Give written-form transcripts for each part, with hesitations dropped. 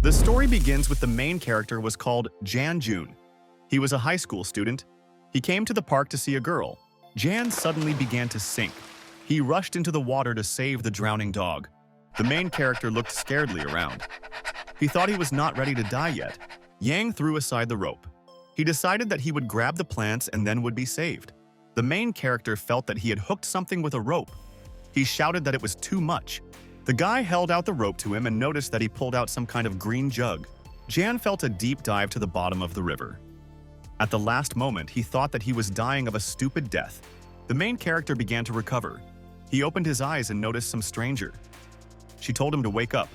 The story begins with the main character was called Jan Jun. He was a high school student. He came to the park to see a girl. Jan suddenly began to sink. He rushed into the water to save the drowning dog. The main character looked scaredly around. He thought he was not ready to die yet. Yang threw aside the rope. He decided that he would grab the plants and then would be saved. The main character felt that he had hooked something with a rope. He shouted that it was too much. The guy held out the rope to him and noticed that he pulled out some kind of green jug. Jan felt a deep dive to the bottom of the river. At the last moment, he thought that he was dying of a stupid death. The main character began to recover. He opened his eyes and noticed some stranger. She told him to wake up.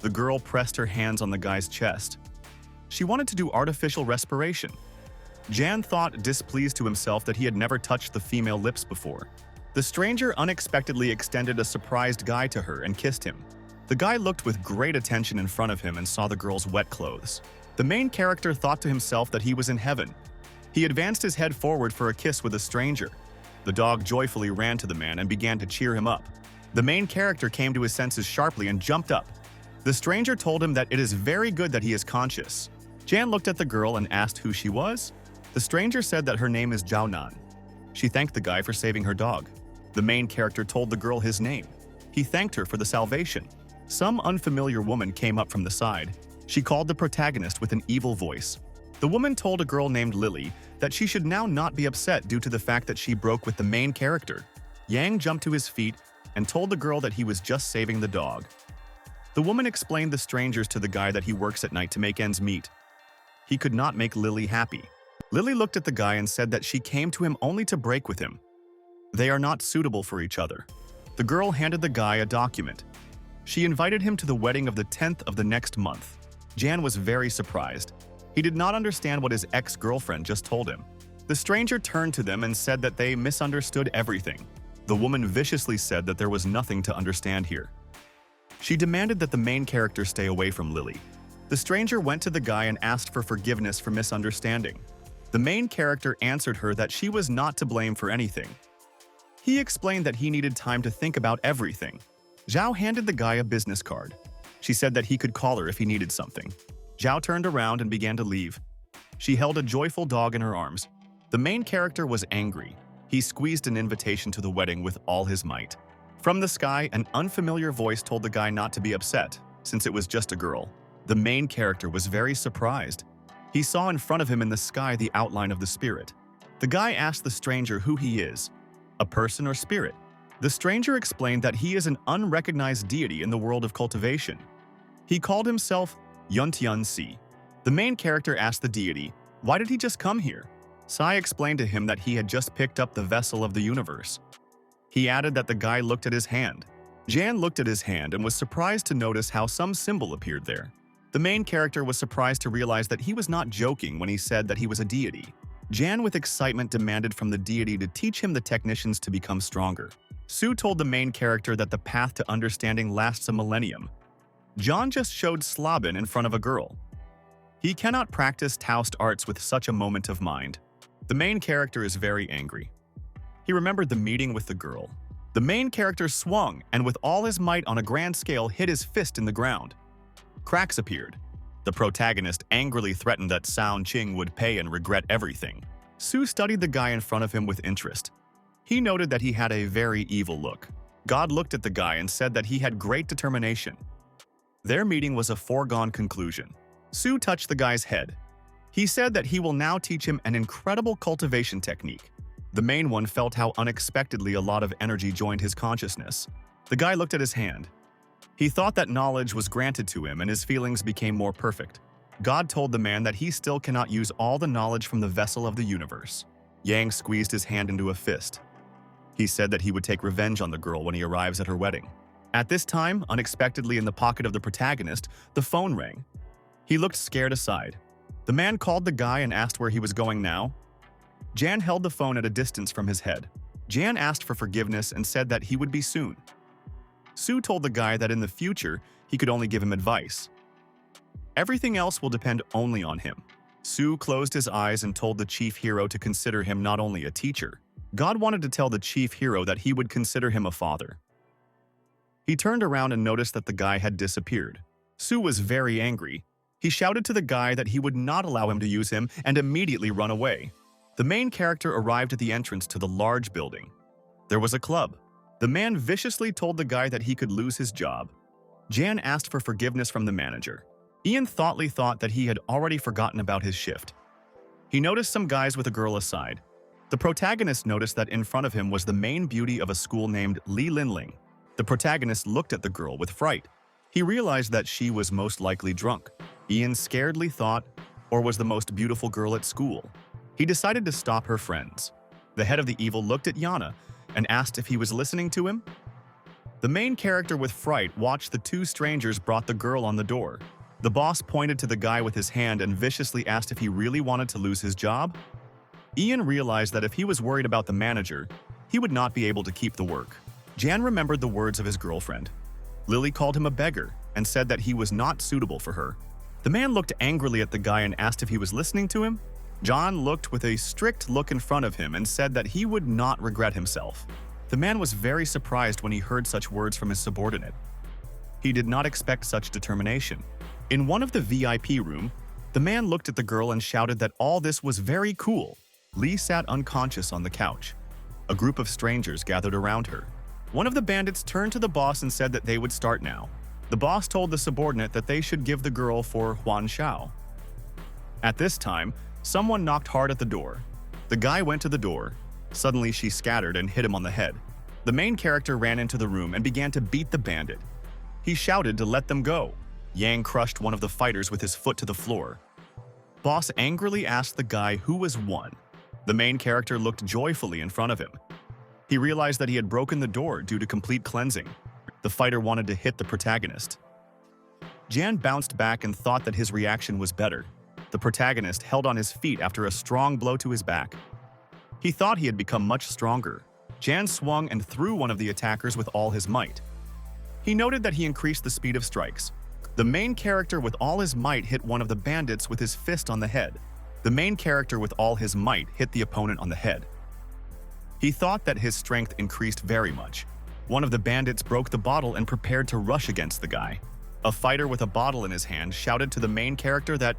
The girl pressed her hands on the guy's chest. She wanted to do artificial respiration. Jan thought, displeased to himself, that he had never touched the female lips before. The stranger unexpectedly extended a surprised guy to her and kissed him. The guy looked with great attention in front of him and saw the girl's wet clothes. The main character thought to himself that he was in heaven. He advanced his head forward for a kiss with a stranger. The dog joyfully ran to the man and began to cheer him up. The main character came to his senses sharply and jumped up. The stranger told him that it is very good that he is conscious. Jan looked at the girl and asked who she was. The stranger said that her name is Zhao Nan. She thanked the guy for saving her dog. The main character told the girl his name. He thanked her for the salvation. Some unfamiliar woman came up from the side. She called the protagonist with an evil voice. The woman told a girl named Lily that she should now not be upset due to the fact that she broke with the main character. Yang jumped to his feet and told the girl that he was just saving the dog. The woman explained the strangers to the guy that he works at night to make ends meet. He could not make Lily happy. Lily looked at the guy and said that she came to him only to break with him. They are not suitable for each other. The girl handed the guy a document. She invited him to the wedding of the 10th of the next month. Jan was very surprised. He did not understand what his ex-girlfriend just told him. The stranger turned to them and said that they misunderstood everything. The woman viciously said that there was nothing to understand here. She demanded that the main character stay away from Lily. The stranger went to the guy and asked for forgiveness for misunderstanding. The main character answered her that she was not to blame for anything. He explained that he needed time to think about everything. Zhao handed the guy a business card. She said that he could call her if he needed something. Zhao turned around and began to leave. She held a joyful dog in her arms. The main character was angry. He squeezed an invitation to the wedding with all his might. From the sky, an unfamiliar voice told the guy not to be upset, since it was just a girl. The main character was very surprised. He saw in front of him in the sky the outline of the spirit. The guy asked the stranger who he is, a person or spirit. The stranger explained that he is an unrecognized deity in the world of cultivation. He called himself Yuntian Si. The main character asked the deity, why did he just come here? Sai explained to him that he had just picked up the vessel of the universe. He added that the guy looked at his hand. Jan looked at his hand and was surprised to notice how some symbol appeared there. The main character was surprised to realize that he was not joking when he said that he was a deity. Jan with excitement demanded from the deity to teach him the technitions to become stronger. Su told the main character that the path to understanding lasts a millennium. John just showed Slobin in front of a girl. He cannot practice Taoist arts with such a moment of mind. The main character is very angry. He remembered the meeting with the girl. The main character swung and with all his might on a grand scale hit his fist in the ground. Cracks appeared. The protagonist angrily threatened that Sound Ching would pay and regret everything. Su studied the guy in front of him with interest. He noted that he had a very evil look. God looked at the guy and said that he had great determination. Their meeting was a foregone conclusion. Su touched the guy's head. He said that he will now teach him an incredible cultivation technique. The main one felt how unexpectedly a lot of energy joined his consciousness. The guy looked at his hand. He thought that knowledge was granted to him and his feelings became more perfect. God told the man that he still cannot use all the knowledge from the vessel of the universe. Yang squeezed his hand into a fist. He said that he would take revenge on the girl when he arrives at her wedding. At this time, unexpectedly in the pocket of the protagonist, the phone rang. He looked scared aside. The man called the guy and asked where he was going now. Jan held the phone at a distance from his head. Jan asked for forgiveness and said that he would be soon. Su told the guy that in the future, he could only give him advice. Everything else will depend only on him. Su closed his eyes and told the chief hero to consider him not only a teacher. God wanted to tell the chief hero that he would consider him a father. He turned around and noticed that the guy had disappeared. Su was very angry. He shouted to the guy that he would not allow him to use him and immediately run away. The main character arrived at the entrance to the large building. There was a club. The man viciously told the guy that he could lose his job. Jan asked for forgiveness from the manager. Ian thought that he had already forgotten about his shift. He noticed some guys with a girl aside. The protagonist noticed that in front of him was the main beauty of a school named Li Linling. The protagonist looked at the girl with fright. He realized that she was most likely drunk. Ian scaredly thought, or was the most beautiful girl at school. He decided to stop her friends. The head of the evil looked at Yana and asked if he was listening to him. The main character with fright watched the two strangers brought the girl on the door. The boss pointed to the guy with his hand and viciously asked if he really wanted to lose his job. Ian realized that if he was worried about the manager, he would not be able to keep the work. Jan remembered the words of his girlfriend. Lily called him a beggar and said that he was not suitable for her. The man looked angrily at the guy and asked if he was listening to him. John looked with a strict look in front of him and said that he would not regret himself. The man was very surprised when he heard such words from his subordinate. He did not expect such determination. In one of the VIP room, the man looked at the girl and shouted that all this was very cool. Lee sat unconscious on the couch. A group of strangers gathered around her. One of the bandits turned to the boss and said that they would start now. The boss told the subordinate that they should give the girl for Huan Shao. At this time, someone knocked hard at the door. The guy went to the door. Suddenly, she scattered and hit him on the head. The main character ran into the room and began to beat the bandit. He shouted to let them go. Yang crushed one of the fighters with his foot to the floor. Boss angrily asked the guy who was won. The main character looked joyfully in front of him. He realized that he had broken the door due to complete cleansing. The fighter wanted to hit the protagonist. Jan bounced back and thought that his reaction was better. The protagonist held on his feet after a strong blow to his back. He thought he had become much stronger. Jan swung and threw one of the attackers with all his might. He noted that he increased the speed of strikes. The main character with all his might hit one of the bandits with his fist on the head. The main character with all his might hit the opponent on the head. He thought that his strength increased very much. One of the bandits broke the bottle and prepared to rush against the guy. A fighter with a bottle in his hand shouted to the main character that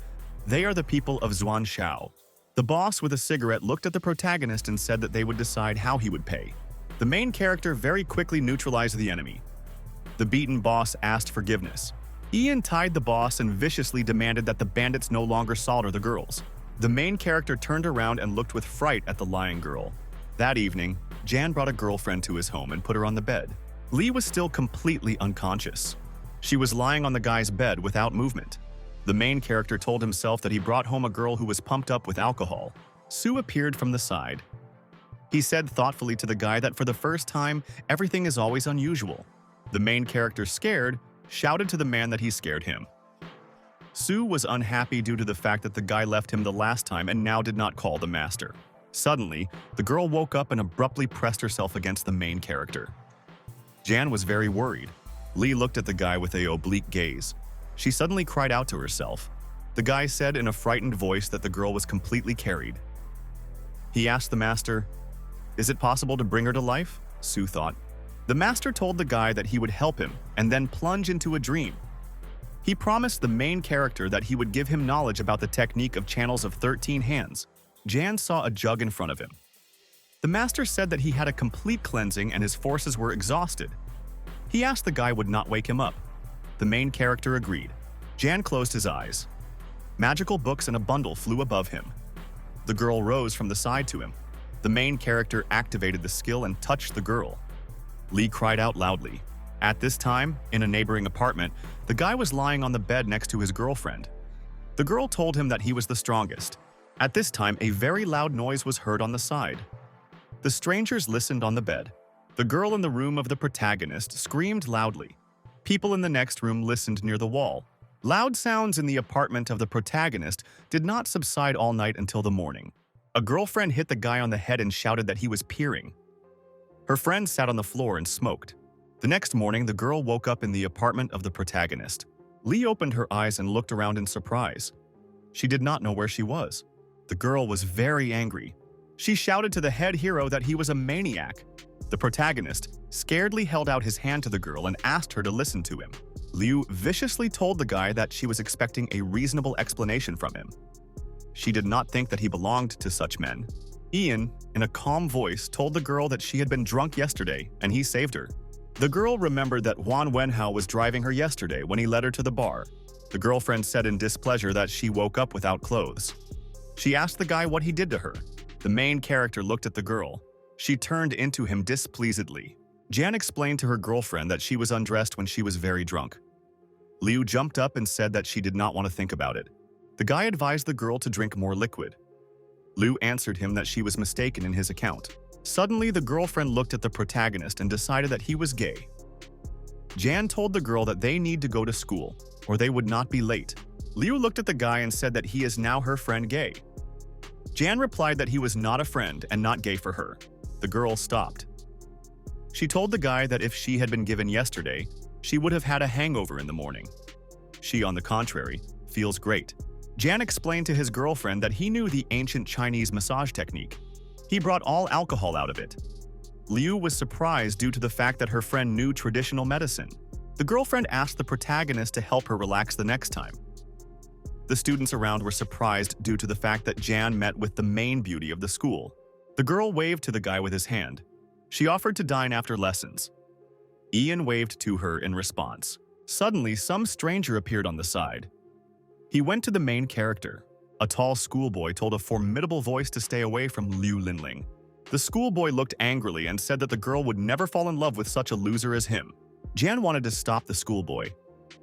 they are the people of Xuan Shao. The boss with a cigarette looked at the protagonist and said that they would decide how he would pay. The main character very quickly neutralized the enemy. The beaten boss asked forgiveness. Ian tied the boss and viciously demanded that the bandits no longer solder the girls. The main character turned around and looked with fright at the lying girl. That evening, Jan brought a girlfriend to his home and put her on the bed. Lee was still completely unconscious. She was lying on the guy's bed without movement. The main character told himself that he brought home a girl who was pumped up with alcohol. Sue appeared from the side. He said thoughtfully to the guy that for the first time, everything is always unusual. The main character, scared, shouted to the man that he scared him. Sue was unhappy due to the fact that the guy left him the last time and now did not call the master. Suddenly, the girl woke up and abruptly pressed herself against the main character. Jan was very worried. Lee looked at the guy with an oblique gaze. She suddenly cried out to herself. The guy said in a frightened voice that the girl was completely carried. He asked the master, "Is it possible to bring her to life?" Sue thought. The master told the guy that he would help him and then plunge into a dream. He promised the main character that he would give him knowledge about the technique of channels of 13 hands. Jan saw a jug in front of him. The master said that he had a complete cleansing and his forces were exhausted. He asked the guy would not wake him up. The main character agreed. Jan closed his eyes. Magical books and a bundle flew above him. The girl rose from the side to him. The main character activated the skill and touched the girl. Lee cried out loudly. At this time, in a neighboring apartment, the guy was lying on the bed next to his girlfriend. The girl told him that he was the strongest. At this time, a very loud noise was heard on the side. The strangers listened on the bed. The girl in the room of the protagonist screamed loudly. People in the next room listened near the wall. Loud sounds in the apartment of the protagonist did not subside all night until the morning. A girlfriend hit the guy on the head and shouted that he was peering. Her friend sat on the floor and smoked. The next morning, the girl woke up in the apartment of the protagonist. Lee opened her eyes and looked around in surprise. She did not know where she was. The girl was very angry. She shouted to the head hero that he was a maniac. The protagonist scaredly held out his hand to the girl and asked her to listen to him. Liu viciously told the guy that she was expecting a reasonable explanation from him. She did not think that he belonged to such men. Ian, in a calm voice, told the girl that she had been drunk yesterday and he saved her. The girl remembered that Huan Wenhao was driving her yesterday when he led her to the bar. The girlfriend said in displeasure that she woke up without clothes. She asked the guy what he did to her. The main character looked at the girl. She turned into him displeasedly. Jan explained to her girlfriend that she was undressed when she was very drunk. Liu jumped up and said that she did not want to think about it. The guy advised the girl to drink more liquid. Liu answered him that she was mistaken in his account. Suddenly, the girlfriend looked at the protagonist and decided that he was gay. Jan told the girl that they need to go to school, or they would not be late. Liu looked at the guy and said that he is now her friend gay. Jan replied that he was not a friend and not gay for her. The girl stopped. She told the guy that if she had been given yesterday, she would have had a hangover in the morning. She, on the contrary, feels great. Jan explained to his girlfriend that he knew the ancient Chinese massage technique. He brought all alcohol out of it. Liu was surprised due to the fact that her friend knew traditional medicine. The girlfriend asked the protagonist to help her relax the next time. The students around were surprised due to the fact that Jan met with the main beauty of the school. The girl waved to the guy with his hand. She offered to dine after lessons. Ian waved to her in response. Suddenly, some stranger appeared on the side. He went to the main character. A tall schoolboy told a formidable voice to stay away from Liu Linling. The schoolboy looked angrily and said that the girl would never fall in love with such a loser as him. Jan wanted to stop the schoolboy.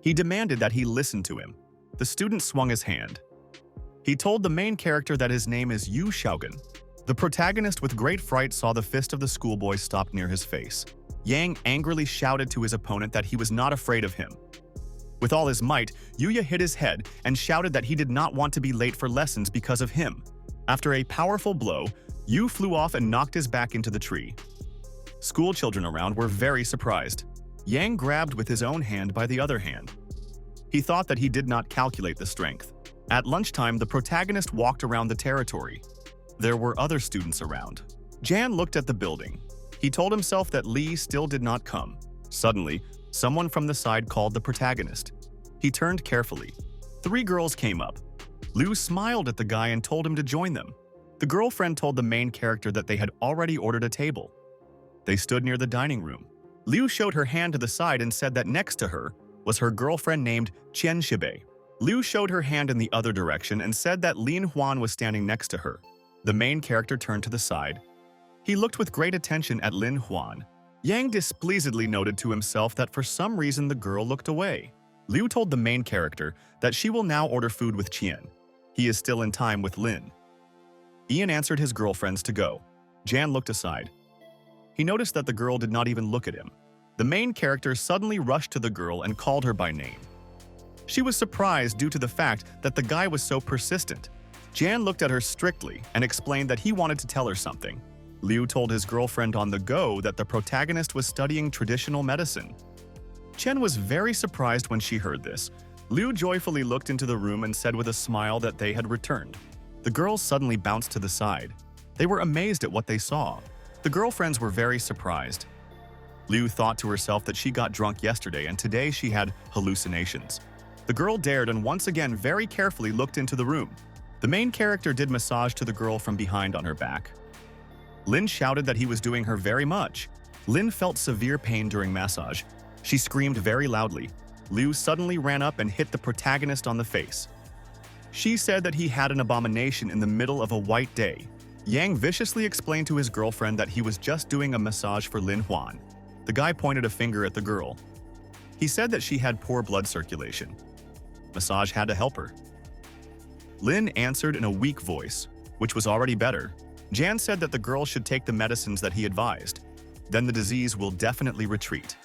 He demanded that he listen to him. The student swung his hand. He told the main character that his name is Yu Xiaogan. The protagonist with great fright saw the fist of the schoolboy stop near his face. Yang angrily shouted to his opponent that he was not afraid of him. With all his might, Yuya hit his head and shouted that he did not want to be late for lessons because of him. After a powerful blow, Yu flew off and knocked his back into the tree. School children around were very surprised. Yang grabbed with his own hand by the other hand. He thought that he did not calculate the strength. At lunchtime, the protagonist walked around the territory. There were other students around. Jan looked at the building. He told himself that Li still did not come. Suddenly, someone from the side called the protagonist. He turned carefully. 3 girls came up. Liu smiled at the guy and told him to join them. The girlfriend told the main character that they had already ordered a table. They stood near the dining room. Liu showed her hand to the side and said that next to her was her girlfriend named Qian Shibei. Liu showed her hand in the other direction and said that Lin Huan was standing next to her. The main character turned to the side. He looked with great attention at Lin Huan. Yang displeasedly noted to himself that for some reason the girl looked away. Liu told the main character that she will now order food with Qian. He is still in time with Lin. Ian answered his girlfriends to go. Jan looked aside. He noticed that the girl did not even look at him. The main character suddenly rushed to the girl and called her by name. She was surprised due to the fact that the guy was so persistent. Jan looked at her strictly and explained that he wanted to tell her something. Liu told his girlfriend on the go that the protagonist was studying traditional medicine. Chen was very surprised when she heard this. Liu joyfully looked into the room and said with a smile that they had returned. The girls suddenly bounced to the side. They were amazed at what they saw. The girlfriends were very surprised. Liu thought to herself that she got drunk yesterday and today she had hallucinations. The girl dared and once again very carefully looked into the room. The main character did massage to the girl from behind on her back. Lin shouted that he was doing her very much. Lin felt severe pain during massage. She screamed very loudly. Liu suddenly ran up and hit the protagonist on the face. She said that he had an abomination in the middle of a white day. Yang viciously explained to his girlfriend that he was just doing a massage for Lin Huan. The guy pointed a finger at the girl. He said that she had poor blood circulation. Massage had to help her. Lin answered in a weak voice, which was already better. Jan said that the girl should take the medicines that he advised. Then the disease will definitely retreat.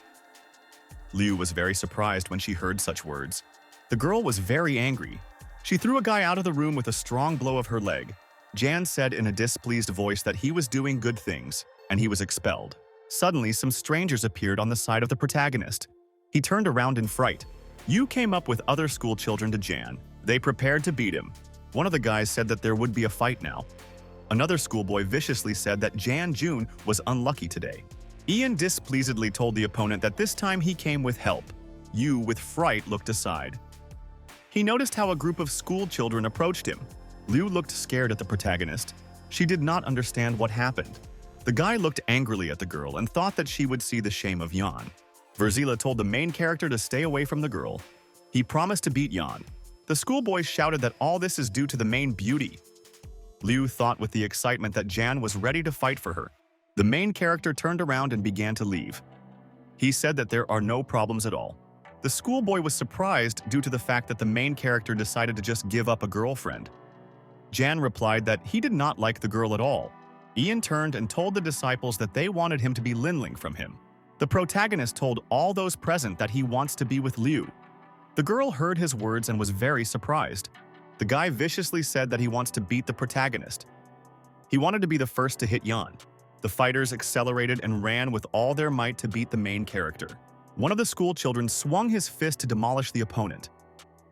Liu was very surprised when she heard such words. The girl was very angry. She threw a guy out of the room with a strong blow of her leg. Jan said in a displeased voice that he was doing good things, and he was expelled. Suddenly, some strangers appeared on the side of the protagonist. He turned around in fright. Yu came up with other school children to Jan. They prepared to beat him. One of the guys said that there would be a fight now. Another schoolboy viciously said that Jan Jun was unlucky today. Ian displeasedly told the opponent that this time he came with help. Yu, with fright, looked aside. He noticed how a group of school children approached him. Liu looked scared at the protagonist. She did not understand what happened. The guy looked angrily at the girl and thought that she would see the shame of Yan. Verzila told the main character to stay away from the girl. He promised to beat Yan. The schoolboy shouted that all this is due to the main beauty. Liu thought with the excitement that Jan was ready to fight for her. The main character turned around and began to leave. He said that there are no problems at all. The schoolboy was surprised due to the fact that the main character decided to just give up a girlfriend. Jan replied that he did not like the girl at all. Ian turned and told the disciples that they wanted him to be Linling from him. The protagonist told all those present that he wants to be with Liu. The girl heard his words and was very surprised. The guy viciously said that he wants to beat the protagonist. He wanted to be the first to hit Yan. The fighters accelerated and ran with all their might to beat the main character. One of the school children swung his fist to demolish the opponent.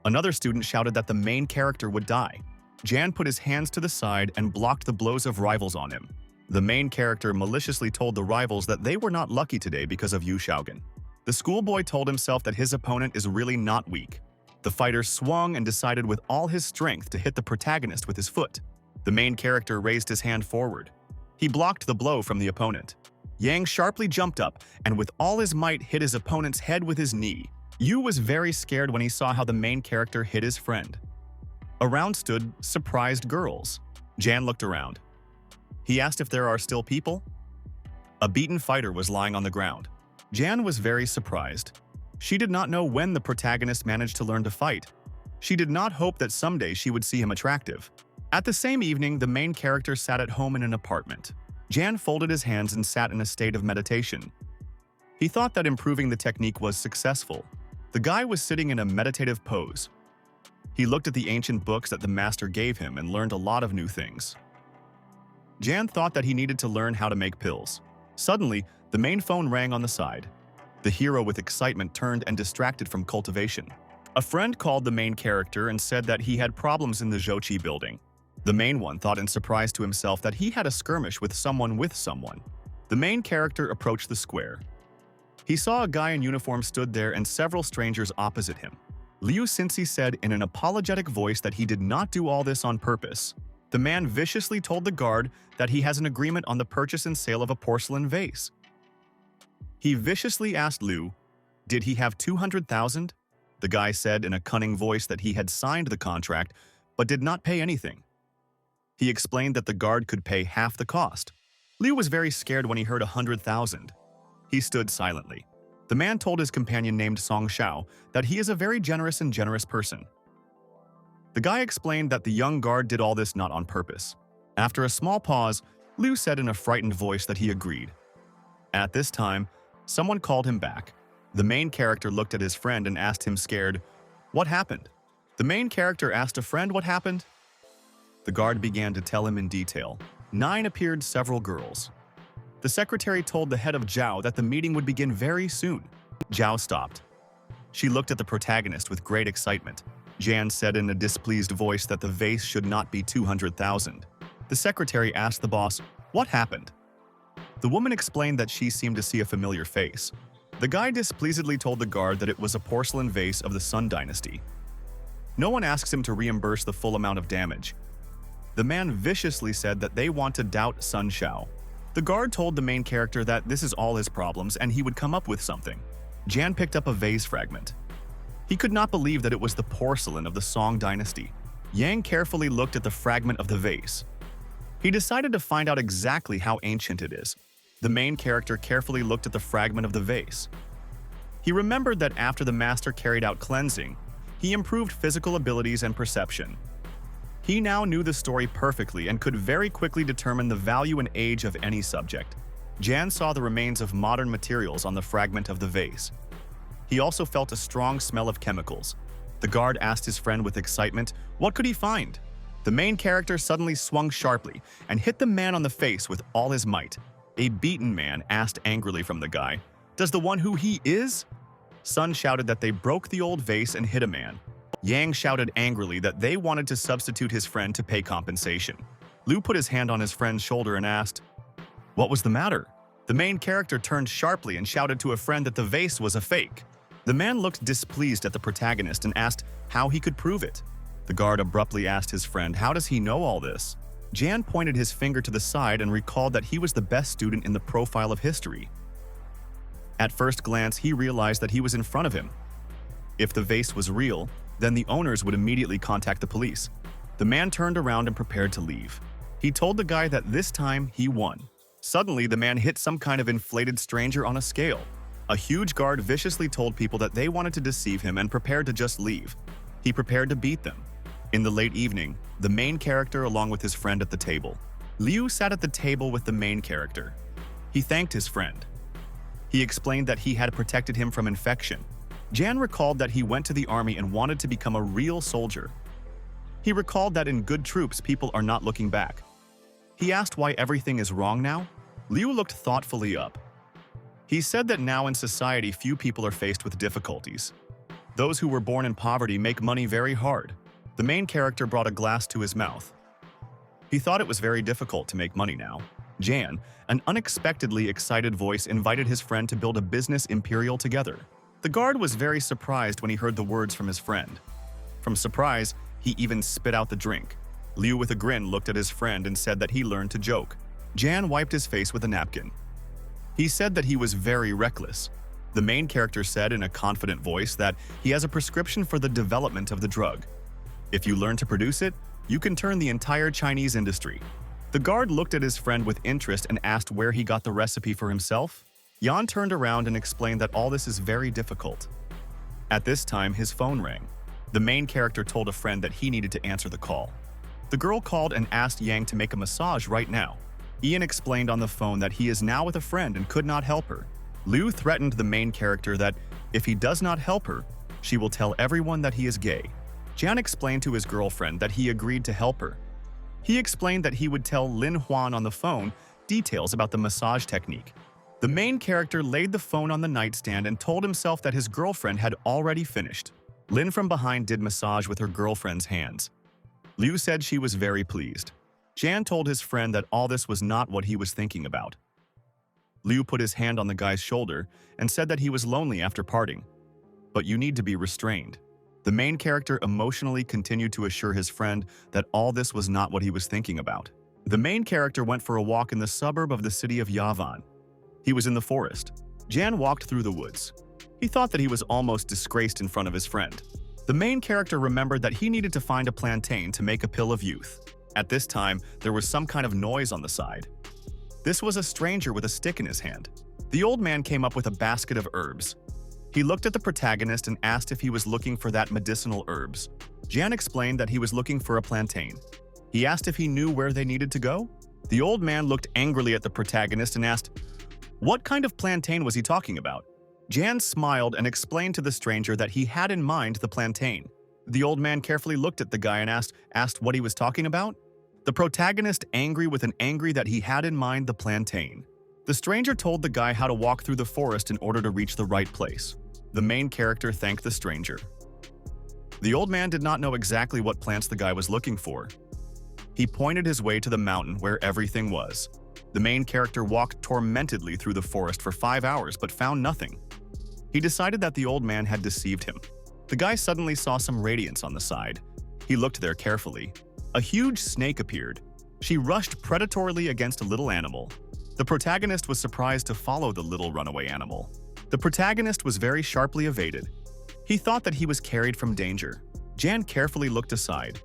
Another student shouted that the main character would die. Jan put his hands to the side and blocked the blows of rivals on him. The main character maliciously told the rivals that they were not lucky today because of Yu Shaogan. The schoolboy told himself that his opponent is really not weak. The fighter swung and decided with all his strength to hit the protagonist with his foot. The main character raised his hand forward. He blocked the blow from the opponent. Yang sharply jumped up and with all his might hit his opponent's head with his knee. Yu was very scared when he saw how the main character hit his friend. Around stood surprised girls. Jan looked around. He asked if there are still people. A beaten fighter was lying on the ground. Jan was very surprised. She did not know when the protagonist managed to learn to fight. She did not hope that someday she would see him attractive. At the same evening, the main character sat at home in an apartment. Jan folded his hands and sat in a state of meditation. He thought that improving the technique was successful. The guy was sitting in a meditative pose. He looked at the ancient books that the master gave him and learned a lot of new things. Jan thought that he needed to learn how to make pills. Suddenly, the main phone rang on the side. The hero with excitement turned and distracted from cultivation. A friend called the main character and said that he had problems in the Zhochi building. The main one thought in surprise to himself that he had a skirmish with someone. The main character approached the square. He saw a guy in uniform stood there and several strangers opposite him. Liu Xinxi said in an apologetic voice that he did not do all this on purpose. The man viciously told the guard that he has an agreement on the purchase and sale of a porcelain vase. He viciously asked Liu, "Did he have 200,000?" The guy said in a cunning voice that he had signed the contract, but did not pay anything. He explained that the guard could pay half the cost. Liu was very scared when he heard 100,000. He stood silently. The man told his companion named Song Xiao that he is a very generous person. The guy explained that the young guard did all this not on purpose. After a small pause, Liu said in a frightened voice that he agreed. At this time, someone called him back. The main character looked at his friend and asked him scared, "What happened?" The main character asked a friend what happened. The guard began to tell him in detail. 9 appeared several girls. The secretary told the head of Zhao that the meeting would begin very soon. Zhao stopped. She looked at the protagonist with great excitement. Jan said in a displeased voice that the vase should not be 200,000. The secretary asked the boss, "What happened?" The woman explained that she seemed to see a familiar face. The guy displeasedly told the guard that it was a porcelain vase of the Sun Dynasty. No one asks him to reimburse the full amount of damage. The man viciously said that they want to doubt Sun Xiao. The guard told the main character that this is all his problems and he would come up with something. Jan picked up a vase fragment. He could not believe that it was the porcelain of the Song Dynasty. Yang carefully looked at the fragment of the vase. He decided to find out exactly how ancient it is. The main character carefully looked at the fragment of the vase. He remembered that after the master carried out cleansing, he improved physical abilities and perception. He now knew the story perfectly and could very quickly determine the value and age of any subject. Jan saw the remains of modern materials on the fragment of the vase. He also felt a strong smell of chemicals. The guard asked his friend with excitement, what could he find? The main character suddenly swung sharply and hit the man on the face with all his might. A beaten man asked angrily from the guy, "Does the one who he is?" Sun shouted that they broke the old vase and hit a man. Yang shouted angrily that they wanted to substitute his friend to pay compensation. Liu put his hand on his friend's shoulder and asked, "What was the matter?" The main character turned sharply and shouted to a friend that the vase was a fake. The man looked displeased at the protagonist and asked how he could prove it. The guard abruptly asked his friend, "How does he know all this?" Jan pointed his finger to the side and recalled that he was the best student in the profile of history. At first glance, he realized that he was in front of him. If the vase was real, then the owners would immediately contact the police. The man turned around and prepared to leave. He told the guy that this time he won. Suddenly, the man hit some kind of inflated stranger on a scale. A huge guard viciously told people that they wanted to deceive him and prepared to just leave. He prepared to beat them. In the late evening, the main character along with his friend at the table. Liu sat at the table with the main character. He thanked his friend. He explained that he had protected him from infection. Jan recalled that he went to the army and wanted to become a real soldier. He recalled that in good troops, people are not looking back. He asked why everything is wrong now. Liu looked thoughtfully up. He said that now in society, few people are faced with difficulties. Those who were born in poverty make money very hard. The main character brought a glass to his mouth. He thought it was very difficult to make money now. Jan, an unexpectedly excited voice, invited his friend to build a business imperial together. The guard was very surprised when he heard the words from his friend. From surprise, he even spit out the drink. Liu, with a grin, looked at his friend and said that he learned to joke. Jan wiped his face with a napkin. He said that he was very reckless. The main character said in a confident voice that he has a prescription for the development of the drug. If you learn to produce it, you can turn the entire Chinese industry. The guard looked at his friend with interest and asked where he got the recipe for himself. Jan turned around and explained that all this is very difficult. At this time, his phone rang. The main character told a friend that he needed to answer the call. The girl called and asked Yang to make a massage right now. Ian explained on the phone that he is now with a friend and could not help her. Liu threatened the main character that if he does not help her, she will tell everyone that he is gay. Jan explained to his girlfriend that he agreed to help her. He explained that he would tell Lin Huan on the phone details about the massage technique. The main character laid the phone on the nightstand and told himself that his girlfriend had already finished. Lin from behind did massage with her girlfriend's hands. Liu said she was very pleased. Jan told his friend that all this was not what he was thinking about. Liu put his hand on the guy's shoulder and said that he was lonely after parting. But you need to be restrained. The main character emotionally continued to assure his friend that all this was not what he was thinking about. The main character went for a walk in the suburb of the city of Yavan. He was in the forest. Jan walked through the woods. He thought that he was almost disgraced in front of his friend. The main character remembered that he needed to find a plantain to make a pill of youth. At this time, there was some kind of noise on the side. This was a stranger with a stick in his hand. The old man came up with a basket of herbs. He looked at the protagonist and asked if he was looking for that medicinal herbs. Jan explained that he was looking for a plantain. He asked if he knew where they needed to go. The old man looked angrily at the protagonist and asked, what kind of plantain was he talking about? Jan smiled and explained to the stranger that he had in mind the plantain. The old man carefully looked at the guy and asked what he was talking about. The protagonist angry with an angry that he had in mind the plantain. The stranger told the guy how to walk through the forest in order to reach the right place. The main character thanked the stranger. The old man did not know exactly what plants the guy was looking for. He pointed his way to the mountain where everything was. The main character walked tormentedly through the forest for 5 hours but found nothing. He decided that the old man had deceived him. The guy suddenly saw some radiance on the side. He looked there carefully. A huge snake appeared. She rushed predatorily against a little animal. The protagonist was surprised to follow the little runaway animal. The protagonist was very sharply evaded. He thought that he was carried from danger. Jan carefully looked aside.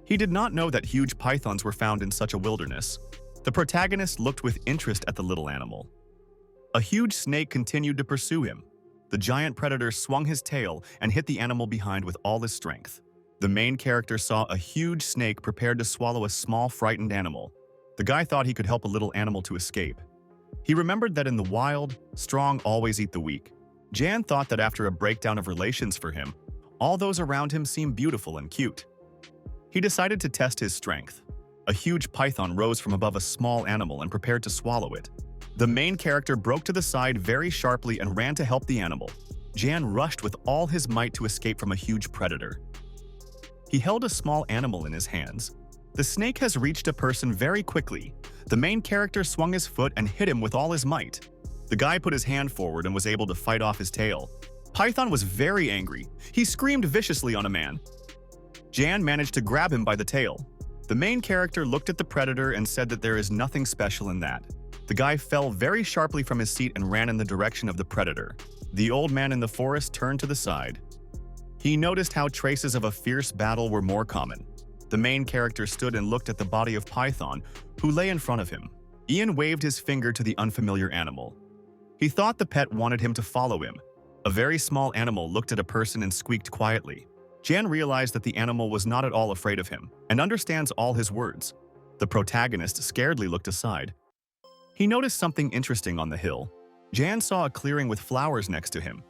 He did not know that huge pythons were found in such a wilderness. The protagonist looked with interest at the little animal. A huge snake continued to pursue him. The giant predator swung his tail and hit the animal behind with all his strength. The main character saw a huge snake prepared to swallow a small, frightened animal. The guy thought he could help a little animal to escape. He remembered that in the wild, strong always eat the weak. Jan thought that after a breakdown of relations for him, all those around him seemed beautiful and cute. He decided to test his strength. A huge python rose from above a small animal and prepared to swallow it. The main character broke to the side very sharply and ran to help the animal. Jan rushed with all his might to escape from a huge predator. He held a small animal in his hands. The snake has reached a person very quickly. The main character swung his foot and hit him with all his might. The guy put his hand forward and was able to fight off his tail. Python was very angry. He screamed viciously on a man. Jan managed to grab him by the tail. The main character looked at the predator and said that there is nothing special in that. The guy fell very sharply from his seat and ran in the direction of the predator. The old man in the forest turned to the side. He noticed how traces of a fierce battle were more common. The main character stood and looked at the body of Python, who lay in front of him. Ian waved his finger to the unfamiliar animal. He thought the pet wanted him to follow him. A very small animal looked at a person and squeaked quietly. Jan realized that the animal was not at all afraid of him and understands all his words. The protagonist scaredly looked aside. He noticed something interesting on the hill. Jan saw a clearing with flowers next to him.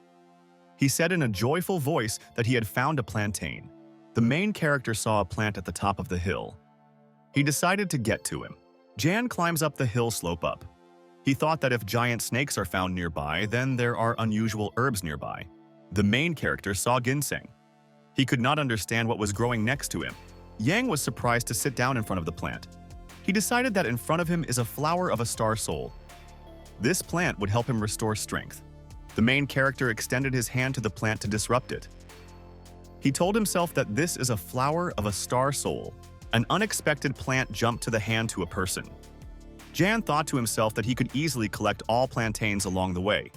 He said in a joyful voice that he had found a plantain. The main character saw a plant at the top of the hill. He decided to get to him. Jan climbs up the hill slope up. He thought that if giant snakes are found nearby, then there are unusual herbs nearby. The main character saw ginseng. He could not understand what was growing next to him. Yang was surprised to sit down in front of the plant. He decided that in front of him is a flower of a star soul. This plant would help him restore strength. The main character extended his hand to the plant to disrupt it. He told himself that this is a flower of a star soul. An unexpected plant jumped to the hand to a person. Jan thought to himself that he could easily collect all plantains along the way.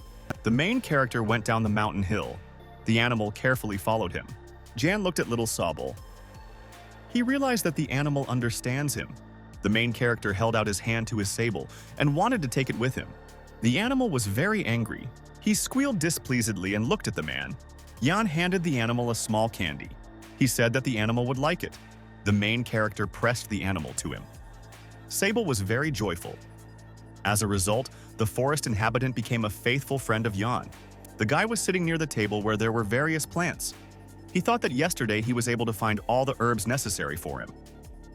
The main character went down the mountain hill. The animal carefully followed him. Jan looked at little Sobel. He realized that the animal understands him. The main character held out his hand to his sable and wanted to take it with him. The animal was very angry. He squealed displeasedly and looked at the man. Jan handed the animal a small candy. He said that the animal would like it. The main character pressed the animal to him. Sable was very joyful. As a result, the forest inhabitant became a faithful friend of Jan. The guy was sitting near the table where there were various plants. He thought that yesterday he was able to find all the herbs necessary for him.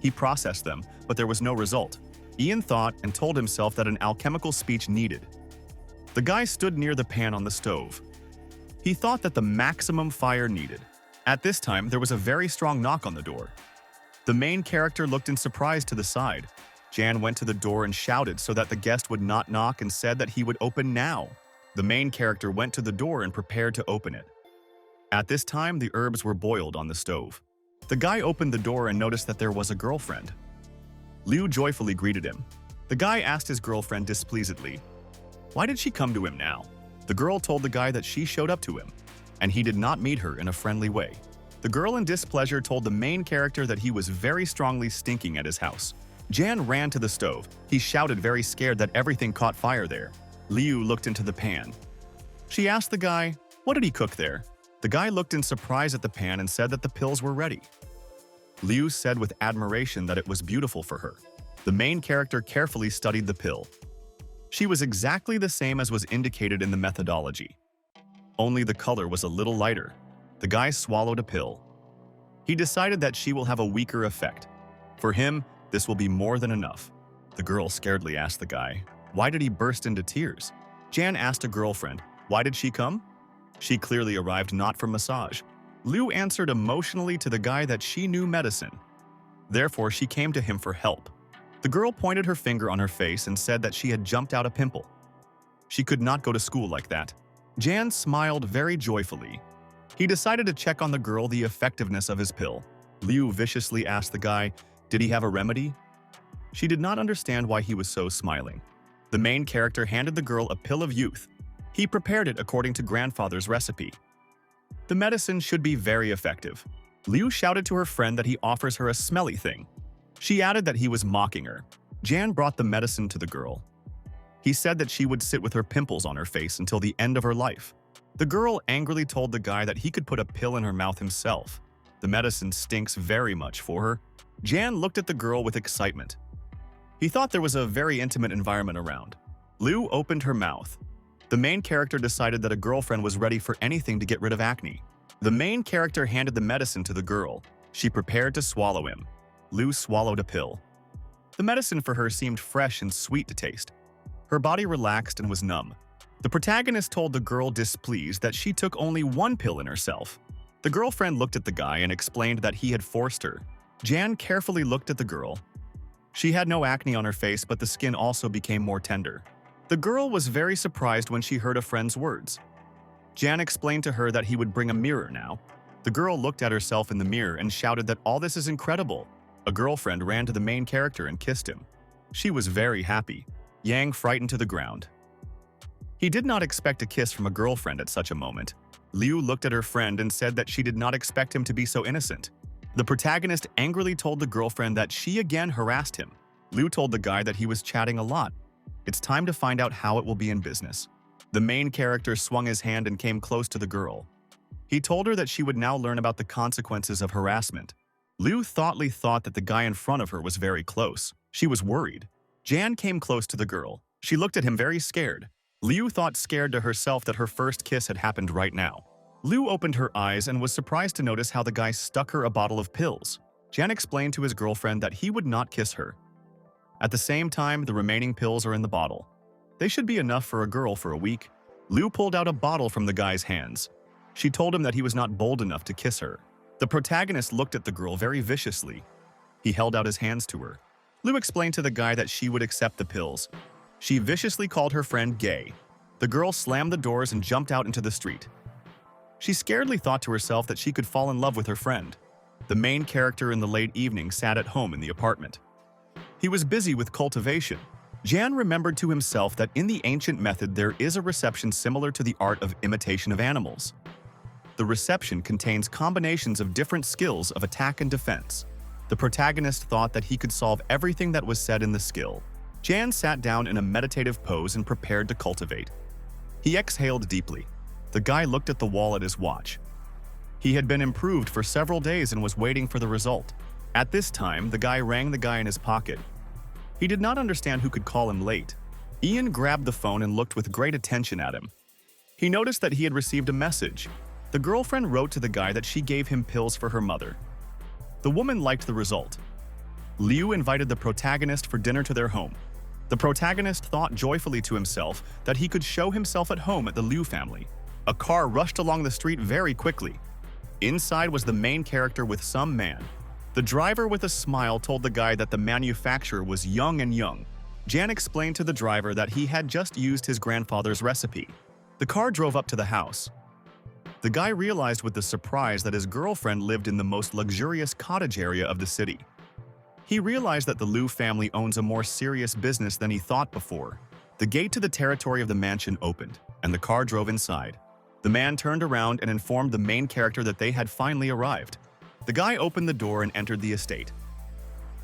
He processed them, but there was no result. Ian thought and told himself that an alchemical speech needed. The guy stood near the pan on the stove. He thought that the maximum fire needed. At this time, there was a very strong knock on the door. The main character looked in surprise to the side. Jan went to the door and shouted so that the guest would not knock and said that he would open now. The main character went to the door and prepared to open it. At this time, the herbs were boiled on the stove. The guy opened the door and noticed that there was a girlfriend. Liu joyfully greeted him. The guy asked his girlfriend displeasedly, "Why did she come to him now?" The girl told the guy that she showed up to him, and he did not meet her in a friendly way. The girl in displeasure told the main character that he was very strongly stinking at his house. Jan ran to the stove. He shouted, very scared that everything caught fire there. Liu looked into the pan. She asked the guy, "What did he cook there?" The guy looked in surprise at the pan and said that the pills were ready. Liu said with admiration that it was beautiful for her. The main character carefully studied the pill. She was exactly the same as was indicated in the methodology. Only the color was a little lighter. The guy swallowed a pill. He decided that she will have a weaker effect. For him, this will be more than enough. The girl scaredly asked the guy, "Why did he burst into tears?" Jan asked a girlfriend, "Why did she come?" She clearly arrived not for massage. Liu answered emotionally to the guy that she knew medicine. Therefore, she came to him for help. The girl pointed her finger on her face and said that she had jumped out a pimple. She could not go to school like that. Jan smiled very joyfully. He decided to check on the girl the effectiveness of his pill. Liu viciously asked the guy, did he have a remedy? She did not understand why he was so smiling. The main character handed the girl a pill of youth. He prepared it according to grandfather's recipe. The medicine should be very effective. Liu shouted to her friend that he offers her a smelly thing. She added that he was mocking her. Jan brought the medicine to the girl. He said that she would sit with her pimples on her face until the end of her life. The girl angrily told the guy that he could put a pill in her mouth himself. The medicine stinks very much for her. Jan looked at the girl with excitement. He thought there was a very intimate environment around. Liu opened her mouth. The main character decided that a girlfriend was ready for anything to get rid of acne. The main character handed the medicine to the girl. She prepared to swallow him. Liu swallowed a pill. The medicine for her seemed fresh and sweet to taste. Her body relaxed and was numb. The protagonist told the girl displeased that she took only one pill in herself. The girlfriend looked at the guy and explained that he had forced her. Jan carefully looked at the girl. She had no acne on her face, but the skin also became more tender. The girl was very surprised when she heard a friend's words. Jan explained to her that he would bring a mirror now. The girl looked at herself in the mirror and shouted that all this is incredible. A girlfriend ran to the main character and kissed him. She was very happy. Yang frightened to the ground. He did not expect a kiss from a girlfriend at such a moment. Liu looked at her friend and said that she did not expect him to be so innocent. The protagonist angrily told the girlfriend that she again harassed him. Liu told the guy that he was chatting a lot. It's time to find out how it will be in business. The main character swung his hand and came close to the girl. He told her that she would now learn about the consequences of harassment. Liu thought that the guy in front of her was very close. She was worried. Jan came close to the girl. She looked at him very scared. Liu thought scared to herself that her first kiss had happened right now. Liu opened her eyes and was surprised to notice how the guy stuck her a bottle of pills. Jan explained to his girlfriend that he would not kiss her. At the same time, the remaining pills are in the bottle. They should be enough for a girl for a week. Liu pulled out a bottle from the guy's hands. She told him that he was not bold enough to kiss her. The protagonist looked at the girl very viciously. He held out his hands to her. Liu explained to the guy that she would accept the pills. She viciously called her friend gay. The girl slammed the doors and jumped out into the street. She scaredly thought to herself that she could fall in love with her friend. The main character in the late evening sat at home in the apartment. He was busy with cultivation. Jan remembered to himself that in the ancient method there is a reception similar to the art of imitation of animals. The reception contains combinations of different skills of attack and defense. The protagonist thought that he could solve everything that was said in the skill. Jan sat down in a meditative pose and prepared to cultivate. He exhaled deeply. The guy looked at the wall at his watch. He had been improved for several days and was waiting for the result. At this time, the guy rang the guy in his pocket. He did not understand who could call him late. Ian grabbed the phone and looked with great attention at him. He noticed that he had received a message. The girlfriend wrote to the guy that she gave him pills for her mother. The woman liked the result. Liu invited the protagonist for dinner to their home. The protagonist thought joyfully to himself that he could show himself at home at the Liu family. A car rushed along the street very quickly. Inside was the main character with some man. The driver with a smile told the guy that the manufacturer was young. Jan explained to the driver that he had just used his grandfather's recipe. The car drove up to the house. The guy realized with the surprise that his girlfriend lived in the most luxurious cottage area of the city. He realized that the Liu family owns a more serious business than he thought before. The gate to the territory of the mansion opened, and the car drove inside. The man turned around and informed the main character that they had finally arrived. The guy opened the door and entered the estate.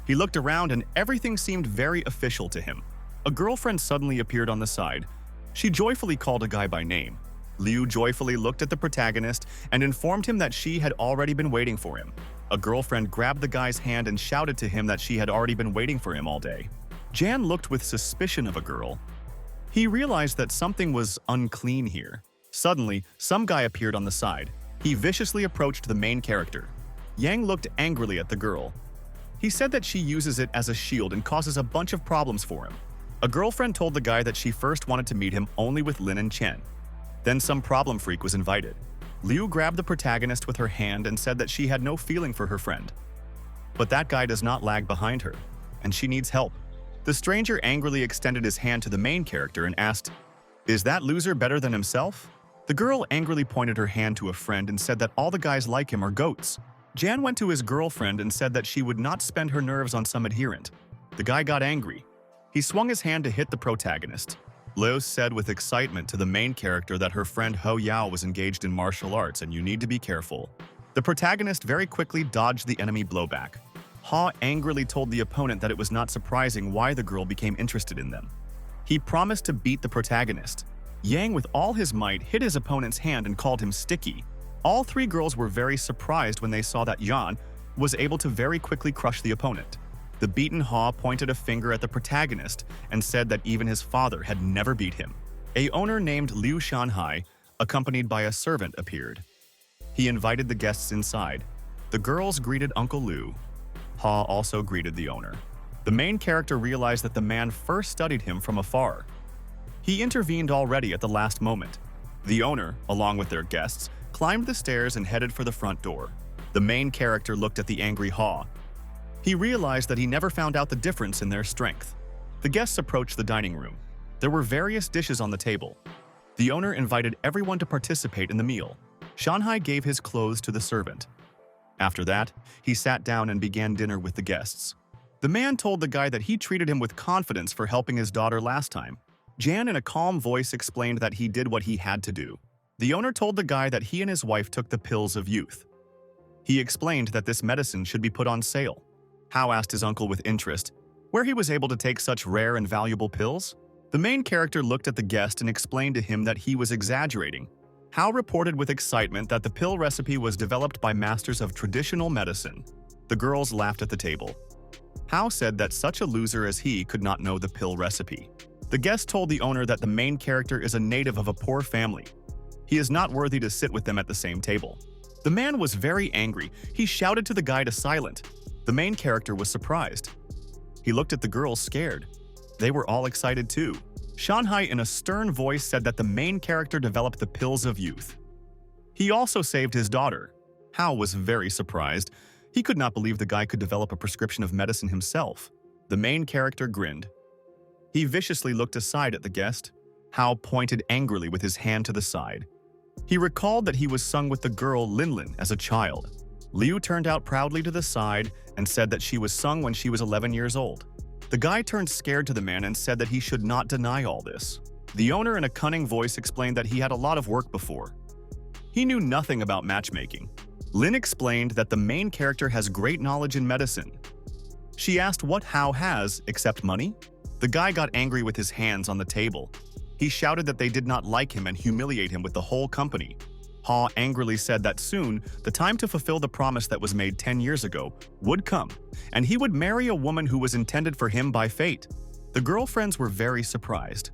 He looked around and everything seemed very official to him. A girlfriend suddenly appeared on the side. She joyfully called a guy by name. Liu joyfully looked at the protagonist and informed him that she had already been waiting for him. A girlfriend grabbed the guy's hand and shouted to him that she had already been waiting for him all day. Jan looked with suspicion of a girl. He realized that something was unclean here. Suddenly, some guy appeared on the side. He viciously approached the main character. Yang looked angrily at the girl. He said that she uses it as a shield and causes a bunch of problems for him. A girlfriend told the guy that she first wanted to meet him only with Lin and Chen. Then some problem freak was invited. Liu grabbed the protagonist with her hand and said that she had no feeling for her friend. But that guy does not lag behind her, and she needs help. The stranger angrily extended his hand to the main character and asked, "Is that loser better than himself?" The girl angrily pointed her hand to a friend and said that all the guys like him are goats. Jan went to his girlfriend and said that she would not spend her nerves on some adherent. The guy got angry. He swung his hand to hit the protagonist. Liu said with excitement to the main character that her friend Ho Yao was engaged in martial arts and you need to be careful. The protagonist very quickly dodged the enemy blowback. Ha angrily told the opponent that it was not surprising why the girl became interested in them. He promised to beat the protagonist. Yang with all his might hit his opponent's hand and called him sticky. All three girls were very surprised when they saw that Yan was able to very quickly crush the opponent. The beaten Ha pointed a finger at the protagonist and said that even his father had never beat him. A owner named Liu Shanhai, accompanied by a servant, appeared. He invited the guests inside. The girls greeted Uncle Liu. Ha also greeted the owner. The main character realized that the man first studied him from afar. He intervened already at the last moment. The owner, along with their guests, climbed the stairs and headed for the front door. The main character looked at the angry Ha. He realized that he never found out the difference in their strength. The guests approached the dining room. There were various dishes on the table. The owner invited everyone to participate in the meal. Shanghai gave his clothes to the servant. After that, he sat down and began dinner with the guests. The man told the guy that he treated him with confidence for helping his daughter last time. Jan, in a calm voice, explained that he did what he had to do. The owner told the guy that he and his wife took the pills of youth. He explained that this medicine should be put on sale. Hao asked his uncle with interest where he was able to take such rare and valuable pills. The main character looked at the guest and explained to him that he was exaggerating. Hao reported with excitement that the pill recipe was developed by masters of traditional medicine. The girls laughed at the table. Hao said that such a loser as he could not know the pill recipe. The guest told the owner that the main character is a native of a poor family. He is not worthy to sit with them at the same table. The man was very angry. He shouted to the guy to silent. The main character was surprised. He looked at the girls scared. They were all excited too. Shanghai, in a stern voice, said that the main character developed the pills of youth. He also saved his daughter. Hao was very surprised. He could not believe the guy could develop a prescription of medicine himself. The main character grinned. He viciously looked aside at the guest. Hao pointed angrily with his hand to the side. He recalled that he was sung with the girl Linlin as a child. Liu turned out proudly to the side and said that she was sung when she was 11 years old. The guy turned scared to the man and said that he should not deny all this. The owner, in a cunning voice, explained that he had a lot of work before. He knew nothing about matchmaking. Lin explained that the main character has great knowledge in medicine. She asked what Hao has except money. The guy got angry with his hands on the table. He shouted that they did not like him and humiliate him with the whole company. Ha angrily said that soon, the time to fulfill the promise that was made 10 years ago would come, and he would marry a woman who was intended for him by fate. The girlfriends were very surprised.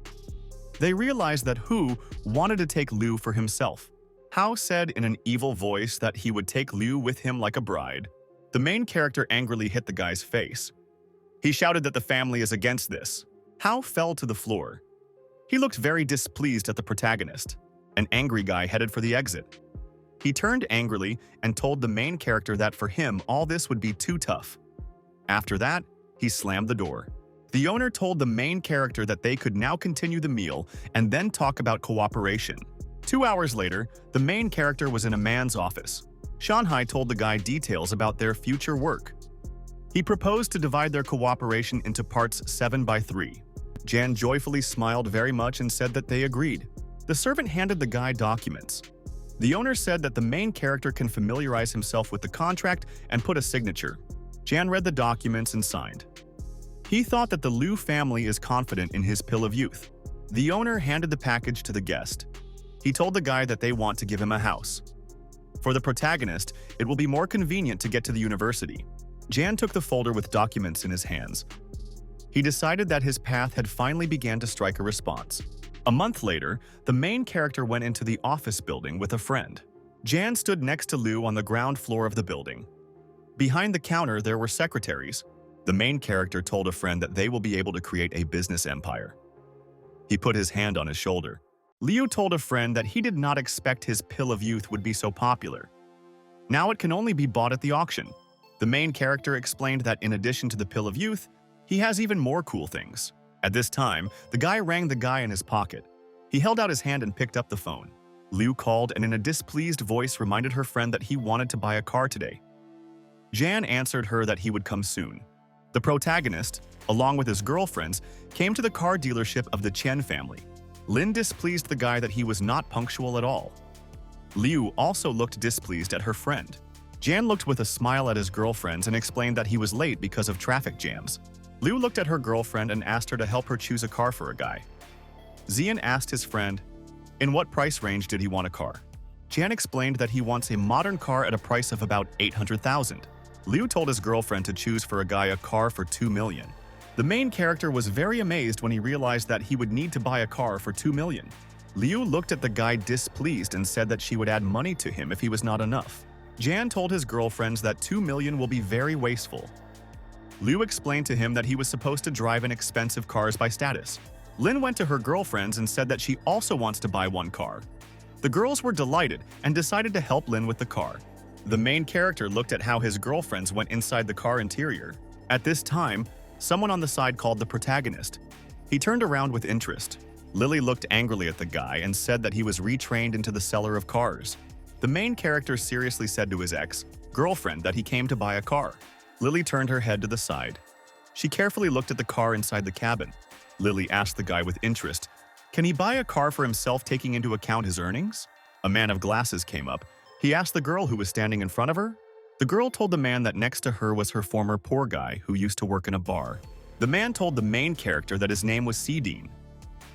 They realized that Hu wanted to take Liu for himself. Hao said in an evil voice that he would take Liu with him like a bride. The main character angrily hit the guy's face. He shouted that the family is against this. Hao fell to the floor. He looked very displeased at the protagonist. An angry guy headed for the exit. He turned angrily and told the main character that for him all this would be too tough. After that, he slammed the door. The owner told the main character that they could now continue the meal and then talk about cooperation. 2 hours later, the main character was in a man's office. Shanghai told the guy details about their future work. He proposed to divide their cooperation into parts 7 by 3. Jan joyfully smiled very much and said that they agreed. The servant handed the guy documents. The owner said that the main character can familiarize himself with the contract and put a signature. Jan read the documents and signed. He thought that the Liu family is confident in his pill of youth. The owner handed the package to the guest. He told the guy that they want to give him a house. For the protagonist, it will be more convenient to get to the university. Jan took the folder with documents in his hands. He decided that his path had finally begun to strike a response. A month later, the main character went into the office building with a friend. Jan stood next to Liu on the ground floor of the building. Behind the counter, there were secretaries. The main character told a friend that they will be able to create a business empire. He put his hand on his shoulder. Liu told a friend that he did not expect his pill of youth would be so popular. Now it can only be bought at the auction. The main character explained that in addition to the pill of youth, he has even more cool things. At this time, the guy rang the guy in his pocket. He held out his hand and picked up the phone. Liu called and in a displeased voice reminded her friend that he wanted to buy a car today. Jan answered her that he would come soon. The protagonist, along with his girlfriends, came to the car dealership of the Chen family. Lin displeased the guy that he was not punctual at all. Liu also looked displeased at her friend. Jan looked with a smile at his girlfriends and explained that he was late because of traffic jams. Liu looked at her girlfriend and asked her to help her choose a car for a guy. Xian asked his friend, in what price range did he want a car? Jan explained that he wants a modern car at a price of about 800,000. Liu told his girlfriend to choose for a guy a car for 2 million. The main character was very amazed when he realized that he would need to buy a car for 2 million. Liu looked at the guy displeased and said that she would add money to him if he was not enough. Jan told his girlfriends that 2 million will be very wasteful. Liu explained to him that he was supposed to drive in expensive cars by status. Lin went to her girlfriends and said that she also wants to buy one car. The girls were delighted and decided to help Lin with the car. The main character looked at how his girlfriends went inside the car interior. At this time, someone on the side called the protagonist. He turned around with interest. Lily looked angrily at the guy and said that he was retrained into the seller of cars. The main character seriously said to his ex-girlfriend that he came to buy a car. Lily turned her head to the side. She carefully looked at the car inside the cabin. Lily asked the guy with interest, "Can he buy a car for himself taking into account his earnings?" A man of glasses came up. He asked the girl who was standing in front of her. The girl told the man that next to her was her former poor guy who used to work in a bar. The man told the main character that his name was Dean.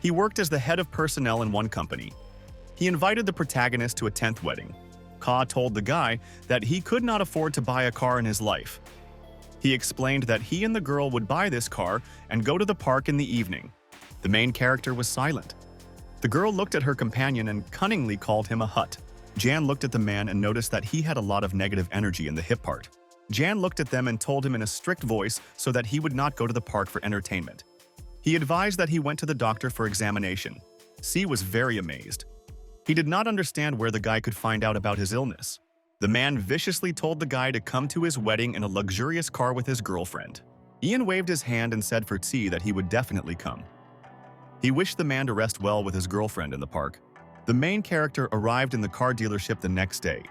He worked as the head of personnel in one company. He invited the protagonist to a 10th wedding. Ka told the guy that he could not afford to buy a car in his life. He explained that he and the girl would buy this car and go to the park in the evening. The main character was silent. The girl looked at her companion and cunningly called him a hut. Jan looked at the man and noticed that he had a lot of negative energy in the hip part. Jan looked at them and told him in a strict voice so that he would not go to the park for entertainment. He advised that he went to the doctor for examination. C was very amazed. He did not understand where the guy could find out about his illness. The man viciously told the guy to come to his wedding in a luxurious car with his girlfriend. Ian waved his hand and said for T that he would definitely come. He wished the man to rest well with his girlfriend in the park. The main character arrived in the car dealership the next day.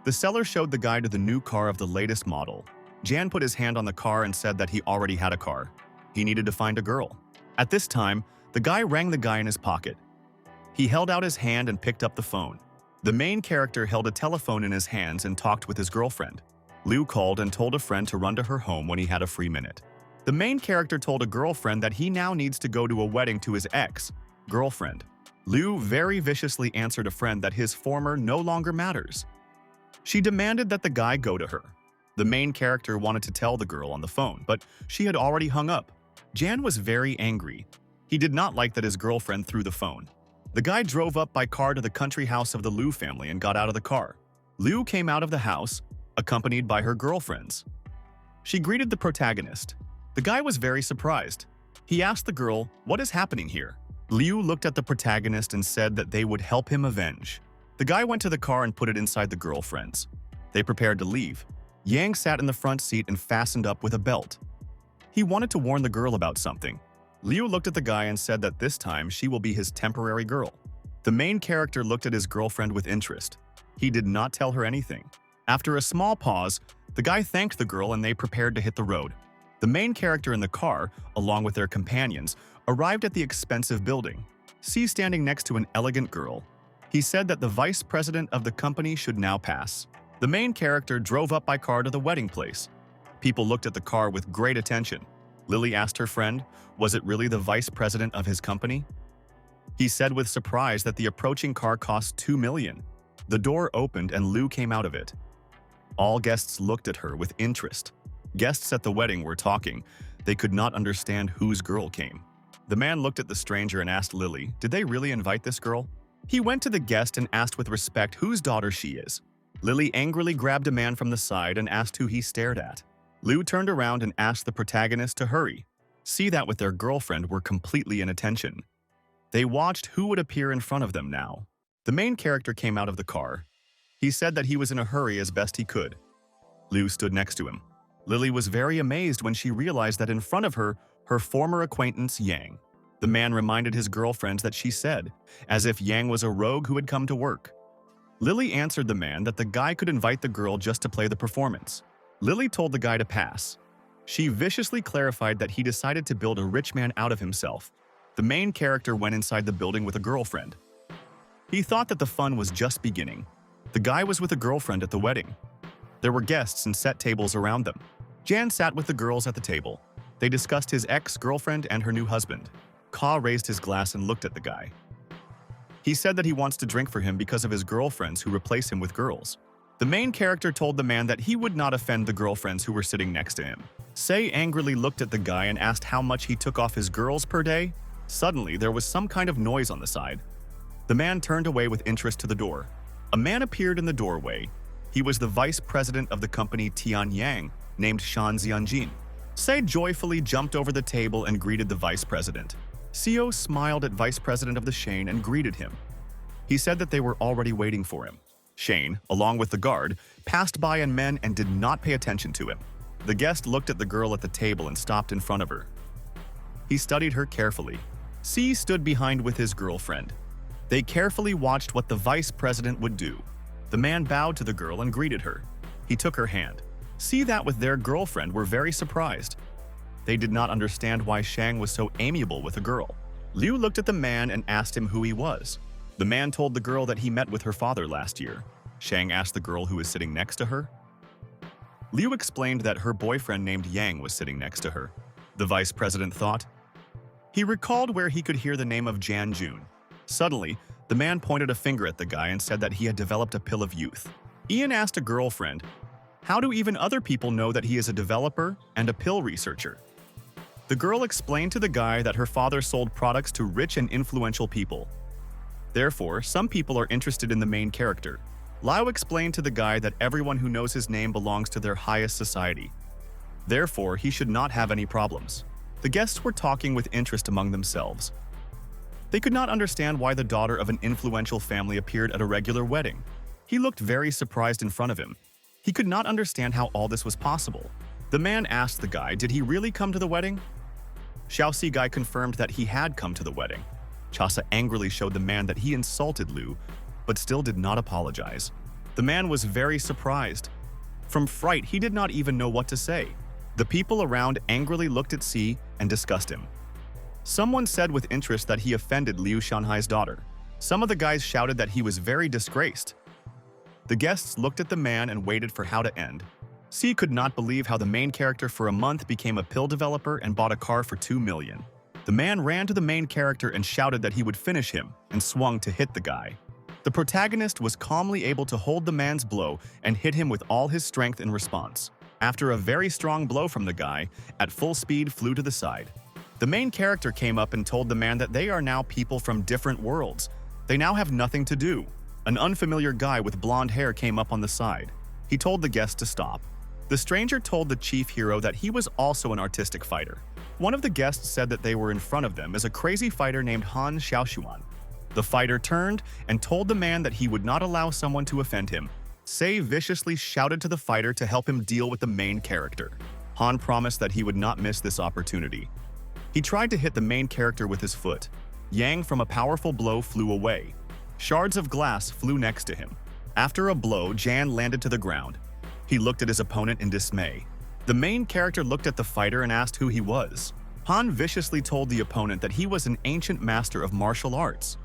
The seller showed the guy to the new car of the latest model. Jan put his hand on the car and said that he already had a car. He needed to find a girl. At this time, the guy rang the guy in his pocket. He held out his hand and picked up the phone. The main character held a telephone in his hands and talked with his girlfriend. Liu called and told a friend to run to her home when he had a free minute. The main character told a girlfriend that he now needs to go to a wedding to his ex-girlfriend. Liu very viciously answered a friend that his former no longer matters. She demanded that the guy go to her. The main character wanted to tell the girl on the phone, but she had already hung up. Jan was very angry. He did not like that his girlfriend threw the phone. The guy drove up by car to the country house of the Liu family and got out of the car. Liu came out of the house, accompanied by her girlfriends. She greeted the protagonist. The guy was very surprised. He asked the girl, "What is happening here?" Liu looked at the protagonist and said that they would help him avenge. The guy went to the car and put it inside the girlfriend's. They prepared to leave. Yang sat in the front seat and fastened up with a belt. He wanted to warn the girl about something. Liu looked at the guy and said that this time she will be his temporary girl. The main character looked at his girlfriend with interest. He did not tell her anything. After a small pause, the guy thanked the girl and they prepared to hit the road. The main character in the car, along with their companions, arrived at the expensive building. C standing next to an elegant girl. He said that the vice president of the company should now pass. The main character drove up by car to the wedding place. People looked at the car with great attention. Lily asked her friend, was it really the vice president of his company? He said with surprise that the approaching car cost $2 million. The door opened and Liu came out of it. All guests looked at her with interest. Guests at the wedding were talking. They could not understand whose girl came. The man looked at the stranger and asked Lily, did they really invite this girl? He went to the guest and asked with respect whose daughter she is. Lily angrily grabbed a man from the side and asked who he stared at. Liu turned around and asked the protagonist to hurry. See that with their girlfriend were completely inattention. They watched who would appear in front of them now. The main character came out of the car. He said that he was in a hurry as best he could. Liu stood next to him. Lily was very amazed when she realized that in front of her, her former acquaintance Yang. The man reminded his girlfriend that she said, as if Yang was a rogue who had come to work. Lily answered the man that the guy could invite the girl just to play the performance. Lily told the guy to pass. She viciously clarified that he decided to build a rich man out of himself. The main character went inside the building with a girlfriend. He thought that the fun was just beginning. The guy was with a girlfriend at the wedding. There were guests and set tables around them. Jan sat with the girls at the table. They discussed his ex-girlfriend and her new husband. Ka raised his glass and looked at the guy. He said that he wants to drink for him because of his girlfriends who replace him with girls. The main character told the man that he would not offend the girlfriends who were sitting next to him. Sei angrily looked at the guy and asked how much he took off his girls per day. Suddenly, there was some kind of noise on the side. The man turned away with interest to the door. A man appeared in the doorway. He was the vice president of the company Tian Yang, named Shan Xianjin. Sei joyfully jumped over the table and greeted the vice president. Seo smiled at vice president of the Shane and greeted him. He said that they were already waiting for him. Shane, along with the guard, passed by and men and did not pay attention to him. The guest looked at the girl at the table and stopped in front of her. He studied her carefully. C stood behind with his girlfriend. They carefully watched what the vice president would do. The man bowed to the girl and greeted her. He took her hand. C that with their girlfriend were very surprised. They did not understand why Shang was so amiable with a girl. Liu looked at the man and asked him who he was. The man told the girl that he met with her father last year. Shang asked the girl who was sitting next to her. Liu explained that her boyfriend named Yang was sitting next to her. The vice president thought. He recalled where he could hear the name of Jan Jun. Suddenly, the man pointed a finger at the guy and said that he had developed a pill of youth. Ian asked a girlfriend, "How do even other people know that he is a developer and a pill researcher?" The girl explained to the guy that her father sold products to rich and influential people. Therefore, some people are interested in the main character. Liu explained to the guy that everyone who knows his name belongs to their highest society. Therefore, he should not have any problems. The guests were talking with interest among themselves. They could not understand why the daughter of an influential family appeared at a regular wedding. He looked very surprised in front of him. He could not understand how all this was possible. The man asked the guy, did he really come to the wedding? Xiaoxi guy confirmed that he had come to the wedding. Chasa angrily showed the man that he insulted Liu, but still did not apologize. The man was very surprised. From fright, he did not even know what to say. The people around angrily looked at C and discussed him. Someone said with interest that he offended Liu Shanhai's daughter. Some of the guys shouted that he was very disgraced. The guests looked at the man and waited for how to end. C could not believe how the main character for a month became a pill developer and bought a car for 2 million. The man ran to the main character and shouted that he would finish him and swung to hit the guy. The protagonist was calmly able to hold the man's blow and hit him with all his strength in response. After a very strong blow from the guy, at full speed flew to the side. The main character came up and told the man that they are now people from different worlds. They now have nothing to do. An unfamiliar guy with blonde hair came up on the side. He told the guest to stop. The stranger told the chief hero that he was also an artistic fighter. One of the guests said that they were in front of them as a crazy fighter named Han Xiaoxuan. The fighter turned and told the man that he would not allow someone to offend him. Sei viciously shouted to the fighter to help him deal with the main character. Han promised that he would not miss this opportunity. He tried to hit the main character with his foot. Yang from a powerful blow flew away. Shards of glass flew next to him. After a blow, Jan landed to the ground. He looked at his opponent in dismay. The main character looked at the fighter and asked who he was. Han viciously told the opponent that he was an ancient master of martial arts.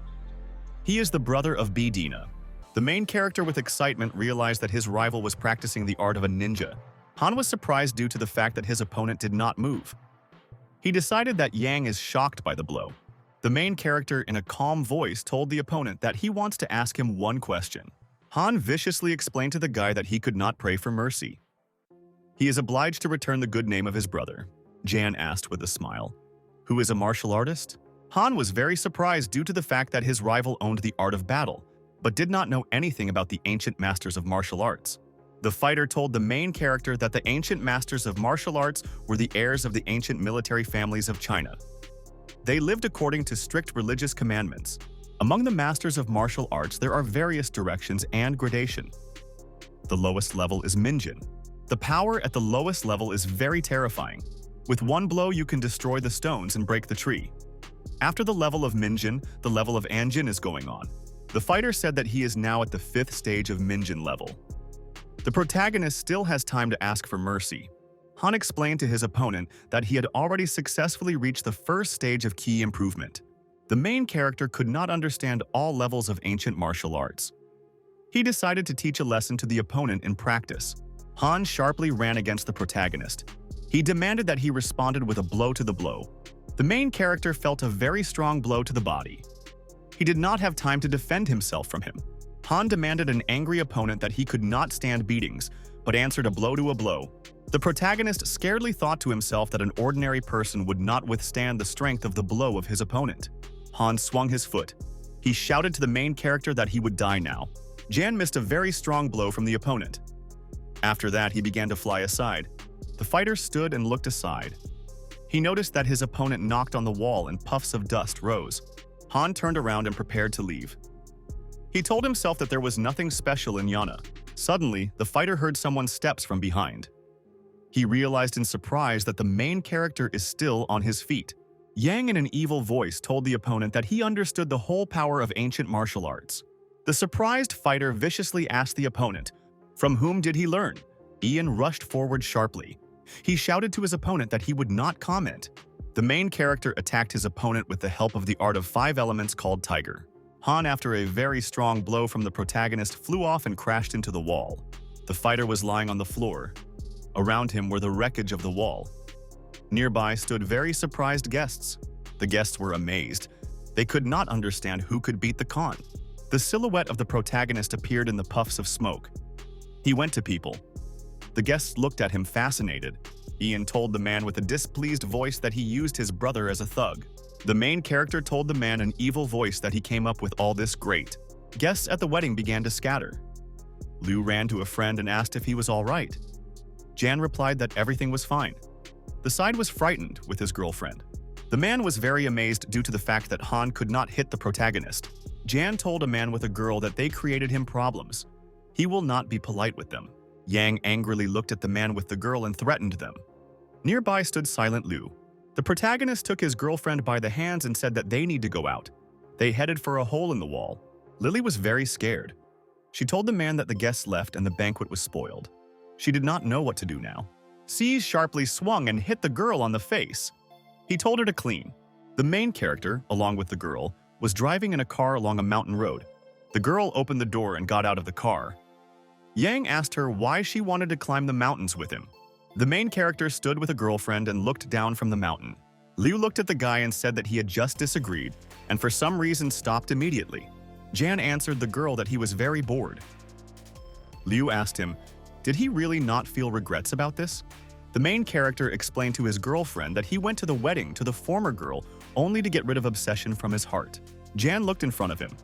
He is the brother of Bidina. The main character with excitement realized that his rival was practicing the art of a ninja. Han was surprised due to the fact that his opponent did not move. He decided that Yang is shocked by the blow. The main character in a calm voice told the opponent that he wants to ask him one question. Han viciously explained to the guy that he could not pray for mercy. He is obliged to return the good name of his brother. Jan asked with a smile. Who is a martial artist? Han was very surprised due to the fact that his rival owned the art of battle, but did not know anything about the ancient masters of martial arts. The fighter told the main character that the ancient masters of martial arts were the heirs of the ancient military families of China. They lived according to strict religious commandments. Among the masters of martial arts, there are various directions and gradation. The lowest level is Minjin. The power at the lowest level is very terrifying. With one blow, you can destroy the stones and break the tree. After the level of Minjin, the level of Anjin is going on. The fighter said that he is now at the 5th stage of Minjin level. The protagonist still has time to ask for mercy. Han explained to his opponent that he had already successfully reached the 1st stage of key improvement. The main character could not understand all levels of ancient martial arts. He decided to teach a lesson to the opponent in practice. Han sharply ran against the protagonist. He demanded that he responded with a blow to the blow. The main character felt a very strong blow to the body. He did not have time to defend himself from him. Han demanded an angry opponent that he could not stand beatings, but answered a blow to a blow. The protagonist scaredly thought to himself that an ordinary person would not withstand the strength of the blow of his opponent. Han swung his foot. He shouted to the main character that he would die now. Jan missed a very strong blow from the opponent. After that, he began to fly aside. The fighter stood and looked aside. He noticed that his opponent knocked on the wall and puffs of dust rose. Han turned around and prepared to leave. He told himself that there was nothing special in Yana. Suddenly, the fighter heard someone's steps from behind. He realized in surprise that the main character is still on his feet. Yang in an evil voice told the opponent that he understood the whole power of ancient martial arts. The surprised fighter viciously asked the opponent, "From whom did he learn?" Ian rushed forward sharply. He shouted to his opponent that he would not comment. The main character attacked his opponent with the help of the art of 5 elements called Tiger. Han, after a very strong blow from the protagonist, flew off and crashed into the wall. The fighter was lying on the floor. Around him were the wreckage of the wall. Nearby stood very surprised guests. The guests were amazed. They could not understand who could beat the Khan. The silhouette of the protagonist appeared in the puffs of smoke. He went to people. The guests looked at him fascinated. Ian told the man with a displeased voice that he used his brother as a thug. The main character told the man in evil voice that he came up with all this great. Guests at the wedding began to scatter. Liu ran to a friend and asked if he was all right. Jan replied that everything was fine. The side was frightened with his girlfriend. The man was very amazed due to the fact that Han could not hit the protagonist. Jan told a man with a girl that they created him problems. He will not be polite with them. Yang angrily looked at the man with the girl and threatened them. Nearby stood Silent Liu. The protagonist took his girlfriend by the hands and said that they need to go out. They headed for a hole in the wall. Lily was very scared. She told the man that the guests left and the banquet was spoiled. She did not know what to do now. Seize sharply swung and hit the girl on the face. He told her to clean. The main character, along with the girl, was driving in a car along a mountain road. The girl opened the door and got out of the car. Yang asked her why she wanted to climb the mountains with him. The main character stood with a girlfriend and looked down from the mountain. Liu looked at the guy and said that he had just disagreed, and for some reason stopped immediately. Jan answered the girl that he was very bored. Liu asked him, did he really not feel regrets about this? The main character explained to his girlfriend that he went to the wedding to the former girl only to get rid of obsession from his heart. Jan looked in front of him.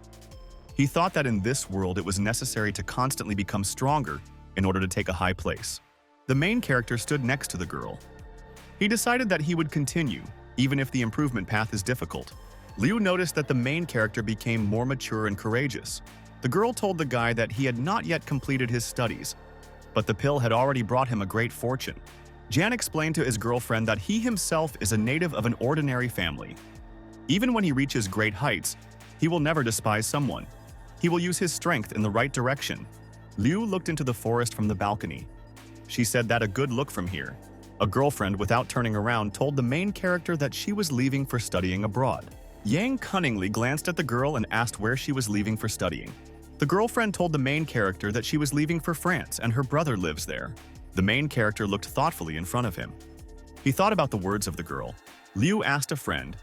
He thought that in this world it was necessary to constantly become stronger in order to take a high place. The main character stood next to the girl. He decided that he would continue, even if the improvement path is difficult. Liu noticed that the main character became more mature and courageous. The girl told the guy that he had not yet completed his studies, but the pill had already brought him a great fortune. Jan explained to his girlfriend that he himself is a native of an ordinary family. Even when he reaches great heights, he will never despise someone. He will use his strength in the right direction. Liu looked into the forest from the balcony. She said that a good look from here. A girlfriend, without turning around, told the main character that she was leaving for studying abroad. Yang cunningly glanced at the girl and asked where she was leaving for studying. The girlfriend told the main character that she was leaving for France and her brother lives there. The main character looked thoughtfully in front of him. He thought about the words of the girl. Liu asked a friend,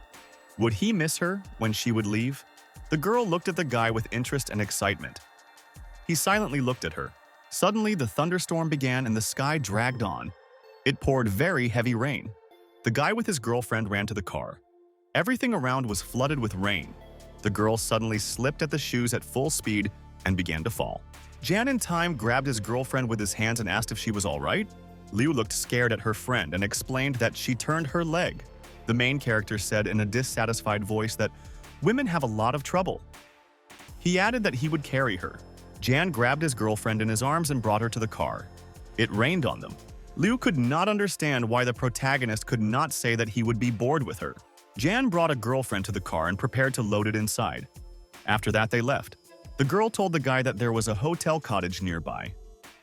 would he miss her when she would leave? The girl looked at the guy with interest and excitement. He silently looked at her. Suddenly, the thunderstorm began and the sky dragged on. It poured very heavy rain. The guy with his girlfriend ran to the car. Everything around was flooded with rain. The girl suddenly slipped at the shoes at full speed and began to fall. Jan in time grabbed his girlfriend with his hands and asked if she was all right. Liu looked scared at her friend and explained that she turned her leg. The main character said in a dissatisfied voice that women have a lot of trouble. He added that he would carry her. Jan grabbed his girlfriend in his arms and brought her to the car. It rained on them. Liu could not understand why the protagonist could not say that he would be bored with her. Jan brought a girlfriend to the car and prepared to load it inside. After that, they left. The girl told the guy that there was a hotel cottage nearby.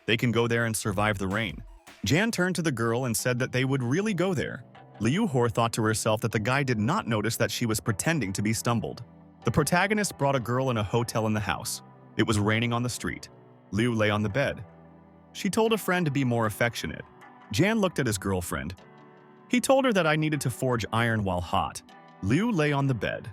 They can go there and survive the rain. Jan turned to the girl and said that they would really go there. Liu Hor thought to herself that the guy did not notice that she was pretending to be stumbled. The protagonist brought a girl in a hotel in the house. It was raining on the street. Liu lay on the bed. She told a friend to be more affectionate. Jan looked at his girlfriend. He told her that I needed to forge iron while hot. Liu lay on the bed.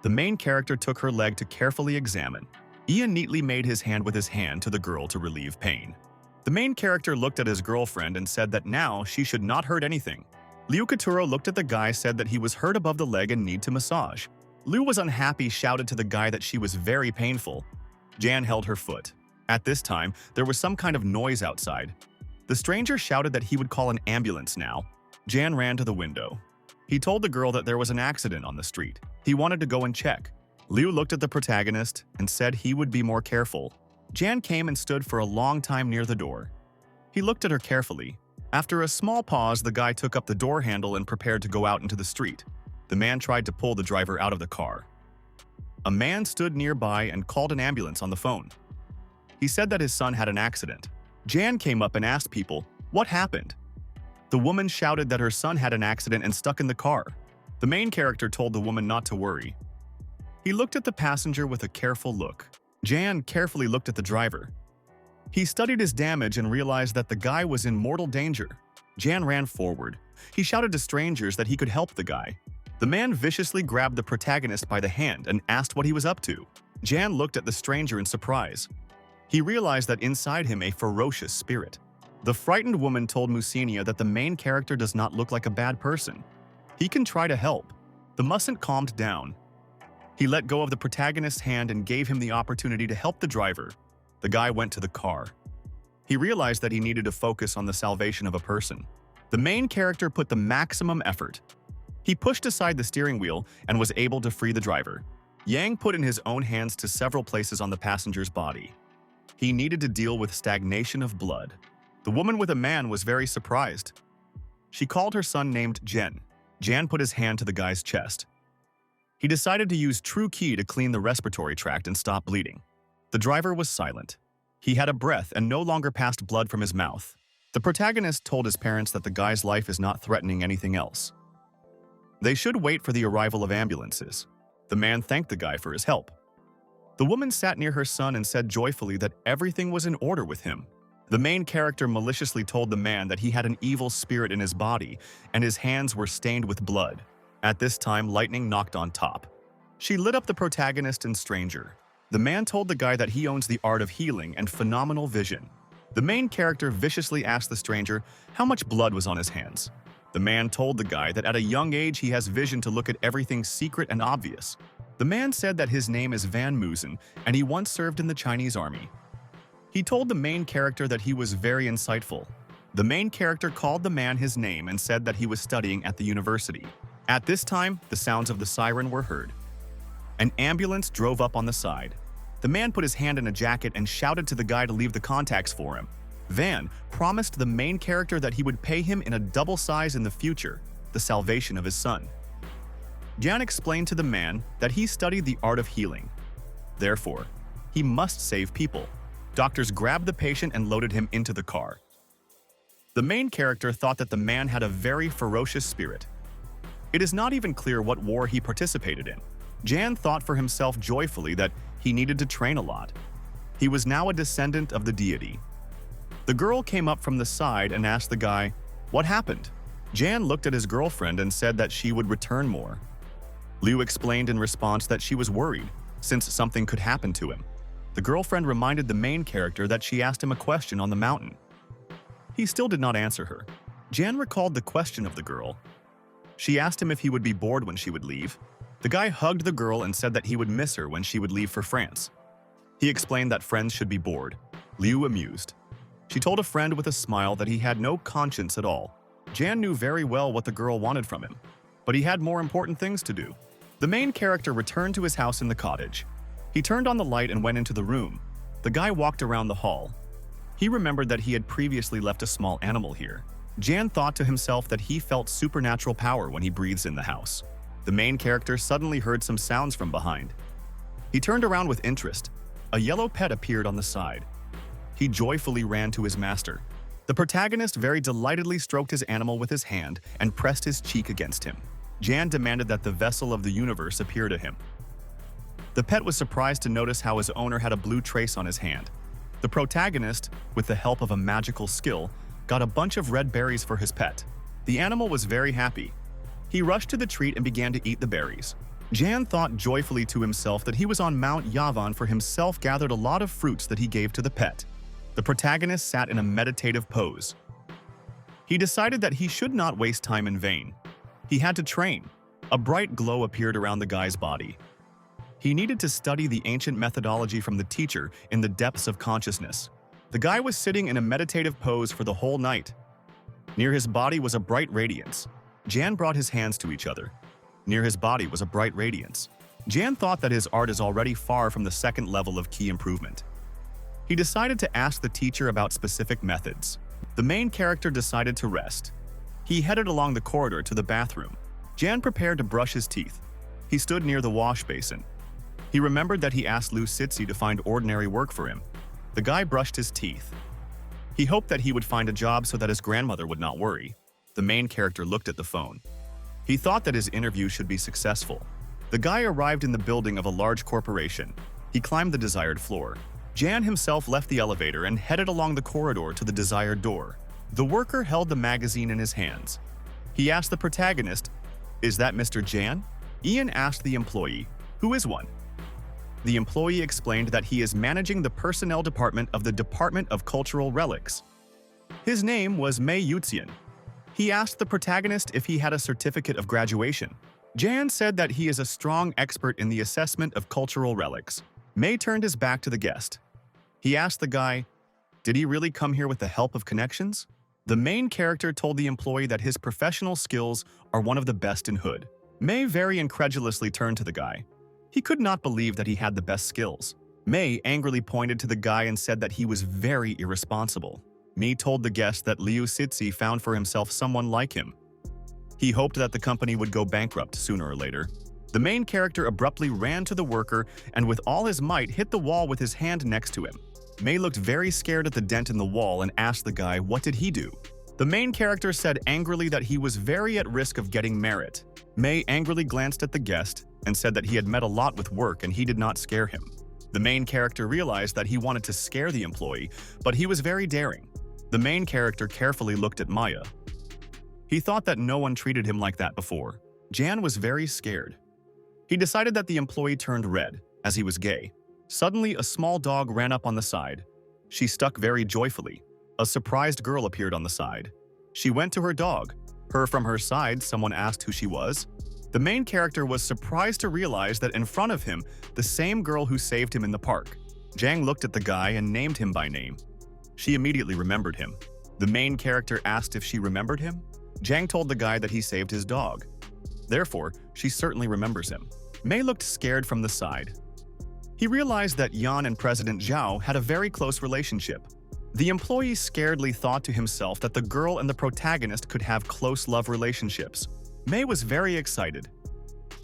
The main character took her leg to carefully examine. Ian neatly made his hand with his hand to the girl to relieve pain. The main character looked at his girlfriend and said that now she should not hurt anything. Liu Katuro looked at the guy, said that he was hurt above the leg and need to massage. Liu was unhappy, shouted to the guy that she was very painful. Jan held her foot. At this time, there was some kind of noise outside. The stranger shouted that he would call an ambulance now. Jan ran to the window. He told the girl that there was an accident on the street. He wanted to go and check. Liu looked at the protagonist and said he would be more careful. Jan came and stood for a long time near the door. He looked at her carefully. After a small pause, the guy took up the door handle and prepared to go out into the street. The man tried to pull the driver out of the car. A man stood nearby and called an ambulance on the phone. He said that his son had an accident. Jan came up and asked people, "What happened?" The woman shouted that her son had an accident and stuck in the car. The main character told the woman not to worry. He looked at the passenger with a careful look. Jan carefully looked at the driver. He studied his damage and realized that the guy was in mortal danger. Jan ran forward. He shouted to strangers that he could help the guy. The man viciously grabbed the protagonist by the hand and asked what he was up to. Jan looked at the stranger in surprise. He realized that inside him a ferocious spirit. The frightened woman told Musinia that the main character does not look like a bad person. He can try to help. The mustn't calmed down. He let go of the protagonist's hand and gave him the opportunity to help the driver. The guy went to the car. He realized that he needed to focus on the salvation of a person. The main character put the maximum effort. He pushed aside the steering wheel and was able to free the driver. Yang put in his own hands to several places on the passenger's body. He needed to deal with stagnation of blood. The woman with a man was very surprised. She called her son named Jen. Jan put his hand to the guy's chest. He decided to use True Key to clean the respiratory tract and stop bleeding. The driver was silent. He had a breath and no longer passed blood from his mouth. The protagonist told his parents that the guy's life is not threatening anything else. They should wait for the arrival of ambulances. The man thanked the guy for his help. The woman sat near her son and said joyfully that everything was in order with him. The main character maliciously told the man that he had an evil spirit in his body and his hands were stained with blood. At this time, lightning knocked on top. She lit up the protagonist and stranger. The man told the guy that he owns the art of healing and phenomenal vision. The main character viciously asked the stranger how much blood was on his hands. The man told the guy that at a young age he has vision to look at everything secret and obvious. The man said that his name is Van Musen and he once served in the Chinese army. He told the main character that he was very insightful. The main character called the man his name and said that he was studying at the university. At this time, the sounds of the siren were heard. An ambulance drove up on the side. The man put his hand in a jacket and shouted to the guy to leave the contacts for him. Van promised the main character that he would pay him in a double size in the future, the salvation of his son. Jan explained to the man that he studied the art of healing. Therefore, he must save people. Doctors grabbed the patient and loaded him into the car. The main character thought that the man had a very ferocious spirit. It is not even clear what war he participated in. Jan thought for himself joyfully that he needed to train a lot. He was now a descendant of the deity. The girl came up from the side and asked the guy, "What happened?" Jan looked at his girlfriend and said that she would return more. Liu explained in response that she was worried, since something could happen to him. The girlfriend reminded the main character that she asked him a question on the mountain. He still did not answer her. Jan recalled the question of the girl. She asked him if he would be bored when she would leave. The guy hugged the girl and said that he would miss her when she would leave for France. He explained that friends should be bored. Liu amused. She told a friend with a smile that he had no conscience at all. Jan knew very well what the girl wanted from him, but he had more important things to do. The main character returned to his house in the cottage. He turned on the light and went into the room. The guy walked around the hall. He remembered that he had previously left a small animal here. Jan thought to himself that he felt supernatural power when he breathes in the house. The main character suddenly heard some sounds from behind. He turned around with interest. A yellow pet appeared on the side. He joyfully ran to his master. The protagonist very delightedly stroked his animal with his hand and pressed his cheek against him. Jan demanded that the vessel of the universe appear to him. The pet was surprised to notice how his owner had a blue trace on his hand. The protagonist, with the help of a magical skill, got a bunch of red berries for his pet. The animal was very happy. He rushed to the treat and began to eat the berries. Jan thought joyfully to himself that he was on Mount Yavan for himself gathered a lot of fruits that he gave to the pet. The protagonist sat in a meditative pose. He decided that he should not waste time in vain. He had to train. A bright glow appeared around the guy's body. He needed to study the ancient methodology from the teacher in the depths of consciousness. The guy was sitting in a meditative pose for the whole night. Near his body was a bright radiance. Jan brought his hands to each other. Near his body was a bright radiance. Jan thought that his art is already far from the second level of key improvement. He decided to ask the teacher about specific methods. The main character decided to rest. He headed along the corridor to the bathroom. Jan prepared to brush his teeth. He stood near the wash basin. He remembered that he asked Liu Sitsi to find ordinary work for him. The guy brushed his teeth. He hoped that he would find a job so that his grandmother would not worry. The main character looked at the phone. He thought that his interview should be successful. The guy arrived in the building of a large corporation. He climbed the desired floor. Jan himself left the elevator and headed along the corridor to the desired door. The worker held the magazine in his hands. He asked the protagonist, "Is that Mr. Jan?" Ian asked the employee, "Who is one?" The employee explained that he is managing the personnel department of the Department of Cultural Relics. His name was Mei Yuxian. He asked the protagonist if he had a certificate of graduation. Jan said that he is a strong expert in the assessment of cultural relics. Mei turned his back to the guest. He asked the guy, "Did he really come here with the help of connections?" The main character told the employee that his professional skills are one of the best in Hood. Mei very incredulously turned to the guy. He could not believe that he had the best skills. Mei angrily pointed to the guy and said that he was very irresponsible. Mei told the guest that Liu Sitsi found for himself someone like him. He hoped that the company would go bankrupt sooner or later. The main character abruptly ran to the worker and with all his might hit the wall with his hand next to him. Mei looked very scared at the dent in the wall and asked the guy what did he do. The main character said angrily that he was very at risk of getting merit. Mei angrily glanced at the guest and said that he had met a lot with work and he did not scare him. The main character realized that he wanted to scare the employee, but he was very daring. The main character carefully looked at Maya. He thought that no one treated him like that before. Jan was very scared. He decided that the employee turned red, as he was gay. Suddenly, a small dog ran up on the side. She stuck very joyfully. A surprised girl appeared on the side. She went to her dog. From her side, someone asked who she was. The main character was surprised to realize that in front of him, the same girl who saved him in the park. Jang looked at the guy and named him by name. She immediately remembered him. The main character asked if she remembered him. Jang told the guy that he saved his dog. Therefore, she certainly remembers him. Mei looked scared from the side. He realized that Yan and President Zhao had a very close relationship. The employee scaredly thought to himself that the girl and the protagonist could have close love relationships. Mei was very excited.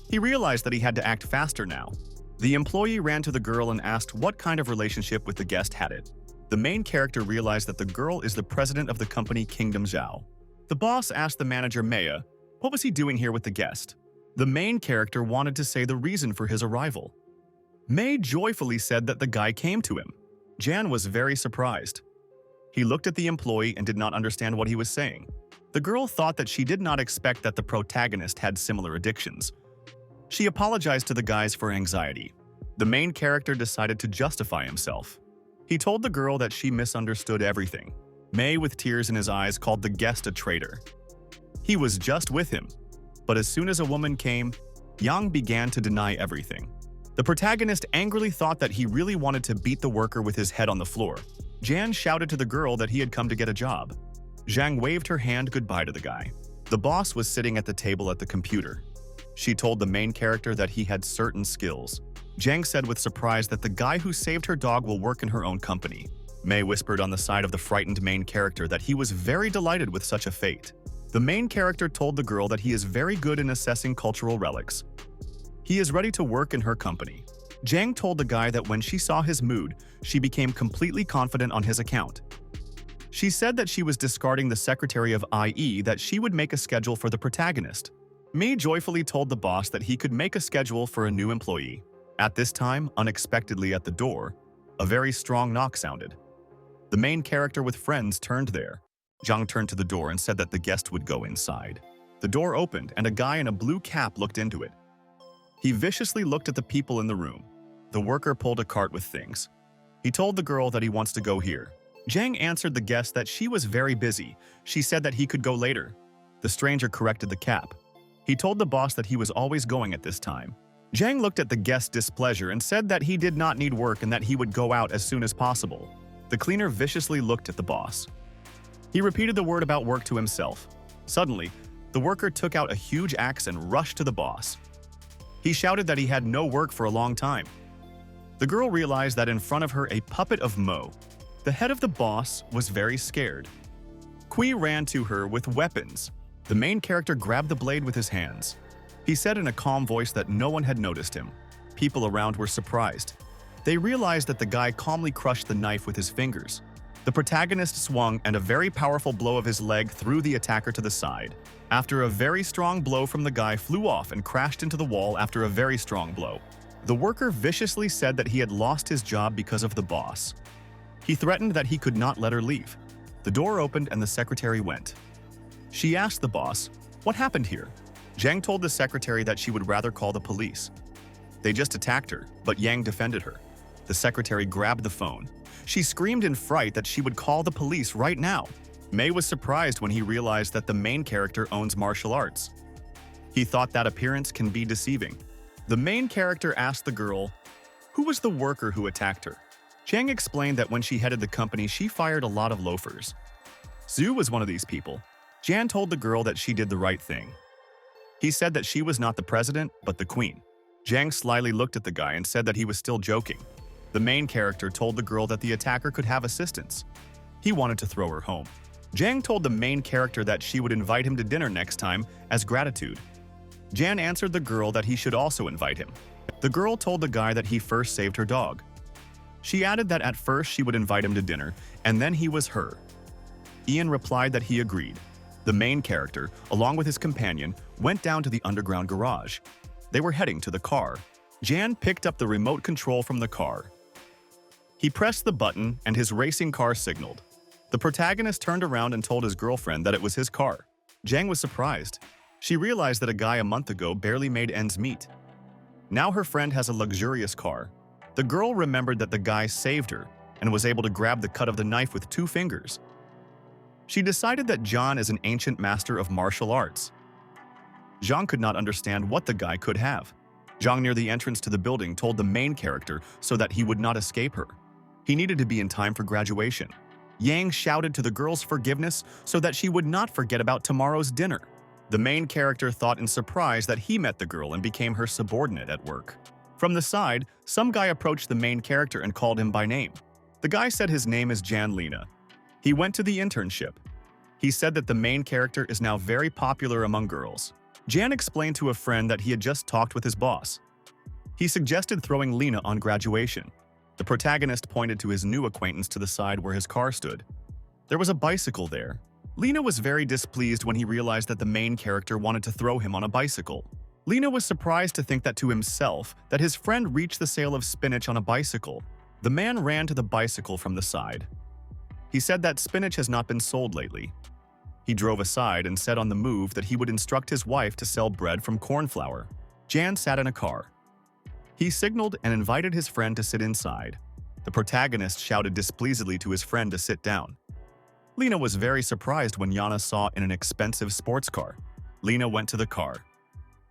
He realized that he had to act faster now. The employee ran to the girl and asked what kind of relationship with the guest had it. The main character realized that the girl is the president of the company Kingdom Zhao. The boss asked the manager Maya, what was he doing here with the guest? The main character wanted to say the reason for his arrival. Mei joyfully said that the guy came to him. Jan was very surprised. He looked at the employee and did not understand what he was saying. The girl thought that she did not expect that the protagonist had similar addictions. She apologized to the guys for anxiety. The main character decided to justify himself. He told the girl that she misunderstood everything. Mei, with tears in his eyes, called the guest a traitor. He was just with him. But as soon as a woman came, Yang began to deny everything. The protagonist angrily thought that he really wanted to beat the worker with his head on the floor. Jan shouted to the girl that he had come to get a job. Zhang waved her hand goodbye to the guy. The boss was sitting at the table at the computer. She told the main character that he had certain skills. Zhang said with surprise that the guy who saved her dog will work in her own company. Mei whispered on the side of the frightened main character that he was very delighted with such a fate. The main character told the girl that he is very good in assessing cultural relics. He is ready to work in her company. Zhang told the guy that when she saw his mood, she became completely confident on his account. She said that she was discarding the secretary of IE that she would make a schedule for the protagonist. Mei joyfully told the boss that he could make a schedule for a new employee. At this time, unexpectedly at the door, a very strong knock sounded. The main character with friends turned there. Zhang turned to the door and said that the guest would go inside. The door opened and a guy in a blue cap looked into it. He viciously looked at the people in the room. The worker pulled a cart with things. He told the girl that he wants to go here. Zhang answered the guest that she was very busy. She said that he could go later. The stranger corrected the cap. He told the boss that he was always going at this time. Zhang looked at the guest's displeasure and said that he did not need work and that he would go out as soon as possible. The cleaner viciously looked at the boss. He repeated the word about work to himself. Suddenly, the worker took out a huge axe and rushed to the boss. He shouted that he had no work for a long time. The girl realized that in front of her a puppet of Mo. The head of the boss was very scared. Kui ran to her with weapons. The main character grabbed the blade with his hands. He said in a calm voice that no one had noticed him. People around were surprised. They realized that the guy calmly crushed the knife with his fingers. The protagonist swung, and a very powerful blow of his leg threw the attacker to the side. After a very strong blow from the guy flew off and crashed into the wall after a very strong blow. The worker viciously said that he had lost his job because of the boss. He threatened that he could not let her leave. The door opened and the secretary went. She asked the boss, "What happened here?" Zhang told the secretary that she would rather call the police. They just attacked her, but Yang defended her. The secretary grabbed the phone. She screamed in fright that she would call the police right now. Mei was surprised when he realized that the main character owns martial arts. He thought that appearance can be deceiving. The main character asked the girl, "Who was the worker who attacked her?" Chang explained that when she headed the company, she fired a lot of loafers. Zhu was one of these people. Jan told the girl that she did the right thing. He said that she was not the president, but the queen. Zhang slyly looked at the guy and said that he was still joking. The main character told the girl that the attacker could have assistance. He wanted to throw her home. Zhang told the main character that she would invite him to dinner next time as gratitude. Jan answered the girl that he should also invite him. The girl told the guy that he first saved her dog. She added that at first she would invite him to dinner, and then he was her. Ian replied that he agreed. The main character, along with his companion, went down to the underground garage. They were heading to the car. Jan picked up the remote control from the car. He pressed the button and his racing car signaled. The protagonist turned around and told his girlfriend that it was his car. Zhang was surprised. She realized that a guy a month ago barely made ends meet. Now her friend has a luxurious car. The girl remembered that the guy saved her and was able to grab the cut of the knife with 2 fingers. She decided that John is an ancient master of martial arts. Zhang could not understand what the guy could have. Zhang, near the entrance to the building, told the main character so that he would not escape her. He needed to be in time for graduation. Yang shouted to the girl's forgiveness so that she would not forget about tomorrow's dinner. The main character thought in surprise that he met the girl and became her subordinate at work. From the side, some guy approached the main character and called him by name. The guy said his name is Jan Lena. He went to the internship. He said that the main character is now very popular among girls. Jan explained to a friend that he had just talked with his boss. He suggested throwing Lena on graduation. The protagonist pointed to his new acquaintance to the side where his car stood. There was a bicycle there. Lena was very displeased when he realized that the main character wanted to throw him on a bicycle. Lena was surprised to think that to himself that his friend reached the sale of spinach on a bicycle. The man ran to the bicycle from the side. He said that spinach has not been sold lately. He drove aside and said on the move that he would instruct his wife to sell bread from corn flour. Jan sat in a car. He signaled and invited his friend to sit inside. The protagonist shouted displeasedly to his friend to sit down. Lena was very surprised when Yana saw in an expensive sports car. Lena went to the car.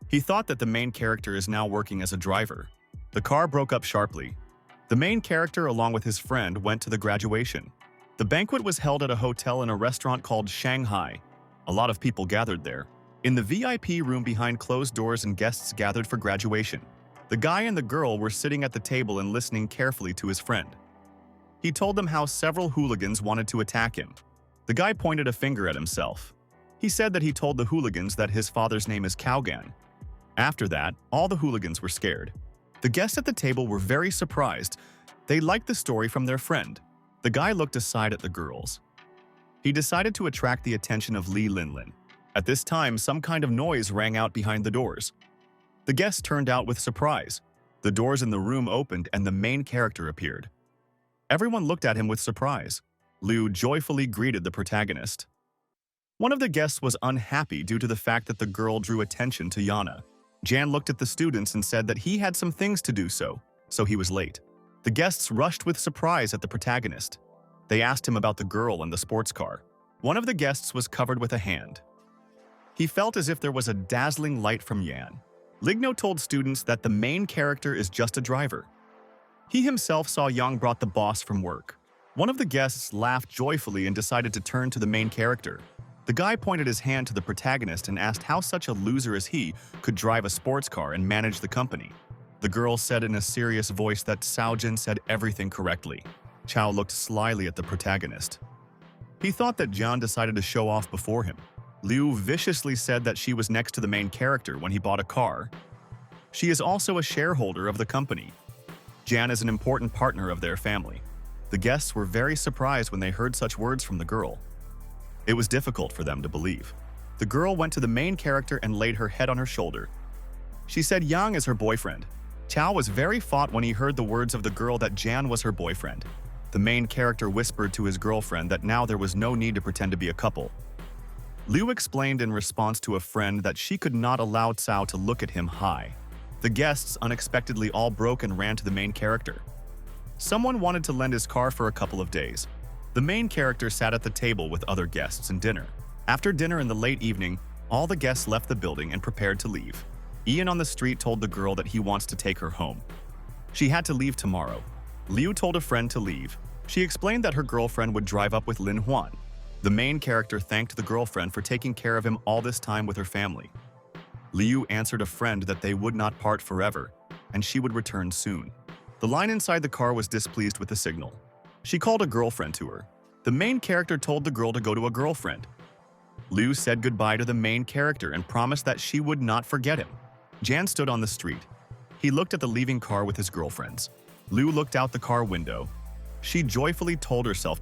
He thought that the main character is now working as a driver. The car broke up sharply. The main character, along with his friend, went to the graduation. The banquet was held at a hotel in a restaurant called Shanghai. A lot of people gathered there. In the VIP room behind closed doors, and guests gathered for graduation. The guy and the girl were sitting at the table and listening carefully to his friend. He told them how several hooligans wanted to attack him. The guy pointed a finger at himself. He said that he told the hooligans that his father's name is Kaugan. After that, all the hooligans were scared. The guests at the table were very surprised. They liked the story from their friend. The guy looked aside at the girls. He decided to attract the attention of Li Linlin. At this time, some kind of noise rang out behind the doors. The guests turned out with surprise. The doors in the room opened and the main character appeared. Everyone looked at him with surprise. Liu joyfully greeted the protagonist. One of the guests was unhappy due to the fact that the girl drew attention to Yana. Jan looked at the students and said that he had some things to do so he was late. The guests rushed with surprise at the protagonist. They asked him about the girl and the sports car. One of the guests was covered with a hand. He felt as if there was a dazzling light from Yan. Ligno told students that the main character is just a driver. He himself saw Yang brought the boss from work. One of the guests laughed joyfully and decided to turn to the main character. The guy pointed his hand to the protagonist and asked how such a loser as he could drive a sports car and manage the company. The girl said in a serious voice that Saojin said everything correctly. Chao looked slyly at the protagonist. He thought that Jian decided to show off before him. Liu viciously said that she was next to the main character when he bought a car. She is also a shareholder of the company. Jan is an important partner of their family. The guests were very surprised when they heard such words from the girl. It was difficult for them to believe. The girl went to the main character and laid her head on her shoulder. She said Yang is her boyfriend. Chao was very fought when he heard the words of the girl that Jan was her boyfriend. The main character whispered to his girlfriend that now there was no need to pretend to be a couple. Liu explained in response to a friend that she could not allow Cao to look at him high. The guests unexpectedly all broke and ran to the main character. Someone wanted to lend his car for a couple of days. The main character sat at the table with other guests and dinner. After dinner in the late evening, all the guests left the building and prepared to leave. Ian on the street told the girl that he wants to take her home. She had to leave tomorrow. Liu told a friend to leave. She explained that her girlfriend would drive up with Lin Huan. The main character thanked the girlfriend for taking care of him all this time with her family. Liu answered a friend that they would not part forever, and she would return soon. The line inside the car was displeased with the signal. She called a girlfriend to her. The main character told the girl to go to a girlfriend. Liu said goodbye to the main character and promised that she would not forget him. Jan stood on the street. He looked at the leaving car with his girlfriends. Liu looked out the car window. She joyfully told herself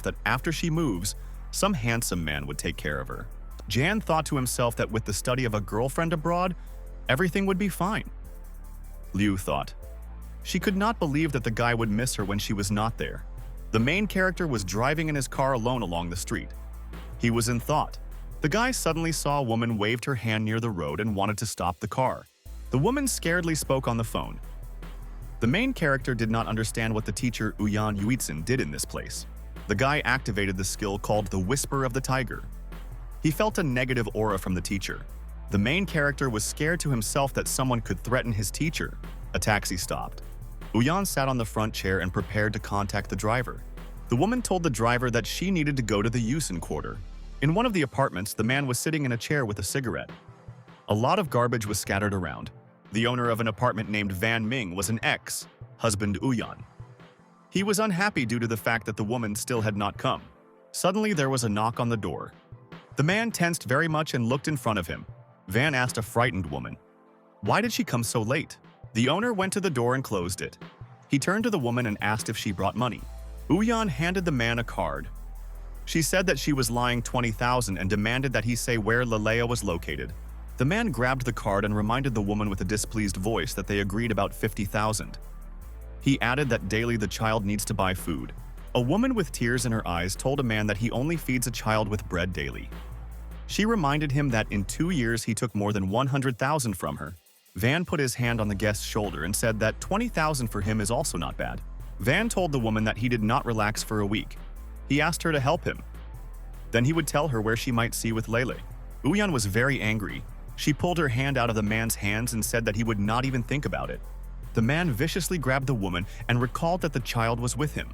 that after she moves, some handsome man would take care of her. Jan thought to himself that with the study of a girlfriend abroad, everything would be fine. Liu thought. She could not believe that the guy would miss her when she was not there. The main character was driving in his car alone along the street. He was in thought. The guy suddenly saw a woman waved her hand near the road and wanted to stop the car. The woman scaredly spoke on the phone. The main character did not understand what the teacher Uyan Yuitzen did in this place. The guy activated the skill called the Whisper of the Tiger. He felt a negative aura from the teacher. The main character was scared to himself that someone could threaten his teacher. A taxi stopped. Uyan sat on the front chair and prepared to contact the driver. The woman told the driver that she needed to go to the Yusen quarter. In one of the apartments, the man was sitting in a chair with a cigarette. A lot of garbage was scattered around. The owner of an apartment named Van Ming was an ex-husband Uyan. He was unhappy due to the fact that the woman still had not come. Suddenly, there was a knock on the door. The man tensed very much and looked in front of him. Van asked a frightened woman, "Why did she come so late?" The owner went to the door and closed it. He turned to the woman and asked if she brought money. Uyan handed the man a card. She said that she was lying 20,000 and demanded that he say where Lalea was located. The man grabbed the card and reminded the woman with a displeased voice that they agreed about 50,000. He added that daily the child needs to buy food. A woman with tears in her eyes told a man that he only feeds a child with bread daily. She reminded him that in 2 years he took more than 100,000 from her. Van put his hand on the guest's shoulder and said that 20,000 for him is also not bad. Van told the woman that he did not relax for a week. He asked her to help him. Then he would tell her where she might see with Lele. Uyan was very angry. She pulled her hand out of the man's hands and said that he would not even think about it. The man viciously grabbed the woman and recalled that the child was with him.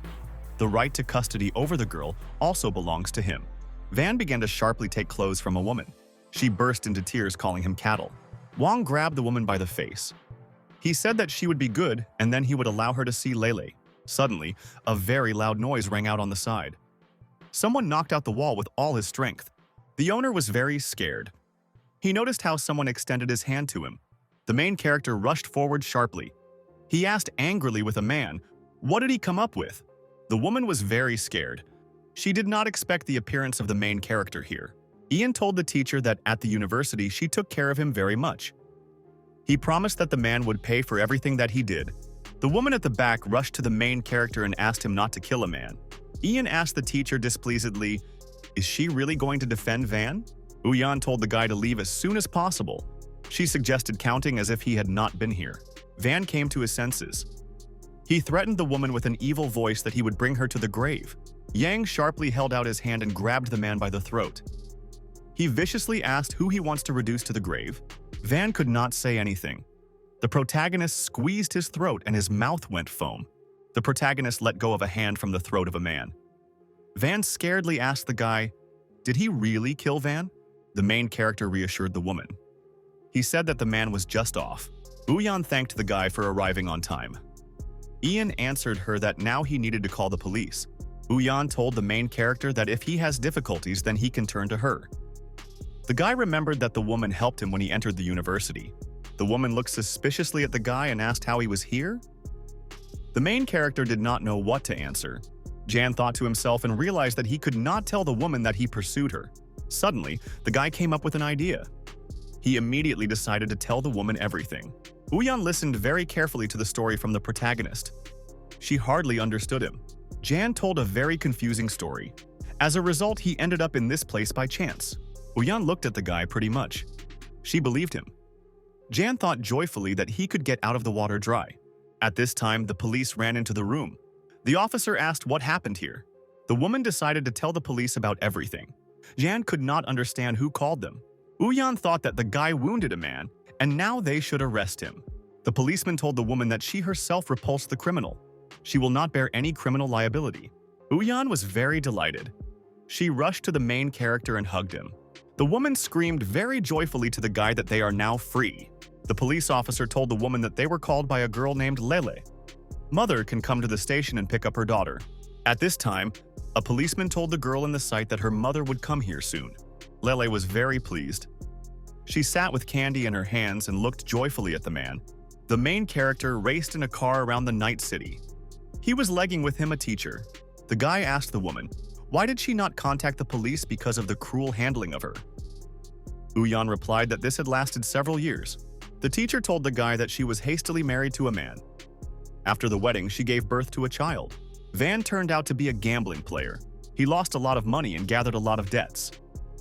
The right to custody over the girl also belongs to him. Van began to sharply take clothes from a woman. She burst into tears, calling him cattle. Wang grabbed the woman by the face. He said that she would be good and then he would allow her to see Lele. Suddenly, a very loud noise rang out on the side. Someone knocked out the wall with all his strength. The owner was very scared. He noticed how someone extended his hand to him. The main character rushed forward sharply. He asked angrily with a man, "What did he come up with?" The woman was very scared. She did not expect the appearance of the main character here. Ian told the teacher that at the university she took care of him very much. He promised that the man would pay for everything that he did. The woman at the back rushed to the main character and asked him not to kill a man. Ian asked the teacher displeasedly, "Is she really going to defend Van?" Uyan told the guy to leave as soon as possible. She suggested counting as if he had not been here. Van came to his senses. He threatened the woman with an evil voice that he would bring her to the grave. Yang sharply held out his hand and grabbed the man by the throat. He viciously asked who he wants to reduce to the grave. Van could not say anything. The protagonist squeezed his throat and his mouth went foam. The protagonist let go of a hand from the throat of a man. Van scaredly asked the guy, "Did he really kill Van?" The main character reassured the woman. He said that the man was just off. Uyan thanked the guy for arriving on time. Ian answered her that now he needed to call the police. Uyan told the main character that if he has difficulties, then he can turn to her. The guy remembered that the woman helped him when he entered the university. The woman looked suspiciously at the guy and asked how he was here. The main character did not know what to answer. Jan thought to himself and realized that he could not tell the woman that he pursued her. Suddenly, the guy came up with an idea. He immediately decided to tell the woman everything. Uyan listened very carefully to the story from the protagonist. She hardly understood him. Jan told a very confusing story. As a result, he ended up in this place by chance. Uyan looked at the guy pretty much. She believed him. Jan thought joyfully that he could get out of the water dry. At this time, the police ran into the room. The officer asked what happened here. The woman decided to tell the police about everything. Jan could not understand who called them. Uyan thought that the guy wounded a man, and now they should arrest him. The policeman told the woman that she herself repulsed the criminal. She will not bear any criminal liability. Uyan was very delighted. She rushed to the main character and hugged him. The woman screamed very joyfully to the guy that they are now free. The police officer told the woman that they were called by a girl named Lele. Mother can come to the station and pick up her daughter. At this time, a policeman told the girl in the site that her mother would come here soon. Lele was very pleased. She sat with candy in her hands and looked joyfully at the man. The main character raced in a car around the night city. He was legging with him a teacher. The guy asked the woman, why did she not contact the police because of the cruel handling of her? Uyan replied that this had lasted several years. The teacher told the guy that she was hastily married to a man. After the wedding, she gave birth to a child. Van turned out to be a gambling player. He lost a lot of money and gathered a lot of debts.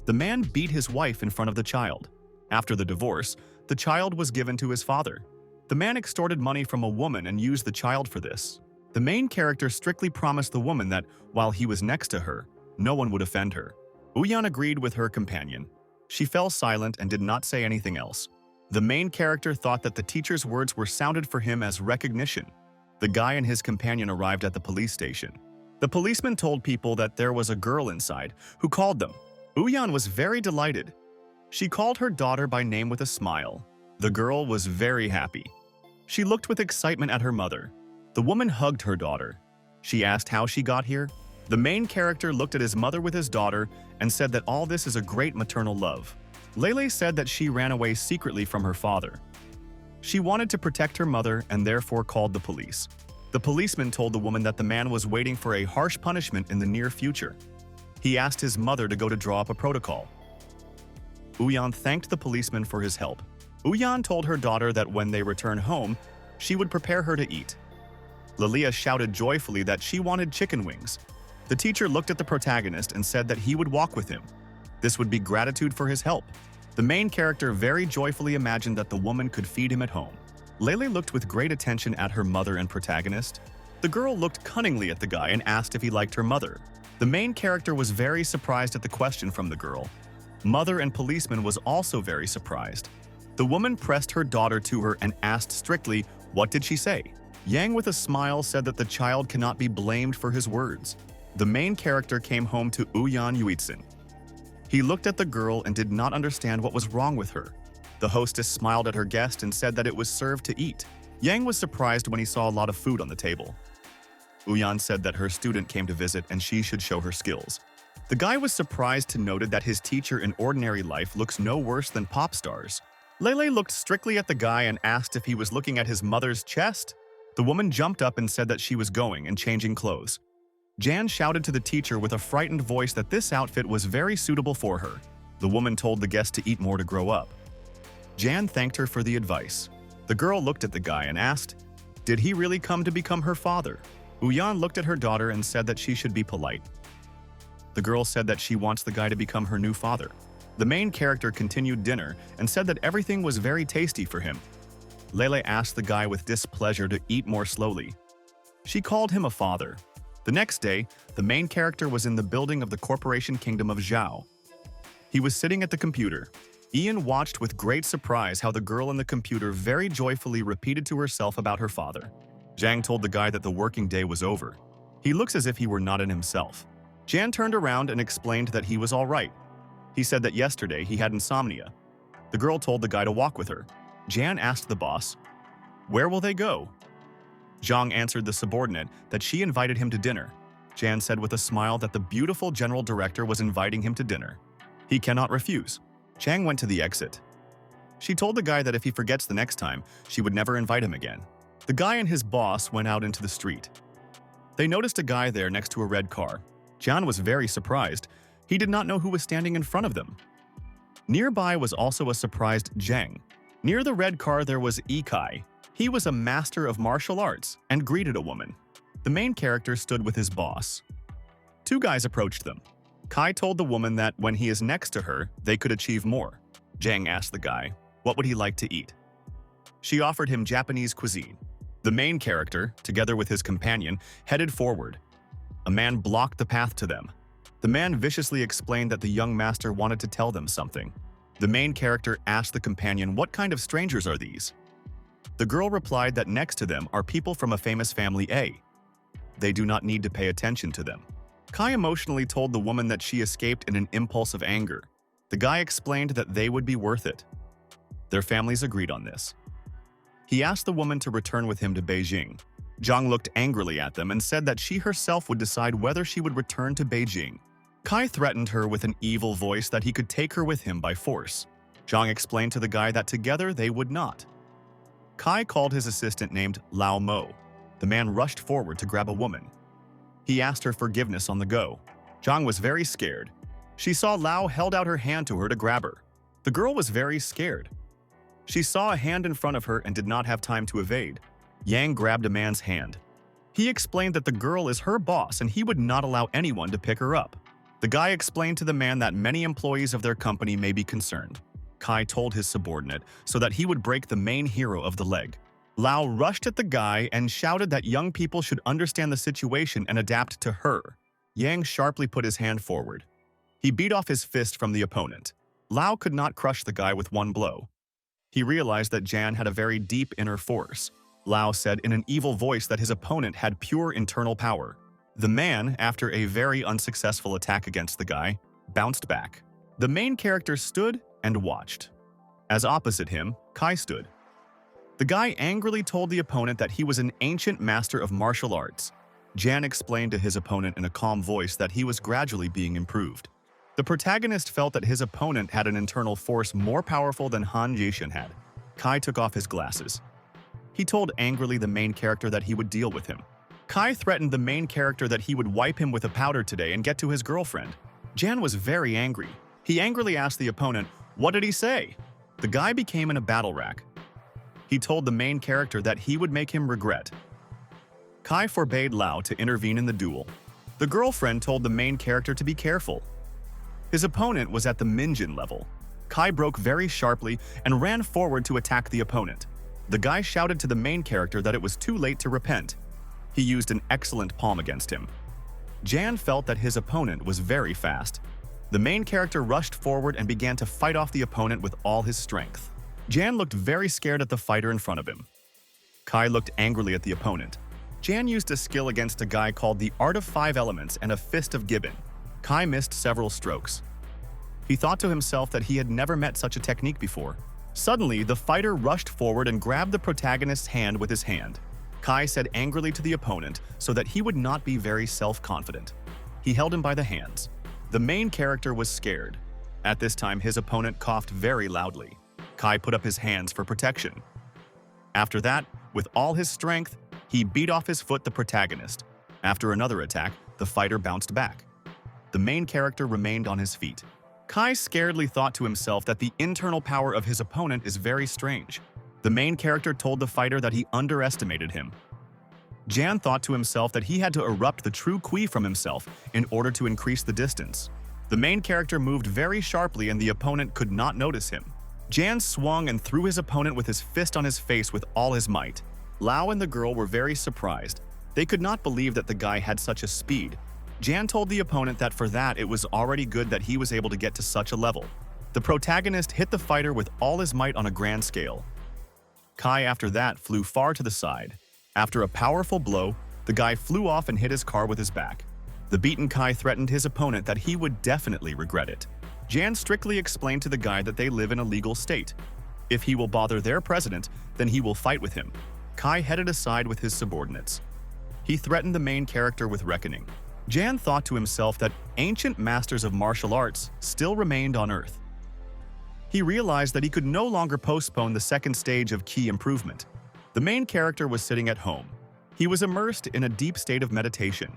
The man beat his wife in front of the child. After the divorce, the child was given to his father. The man extorted money from a woman and used the child for this. The main character strictly promised the woman that, while he was next to her, no one would offend her. Uyan agreed with her companion. She fell silent and did not say anything else. The main character thought that the teacher's words were sounded for him as recognition. The guy and his companion arrived at the police station. The policeman told people that there was a girl inside who called them. Uyan was very delighted. She called her daughter by name with a smile. The girl was very happy. She looked with excitement at her mother. The woman hugged her daughter. She asked how she got here. The main character looked at his mother with his daughter and said that all this is a great maternal love. Lele said that she ran away secretly from her father. She wanted to protect her mother and therefore called the police. The policeman told the woman that the man was waiting for a harsh punishment in the near future. He asked his mother to go to draw up a protocol. Uyan thanked the policeman for his help. Uyan told her daughter that when they return home, she would prepare her to eat. Lilia shouted joyfully that she wanted chicken wings. The teacher looked at the protagonist and said that he would walk with him. This would be gratitude for his help. The main character very joyfully imagined that the woman could feed him at home. Lele looked with great attention at her mother and protagonist. The girl looked cunningly at the guy and asked if he liked her mother. The main character was very surprised at the question from the girl. Mother and policeman was also very surprised. The woman pressed her daughter to her and asked strictly, what did she say? Yang with a smile said that the child cannot be blamed for his words. The main character came home to Uyan Yuitsin. He looked at the girl and did not understand what was wrong with her. The hostess smiled at her guest and said that it was served to eat. Yang was surprised when he saw a lot of food on the table. Uyan said that her student came to visit and she should show her skills. The guy was surprised to note that his teacher in ordinary life looks no worse than pop stars. Lele looked strictly at the guy and asked if he was looking at his mother's chest. The woman jumped up and said that she was going and changing clothes. Jan shouted to the teacher with a frightened voice that this outfit was very suitable for her. The woman told the guest to eat more to grow up. Jan thanked her for the advice. The girl looked at the guy and asked, did he really come to become her father? Uyan looked at her daughter and said that she should be polite. The girl said that she wants the guy to become her new father. The main character continued dinner and said that everything was very tasty for him. Lele asked the guy with displeasure to eat more slowly. She called him a father. The next day, the main character was in the building of the corporation kingdom of Zhao. He was sitting at the computer. Ian watched with great surprise how the girl in the computer very joyfully repeated to herself about her father. Zhang told the guy that the working day was over. He looks as if he were not in himself. Jan turned around and explained that he was all right. He said that yesterday he had insomnia. The girl told the guy to walk with her. Jan asked the boss, where will they go? Zhang answered the subordinate that she invited him to dinner. Jan said with a smile that the beautiful general director was inviting him to dinner. He cannot refuse. Chang went to the exit. She told the guy that if he forgets the next time, she would never invite him again. The guy and his boss went out into the street. They noticed a guy there next to a red car. Jian was very surprised. He did not know who was standing in front of them. Nearby was also a surprised Zheng. Near the red car there was Yikai. He was a master of martial arts and greeted a woman. The main character stood with his boss. Two guys approached them. Kai told the woman that when he is next to her, they could achieve more. Zheng asked the guy, what would he like to eat? She offered him Japanese cuisine. The main character, together with his companion, headed forward. A man blocked the path to them. The man viciously explained that the young master wanted to tell them something. The main character asked the companion, what kind of strangers are these? The girl replied that next to them are people from a famous family A. They do not need to pay attention to them. Kai emotionally told the woman that she escaped in an impulse of anger. The guy explained that they would be worth it. Their families agreed on this. He asked the woman to return with him to Beijing. Zhang looked angrily at them and said that she herself would decide whether she would return to Beijing. Kai threatened her with an evil voice that he could take her with him by force. Zhang explained to the guy that together they would not. Kai called his assistant named Lao Mo. The man rushed forward to grab a woman. He asked her forgiveness on the go. Zhang was very scared. She saw Lao held out her hand to her to grab her. The girl was very scared. She saw a hand in front of her and did not have time to evade. Yang grabbed a man's hand. He explained that the girl is her boss and he would not allow anyone to pick her up. The guy explained to the man that many employees of their company may be concerned. Kai told his subordinate so that he would break the main hero of the leg. Lao rushed at the guy and shouted that young people should understand the situation and adapt to her. Yang sharply put his hand forward. He beat off his fist from the opponent. Lao could not crush the guy with one blow. He realized that Jian had a very deep inner force. Lao said in an evil voice that his opponent had pure internal power. The man, after a very unsuccessful attack against the guy, bounced back. The main character stood and watched. As opposite him, Kai stood. The guy angrily told the opponent that he was an ancient master of martial arts. Jian explained to his opponent in a calm voice that he was gradually being improved. The protagonist felt that his opponent had an internal force more powerful than Han Jishan had. Kai took off his glasses. He told angrily the main character that he would deal with him. Kai threatened the main character that he would wipe him with a powder today and get to his girlfriend. Jian was very angry. He angrily asked the opponent, "What did he say?" The guy became in a battle rack. He told the main character that he would make him regret. Kai forbade Lao to intervene in the duel. The girlfriend told the main character to be careful. His opponent was at the Minjin level. Kai broke very sharply and ran forward to attack the opponent. The guy shouted to the main character that it was too late to repent. He used an excellent palm against him. Jian felt that his opponent was very fast. The main character rushed forward and began to fight off the opponent with all his strength. Jian looked very scared at the fighter in front of him. Kai looked angrily at the opponent. Jian used a skill against a guy called the Art of Five Elements and a Fist of Gibbon. Kai missed several strokes. He thought to himself that he had never met such a technique before. Suddenly, the fighter rushed forward and grabbed the protagonist's hand with his hand. Kai said angrily to the opponent so that he would not be very self-confident. He held him by the hands. The main character was scared. At this time, his opponent coughed very loudly. Kai put up his hands for protection. After that, with all his strength, he beat off his foot the protagonist. After another attack, the fighter bounced back. The main character remained on his feet. Kai scaredly thought to himself that the internal power of his opponent is very strange. The main character told the fighter that he underestimated him. Jian thought to himself that he had to erupt the true Kui from himself in order to increase the distance. The main character moved very sharply and the opponent could not notice him. Jian swung and threw his opponent with his fist on his face with all his might. Lao and the girl were very surprised. They could not believe that the guy had such a speed. Jian told the opponent that for that it was already good that he was able to get to such a level. The protagonist hit the fighter with all his might on a grand scale. Kai after that flew far to the side. After a powerful blow, the guy flew off and hit his car with his back. The beaten Kai threatened his opponent that he would definitely regret it. Jian strictly explained to the guy that they live in a legal state. If he will bother their president, then he will fight with him. Kai headed aside with his subordinates. He threatened the main character with reckoning. Jian thought to himself that ancient masters of martial arts still remained on Earth. He realized that he could no longer postpone the second stage of key improvement. The main character was sitting at home. He was immersed in a deep state of meditation.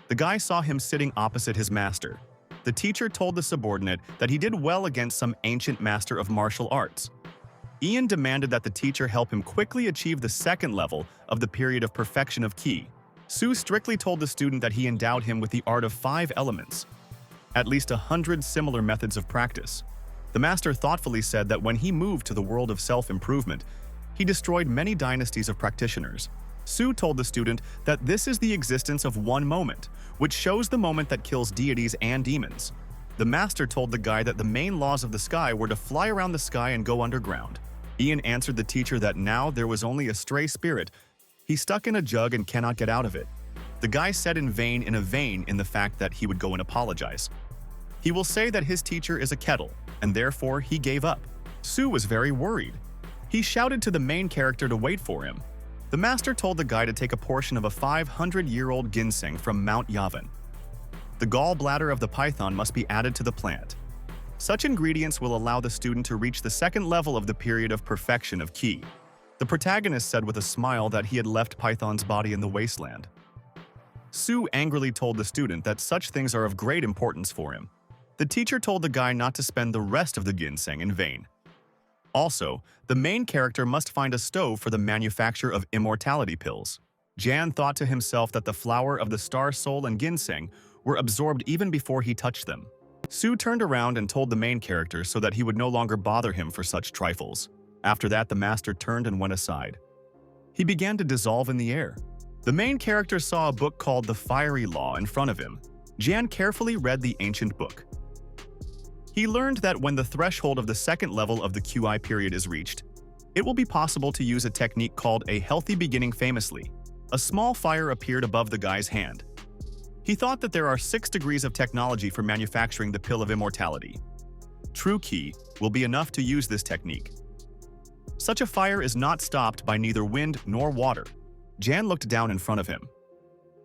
The guy saw him sitting opposite his master. The teacher told the subordinate that he did well against some ancient master of martial arts. Ian demanded that the teacher help him quickly achieve the second level of the period of perfection of Ki. Su strictly told the student that he endowed him with the art of 5 elements, at least 100 similar methods of practice. The master thoughtfully said that when he moved to the world of self-improvement, he destroyed many dynasties of practitioners. Su told the student that this is the existence of one moment, which shows the moment that kills deities and demons. The master told the guy that the main laws of the sky were to fly around the sky and go underground. Ian answered the teacher that now there was only a stray spirit. He's stuck in a jug and cannot get out of it. The guy said in a vein in the fact that he would go and apologize. He will say that his teacher is a kettle, and therefore he gave up. Su was very worried. He shouted to the main character to wait for him. The master told the guy to take a portion of a 500-year-old ginseng from Mount Yavin. The gallbladder of the python must be added to the plant. Such ingredients will allow the student to reach the second level of the period of perfection of Ki. The protagonist said with a smile that he had left Python's body in the wasteland. Su angrily told the student that such things are of great importance for him. The teacher told the guy not to spend the rest of the ginseng in vain. Also, the main character must find a stove for the manufacture of immortality pills. Jan thought to himself that the flower of the star soul and ginseng were absorbed even before he touched them. Su turned around and told the main character so that he would no longer bother him for such trifles. After that, the master turned and went aside. He began to dissolve in the air. The main character saw a book called The Fiery Law in front of him. Jan carefully read the ancient book. He learned that when the threshold of the second level of the QI period is reached, it will be possible to use a technique called a healthy beginning famously. A small fire appeared above the guy's hand. He thought that there are 6 degrees of technology for manufacturing the pill of immortality. True Ki will be enough to use this technique. Such a fire is not stopped by neither wind nor water. Jan looked down in front of him.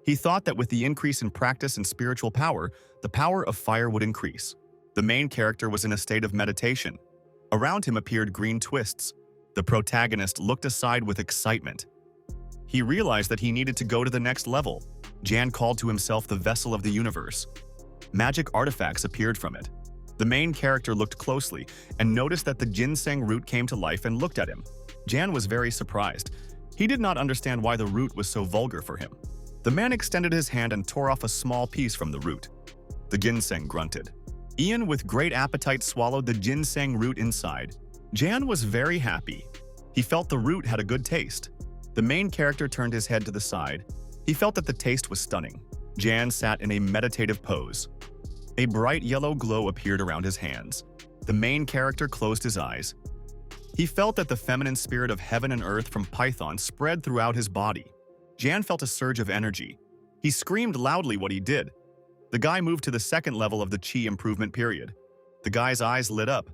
He thought that with the increase in practice and spiritual power, the power of fire would increase. The main character was in a state of meditation. Around him appeared green twists. The protagonist looked aside with excitement. He realized that he needed to go to the next level. Jan called to himself the vessel of the universe. Magic artifacts appeared from it. The main character looked closely and noticed that the ginseng root came to life and looked at him. Jan was very surprised. He did not understand why the root was so vulgar for him. The man extended his hand and tore off a small piece from the root. The ginseng grunted. Ian, with great appetite, swallowed the ginseng root inside. Jan was very happy. He felt the root had a good taste. The main character turned his head to the side. He felt that the taste was stunning. Jan sat in a meditative pose. A bright yellow glow appeared around his hands. The main character closed his eyes. He felt that the feminine spirit of heaven and earth from Python spread throughout his body. Jan felt a surge of energy. He screamed loudly what he did. The guy moved to the second level of the Qi improvement period. The guy's eyes lit up.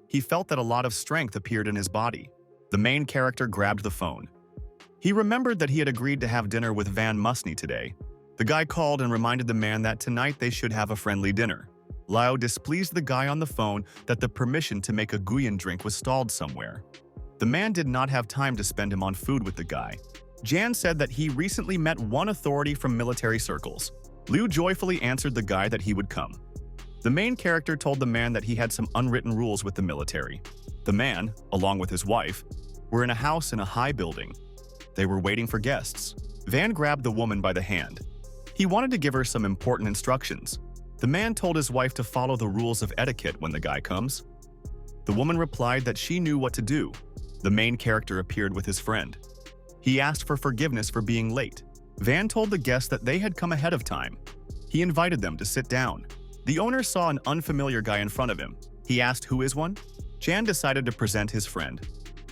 He felt that a lot of strength appeared in his body. The main character grabbed the phone. He remembered that he had agreed to have dinner with Van Musney today. The guy called and reminded the man that tonight they should have a friendly dinner. Lao displeased the guy on the phone that the permission to make a Guyan drink was stalled somewhere. The man did not have time to spend him on food with the guy. Jan said that he recently met one authority from military circles. Liu joyfully answered the guy that he would come. The main character told the man that he had some unwritten rules with the military. The man, along with his wife, were in a house in a high building. They were waiting for guests. Van grabbed the woman by the hand. He wanted to give her some important instructions. The man told his wife to follow the rules of etiquette when the guy comes. The woman replied that she knew what to do. The main character appeared with his friend. He asked for forgiveness for being late. Van told the guests that they had come ahead of time. He invited them to sit down. The owner saw an unfamiliar guy in front of him. He asked, "Who is one?" Jan decided to present his friend.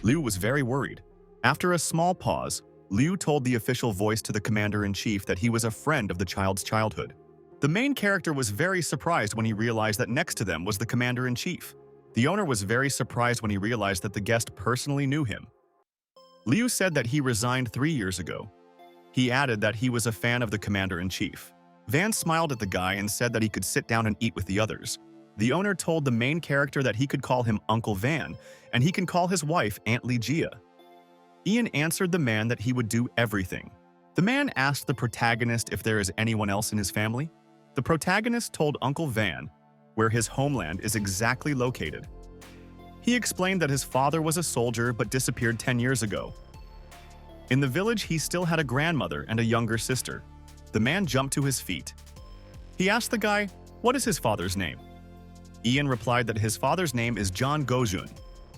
Liu was very worried. After a small pause, Liu told the official voice to the commander-in-chief that he was a friend of the child's childhood. The main character was very surprised when he realized that next to them was the commander-in-chief. The owner was very surprised when he realized that the guest personally knew him. Liu said that he resigned 3 years ago. He added that he was a fan of the commander-in-chief. Van smiled at the guy and said that he could sit down and eat with the others. The owner told the main character that he could call him Uncle Van, and he can call his wife Aunt Ligia. Ian answered the man that he would do everything. The man asked the protagonist if there is anyone else in his family. The protagonist told Uncle Van where his homeland is exactly located. He explained that his father was a soldier but disappeared 10 years ago. In the village, he still had a grandmother and a younger sister. The man jumped to his feet. He asked the guy, "What is his father's name?" Ian replied that his father's name is John Gojun.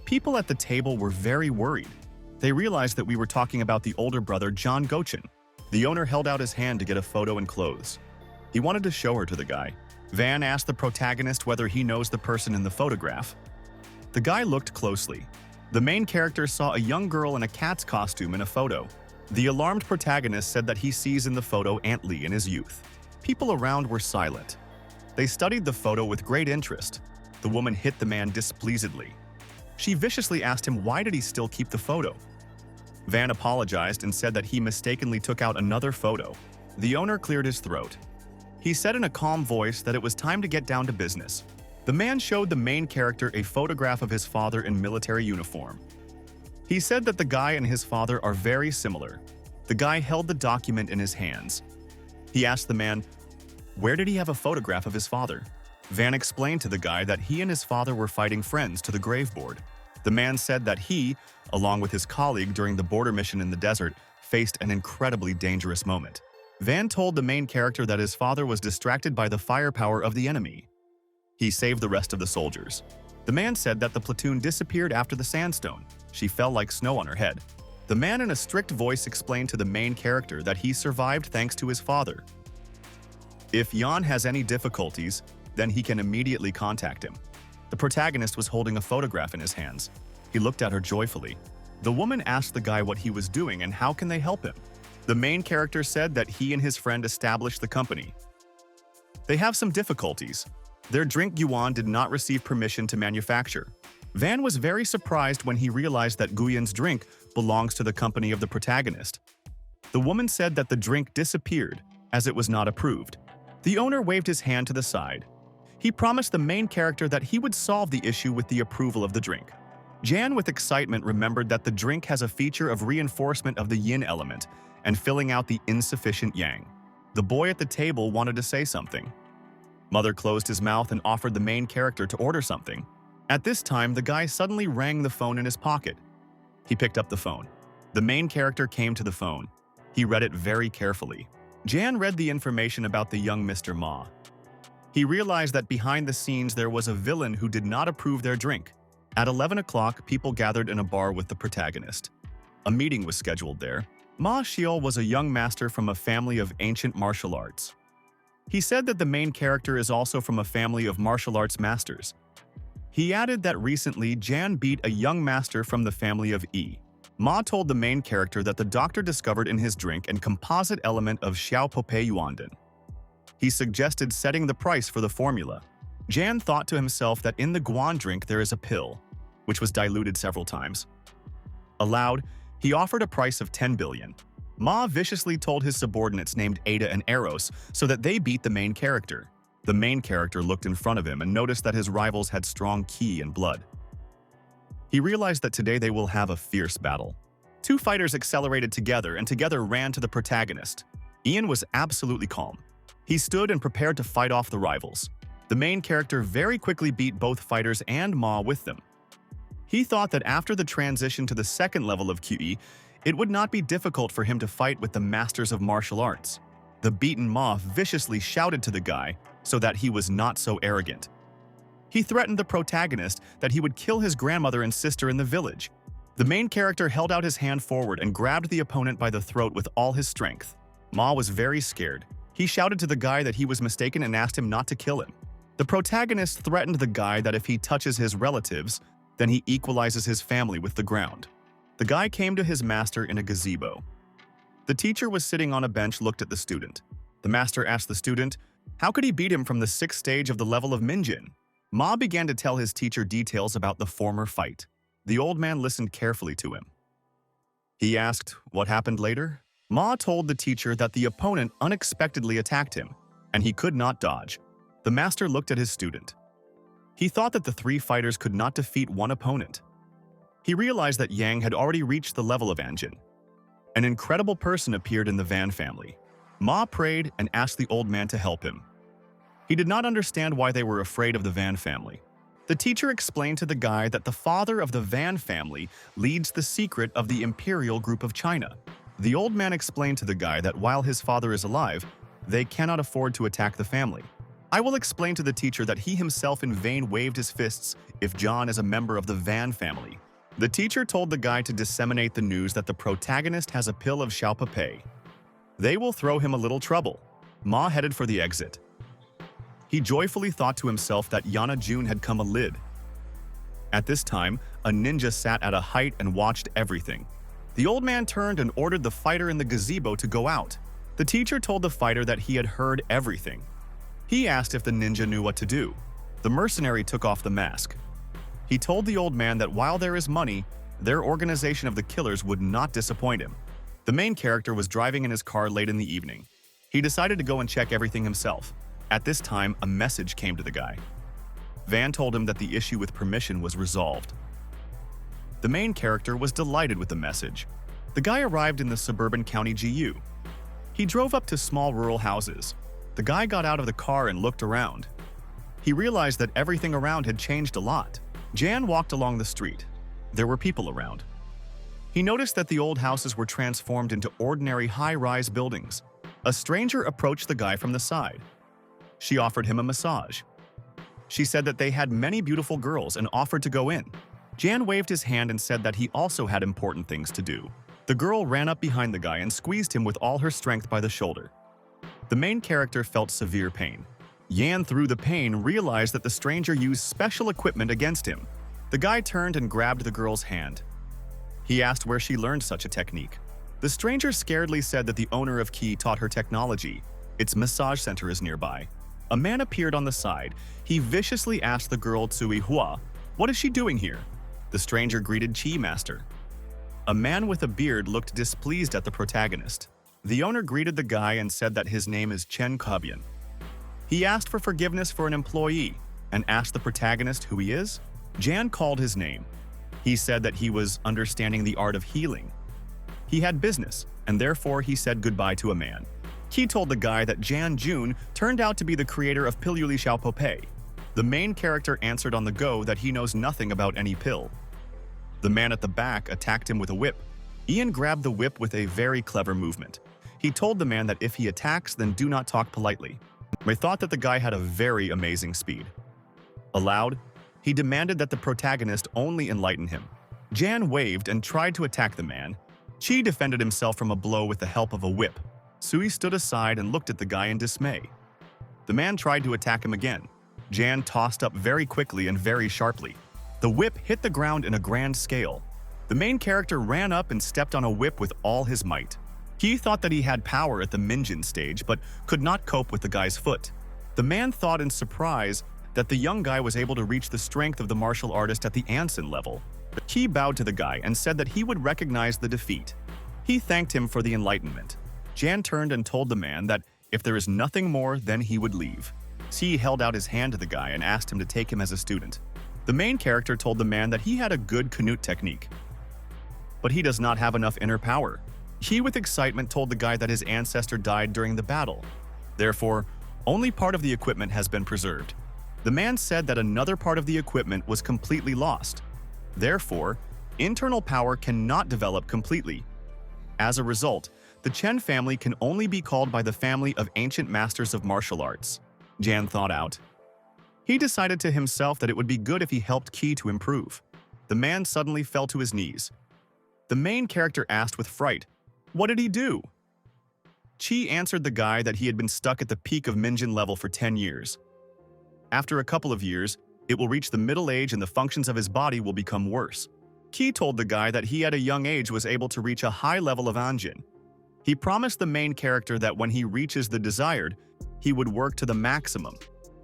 People at the table were very worried. They realized that we were talking about the older brother, John Gochin. The owner held out his hand to get a photo and clothes. He wanted to show her to the guy. Van asked the protagonist whether he knows the person in the photograph. The guy looked closely. The main character saw a young girl in a cat's costume in a photo. The alarmed protagonist said that he sees in the photo Aunt Lee in his youth. People around were silent. They studied the photo with great interest. The woman hit the man displeasedly. She viciously asked him why did he still keep the photo. Van apologized and said that he mistakenly took out another photo. The owner cleared his throat. He said in a calm voice that it was time to get down to business. The man showed the main character a photograph of his father in military uniform. He said that the guy and his father are very similar. The guy held the document in his hands. He asked the man, where did he have a photograph of his father? Van explained to the guy that he and his father were fighting friends to the graveboard. The man said that he, along with his colleague during the border mission in the desert, faced an incredibly dangerous moment. Van told the main character that his father was distracted by the firepower of the enemy. He saved the rest of the soldiers. The man said that the platoon disappeared after the sandstone. She fell like snow on her head. The man in a strict voice explained to the main character that he survived thanks to his father. If Jan has any difficulties, then he can immediately contact him. The protagonist was holding a photograph in his hands. He looked at her joyfully. The woman asked the guy what he was doing and how can they help him. The main character said that he and his friend established the company. They have some difficulties. Their drink Yuan did not receive permission to manufacture. Van was very surprised when he realized that Guyan's drink belongs to the company of the protagonist. The woman said that the drink disappeared as it was not approved. The owner waved his hand to the side. He promised the main character that he would solve the issue with the approval of the drink. Jan, with excitement, remembered that the drink has a feature of reinforcement of the yin element and filling out the insufficient yang. The boy at the table wanted to say something. Mother closed his mouth and offered the main character to order something. At this time, the guy suddenly rang the phone in his pocket. He picked up the phone. The main character came to the phone. He read it very carefully. Jan read the information about the young Mr. Ma. He realized that behind the scenes there was a villain who did not approve their drink. At 11 o'clock, people gathered in a bar with the protagonist. A meeting was scheduled there. Ma Xiao was a young master from a family of ancient martial arts. He said that the main character is also from a family of martial arts masters. He added that recently Jan beat a young master from the family of Yi. Ma told the main character that the doctor discovered in his drink a composite element of Xiao Popei Yuandin. He suggested setting the price for the formula. Jan thought to himself that in the Guan drink there is a pill, which was diluted several times. Aloud, he offered a price of 10 billion. Ma viciously told his subordinates named Ada and Eros so that they beat the main character. The main character looked in front of him and noticed that his rivals had strong ki and blood. He realized that today they will have a fierce battle. Two fighters accelerated together and together ran to the protagonist. Ian was absolutely calm. He stood and prepared to fight off the rivals. The main character very quickly beat both fighters and Ma with them. He thought that after the transition to the second level of QE, it would not be difficult for him to fight with the masters of martial arts. The beaten Ma viciously shouted to the guy so that he was not so arrogant. He threatened the protagonist that he would kill his grandmother and sister in the village. The main character held out his hand forward and grabbed the opponent by the throat with all his strength. Ma was very scared. He shouted to the guy that he was mistaken and asked him not to kill him. The protagonist threatened the guy that if he touches his relatives, then he equalizes his family with the ground. The guy came to his master in a gazebo. The teacher was sitting on a bench, looked at the student. The master asked the student, how could he beat him from the 6th stage of the level of Minjin? Ma began to tell his teacher details about the former fight. The old man listened carefully to him. He asked, what happened later? Ma told the teacher that the opponent unexpectedly attacked him, and he could not dodge. The master looked at his student. He thought that the three fighters could not defeat one opponent. He realized that Yang had already reached the level of Anjin. An incredible person appeared in the Van family. Ma prayed and asked the old man to help him. He did not understand why they were afraid of the Van family. The teacher explained to the guy that the father of the Van family leads the secret of the Imperial Group of China. The old man explained to the guy that while his father is alive, they cannot afford to attack the family. I will explain to the teacher that he himself in vain waved his fists if John is a member of the Van family. The teacher told the guy to disseminate the news that the protagonist has a pill of Xiaopapei. They will throw him a little trouble. Ma headed for the exit. He joyfully thought to himself that Yana June had come a lid. At this time, a ninja sat at a height and watched everything. The old man turned and ordered the fighter in the gazebo to go out. The teacher told the fighter that he had heard everything. He asked if the ninja knew what to do. The mercenary took off the mask. He told the old man that while there is money, their organization of the killers would not disappoint him. The main character was driving in his car late in the evening. He decided to go and check everything himself. At this time, a message came to the guy. Van told him that the issue with permission was resolved. The main character was delighted with the message. The guy arrived in the suburban county GU. He drove up to small rural houses. The guy got out of the car and looked around. He realized that everything around had changed a lot. Jan walked along the street. There were people around. He noticed that the old houses were transformed into ordinary high-rise buildings. A stranger approached the guy from the side. She offered him a massage. She said that they had many beautiful girls and offered to go in. Jan waved his hand and said that he also had important things to do. The girl ran up behind the guy and squeezed him with all her strength by the shoulder. The main character felt severe pain. Yan, through the pain, realized that the stranger used special equipment against him. The guy turned and grabbed the girl's hand. He asked where she learned such a technique. The stranger scaredly said that the owner of Qi taught her technology. Its massage center is nearby. A man appeared on the side. He viciously asked the girl Tsui Hua, "What is she doing here?" The stranger greeted Qi Master. A man with a beard looked displeased at the protagonist. The owner greeted the guy and said that his name is Chen Kubian. He asked for forgiveness for an employee and asked the protagonist who he is. Jan called his name. He said that he was understanding the art of healing. He had business, and therefore he said goodbye to a man. He told the guy that Jan Jun turned out to be the creator of Piluli Xiaopopei. The main character answered on the go that he knows nothing about any pill. The man at the back attacked him with a whip. Ian grabbed the whip with a very clever movement. He told the man that if he attacks, then do not talk politely. I thought that the guy had a very amazing speed. Aloud, he demanded that the protagonist only enlighten him. Jan waved and tried to attack the man. Qi defended himself from a blow with the help of a whip. Sui stood aside and looked at the guy in dismay. The man tried to attack him again. Jan tossed up very quickly and very sharply. The whip hit the ground in a grand scale. The main character ran up and stepped on a whip with all his might. He thought that he had power at the Minjin stage, but could not cope with the guy's foot. The man thought in surprise that the young guy was able to reach the strength of the martial artist at the Anson level. He bowed to the guy and said that he would recognize the defeat. He thanked him for the enlightenment. Jan turned and told the man that if there is nothing more, then he would leave. He held out his hand to the guy and asked him to take him as a student. The main character told the man that he had a good Canute technique, but he does not have enough inner power. He, with excitement, told the guy that his ancestor died during the battle. Therefore, only part of the equipment has been preserved. The man said that another part of the equipment was completely lost. Therefore, internal power cannot develop completely. As a result, the Chen family can only be called by the family of ancient masters of martial arts. Jan thought out. He decided to himself that it would be good if he helped Qi to improve. The man suddenly fell to his knees. The main character asked with fright, "What did he do?" Qi answered the guy that he had been stuck at the peak of Minjin level for 10 years. After a couple of years, it will reach the middle age and the functions of his body will become worse. Qi told the guy that he at a young age was able to reach a high level of Anjin. He promised the main character that when he reaches the desired, he would work to the maximum.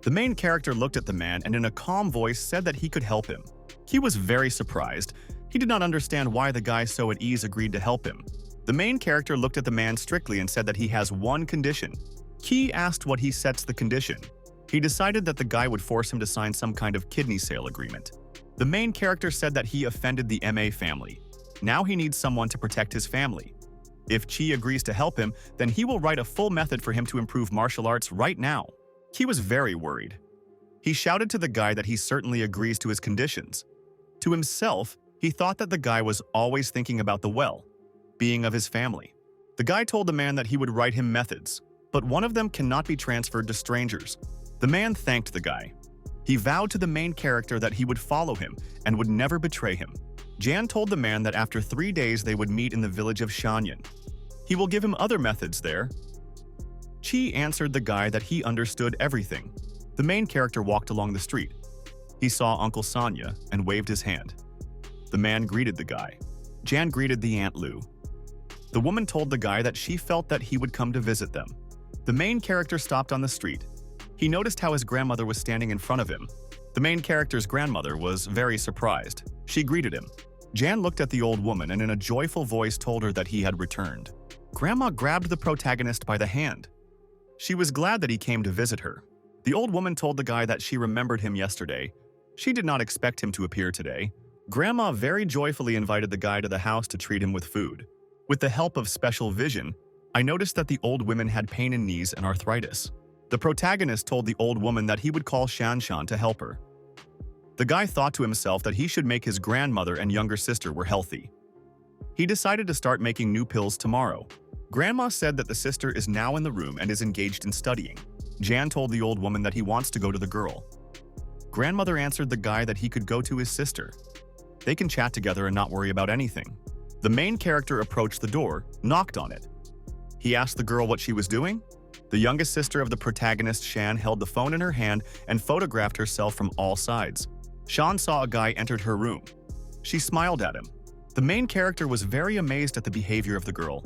The main character looked at the man and in a calm voice said that he could help him. He was very surprised. He did not understand why the guy so at ease agreed to help him. The main character looked at the man strictly and said that he has one condition. Qi asked what he sets the condition. He decided that the guy would force him to sign some kind of kidney sale agreement. The main character said that he offended the MA family. Now he needs someone to protect his family. If Chi agrees to help him, then he will write a full method for him to improve martial arts right now. He was very worried. He shouted to the guy that he certainly agrees to his conditions. To himself, he thought that the guy was always thinking about the well-being of his family. The guy told the man that he would write him methods, but one of them cannot be transferred to strangers. The man thanked the guy. He vowed to the main character that he would follow him and would never betray him. Jan told the man that after 3 days they would meet in the village of Shanyan. He will give him other methods there. Chi answered the guy that he understood everything. The main character walked along the street. He saw Uncle Sonya and waved his hand. The man greeted the guy. Jan greeted the Aunt Lu. The woman told the guy that she felt that he would come to visit them. The main character stopped on the street. He noticed how his grandmother was standing in front of him. The main character's grandmother was very surprised. She greeted him. Jan looked at the old woman and in a joyful voice told her that he had returned. Grandma grabbed the protagonist by the hand. She was glad that he came to visit her. The old woman told the guy that she remembered him yesterday. She did not expect him to appear today. Grandma very joyfully invited the guy to the house to treat him with food. With the help of special vision, I noticed that the old woman had pain in knees and arthritis. The protagonist told the old woman that he would call Shanshan to help her. The guy thought to himself that he should make his grandmother and younger sister were healthy. He decided to start making new pills tomorrow. Grandma said that the sister is now in the room and is engaged in studying. Jan told the old woman that he wants to go to the girl. Grandmother answered the guy that he could go to his sister. They can chat together and not worry about anything. The main character approached the door, knocked on it. He asked the girl what she was doing. The youngest sister of the protagonist, Shan, held the phone in her hand and photographed herself from all sides. Shan saw a guy entered her room. She smiled at him. The main character was very amazed at the behavior of the girl.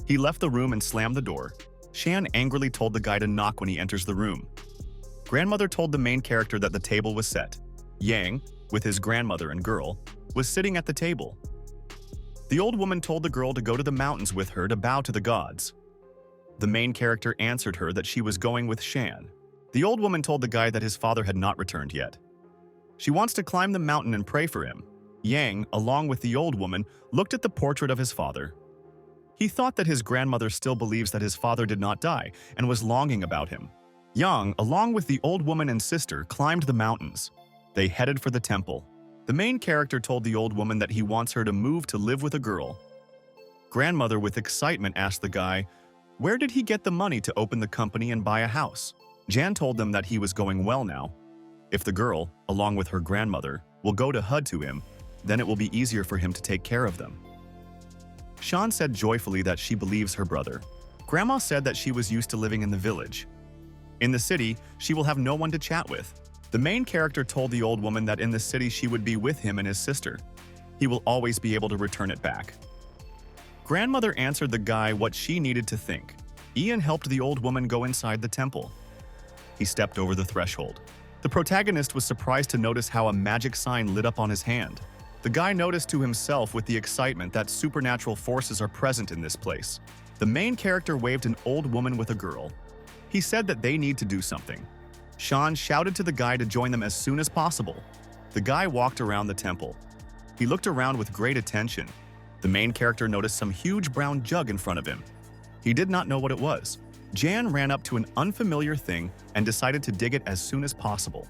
He left the room and slammed the door. Shan angrily told the guy to knock when he enters the room. Grandmother told the main character that the table was set. Yang, with his grandmother and girl, was sitting at the table. The old woman told the girl to go to the mountains with her to bow to the gods. The main character answered her that she was going with Shan. The old woman told the guy that his father had not returned yet. She wants to climb the mountain and pray for him. Yang, along with the old woman, looked at the portrait of his father. He thought that his grandmother still believes that his father did not die and was longing about him. Yang, along with the old woman and sister, climbed the mountains. They headed for the temple. The main character told the old woman that he wants her to move to live with a girl. Grandmother, with excitement, asked the guy, where did he get the money to open the company and buy a house? Jan told them that he was going well now. If the girl, along with her grandmother, will go to HUD to him, then it will be easier for him to take care of them. Shan said joyfully that she believes her brother. Grandma said that she was used to living in the village. In the city, she will have no one to chat with. The main character told the old woman that in the city she would be with him and his sister. He will always be able to return it back. Grandmother answered the guy what she needed to think. Ian helped the old woman go inside the temple. He stepped over the threshold. The protagonist was surprised to notice how a magic sign lit up on his hand. The guy noticed to himself with the excitement that supernatural forces are present in this place. The main character waved an old woman with a girl. He said that they need to do something. Shan shouted to the guy to join them as soon as possible. The guy walked around the temple. He looked around with great attention. The main character noticed some huge brown jug in front of him. He did not know what it was. Jan ran up to an unfamiliar thing and decided to dig it as soon as possible.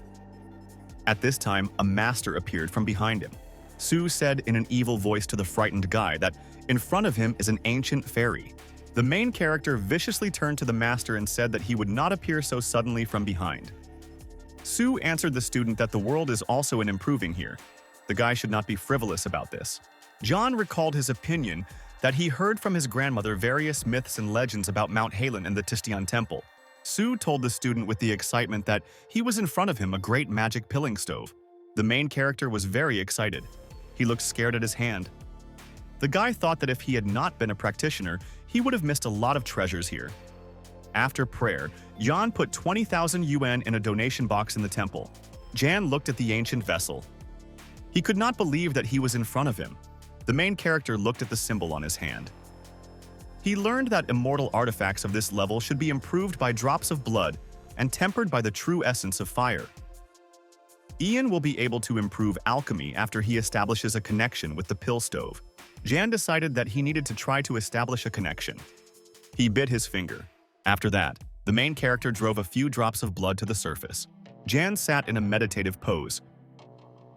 At this time, a master appeared from behind him. Sue said in an evil voice to the frightened guy that in front of him is an ancient fairy. The main character viciously turned to the master and said that he would not appear so suddenly from behind. Sue answered the student that the world is also improving here. The guy should not be frivolous about this. John recalled his opinion that he heard from his grandmother various myths and legends about Mount Halen and the Tistian Temple. Sue told the student with the excitement that he was in front of him a great magic pilling stove. The main character was very excited. He looked scared at his hand. The guy thought that if he had not been a practitioner, he would have missed a lot of treasures here. After prayer, Jan put 20,000 yuan in a donation box in the temple. Jan looked at the ancient vessel. He could not believe that he was in front of him. The main character looked at the symbol on his hand. He learned that immortal artifacts of this level should be improved by drops of blood and tempered by the true essence of fire. Ian will be able to improve alchemy after he establishes a connection with the pill stove. Jan decided that he needed to try to establish a connection. He bit his finger. After that, the main character drove a few drops of blood to the surface. Jan sat in a meditative pose.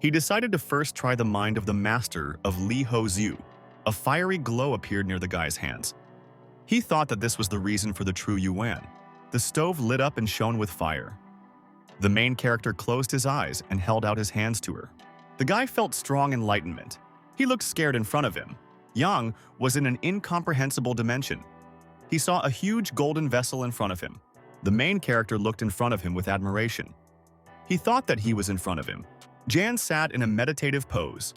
He decided to first try the mind of the master of Li Ho Zhu. A fiery glow appeared near the guy's hands. He thought that this was the reason for the true Yuan. The stove lit up and shone with fire. The main character closed his eyes and held out his hands to her. The guy felt strong enlightenment. He looked scared in front of him. Yang was in an incomprehensible dimension. He saw a huge golden vessel in front of him. The main character looked in front of him with admiration. He thought that he was in front of him. Jan sat in a meditative pose.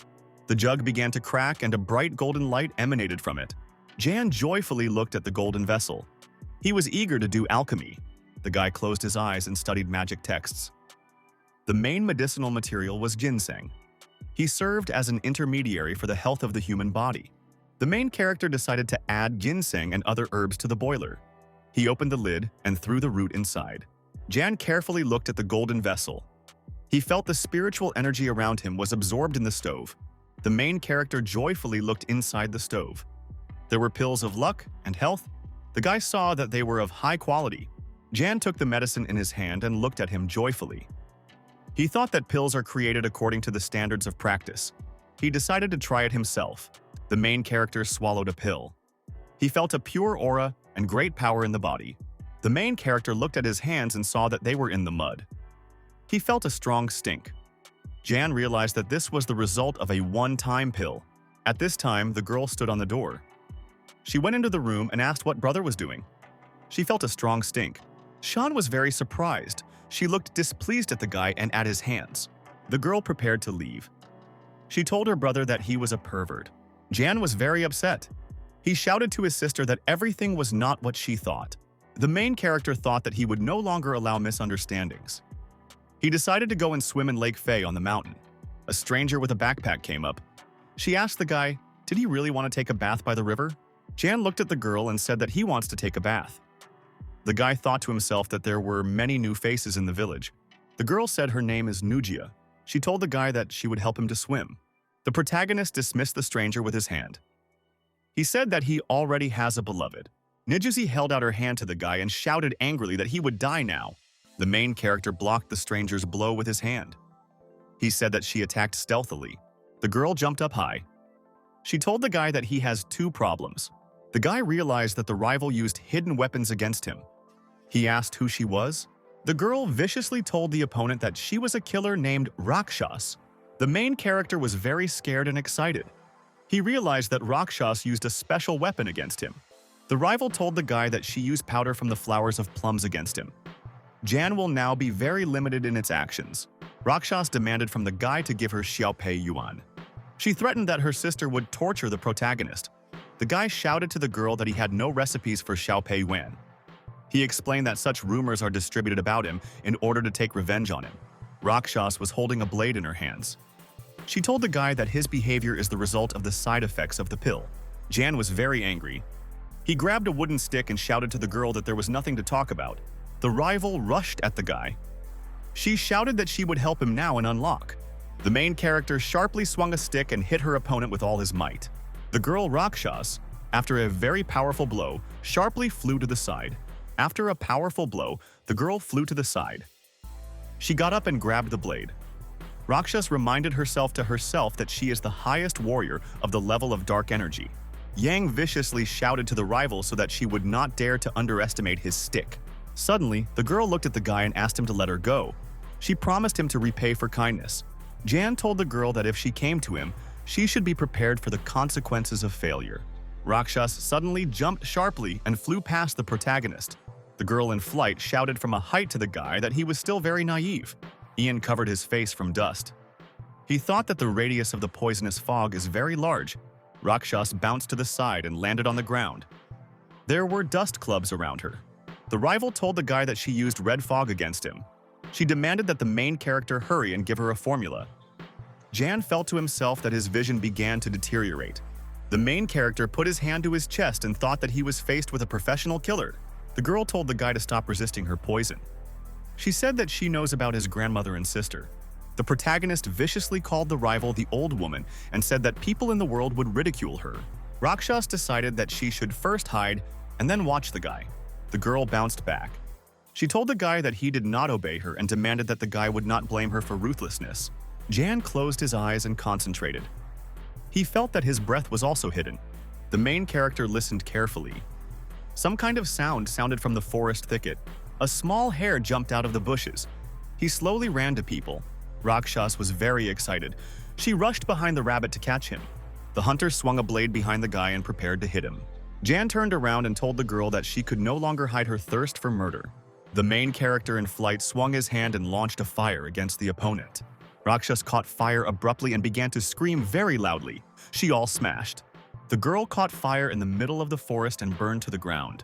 The jug began to crack and a bright golden light emanated from it. Jan joyfully looked at the golden vessel. He was eager to do alchemy. The guy closed his eyes and studied magic texts. The main medicinal material was ginseng. He served as an intermediary for the health of the human body. The main character decided to add ginseng and other herbs to the boiler. He opened the lid and threw the root inside. Jan carefully looked at the golden vessel. He felt the spiritual energy around him was absorbed in the stove. The main character joyfully looked inside the stove. There were pills of luck and health. The guy saw that they were of high quality. Jan took the medicine in his hand and looked at him joyfully. He thought that pills are created according to the standards of practice. He decided to try it himself. The main character swallowed a pill. He felt a pure aura and great power in the body. The main character looked at his hands and saw that they were in the mud. He felt a strong stink. Jan realized that this was the result of a one-time pill. At this time, the girl stood on the door. She went into the room and asked what brother was doing. She felt a strong stink. Shan was very surprised. She looked displeased at the guy and at his hands. The girl prepared to leave. She told her brother that he was a pervert. Jan was very upset. He shouted to his sister that everything was not what she thought. The main character thought that he would no longer allow misunderstandings. He decided to go and swim in Lake Fei on the mountain. A stranger with a backpack came up. She asked the guy, did he really want to take a bath by the river? Jan looked at the girl and said that he wants to take a bath. The guy thought to himself that there were many new faces in the village. The girl said her name is Nujia. She told the guy that she would help him to swim. The protagonist dismissed the stranger with his hand. He said that he already has a beloved. Nijuzi held out her hand to the guy and shouted angrily that he would die now. The main character blocked the stranger's blow with his hand. He said that she attacked stealthily. The girl jumped up high. She told the guy that he has two problems. The guy realized that the rival used hidden weapons against him. He asked who she was. The girl viciously told the opponent that she was a killer named Rakshas. The main character was very scared and excited. He realized that Rakshas used a special weapon against him. The rival told the guy that she used powder from the flowers of plums against him. Jan will now be very limited in its actions. Rakshas demanded from the guy to give her Xiaopei Yuan. She threatened that her sister would torture the protagonist. The guy shouted to the girl that he had no recipes for Xiaopei Yuan. He explained that such rumors are distributed about him in order to take revenge on him. Rakshas was holding a blade in her hands. She told the guy that his behavior is the result of the side effects of the pill. Jan was very angry. He grabbed a wooden stick and shouted to the girl that there was nothing to talk about. The rival rushed at the guy. She shouted that she would help him now and unlock. The main character sharply swung a stick and hit her opponent with all his might. The girl Rakshas, after a very powerful blow, sharply flew to the side. After a powerful blow, the girl flew to the side. She got up and grabbed the blade. Rakshas reminded herself that she is the highest warrior of the level of dark energy. Yang viciously shouted to the rival so that she would not dare to underestimate his stick. Suddenly, the girl looked at the guy and asked him to let her go. She promised him to repay for kindness. Jan told the girl that if she came to him, she should be prepared for the consequences of failure. Rakshas suddenly jumped sharply and flew past the protagonist. The girl in flight shouted from a height to the guy that he was still very naive. Ian covered his face from dust. He thought that the radius of the poisonous fog is very large. Rakshas bounced to the side and landed on the ground. There were dust clubs around her. The rival told the guy that she used red fog against him. She demanded that the main character hurry and give her a formula. Jan felt to himself that his vision began to deteriorate. The main character put his hand to his chest and thought that he was faced with a professional killer. The girl told the guy to stop resisting her poison. She said that she knows about his grandmother and sister. The protagonist viciously called the rival the old woman and said that people in the world would ridicule her. Rakshas decided that she should first hide and then watch the guy. The girl bounced back. She told the guy that he did not obey her and demanded that the guy would not blame her for ruthlessness. Jan closed his eyes and concentrated. He felt that his breath was also hidden. The main character listened carefully. Some kind of sound sounded from the forest thicket. A small hare jumped out of the bushes. He slowly ran to people. Rakshas was very excited. She rushed behind the rabbit to catch him. The hunter swung a blade behind the guy and prepared to hit him. Jan turned around and told the girl that she could no longer hide her thirst for murder. The main character in flight swung his hand and launched a fire against the opponent. Rakshas caught fire abruptly and began to scream very loudly. She all smashed. The girl caught fire in the middle of the forest and burned to the ground.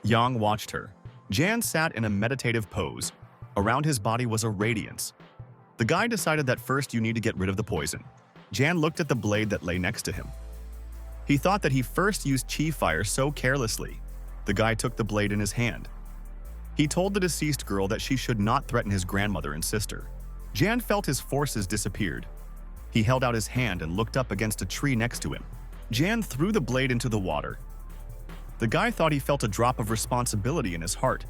Yang watched her. Jan sat in a meditative pose. Around his body was a radiance. The guy decided that first you need to get rid of the poison. Jan looked at the blade that lay next to him. He thought that he first used chi fire so carelessly. The guy took the blade in his hand. He told the deceased girl that she should not threaten his grandmother and sister. Jan felt his forces disappeared. He held out his hand and looked up against a tree next to him. Jan threw the blade into the water. The guy thought he felt a drop of responsibility in his heart.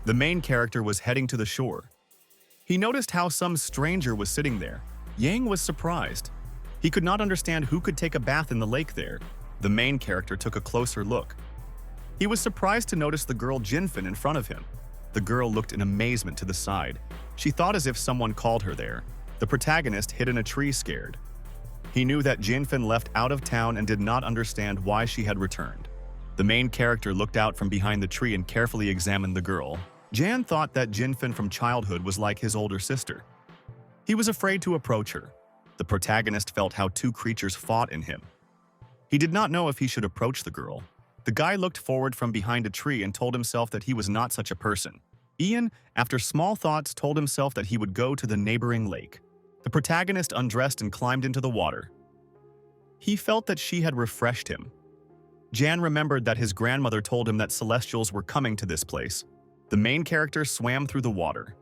The main character was heading to the shore. He noticed how some stranger was sitting there. Yang was surprised. He could not understand who could take a bath in the lake there. The main character took a closer look. He was surprised to notice the girl Jinfin in front of him. The girl looked in amazement to the side. She thought as if someone called her there. The protagonist hid in a tree scared. He knew that Jinfin left out of town and did not understand why she had returned. The main character looked out from behind the tree and carefully examined the girl. Jan thought that Jinfin from childhood was like his older sister. He was afraid to approach her. The protagonist felt how two creatures fought in him. He did not know if he should approach the girl. The guy looked forward from behind a tree and told himself that he was not such a person. Ian, after small thoughts, told himself that he would go to the neighboring lake. The protagonist undressed and climbed into the water. He felt that she had refreshed him. Jan remembered that his grandmother told him that celestials were coming to this place. The main character swam through the water.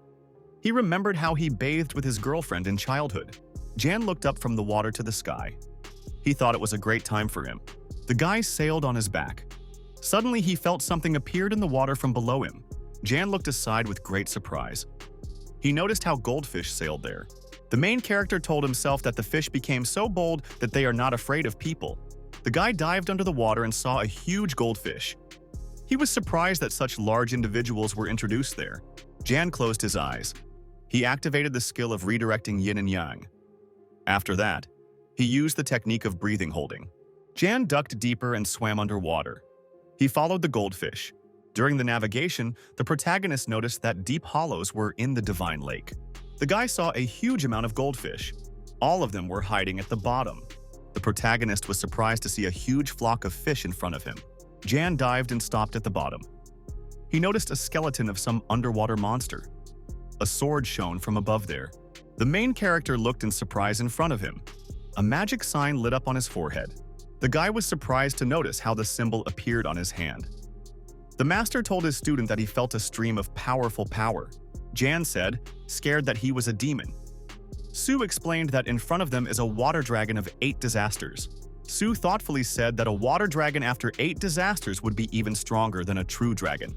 He remembered how he bathed with his girlfriend in childhood. Jan looked up from the water to the sky. He thought it was a great time for him. The guy sailed on his back. Suddenly, he felt something appeared in the water from below him. Jan looked aside with great surprise. He noticed how goldfish sailed there. The main character told himself that the fish became so bold that they are not afraid of people. The guy dived under the water and saw a huge goldfish. He was surprised that such large individuals were introduced there. Jan closed his eyes. He activated the skill of redirecting yin and yang. After that, he used the technique of breathing holding. Jan ducked deeper and swam underwater. He followed the goldfish. During the navigation, the protagonist noticed that deep hollows were in the divine lake. The guy saw a huge amount of goldfish. All of them were hiding at the bottom. The protagonist was surprised to see a huge flock of fish in front of him. Jan dived and stopped at the bottom. He noticed a skeleton of some underwater monster. A sword shone from above there. The main character looked in surprise in front of him. A magic sign lit up on his forehead. The guy was surprised to notice how the symbol appeared on his hand. The master told his student that he felt a stream of powerful power. Jan said, scared that he was a demon. Sue explained that in front of them is a water dragon of 8 disasters. Sue thoughtfully said that a water dragon after 8 disasters would be even stronger than a true dragon.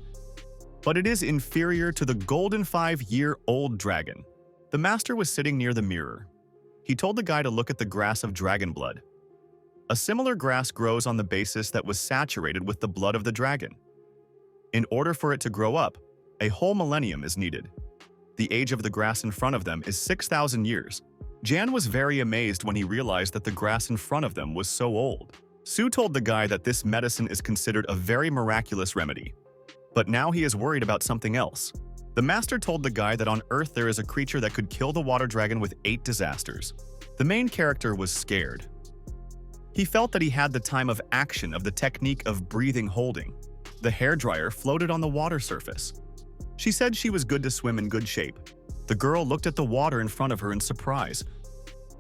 But it is inferior to the golden 5-year-old dragon. The master was sitting near the mirror. He told the guy to look at the grass of dragon blood. A similar grass grows on the basis that was saturated with the blood of the dragon. In order for it to grow up, a whole millennium is needed. The age of the grass in front of them is 6,000 years. Jan was very amazed when he realized that the grass in front of them was so old. Sue told the guy that this medicine is considered a very miraculous remedy. But now he is worried about something else. The master told the guy that on Earth there is a creature that could kill the water dragon with 8 disasters. The main character was scared. He felt that he had the time of action of the technique of breathing holding. The hairdryer floated on the water surface. She said she was good to swim in good shape. The girl looked at the water in front of her in surprise.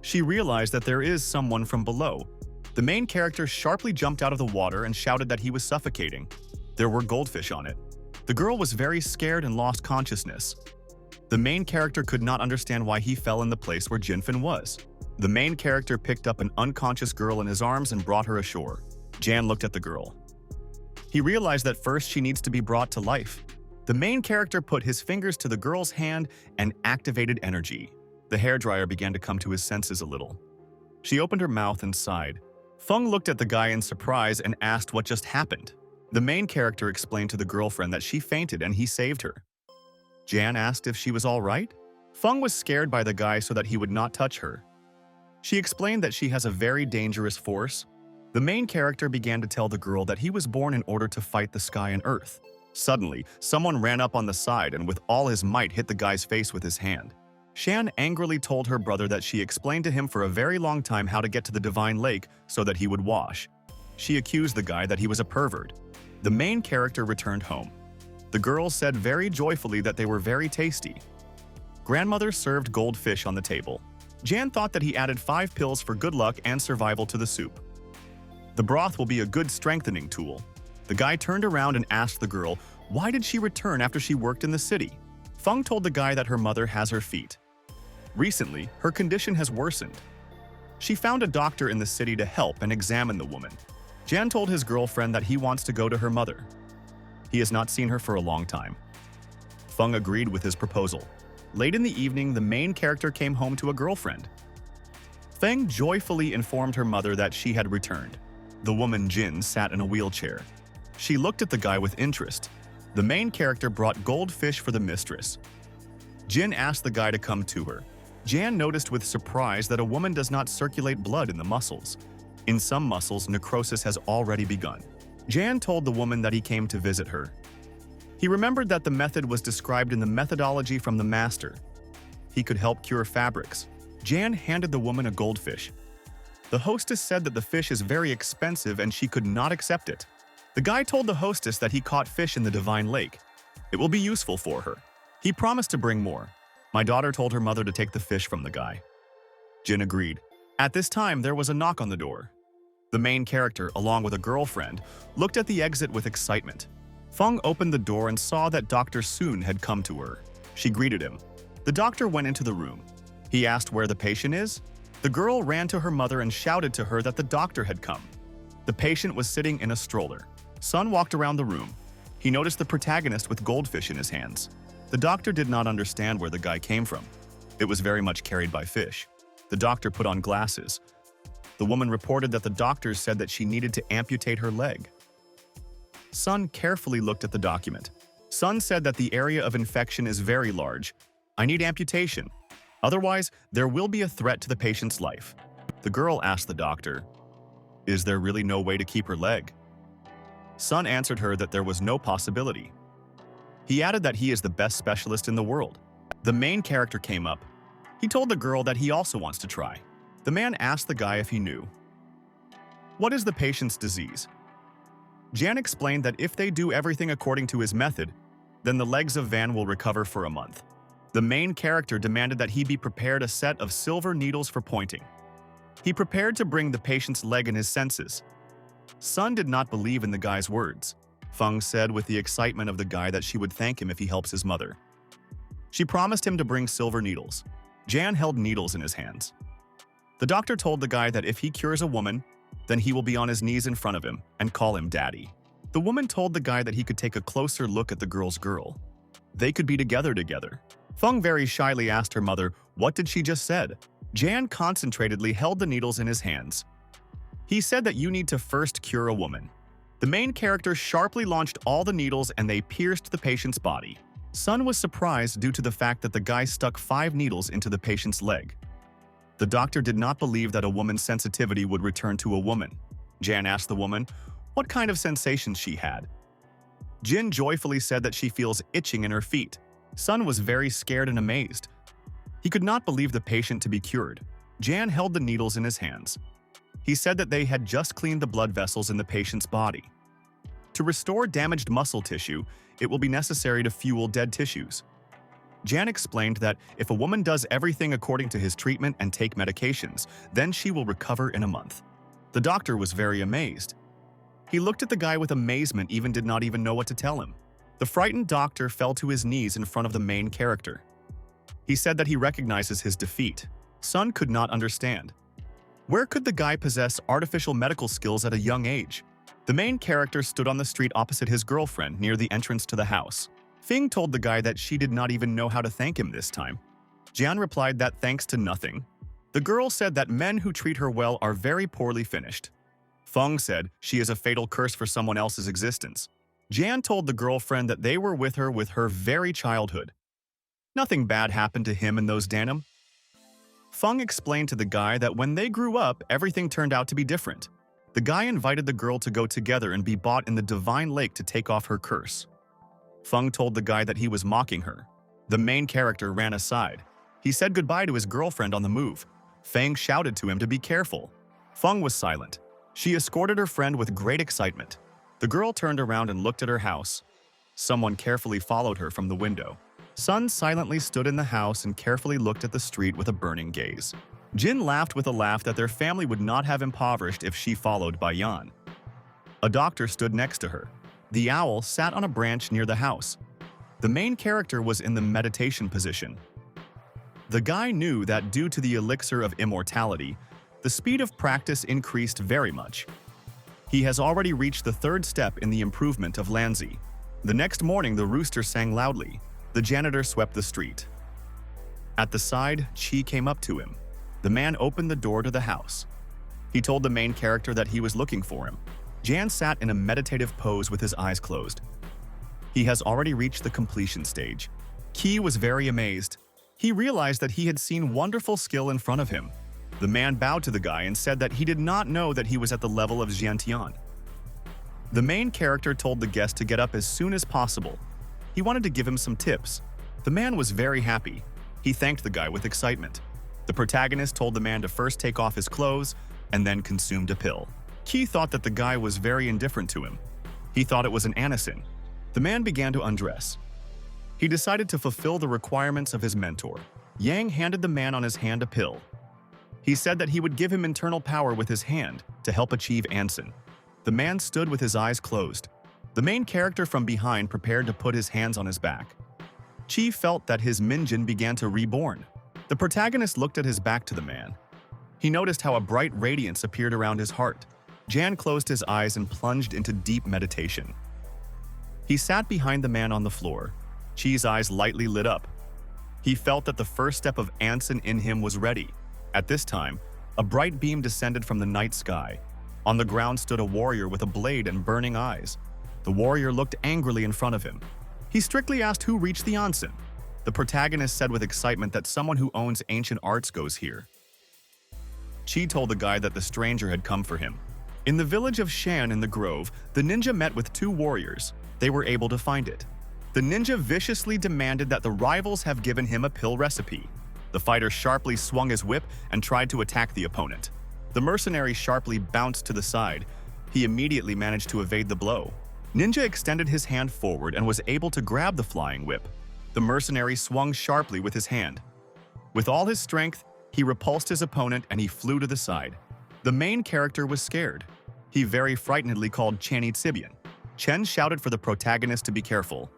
She realized that there is someone from below. The main character sharply jumped out of the water and shouted that he was suffocating. There were goldfish on it. The girl was very scared and lost consciousness. The main character could not understand why he fell in the place where Jinfin was. The main character picked up an unconscious girl in his arms and brought her ashore. Jan looked at the girl. He realized that first she needs to be brought to life. The main character put his fingers to the girl's hand and activated energy. The hairdryer began to come to his senses a little. She opened her mouth and sighed. Feng looked at the guy in surprise and asked what just happened. The main character explained to the girlfriend that she fainted and he saved her. Jan asked if she was all right. Feng was scared by the guy so that he would not touch her. She explained that she has a very dangerous force. The main character began to tell the girl that he was born in order to fight the sky and earth. Suddenly, someone ran up on the side and with all his might hit the guy's face with his hand. Shan angrily told her brother that she explained to him for a very long time how to get to the divine lake so that he would wash. She accused the guy that he was a pervert. The main character returned home. The girls said very joyfully that they were very tasty. Grandmother served goldfish on the table. Jan thought that he added 5 pills for good luck and survival to the soup. The broth will be a good strengthening tool. The guy turned around and asked the girl, why did she return after she worked in the city? Feng told the guy that her mother has her feet. Recently, her condition has worsened. She found a doctor in the city to help and examine the woman. Jan told his girlfriend that he wants to go to her mother. He has not seen her for a long time. Feng agreed with his proposal. Late in the evening, the main character came home to a girlfriend. Feng joyfully informed her mother that she had returned. The woman Jin sat in a wheelchair. She looked at the guy with interest. The main character brought goldfish for the mistress. Jin asked the guy to come to her. Jan noticed with surprise that a woman does not circulate blood in the muscles. In some muscles, necrosis has already begun. Jan told the woman that he came to visit her. He remembered that the method was described in the methodology from the master. He could help cure fabrics. Jan handed the woman a goldfish. The hostess said that the fish is very expensive and she could not accept it. The guy told the hostess that he caught fish in the divine lake. It will be useful for her. He promised to bring more. My daughter told her mother to take the fish from the guy. Jin agreed. At this time, there was a knock on the door. The main character, along with a girlfriend, looked at the exit with excitement. Feng opened the door and saw that Dr. Soon had come to her. She greeted him. The doctor went into the room. He asked where the patient is. The girl ran to her mother and shouted to her that the doctor had come. The patient was sitting in a stroller. Sun walked around the room. He noticed the protagonist with goldfish in his hands. The doctor did not understand where the guy came from. It was very much carried by fish. The doctor put on glasses. The woman reported that the doctors said that she needed to amputate her leg. Sun carefully looked at the document. Sun said that the area of infection is very large. I need amputation. Otherwise, there will be a threat to the patient's life. The girl asked the doctor, is there really no way to keep her leg? Sun answered her that there was no possibility. He added that he is the best specialist in the world. The main character came up. He told the girl that he also wants to try. The man asked the guy if he knew. What is the patient's disease? Jan explained that if they do everything according to his method, then the legs of Van will recover for a month. The main character demanded that he be prepared a set of silver needles for pointing. He prepared to bring the patient's leg in his senses. Sun did not believe in the guy's words. Feng said with the excitement of the guy that she would thank him if he helps his mother. She promised him to bring silver needles. Jan held needles in his hands. The doctor told the guy that if he cures a woman, then he will be on his knees in front of him and call him daddy. The woman told the guy that he could take a closer look at the girl's girl. They could be together. Feng very shyly asked her mother, what did she just said? Jan concentratedly held the needles in his hands. He said that you need to first cure a woman. The main character sharply launched all the needles and they pierced the patient's body. Sun was surprised due to the fact that the guy stuck 5 needles into the patient's leg. The doctor did not believe that a woman's sensitivity would return to a woman. Jan asked the woman what kind of sensations she had. Jin joyfully said that she feels itching in her feet. Sun was very scared and amazed. He could not believe the patient to be cured. Jan held the needles in his hands. He said that they had just cleaned the blood vessels in the patient's body. To restore damaged muscle tissue, it will be necessary to fuel dead tissues. Jan explained that if a woman does everything according to his treatment and take medications, then she will recover in a month. The doctor was very amazed. He looked at the guy with amazement, did not even know what to tell him. The frightened doctor fell to his knees in front of the main character. He said that he recognizes his defeat. Sun could not understand. Where could the guy possess artificial medical skills at a young age? The main character stood on the street opposite his girlfriend near the entrance to the house. Fing told the guy that she did not even know how to thank him this time. Jian replied that thanks to nothing. The girl said that men who treat her well are very poorly finished. Feng said she is a fatal curse for someone else's existence. Jian told the girlfriend that they were with her very childhood. Nothing bad happened to him and those Danim. Feng explained to the guy that when they grew up, everything turned out to be different. The guy invited the girl to go together and be bought in the divine lake to take off her curse. Feng told the guy that he was mocking her. The main character ran aside. He said goodbye to his girlfriend on the move. Feng shouted to him to be careful. Feng was silent. She escorted her friend with great excitement. The girl turned around and looked at her house. Someone carefully followed her from the window. Sun silently stood in the house and carefully looked at the street with a burning gaze. Jin laughed with a laugh that their family would not have impoverished if she followed Bai Yan. A doctor stood next to her. The owl sat on a branch near the house. The main character was in the meditation position. The guy knew that due to the elixir of immortality, the speed of practice increased very much. He has already reached the third step in the improvement of Lanzi. The next morning, the rooster sang loudly. The janitor swept the street. At the side, Qi came up to him. The man opened the door to the house. He told the main character that he was looking for him. Jan sat in a meditative pose with his eyes closed. He has already reached the completion stage. Qi was very amazed. He realized that he had seen wonderful skill in front of him. The man bowed to the guy and said that he did not know that he was at the level of Jiantian. The main character told the guest to get up as soon as possible. He wanted to give him some tips. The man was very happy. He thanked the guy with excitement. The protagonist told the man to first take off his clothes and then consumed a pill. Qi thought that the guy was very indifferent to him. He thought it was an anisin. The man began to undress. He decided to fulfill the requirements of his mentor. Yang handed the man on his hand a pill. He said that he would give him internal power with his hand to help achieve Ansin. The man stood with his eyes closed. The main character from behind prepared to put his hands on his back. Qi felt that his Minjin began to reborn. The protagonist looked at his back to the man. He noticed how a bright radiance appeared around his heart. Jan closed his eyes and plunged into deep meditation. He sat behind the man on the floor. Qi's eyes lightly lit up. He felt that the first step of Ansin in him was ready. At this time, a bright beam descended from the night sky. On the ground stood a warrior with a blade and burning eyes. The warrior looked angrily in front of him. He strictly asked who reached the onsen. The protagonist said with excitement that someone who owns ancient arts goes here. Qi told the guy that the stranger had come for him. In the village of Shan in the grove, the ninja met with two warriors. They were able to find it. The ninja viciously demanded that the rivals have given him a pill recipe. The fighter sharply swung his whip and tried to attack the opponent. The mercenary sharply bounced to the side. He immediately managed to evade the blow. Ninja extended his hand forward and was able to grab the flying whip. The mercenary swung sharply with his hand. With all his strength, he repulsed his opponent and he flew to the side. The main character was scared. He very frightenedly called Channy Tsibian. Chen shouted for the protagonist to be careful.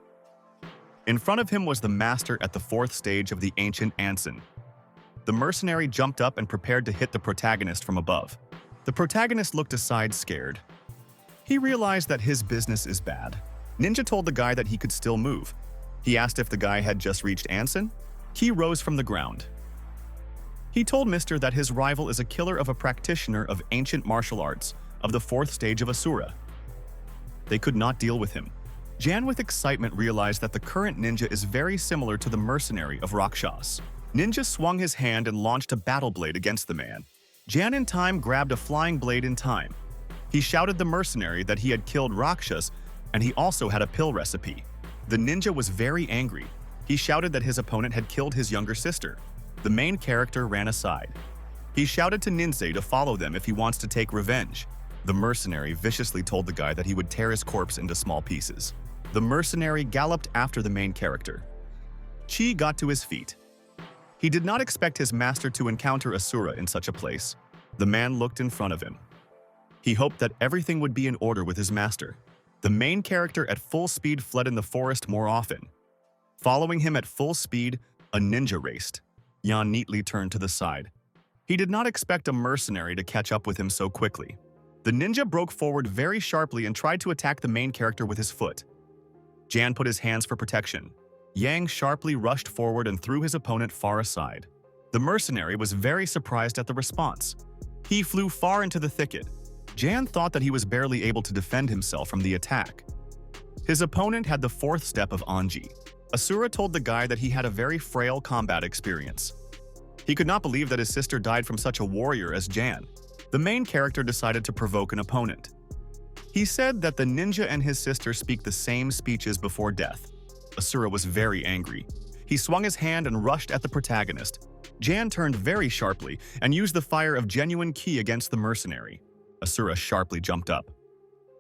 In front of him was the master at the fourth stage of the ancient Ansin. The mercenary jumped up and prepared to hit the protagonist from above. The protagonist looked aside scared. He realized that his business is bad. Ninja told the guy that he could still move. He asked if the guy had just reached Ansin. He rose from the ground. He told Mr. that his rival is a killer of a practitioner of ancient martial arts of the fourth stage of Asura. They could not deal with him. Jan with excitement realized that the current ninja is very similar to the mercenary of Rakshas. Ninja swung his hand and launched a battle blade against the man. Jan in time grabbed a flying blade in time. He shouted the mercenary that he had killed Rakshas and he also had a pill recipe. The ninja was very angry. He shouted that his opponent had killed his younger sister. The main character ran aside. He shouted to Ninzei to follow them if he wants to take revenge. The mercenary viciously told the guy that he would tear his corpse into small pieces. The mercenary galloped after the main character. Qi got to his feet. He did not expect his master to encounter Asura in such a place. The man looked in front of him. He hoped that everything would be in order with his master. The main character at full speed fled in the forest more often. Following him at full speed, A ninja raced. Yan neatly turned to the side. He did not expect a mercenary to catch up with him so quickly. The ninja broke forward very sharply and tried to attack the main character with his foot. Jan put his hands for protection. Yang sharply rushed forward and threw his opponent far aside. The mercenary was very surprised at the response. He flew far into the thicket. Jan thought that he was barely able to defend himself from the attack. His opponent had the fourth step of Anji. Asura told the guy that he had a very frail combat experience. He could not believe that his sister died from such a warrior as Jan. The main character decided to provoke an opponent. He said that the ninja and his sister speak the same speeches before death. Asura was very angry. He swung his hand and rushed at the protagonist. Jan turned very sharply and used the fire of genuine ki against the mercenary. Asura sharply jumped up.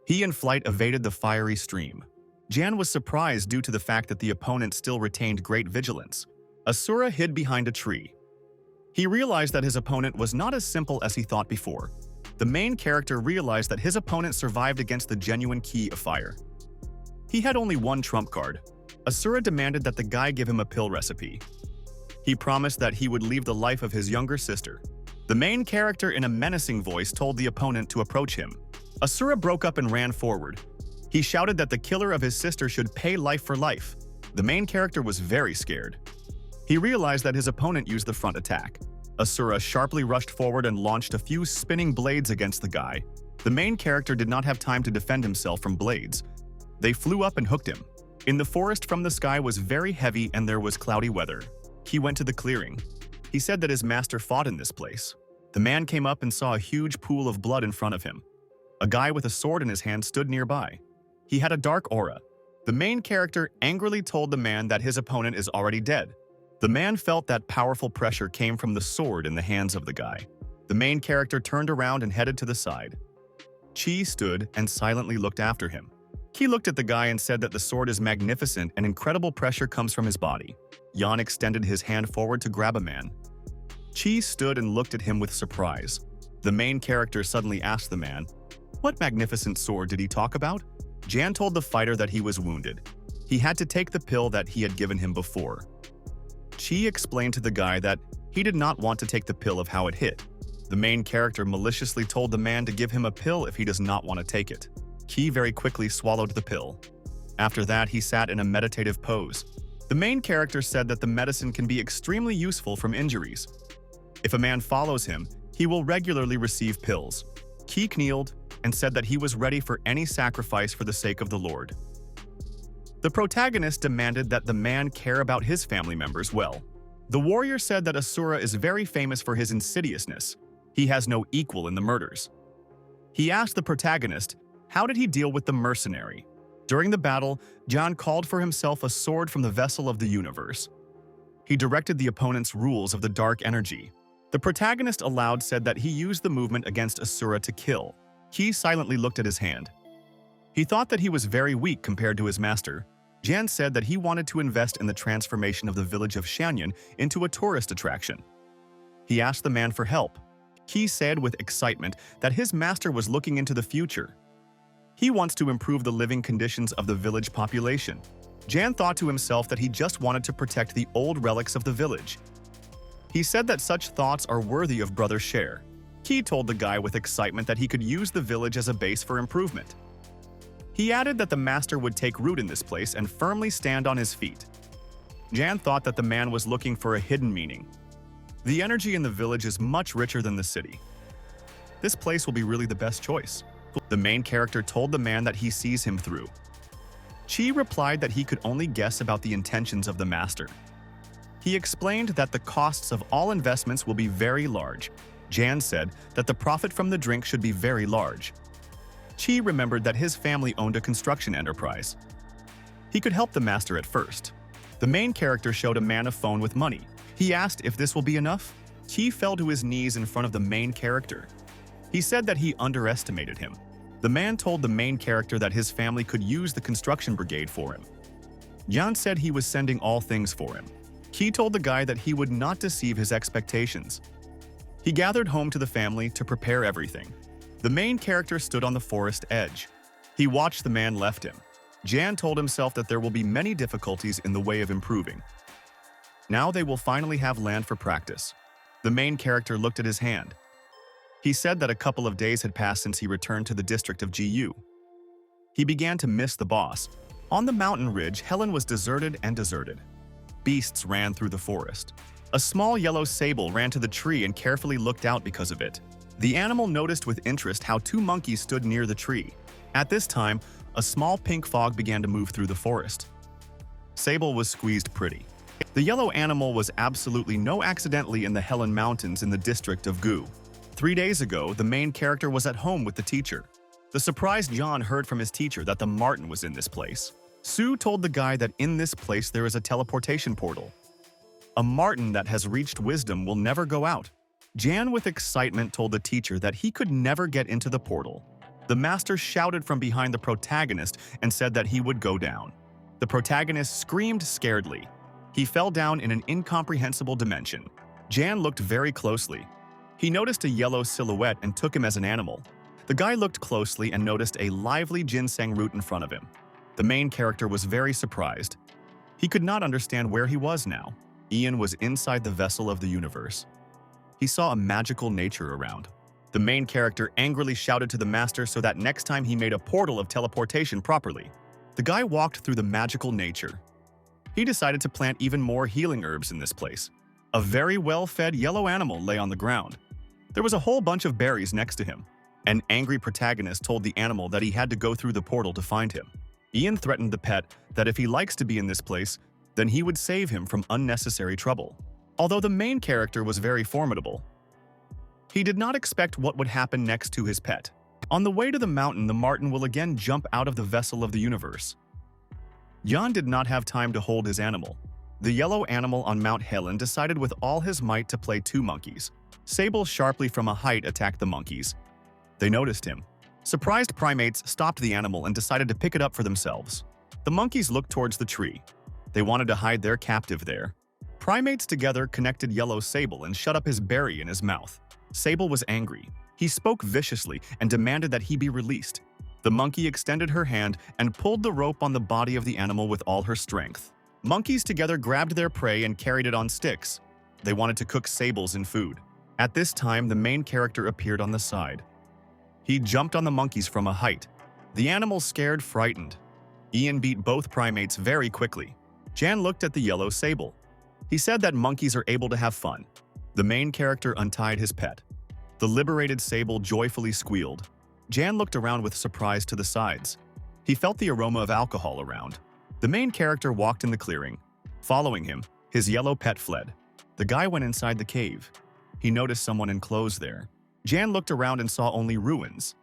He in flight evaded the fiery stream. Jan was surprised due to the fact that the opponent still retained great vigilance. Asura hid behind a tree. He realized that his opponent was not as simple as he thought before. The main character realized that his opponent survived against the genuine ki of fire. He had only one trump card. Asura demanded that the guy give him a pill recipe. He promised that he would leave the life of his younger sister. The main character in a menacing voice told the opponent to approach him. Asura broke up and ran forward. He shouted that the killer of his sister should pay life for life. The main character was very scared. He realized that his opponent used the front attack. Asura sharply rushed forward and launched a few spinning blades against the guy. The main character did not have time to defend himself from blades. They flew up and hooked him. In the forest from the sky was very heavy and there was cloudy weather. He went to the clearing. He said that his master fought in this place. The man came up and saw a huge pool of blood in front of him. A guy with a sword in his hand stood nearby. He had a dark aura. The main character angrily told the man that his opponent is already dead. The man felt that powerful pressure came from the sword in the hands of the guy. The main character turned around and headed to the side. Chi stood and silently looked after him. He looked at the guy and said that the sword is magnificent and incredible pressure comes from his body. Yan extended his hand forward to grab a man. Chi stood and looked at him with surprise. The main character suddenly asked the man, "What magnificent sword did he talk about?" Jan told the fighter that he was wounded. He had to take the pill that he had given him before. Chi explained to the guy that he did not want to take the pill of how it hit. The main character maliciously told the man to give him a pill if he does not want to take it. Ki very quickly swallowed the pill. After that, he sat in a meditative pose. The main character said that the medicine can be extremely useful from injuries. If a man follows him, he will regularly receive pills. Ki kneeled and said that he was ready for any sacrifice for the sake of the Lord. The protagonist demanded that the man care about his family members well. The warrior said that Asura is very famous for his insidiousness. He has no equal in the murders. He asked the protagonist, how did he deal with the mercenary? During the battle, Jan called for himself a sword from the vessel of the universe. He directed the opponent's rules of the dark energy. The protagonist aloud said that he used the movement against Asura to kill. He silently looked at his hand. He thought that he was very weak compared to his master. Jan said that he wanted to invest in the transformation of the village of Shanyan into a tourist attraction. He asked the man for help. He said with excitement that his master was looking into the future. He wants to improve the living conditions of the village population. Jan thought to himself that he just wanted to protect the old relics of the village. He said that such thoughts are worthy of brother share. He told the guy with excitement that he could use the village as a base for improvement. He added that the master would take root in this place and firmly stand on his feet. Jan thought that the man was looking for a hidden meaning. The energy in the village is much richer than the city. This place will be really the best choice. The main character told the man that he sees him through. Chi replied that he could only guess about the intentions of the master. He explained that the costs of all investments will be very large. Jan said that the profit from the drink should be very large. Chi remembered that his family owned a construction enterprise. He could help the master at first. The main character showed a man a phone with money. He asked if this will be enough. Chi fell to his knees in front of the main character. He said that he underestimated him. The man told the main character that his family could use the construction brigade for him. Jan said he was sending all things for him. Chi told the guy that he would not deceive his expectations. He gathered home to the family to prepare everything. The main character stood on the forest edge. He watched the man left him. Jan told himself that there will be many difficulties in the way of improving. Now they will finally have land for practice. The main character looked at his hand. He said that a couple of days had passed since he returned to the district of GU. He began to miss the boss. On the mountain ridge, Helen was deserted and deserted. Beasts ran through the forest. A small yellow sable ran to the tree and carefully looked out because of it. The animal noticed with interest how two monkeys stood near the tree. At this time, a small pink fog began to move through the forest. Sable was squeezed pretty. The yellow animal was absolutely no accidentally in the Helen Mountains in the district of Gu. 3 days ago, the main character was at home with the teacher. The surprised John heard from his teacher that the Martin was in this place. Sue told the guy that in this place there is a teleportation portal. A Martin that has reached wisdom will never go out. Jan with excitement told the teacher that he could never get into the portal. The master shouted from behind the protagonist and said that he would go down. The protagonist screamed scaredly. He fell down in an incomprehensible dimension. Jan looked very closely. He noticed a yellow silhouette and took him as an animal. The guy looked closely and noticed a lively ginseng root in front of him. The main character was very surprised. He could not understand where he was now. Ian was inside the vessel of the universe. He saw a magical nature around. The main character angrily shouted to the master so that next time he made a portal of teleportation properly. The guy walked through the magical nature. He decided to plant even more healing herbs in this place. A very well-fed yellow animal lay on the ground. There was a whole bunch of berries next to him. An angry protagonist told the animal that he had to go through the portal to find him. Ian threatened the pet that if he likes to be in this place, then he would save him from unnecessary trouble. Although the main character was very formidable, he did not expect what would happen next to his pet. On the way to the mountain, the Martin will again jump out of the vessel of the universe. Jan did not have time to hold his animal. The yellow animal on Mount Helen decided with all his might to play two monkeys. Sable sharply from a height attacked the monkeys. They noticed him. Surprised primates stopped the animal and decided to pick it up for themselves. The monkeys looked towards the tree. They wanted to hide their captive there. Primates together connected yellow Sable and shut up his berry in his mouth. Sable was angry. He spoke viciously and demanded that he be released. The monkey extended her hand and pulled the rope on the body of the animal with all her strength. Monkeys together grabbed their prey and carried it on sticks. They wanted to cook Sables in food. At this time, the main character appeared on the side. He jumped on the monkeys from a height. The animals scared, frightened. Ian beat both primates very quickly. Jan looked at the yellow Sable. He said that monkeys are able to have fun. The main character untied his pet. The liberated Sable joyfully squealed. Jan looked around with surprise to the sides. He felt the aroma of alcohol around. The main character walked in the clearing. Following him, his yellow pet fled. The guy went inside the cave. He noticed someone in clothes there. Jan looked around and saw only ruins.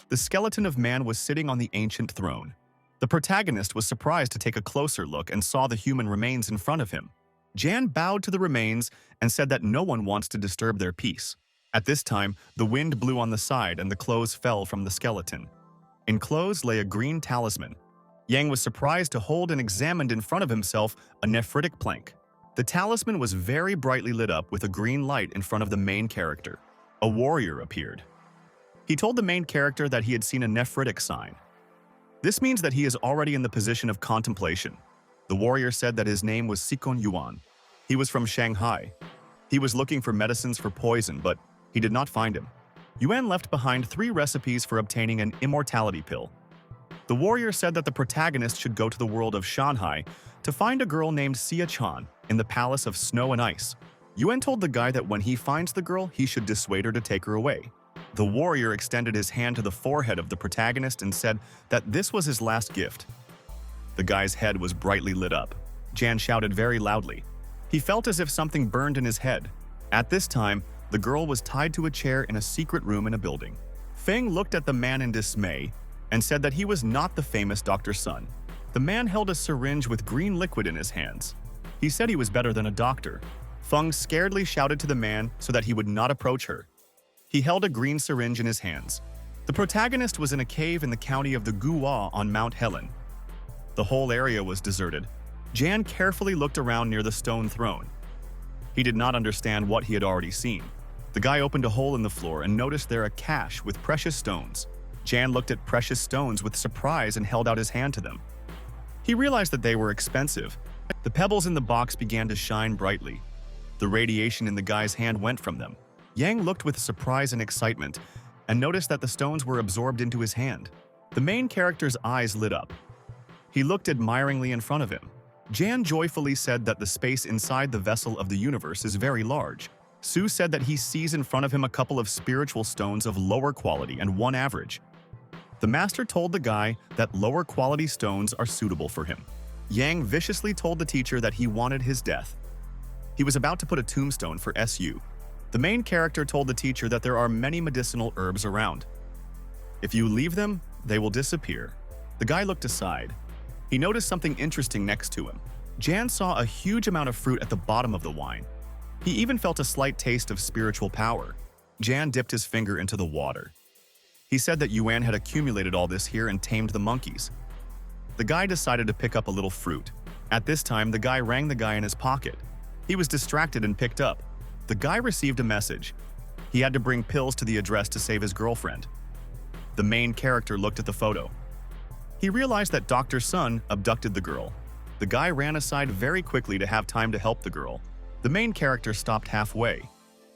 The skeleton of man was sitting on the ancient throne. The protagonist was surprised to take a closer look and saw the human remains in front of him. Jan bowed to the remains and said that no one wants to disturb their peace. At this time, the wind blew on the side and the clothes fell from the skeleton. In clothes lay a green talisman. Yang was surprised to hold and examined in front of himself a nephritic plank. The talisman was very brightly lit up with a green light in front of the main character. A warrior appeared. He told the main character that he had seen a nephritic sign. This means that he is already in the position of contemplation. The warrior said that his name was Sikon Yuan. He was from Shanghai. He was looking for medicines for poison, but he did not find him. Yuan left behind 3 recipes for obtaining an immortality pill. The warrior said that the protagonist should go to the world of Shanghai to find a girl named Xia Chan in the Palace of Snow and Ice. Yuan told the guy that when he finds the girl, he should dissuade her to take her away. The warrior extended his hand to the forehead of the protagonist and said that this was his last gift. The guy's head was brightly lit up. Jan shouted very loudly. He felt as if something burned in his head. At this time, the girl was tied to a chair in a secret room in a building. Feng looked at the man in dismay and said that he was not the famous Dr. Sun. The man held a syringe with green liquid in his hands. He said he was better than a doctor. Feng scaredly shouted to the man so that he would not approach her. He held a green syringe in his hands. The protagonist was in a cave in the county of the Guwa on Mount Helen. The whole area was deserted. Jan carefully looked around near the stone throne. He did not understand what he had already seen. The guy opened a hole in the floor and noticed there a cache with precious stones. Jan looked at precious stones with surprise and held out his hand to them. He realized that they were expensive. The pebbles in the box began to shine brightly. The radiation in the guy's hand went from them. Yang looked with surprise and excitement and noticed that the stones were absorbed into his hand. The main character's eyes lit up. He looked admiringly in front of him. Jan joyfully said that the space inside the vessel of the universe is very large. Su said that he sees in front of him a couple of spiritual stones of lower quality and one average. The master told the guy that lower quality stones are suitable for him. Yang viciously told the teacher that he wanted his death. He was about to put a tombstone for Su. The main character told the teacher that there are many medicinal herbs around. If you leave them, they will disappear. The guy looked aside. He noticed something interesting next to him. Jan saw a huge amount of fruit at the bottom of the wine. He even felt a slight taste of spiritual power. Jan dipped his finger into the water. He said that Yuan had accumulated all this here and tamed the monkeys. The guy decided to pick up a little fruit. At this time, the guy rang the guy in his pocket. He was distracted and picked up. The guy received a message. He had to bring pills to the address to save his girlfriend. The main character looked at the photo. He realized that Dr. Sun abducted the girl. The guy ran aside very quickly to have time to help the girl. The main character stopped halfway.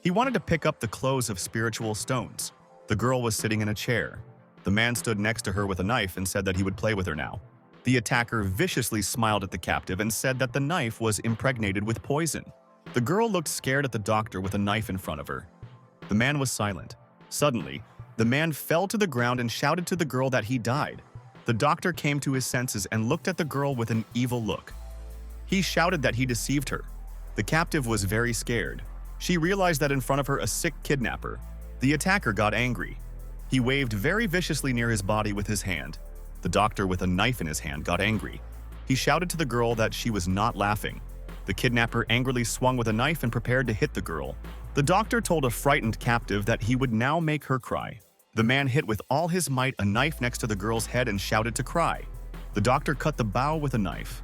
He wanted to pick up the clothes of spiritual stones. The girl was sitting in a chair. The man stood next to her with a knife and said that he would play with her now. The attacker viciously smiled at the captive and said that the knife was impregnated with poison. The girl looked scared at the doctor with a knife in front of her. The man was silent. Suddenly, the man fell to the ground and shouted to the girl that he died. The doctor came to his senses and looked at the girl with an evil look. He shouted that he deceived her. The captive was very scared. She realized that in front of her a sick kidnapper. The attacker got angry. He waved very viciously near his body with his hand. The doctor with a knife in his hand got angry. He shouted to the girl that she was not laughing. The kidnapper angrily swung with a knife and prepared to hit the girl. The doctor told a frightened captive that he would now make her cry. The man hit with all his might a knife next to the girl's head and shouted to cry. The doctor cut the bow with a knife.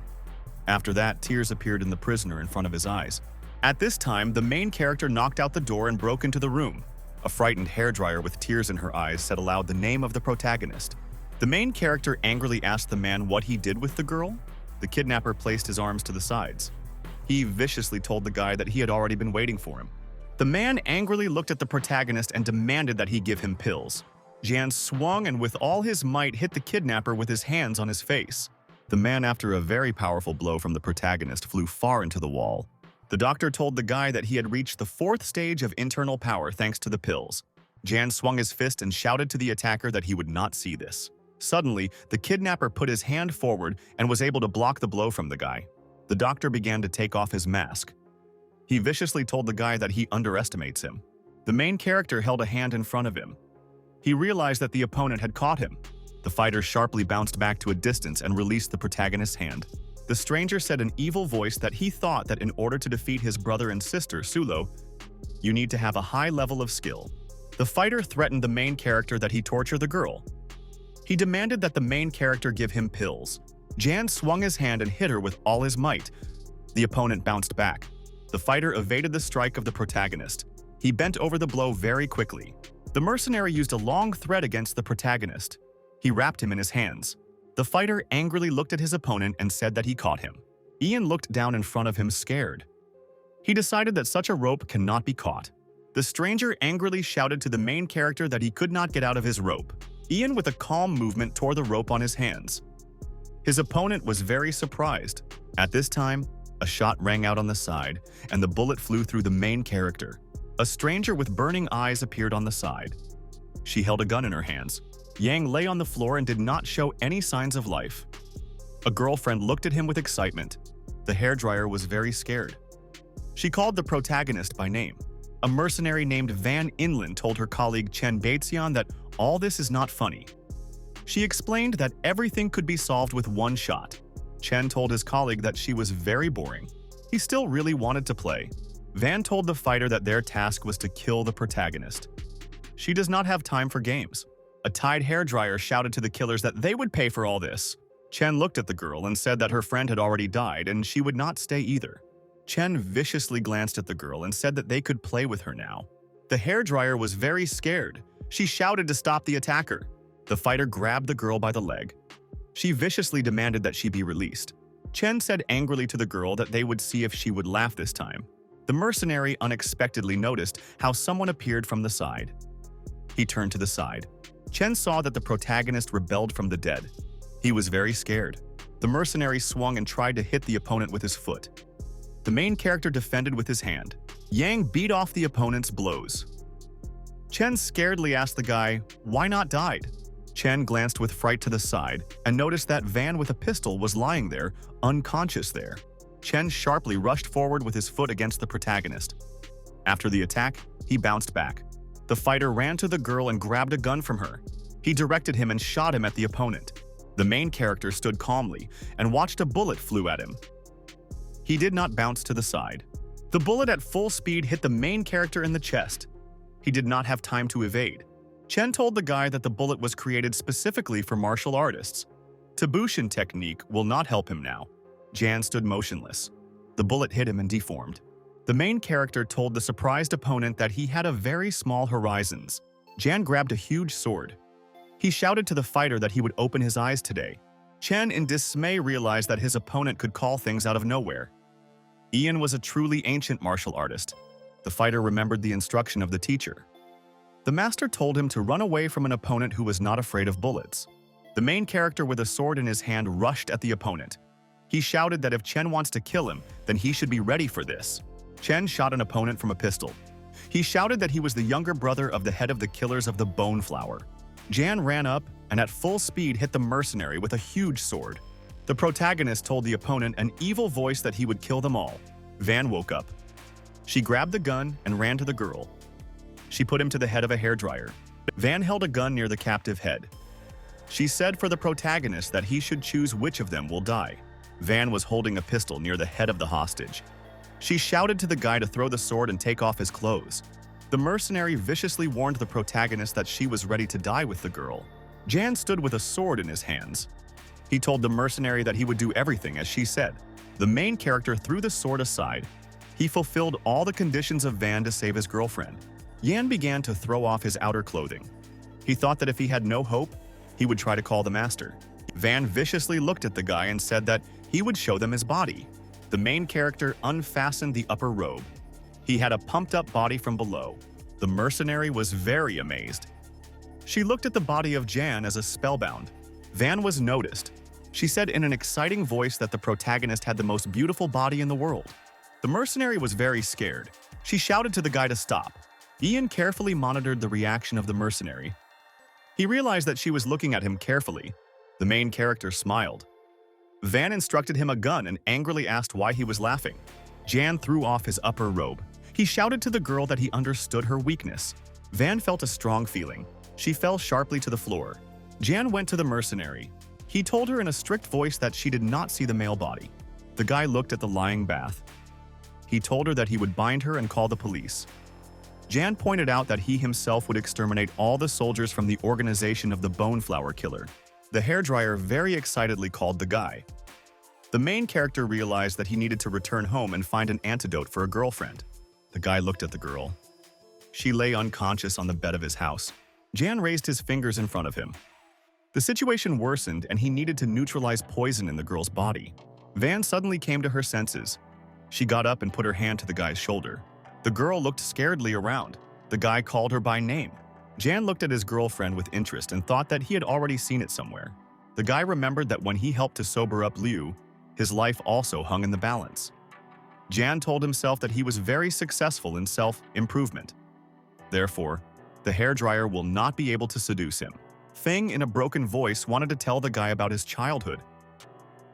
After that, tears appeared in the prisoner in front of his eyes. At this time, the main character knocked out the door and broke into the room. A frightened hairdryer with tears in her eyes said aloud the name of the protagonist. The main character angrily asked the man what he did with the girl. The kidnapper placed his arms to the sides. He viciously told the guy that he had already been waiting for him. The man angrily looked at the protagonist and demanded that he give him pills. Jan swung and with all his might hit the kidnapper with his hands on his face. The man, after a very powerful blow from the protagonist, flew far into the wall. The doctor told the guy that he had reached the 4th stage of internal power thanks to the pills. Jan swung his fist and shouted to the attacker that he would not see this. Suddenly, the kidnapper put his hand forward and was able to block the blow from the guy. The doctor began to take off his mask. He viciously told the guy that he underestimates him. The main character held a hand in front of him. He realized that the opponent had caught him. The fighter sharply bounced back to a distance and released the protagonist's hand. The stranger said in evil voice that he thought that in order to defeat his brother and sister, Sulo, you need to have a high level of skill. The fighter threatened the main character that he torture the girl. He demanded that the main character give him pills. Jan swung his hand and hit her with all his might. The opponent bounced back. The fighter evaded the strike of the protagonist. He bent over the blow very quickly. The mercenary used a long thread against the protagonist. He wrapped him in his hands. The fighter angrily looked at his opponent and said that he caught him. Ian looked down in front of him scared. He decided that such a rope cannot be caught. The stranger angrily shouted to the main character that he could not get out of his rope. Ian, with a calm movement, tore the rope on his hands. His opponent was very surprised. At this time, a shot rang out on the side, and the bullet flew through the main character. A stranger with burning eyes appeared on the side. She held a gun in her hands. Yang lay on the floor and did not show any signs of life. A girlfriend looked at him with excitement. The hairdryer was very scared. She called the protagonist by name. A mercenary named Van Inland told her colleague Chen Baezian that all this is not funny. She explained that everything could be solved with one shot. Chen told his colleague that she was very boring. He still really wanted to play. Van told the fighter that their task was to kill the protagonist. She does not have time for games. A tied hairdryer shouted to the killers that they would pay for all this. Chen looked at the girl and said that her friend had already died and she would not stay either. Chen viciously glanced at the girl and said that they could play with her now. The hairdryer was very scared. She shouted to stop the attacker. The fighter grabbed the girl by the leg. She viciously demanded that she be released. Chen said angrily to the girl that they would see if she would laugh this time. The mercenary unexpectedly noticed how someone appeared from the side. He turned to the side. Chen saw that the protagonist rebelled from the dead. He was very scared. The mercenary swung and tried to hit the opponent with his foot. The main character defended with his hand. Yang beat off the opponent's blows. Chen scaredly asked the guy, "Why not died?" Chen glanced with fright to the side and noticed that Van with a pistol was lying there, unconscious there. Chen sharply rushed forward with his foot against the protagonist. After the attack, he bounced back. The fighter ran to the girl and grabbed a gun from her. He directed him and shot him at the opponent. The main character stood calmly and watched a bullet flew at him. He did not bounce to the side. The bullet at full speed hit the main character in the chest. He did not have time to evade. Chen told the guy that the bullet was created specifically for martial artists. Tabushin technique will not help him now. Jan stood motionless. The bullet hit him and deformed. The main character told the surprised opponent that he had a very small horizons. Jan grabbed a huge sword. He shouted to the fighter that he would open his eyes today. Chen in dismay realized that his opponent could call things out of nowhere. Ian was a truly ancient martial artist. The fighter remembered the instruction of the teacher. The master told him to run away from an opponent who was not afraid of bullets. The main character with a sword in his hand rushed at the opponent. He shouted that if Chen wants to kill him, then he should be ready for this. Chen shot an opponent from a pistol. He shouted that he was the younger brother of the head of the killers of the Bone Flower. Jan ran up and at full speed hit the mercenary with a huge sword. The protagonist told the opponent an evil voice that he would kill them all. Van woke up. She grabbed the gun and ran to the girl. She put him to the head of a hairdryer. Van held a gun near the captive head. She said for the protagonist that he should choose which of them will die. Van was holding a pistol near the head of the hostage. She shouted to the guy to throw the sword and take off his clothes. The mercenary viciously warned the protagonist that she was ready to die with the girl. Jan stood with a sword in his hands. He told the mercenary that he would do everything as she said. The main character threw the sword aside. He fulfilled all the conditions of Van to save his girlfriend. Yan began to throw off his outer clothing. He thought that if he had no hope, he would try to call the master. Van viciously looked at the guy and said that he would show them his body. The main character unfastened the upper robe. He had a pumped-up body from below. The mercenary was very amazed. She looked at the body of Jan as a spellbound. Van was noticed. She said in an exciting voice that the protagonist had the most beautiful body in the world. The mercenary was very scared. She shouted to the guy to stop. Ian carefully monitored the reaction of the mercenary. He realized that she was looking at him carefully. The main character smiled. Van instructed him a gun and angrily asked why he was laughing. Jan threw off his upper robe. He shouted to the girl that he understood her weakness. Van felt a strong feeling. She fell sharply to the floor. Jan went to the mercenary. He told her in a strict voice that she did not see the male body. The guy looked at the lying bath. He told her that he would bind her and call the police. Jan pointed out that he himself would exterminate all the soldiers from the organization of the Bone Flower Killer. The hairdryer very excitedly called the guy. The main character realized that he needed to return home and find an antidote for a girlfriend. The guy looked at the girl. She lay unconscious on the bed of his house. Jan raised his fingers in front of him. The situation worsened and he needed to neutralize poison in the girl's body. Van suddenly came to her senses. She got up and put her hand to the guy's shoulder. The girl looked scaredly around. The guy called her by name. Jan looked at his girlfriend with interest and thought that he had already seen it somewhere. The guy remembered that when he helped to sober up Liu, his life also hung in the balance. Jan told himself that he was very successful in self-improvement. Therefore, the hairdryer will not be able to seduce him. Feng, in a broken voice, wanted to tell the guy about his childhood.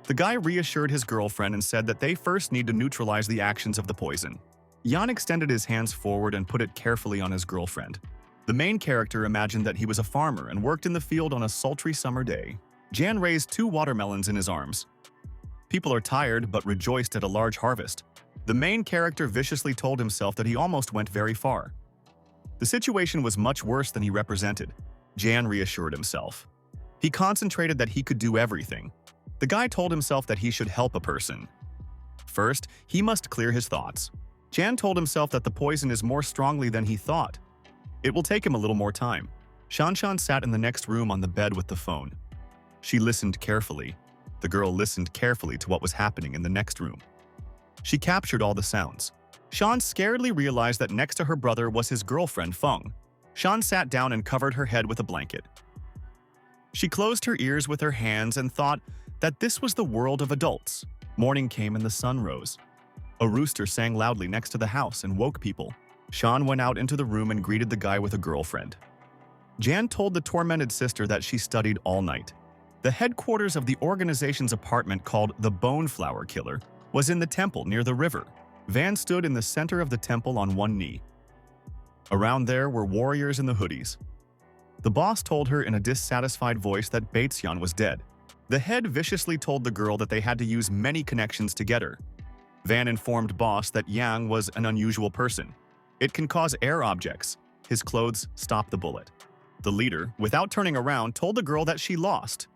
The guy reassured his girlfriend and said that they first need to neutralize the actions of the poison. Jan extended his hands forward and put it carefully on his girlfriend. The main character imagined that he was a farmer and worked in the field on a sultry summer day. Jan raised 2 watermelons in his arms. People are tired but rejoiced at a large harvest. The main character viciously told himself that he almost went very far. The situation was much worse than he represented. Jan reassured himself. He concentrated that he could do everything. The guy told himself that he should help a person. First, he must clear his thoughts. Jan told himself that the poison is more strongly than he thought. It will take him a little more time. Shanshan sat in the next room on the bed with the phone. She listened carefully. The girl listened carefully to what was happening in the next room. She captured all the sounds. Shan scaredly realized that next to her brother was his girlfriend, Feng. Shan sat down and covered her head with a blanket. She closed her ears with her hands and thought that this was the world of adults. Morning came and the sun rose. A rooster sang loudly next to the house and woke people. Shan went out into the room and greeted the guy with a girlfriend. Jan told the tormented sister that she studied all night. The headquarters of the organization's apartment, called the Bone Flower Killer, was in the temple near the river. Van stood in the center of the temple on one knee. Around there were warriors in the hoodies. The boss told her in a dissatisfied voice that Baetsyan was dead. The head viciously told the girl that they had to use many connections to get her. Van informed boss that Yang was an unusual person. It can cause air objects. His clothes stopped the bullet. The leader, without turning around, told the girl that she lost.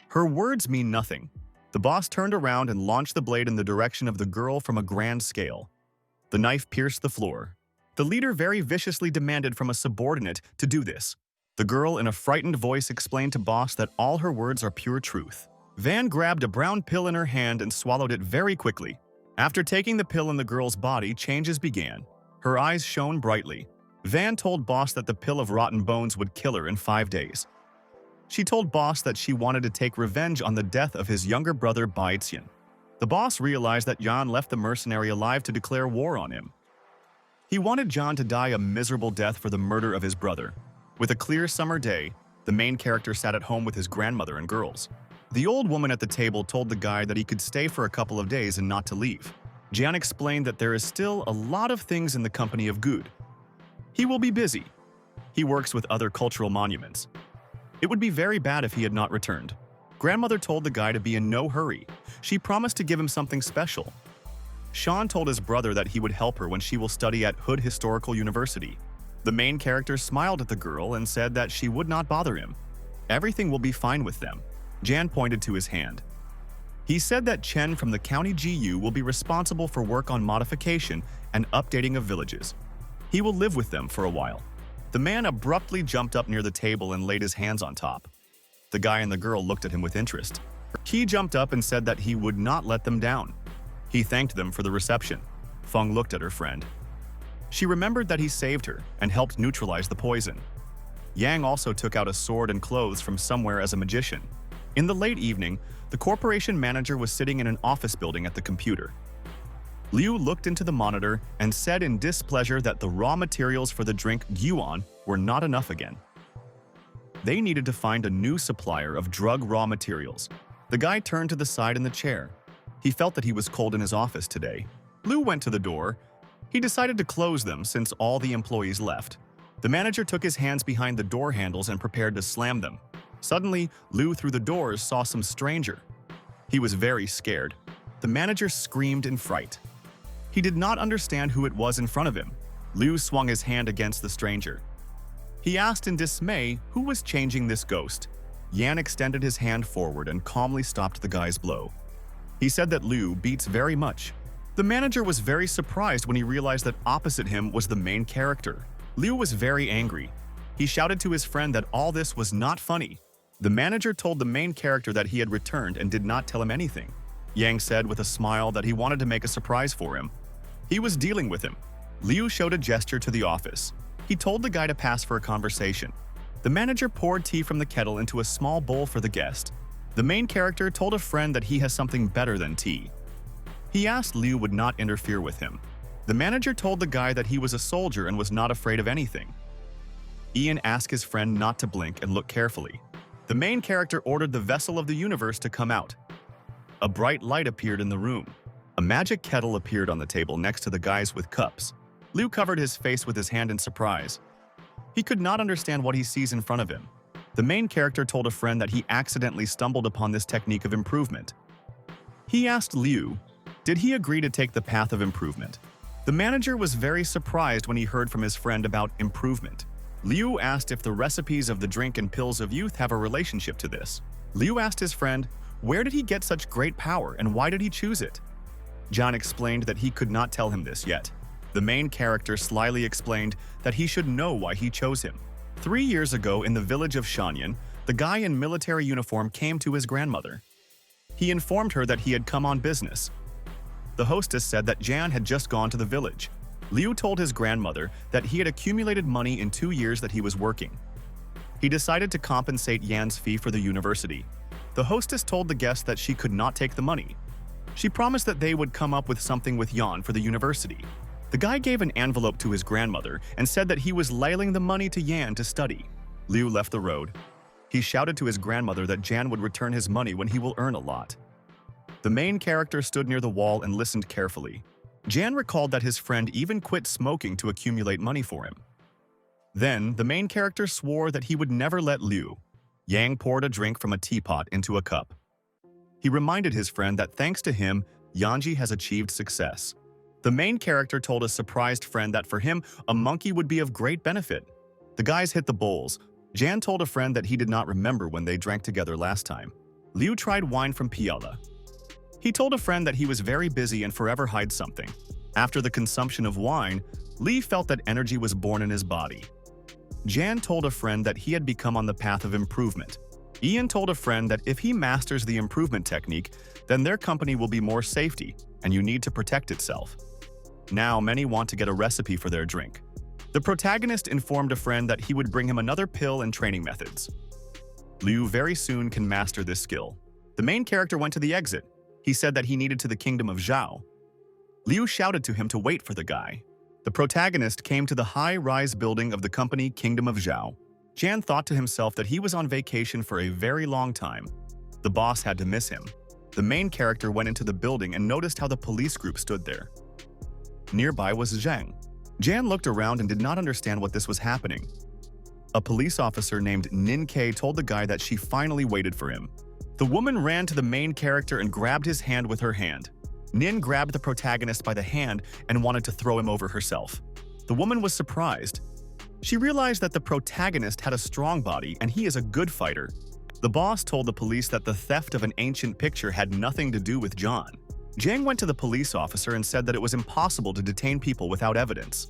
Her words mean nothing. The boss turned around and launched the blade in the direction of the girl from a grand scale. The knife pierced the floor. The leader very viciously demanded from a subordinate to do this. The girl, in a frightened voice, explained to boss that all her words are pure truth. Van grabbed a brown pill in her hand and swallowed it very quickly. After taking the pill in the girl's body, changes began. Her eyes shone brightly. Van told boss that the pill of rotten bones would kill her in 5 days. She told boss that she wanted to take revenge on the death of his younger brother Baetsyan. The boss realized that Jan left the mercenary alive to declare war on him. He wanted Jan to die a miserable death for the murder of his brother. With a clear summer day, the main character sat at home with his grandmother and girls. The old woman at the table told the guy that he could stay for a couple of days and not to leave. Jan explained that there is still a lot of things in the company of Good. He will be busy. He works with other cultural monuments. It would be very bad if he had not returned. Grandmother told the guy to be in no hurry. She promised to give him something special. Sean told his brother that he would help her when she will study at Hood Historical University. The main character smiled at the girl and said that she would not bother him. Everything will be fine with them. Jan pointed to his hand. He said that Chen from the county GU will be responsible for work on modification and updating of villages. He will live with them for a while. The man abruptly jumped up near the table and laid his hands on top. The guy and the girl looked at him with interest. He jumped up and said that he would not let them down. He thanked them for the reception. Feng looked at her friend. She remembered that he saved her and helped neutralize the poison. Yang also took out a sword and clothes from somewhere as a magician. In the late evening, the corporation manager was sitting in an office building at the computer. Liu looked into the monitor and said in displeasure that the raw materials for the drink Yuan were not enough again. They needed to find a new supplier of drug raw materials. The guy turned to the side in the chair. He felt that he was cold in his office today. Liu went to the door. He decided to close them since all the employees left. The manager took his hands behind the door handles and prepared to slam them. Suddenly, Liu through the doors saw some stranger. He was very scared. The manager screamed in fright. He did not understand who it was in front of him. Liu swung his hand against the stranger. He asked in dismay who was changing this ghost. Yan extended his hand forward and calmly stopped the guy's blow. He said that Liu beats very much. The manager was very surprised when he realized that opposite him was the main character. Liu was very angry. He shouted to his friend that all this was not funny. The manager told the main character that he had returned and did not tell him anything. Yang said with a smile that he wanted to make a surprise for him. He was dealing with him. Liu showed a gesture to the office. He told the guy to pass for a conversation. The manager poured tea from the kettle into a small bowl for the guest. The main character told a friend that he has something better than tea. He asked Liu would not interfere with him. The manager told the guy that he was a soldier and was not afraid of anything. Ian asked his friend not to blink and look carefully. The main character ordered the vessel of the universe to come out. A bright light appeared in the room. A magic kettle appeared on the table next to the guys with cups. Liu covered his face with his hand in surprise. He could not understand what he sees in front of him. The main character told a friend that he accidentally stumbled upon this technique of improvement. He asked Liu, did he agree to take the path of improvement? The manager was very surprised when he heard from his friend about improvement. Liu asked if the recipes of the drink and pills of youth have a relationship to this. Liu asked his friend, where did he get such great power and why did he choose it? John explained that he could not tell him this yet. The main character slyly explained that he should know why he chose him. 3 years ago in the village of Shanyan, the guy in military uniform came to his grandmother. He informed her that he had come on business. The hostess said that Jan had just gone to the village. Liu told his grandmother that he had accumulated money in 2 years that he was working. He decided to compensate Yan's fee for the university. The hostess told the guest that she could not take the money. She promised that they would come up with something with Yan for the university. The guy gave an envelope to his grandmother and said that he was lailing the money to Yan to study. Liu left the road. He shouted to his grandmother that Jan would return his money when he will earn a lot. The main character stood near the wall and listened carefully. Jan recalled that his friend even quit smoking to accumulate money for him. Then, the main character swore that he would never let Liu. Yang poured a drink from a teapot into a cup. He reminded his friend that thanks to him, Yanji has achieved success. The main character told a surprised friend that for him, a monkey would be of great benefit. The guys hit the bowls. Jan told a friend that he did not remember when they drank together last time. Liu tried wine from Piala. He told a friend that he was very busy and forever hide something. After the consumption of wine, Li felt that energy was born in his body. Jan told a friend that he had become on the path of improvement. Ian told a friend that if he masters the improvement technique, then their company will be more safety, and you need to protect itself. Now, many want to get a recipe for their drink. The protagonist informed a friend that he would bring him another pill and training methods. Liu very soon can master this skill. The main character went to the exit. He said that he needed to the kingdom of Zhao. Liu shouted to him to wait for the guy. The protagonist came to the high-rise building of the company Kingdom of Zhao. Jan thought to himself that he was on vacation for a very long time. The boss had to miss him. The main character went into the building and noticed how the police group stood there. Nearby was Zhang. Jan looked around and did not understand what this was happening. A police officer named Nin K told the guy that she finally waited for him. The woman ran to the main character and grabbed his hand with her hand. Nin grabbed the protagonist by the hand and wanted to throw him over herself. The woman was surprised. She realized that the protagonist had a strong body and he is a good fighter. The boss told the police that the theft of an ancient picture had nothing to do with John. Zhang went to the police officer and said that it was impossible to detain people without evidence.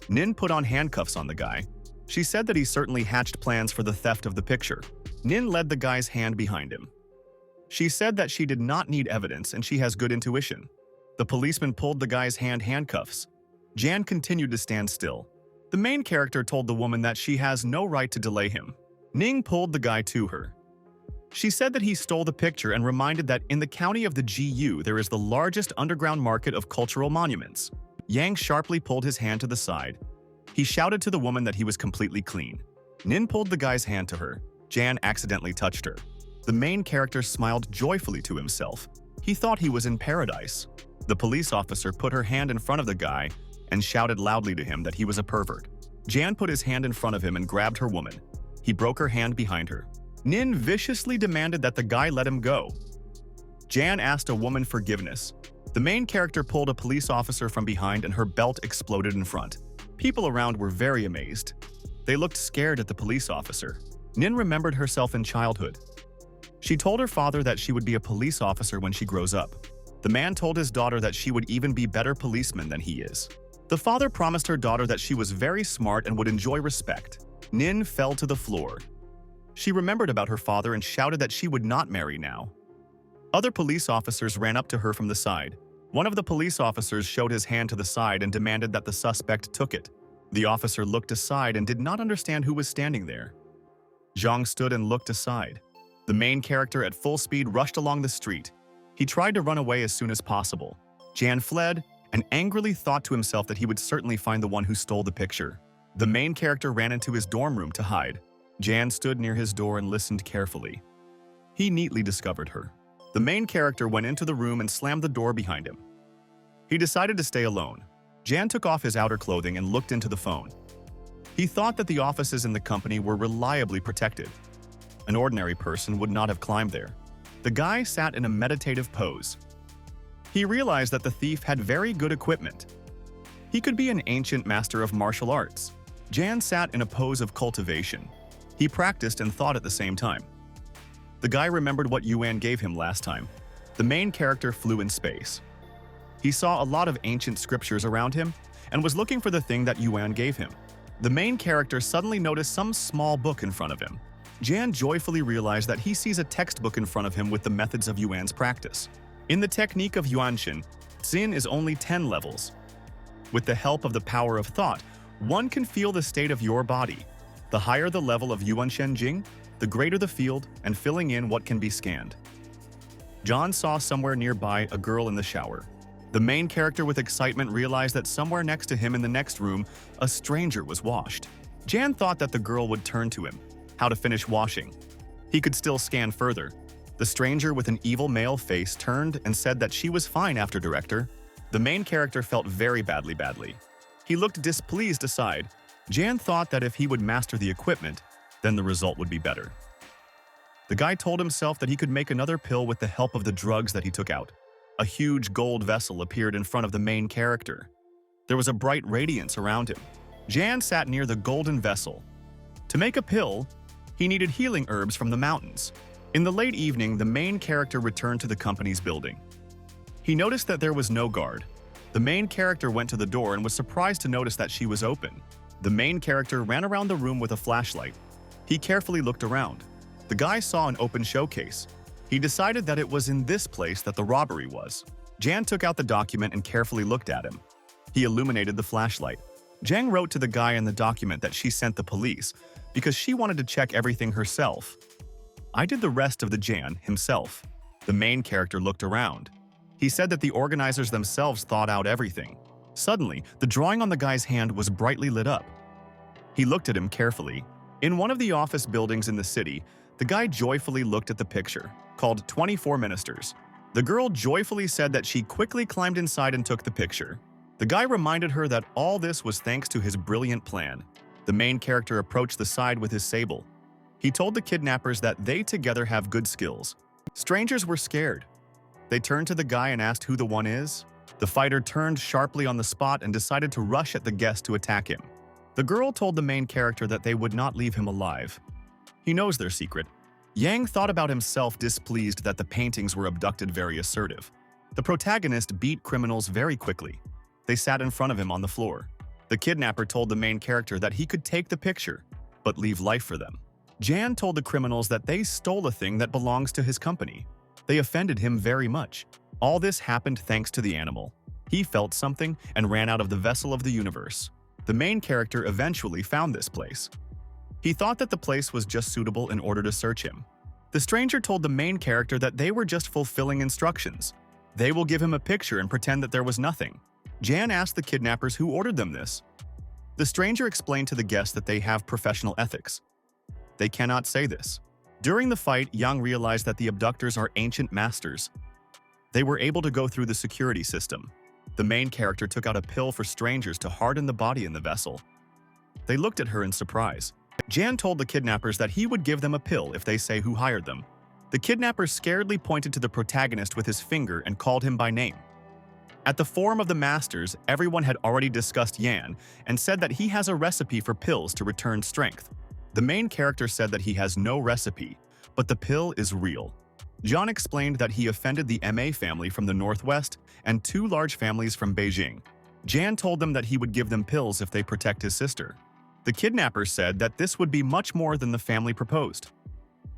Nin put on handcuffs on the guy. She said that he certainly hatched plans for the theft of the picture. Nin led the guy's hand behind him. She said that she did not need evidence and she has good intuition. The policeman pulled the guy's handcuffs. Jan continued to stand still. The main character told the woman that she has no right to delay him. Ning pulled the guy to her. She said that he stole the picture and reminded that in the county of the GU there is the largest underground market of cultural monuments. Yang sharply pulled his hand to the side. He shouted to the woman that he was completely clean. Nin pulled the guy's hand to her. Jan accidentally touched her. The main character smiled joyfully to himself. He thought he was in paradise. The police officer put her hand in front of the guy and shouted loudly to him that he was a pervert. Jan put his hand in front of him and grabbed her woman. He broke her hand behind her. Nin viciously demanded that the guy let him go. Jan asked a woman forgiveness. The main character pulled a police officer from behind and her belt exploded in front. People around were very amazed. They looked scared at the police officer. Nin remembered herself in childhood. She told her father that she would be a police officer when she grows up. The man told his daughter that she would even be better policeman than he is. The father promised her daughter that she was very smart and would enjoy respect. Nin fell to the floor. She remembered about her father and shouted that she would not marry now. Other police officers ran up to her from the side. One of the police officers showed his hand to the side and demanded that the suspect took it. The officer looked aside and did not understand who was standing there. Zhang stood and looked aside. The main character at full speed rushed along the street. He tried to run away as soon as possible. Jan fled and angrily thought to himself that he would certainly find the one who stole the picture. The main character ran into his dorm room to hide. Jan stood near his door and listened carefully. He neatly discovered her. The main character went into the room and slammed the door behind him. He decided to stay alone. Jan took off his outer clothing and looked into the phone. He thought that the offices in the company were reliably protected. An ordinary person would not have climbed there. The guy sat in a meditative pose. He realized that the thief had very good equipment. He could be an ancient master of martial arts. Jan sat in a pose of cultivation. He practiced and thought at the same time. The guy remembered what Yuan gave him last time. The main character flew in space. He saw a lot of ancient scriptures around him and was looking for the thing that Yuan gave him. The main character suddenly noticed some small book in front of him. Jan joyfully realized that he sees a textbook in front of him with the methods of Yuan's practice. In the technique of Yuanshin, Xin is only 10 levels. With the help of the power of thought, one can feel the state of your body. The higher the level of Yuanshen Jing, the greater the field and filling in what can be scanned. John saw somewhere nearby a girl in the shower. The main character with excitement realized that somewhere next to him in the next room, a stranger was washed. Jan thought that the girl would turn to him, how to finish washing. He could still scan further. The stranger with an evil male face turned and said that she was fine after director. The main character felt very badly. He looked displeased aside. Jan thought that if he would master the equipment, then the result would be better. The guy told himself that he could make another pill with the help of the drugs that he took out. A huge gold vessel appeared in front of the main character. There was a bright radiance around him. Jan sat near the golden vessel. To make a pill, he needed healing herbs from the mountains. In the late evening, the main character returned to the company's building. He noticed that there was no guard. The main character went to the door and was surprised to notice that she was open. The main character ran around the room with a flashlight. He carefully looked around. The guy saw an open showcase. He decided that it was in this place that the robbery was. Jan took out the document and carefully looked at him. He illuminated the flashlight. Jang wrote to the guy in the document that she sent the police because she wanted to check everything herself. I did the rest of the Jan himself. The main character looked around. He said that the organizers themselves thought out everything. Suddenly, the drawing on the guy's hand was brightly lit up. He looked at him carefully. In one of the office buildings in the city, the guy joyfully looked at the picture, called 24 Ministers. The girl joyfully said that she quickly climbed inside and took the picture. The guy reminded her that all this was thanks to his brilliant plan. The main character approached the side with his sable. He told the kidnappers that they together have good skills. Strangers were scared. They turned to the guy and asked who the one is. The fighter turned sharply on the spot and decided to rush at the guest to attack him. The girl told the main character that they would not leave him alive. He knows their secret. Yang thought about himself displeased that the paintings were abducted very assertive. The protagonist beat criminals very quickly. They sat in front of him on the floor. The kidnapper told the main character that he could take the picture, but leave life for them. Jan told the criminals that they stole a thing that belongs to his company. They offended him very much. All this happened thanks to the animal. He felt something and ran out of the vessel of the universe. The main character eventually found this place. He thought that the place was just suitable in order to search him. The stranger told the main character that they were just fulfilling instructions. They will give him a picture and pretend that there was nothing. Jan asked the kidnappers who ordered them this. The stranger explained to the guests that they have professional ethics. They cannot say this. During the fight, Yang realized that the abductors are ancient masters. They were able to go through the security system. The main character took out a pill for strangers to harden the body in the vessel. They looked at her in surprise. Jan told the kidnappers that he would give them a pill if they say who hired them. The kidnapper scaredly pointed to the protagonist with his finger and called him by name. At the Forum of the Masters, everyone had already discussed Yan and said that he has a recipe for pills to return strength. The main character said that he has no recipe, but the pill is real. John explained that he offended the MA family from the Northwest and 2 large families from Beijing. Jan told them that he would give them pills if they protect his sister. The kidnappers said that this would be much more than the family proposed.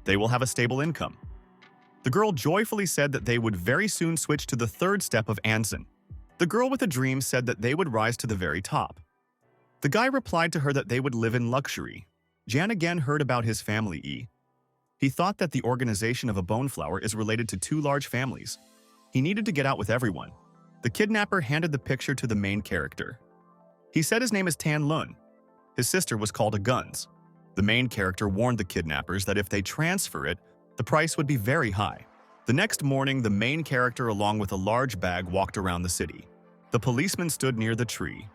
They will have a stable income. The girl joyfully said that they would very soon switch to the 3rd step of Anzen. The girl with a dream said that they would rise to the very top. The guy replied to her that they would live in luxury. Jan again heard about his family E. He thought that the organization of a bone flower is related to 2 large families. He needed to get out with everyone. The kidnapper handed the picture to the main character. He said his name is Tan Lun. His sister was called a Guns. The main character warned the kidnappers that if they transfer it, the price would be very high. The next morning, the main character along with a large bag walked around the city. The policeman stood near the tree.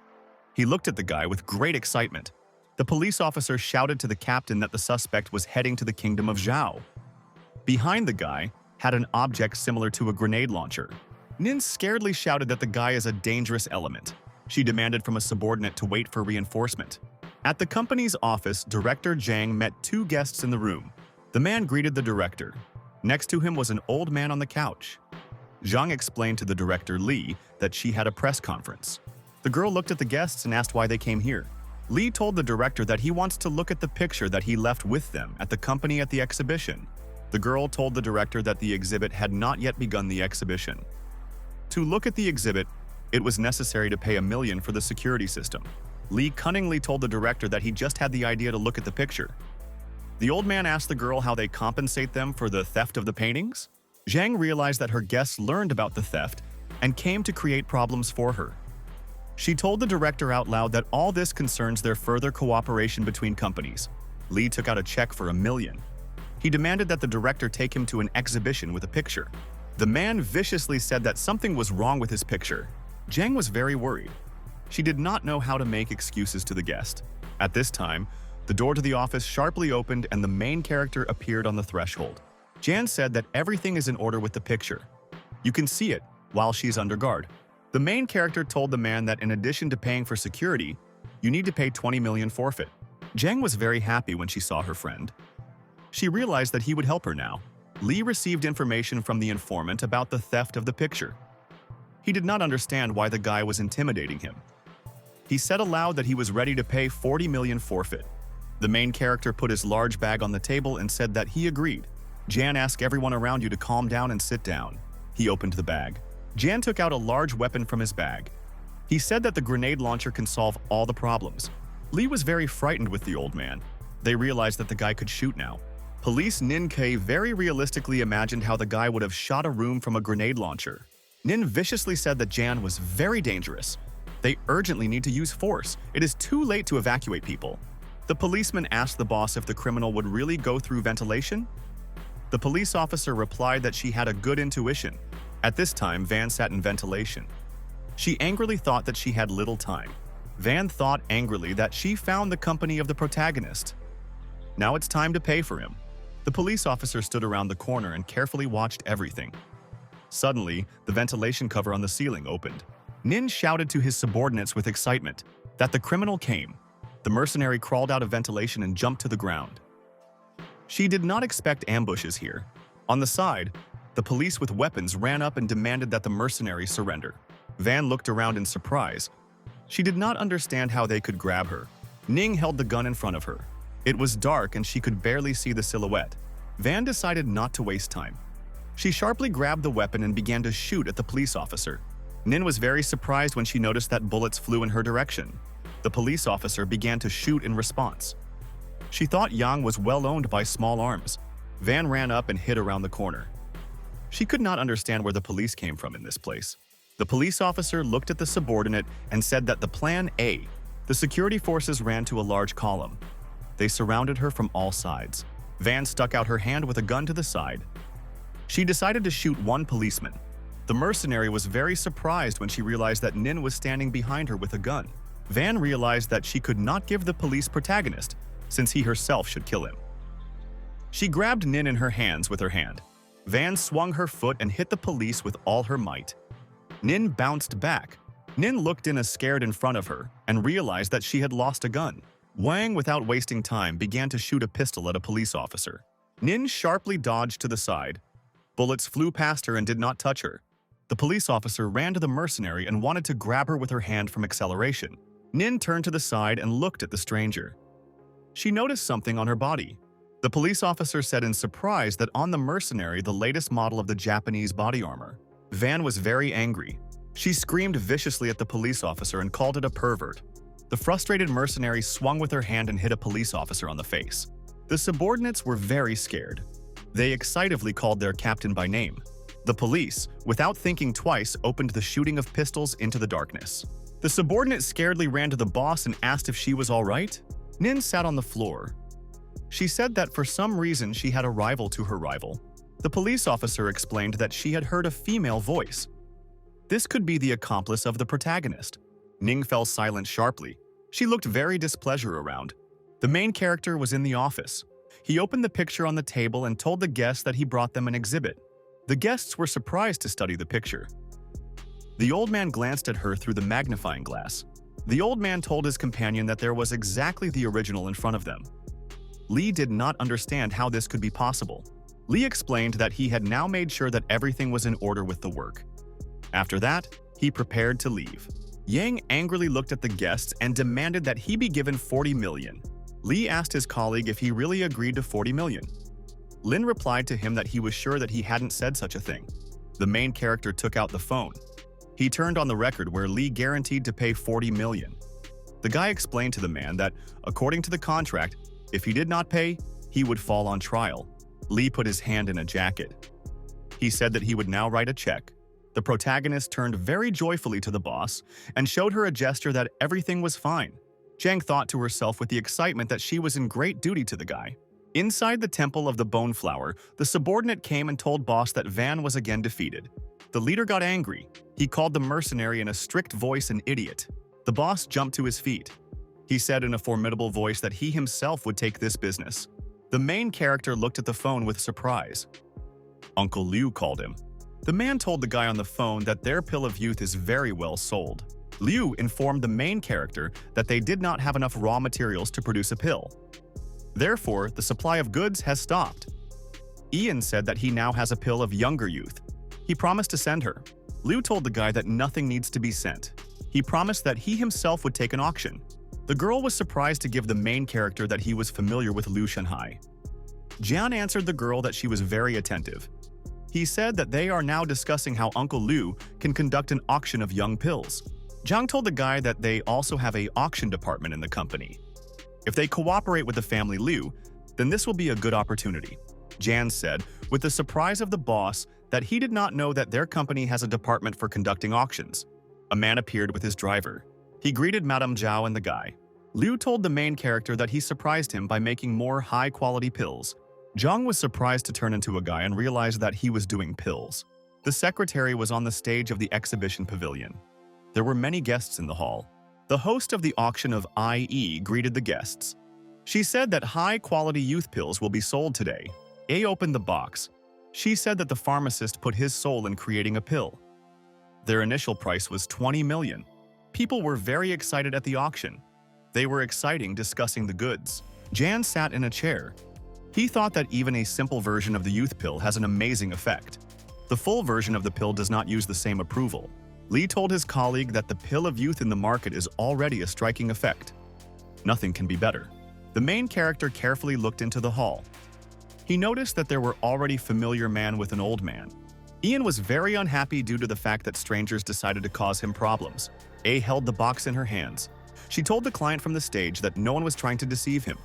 He looked at the guy with great excitement. The police officer shouted to the captain that the suspect was heading to the kingdom of Zhao. Behind the guy had an object similar to a grenade launcher. Nin scaredly shouted that the guy is a dangerous element. She demanded from a subordinate to wait for reinforcement. At the company's office, Director Zhang met 2 guests in the room. The man greeted the director. Next to him was an old man on the couch. Zhang explained to the director Li that she had a press conference. The girl looked at the guests and asked why they came here. Lee told the director that he wants to look at the picture that he left with them at the company at the exhibition. The girl told the director that the exhibit had not yet begun the exhibition. To look at the exhibit, it was necessary to pay $1 million for the security system. Lee cunningly told the director that he just had the idea to look at the picture. The old man asked the girl how they compensate them for the theft of the paintings. Zhang realized that her guests learned about the theft and came to create problems for her. She told the director out loud that all this concerns their further cooperation between companies. Lee took out a check for $1 million. He demanded that the director take him to an exhibition with a picture. The man viciously said that something was wrong with his picture. Zhang was very worried. She did not know how to make excuses to the guest. At this time, the door to the office sharply opened and the main character appeared on the threshold. Jan said that everything is in order with the picture. You can see it while she's under guard. The main character told the man that in addition to paying for security, you need to pay $20 million forfeit. Zhang was very happy when she saw her friend. She realized that he would help her now. Lee received information from the informant about the theft of the picture. He did not understand why the guy was intimidating him. He said aloud that he was ready to pay $40 million forfeit. The main character put his large bag on the table and said that he agreed. Jan asked everyone around you to calm down and sit down. He opened the bag. Jan took out a large weapon from his bag. He said that the grenade launcher can solve all the problems. Lee was very frightened with the old man. They realized that the guy could shoot now. Police Nin K very realistically imagined how the guy would have shot a room from a grenade launcher. Nin viciously said that Jan was very dangerous. They urgently need to use force. It is too late to evacuate people. The policeman asked the boss if the criminal would really go through ventilation. The police officer replied that she had a good intuition. At this time, Van sat in ventilation. She angrily thought that she had little time. Van thought angrily that she found the company of the protagonist. Now it's time to pay for him. The police officer stood around the corner and carefully watched everything. Suddenly, the ventilation cover on the ceiling opened. Nin shouted to his subordinates with excitement that the criminal came. The mercenary crawled out of ventilation and jumped to the ground. She did not expect ambushes here. On the side, the police with weapons ran up and demanded that the mercenary surrender. Van looked around in surprise. She did not understand how they could grab her. Ning held the gun in front of her. It was dark and she could barely see the silhouette. Van decided not to waste time. She sharply grabbed the weapon and began to shoot at the police officer. Nin was very surprised when she noticed that bullets flew in her direction. The police officer began to shoot in response. She thought Yang was well owned by small arms. Van ran up and hid around the corner. She could not understand where the police came from in this place. The police officer looked at the subordinate and said that the plan A. The security forces ran to a large column. They surrounded her from all sides. Van stuck out her hand with a gun to the side. She decided to shoot one policeman. The mercenary was very surprised when she realized that Nin was standing behind her with a gun. Van realized that she could not give the police protagonist, since he herself should kill him. She grabbed Nin in her hands with her hand. Van swung her foot and hit the police with all her might. Nin bounced back. Nin looked in as scared in front of her and realized that she had lost a gun. Wang, without wasting time, began to shoot a pistol at a police officer. Nin sharply dodged to the side. Bullets flew past her and did not touch her. The police officer ran to the mercenary and wanted to grab her with her hand from acceleration. Nin turned to the side and looked at the stranger. She noticed something on her body. The police officer said in surprise that on the mercenary the latest model of the Japanese body armor. Van was very angry. She screamed viciously at the police officer and called it a pervert. The frustrated mercenary swung with her hand and hit a police officer on the face. The subordinates were very scared. They excitedly called their captain by name. The police, without thinking twice, opened the shooting of pistols into the darkness. The subordinate scaredly ran to the boss and asked if she was all right. Nin sat on the floor. She said that for some reason she had a rival to her rival. The police officer explained that she had heard a female voice. This could be the accomplice of the protagonist. Ning fell silent sharply. She looked very displeasure around. The main character was in the office. He opened the picture on the table and told the guests that he brought them an exhibit. The guests were surprised to study the picture. The old man glanced at her through the magnifying glass. The old man told his companion that there was exactly the original in front of them. Lee did not understand how this could be possible. Lee explained that he had now made sure that everything was in order with the work. After that, he prepared to leave. Yang angrily looked at the guests and demanded that he be given 40 million. Lee asked his colleague if he really agreed to 40 million. Lin replied to him that he was sure that he hadn't said such a thing. The main character took out the phone. He turned on the record where Lee guaranteed to pay 40 million. The guy explained to the man that, according to the contract, if he did not pay, he would fall on trial. Lee put his hand in a jacket. He said that he would now write a check. The protagonist turned very joyfully to the boss and showed her a gesture that everything was fine. Zhang thought to herself with the excitement that she was in great duty to the guy. Inside the Temple of the Bone Flower, the subordinate came and told boss that Van was again defeated. The leader got angry. He called the mercenary in a strict voice an idiot. The boss jumped to his feet. He said in a formidable voice that he himself would take this business. The main character looked at the phone with surprise. Uncle Liu called him. The man told the guy on the phone that their pill of youth is very well sold. Liu informed the main character that they did not have enough raw materials to produce a pill. Therefore, the supply of goods has stopped. Ian said that he now has a pill of younger youth. He promised to send her. Liu told the guy that nothing needs to be sent. He promised that he himself would take an auction. The girl was surprised to give the main character that he was familiar with Liu Shanhai. Jian answered the girl that she was very attentive. He said that they are now discussing how Uncle Liu can conduct an auction of young pills. Zhang told the guy that they also have an auction department in the company. If they cooperate with the family Liu, then this will be a good opportunity. Jan said, with the surprise of the boss, that he did not know that their company has a department for conducting auctions. A man appeared with his driver. He greeted Madame Zhao and the guy. Liu told the main character that he surprised him by making more high-quality pills. Zhang was surprised to turn into a guy and realized that he was doing pills. The secretary was on the stage of the exhibition pavilion. There were many guests in the hall. The host of the auction of IE greeted the guests. She said that high-quality youth pills will be sold today. A opened the box. She said that the pharmacist put his soul in creating a pill. Their initial price was 20 million. People were very excited at the auction. They were exciting discussing the goods. Jan sat in a chair. He thought that even a simple version of the youth pill has an amazing effect. The full version of the pill does not use the same approval. Lee told his colleague that the pill of youth in the market is already a striking effect. Nothing can be better. The main character carefully looked into the hall. He noticed that there were already familiar man with an old man. Ian was very unhappy due to the fact that strangers decided to cause him problems. A held the box in her hands. She told the client from the stage that no one was trying to deceive him.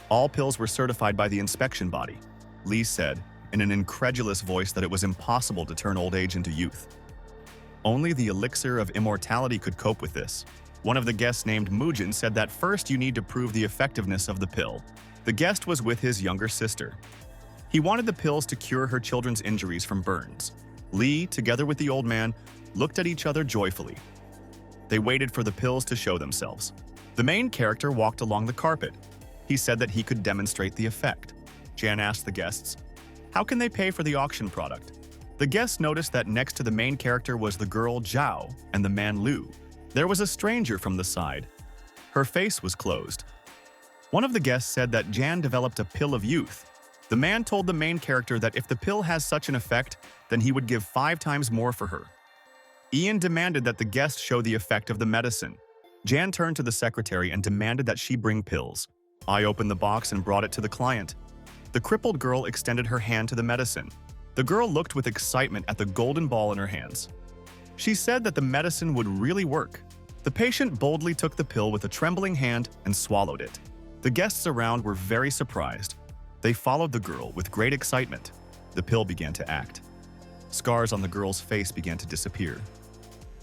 All pills were certified by the inspection body. Lee said, in an incredulous voice, that it was impossible to turn old age into youth. Only the elixir of immortality could cope with this. One of the guests named Mujin said that first you need to prove the effectiveness of the pill. The guest was with his younger sister. He wanted the pills to cure her children's injuries from burns. Lee, together with the old man, looked at each other joyfully. They waited for the pills to show themselves. The main character walked along the carpet. He said that he could demonstrate the effect. Jan asked the guests, how can they pay for the auction product? The guests noticed that next to the main character was the girl Zhao and the man Liu. There was a stranger from the side. Her face was closed. One of the guests said that Jan developed a pill of youth. The man told the main character that if the pill has such an effect, then he would give 5 times more for her. Ian demanded that the guest show the effect of the medicine. Jan turned to the secretary and demanded that she bring pills. I opened the box and brought it to the client. The crippled girl extended her hand to the medicine. The girl looked with excitement at the golden ball in her hands. She said that the medicine would really work. The patient boldly took the pill with a trembling hand and swallowed it. The guests around were very surprised. They followed the girl with great excitement. The pill began to act. Scars on the girl's face began to disappear.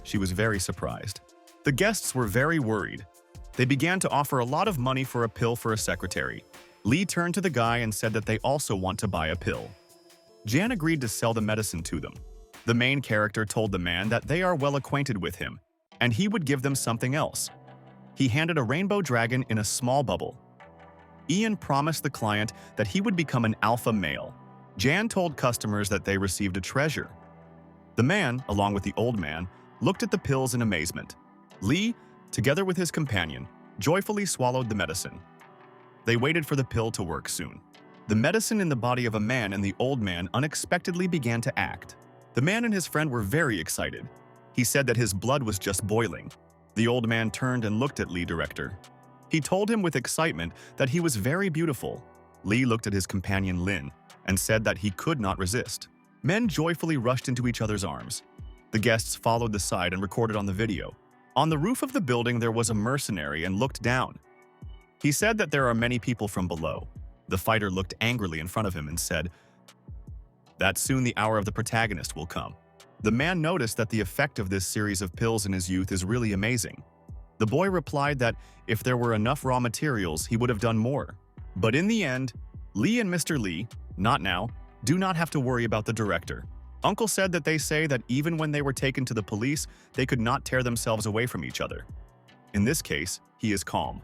She was very surprised. The guests were very worried. They began to offer a lot of money for a pill for a secretary. Lee turned to the guy and said that they also want to buy a pill. Jan agreed to sell the medicine to them. The main character told the man that they are well acquainted with him, and he would give them something else. He handed a rainbow dragon in a small bubble. Ian promised the client that he would become an alpha male. Jan told customers that they received a treasure. The man, along with the old man, looked at the pills in amazement. Lee, together with his companion, joyfully swallowed the medicine. They waited for the pill to work soon. The medicine in the body of a man and the old man unexpectedly began to act. The man and his friend were very excited. He said that his blood was just boiling. The old man turned and looked at Lee director. He told him with excitement that he was very beautiful. Lee looked at his companion Lin and said that he could not resist. Men joyfully rushed into each other's arms. The guests followed the side and recorded on the video. On the roof of the building there was a mercenary and looked down. He said that there are many people from below. The fighter looked angrily in front of him and said that soon the hour of the protagonist will come. The man noticed that the effect of this series of pills in his youth is really amazing. The boy replied that if there were enough raw materials, he would have done more. But in the end, Lee and Mr. Lee, not now, do not have to worry about the director. Uncle said that they say that even when they were taken to the police, they could not tear themselves away from each other. In this case, he is calm.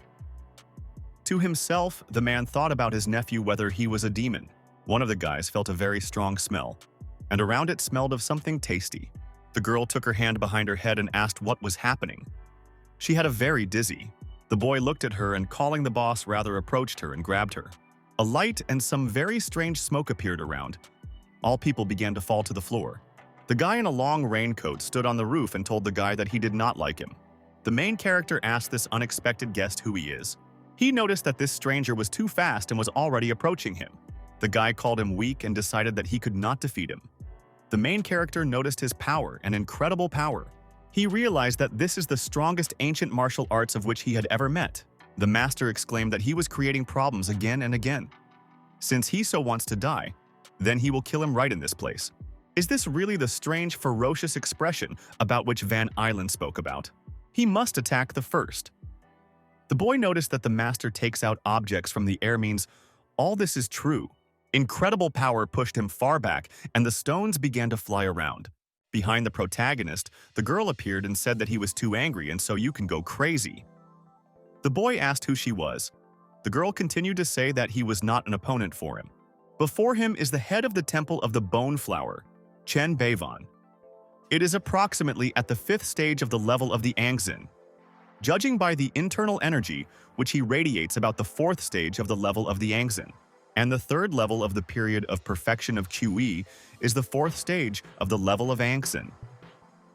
To himself, the man thought about his nephew whether he was a demon. One of the guys felt a very strong smell, and around it smelled of something tasty. The girl took her hand behind her head and asked what was happening. She had a very dizzy. The boy looked at her and calling the boss rather approached her and grabbed her. A light and some very strange smoke appeared around. All people began to fall to the floor. The guy in a long raincoat stood on the roof and told the guy that he did not like him. The main character asked this unexpected guest who he is. He noticed that this stranger was too fast and was already approaching him. The guy called him weak and decided that he could not defeat him. The main character noticed his power, an incredible power. He realized that this is the strongest ancient martial arts of which he had ever met. The master exclaimed that he was creating problems again and again. Since he so wants to die, then he will kill him right in this place. Is this really the strange, ferocious expression about which Van Island spoke about? He must attack the first. The boy noticed that the master takes out objects from the air means all this is true. Incredible power pushed him far back, and the stones began to fly around. Behind the protagonist, the girl appeared and said that he was too angry and so you can go crazy. The boy asked who she was. The girl continued to say that he was not an opponent for him. Before him is the head of the Temple of the Bone Flower, Chen Beivan. It is approximately at the 5th stage of the level of the Angzin. Judging by the internal energy, which he radiates about the 4th stage of the level of the Angzin, and the 3rd level of the period of perfection of Qi is the 4th stage of the level of Angzin.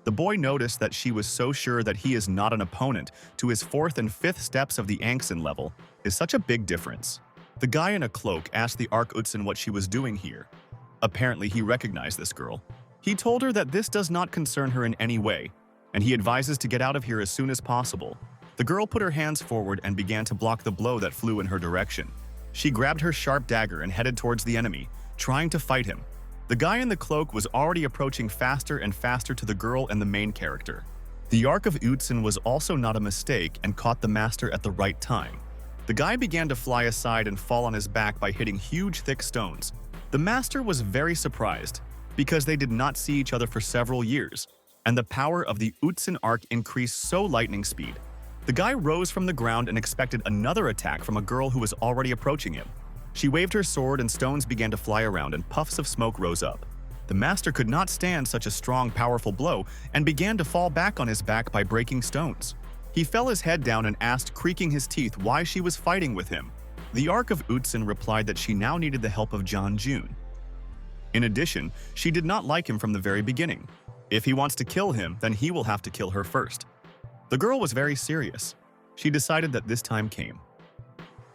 The boy noticed that she was so sure that he is not an opponent to his 4th and 5th steps of the Angzin level is such a big difference. The guy in a cloak asked the Arc Utsin what she was doing here. Apparently he recognized this girl. He told her that this does not concern her in any way, and he advises to get out of here as soon as possible. The girl put her hands forward and began to block the blow that flew in her direction. She grabbed her sharp dagger and headed towards the enemy, trying to fight him. The guy in the cloak was already approaching faster and faster to the girl and the main character. The Arc of Utsin was also not a mistake and caught the master at the right time. The guy began to fly aside and fall on his back by hitting huge thick stones. The master was very surprised because they did not see each other for several years, and the power of the Utsin arc increased so lightning speed. The guy rose from the ground and expected another attack from a girl who was already approaching him. She waved her sword and stones began to fly around and puffs of smoke rose up. The master could not stand such a strong, powerful blow and began to fall back on his back by breaking stones. He fell his head down and asked, creaking his teeth, why she was fighting with him. The Arc of Utsin replied that she now needed the help of Jianjun. In addition, she did not like him from the very beginning. If he wants to kill him, then he will have to kill her first. The girl was very serious. She decided that this time came.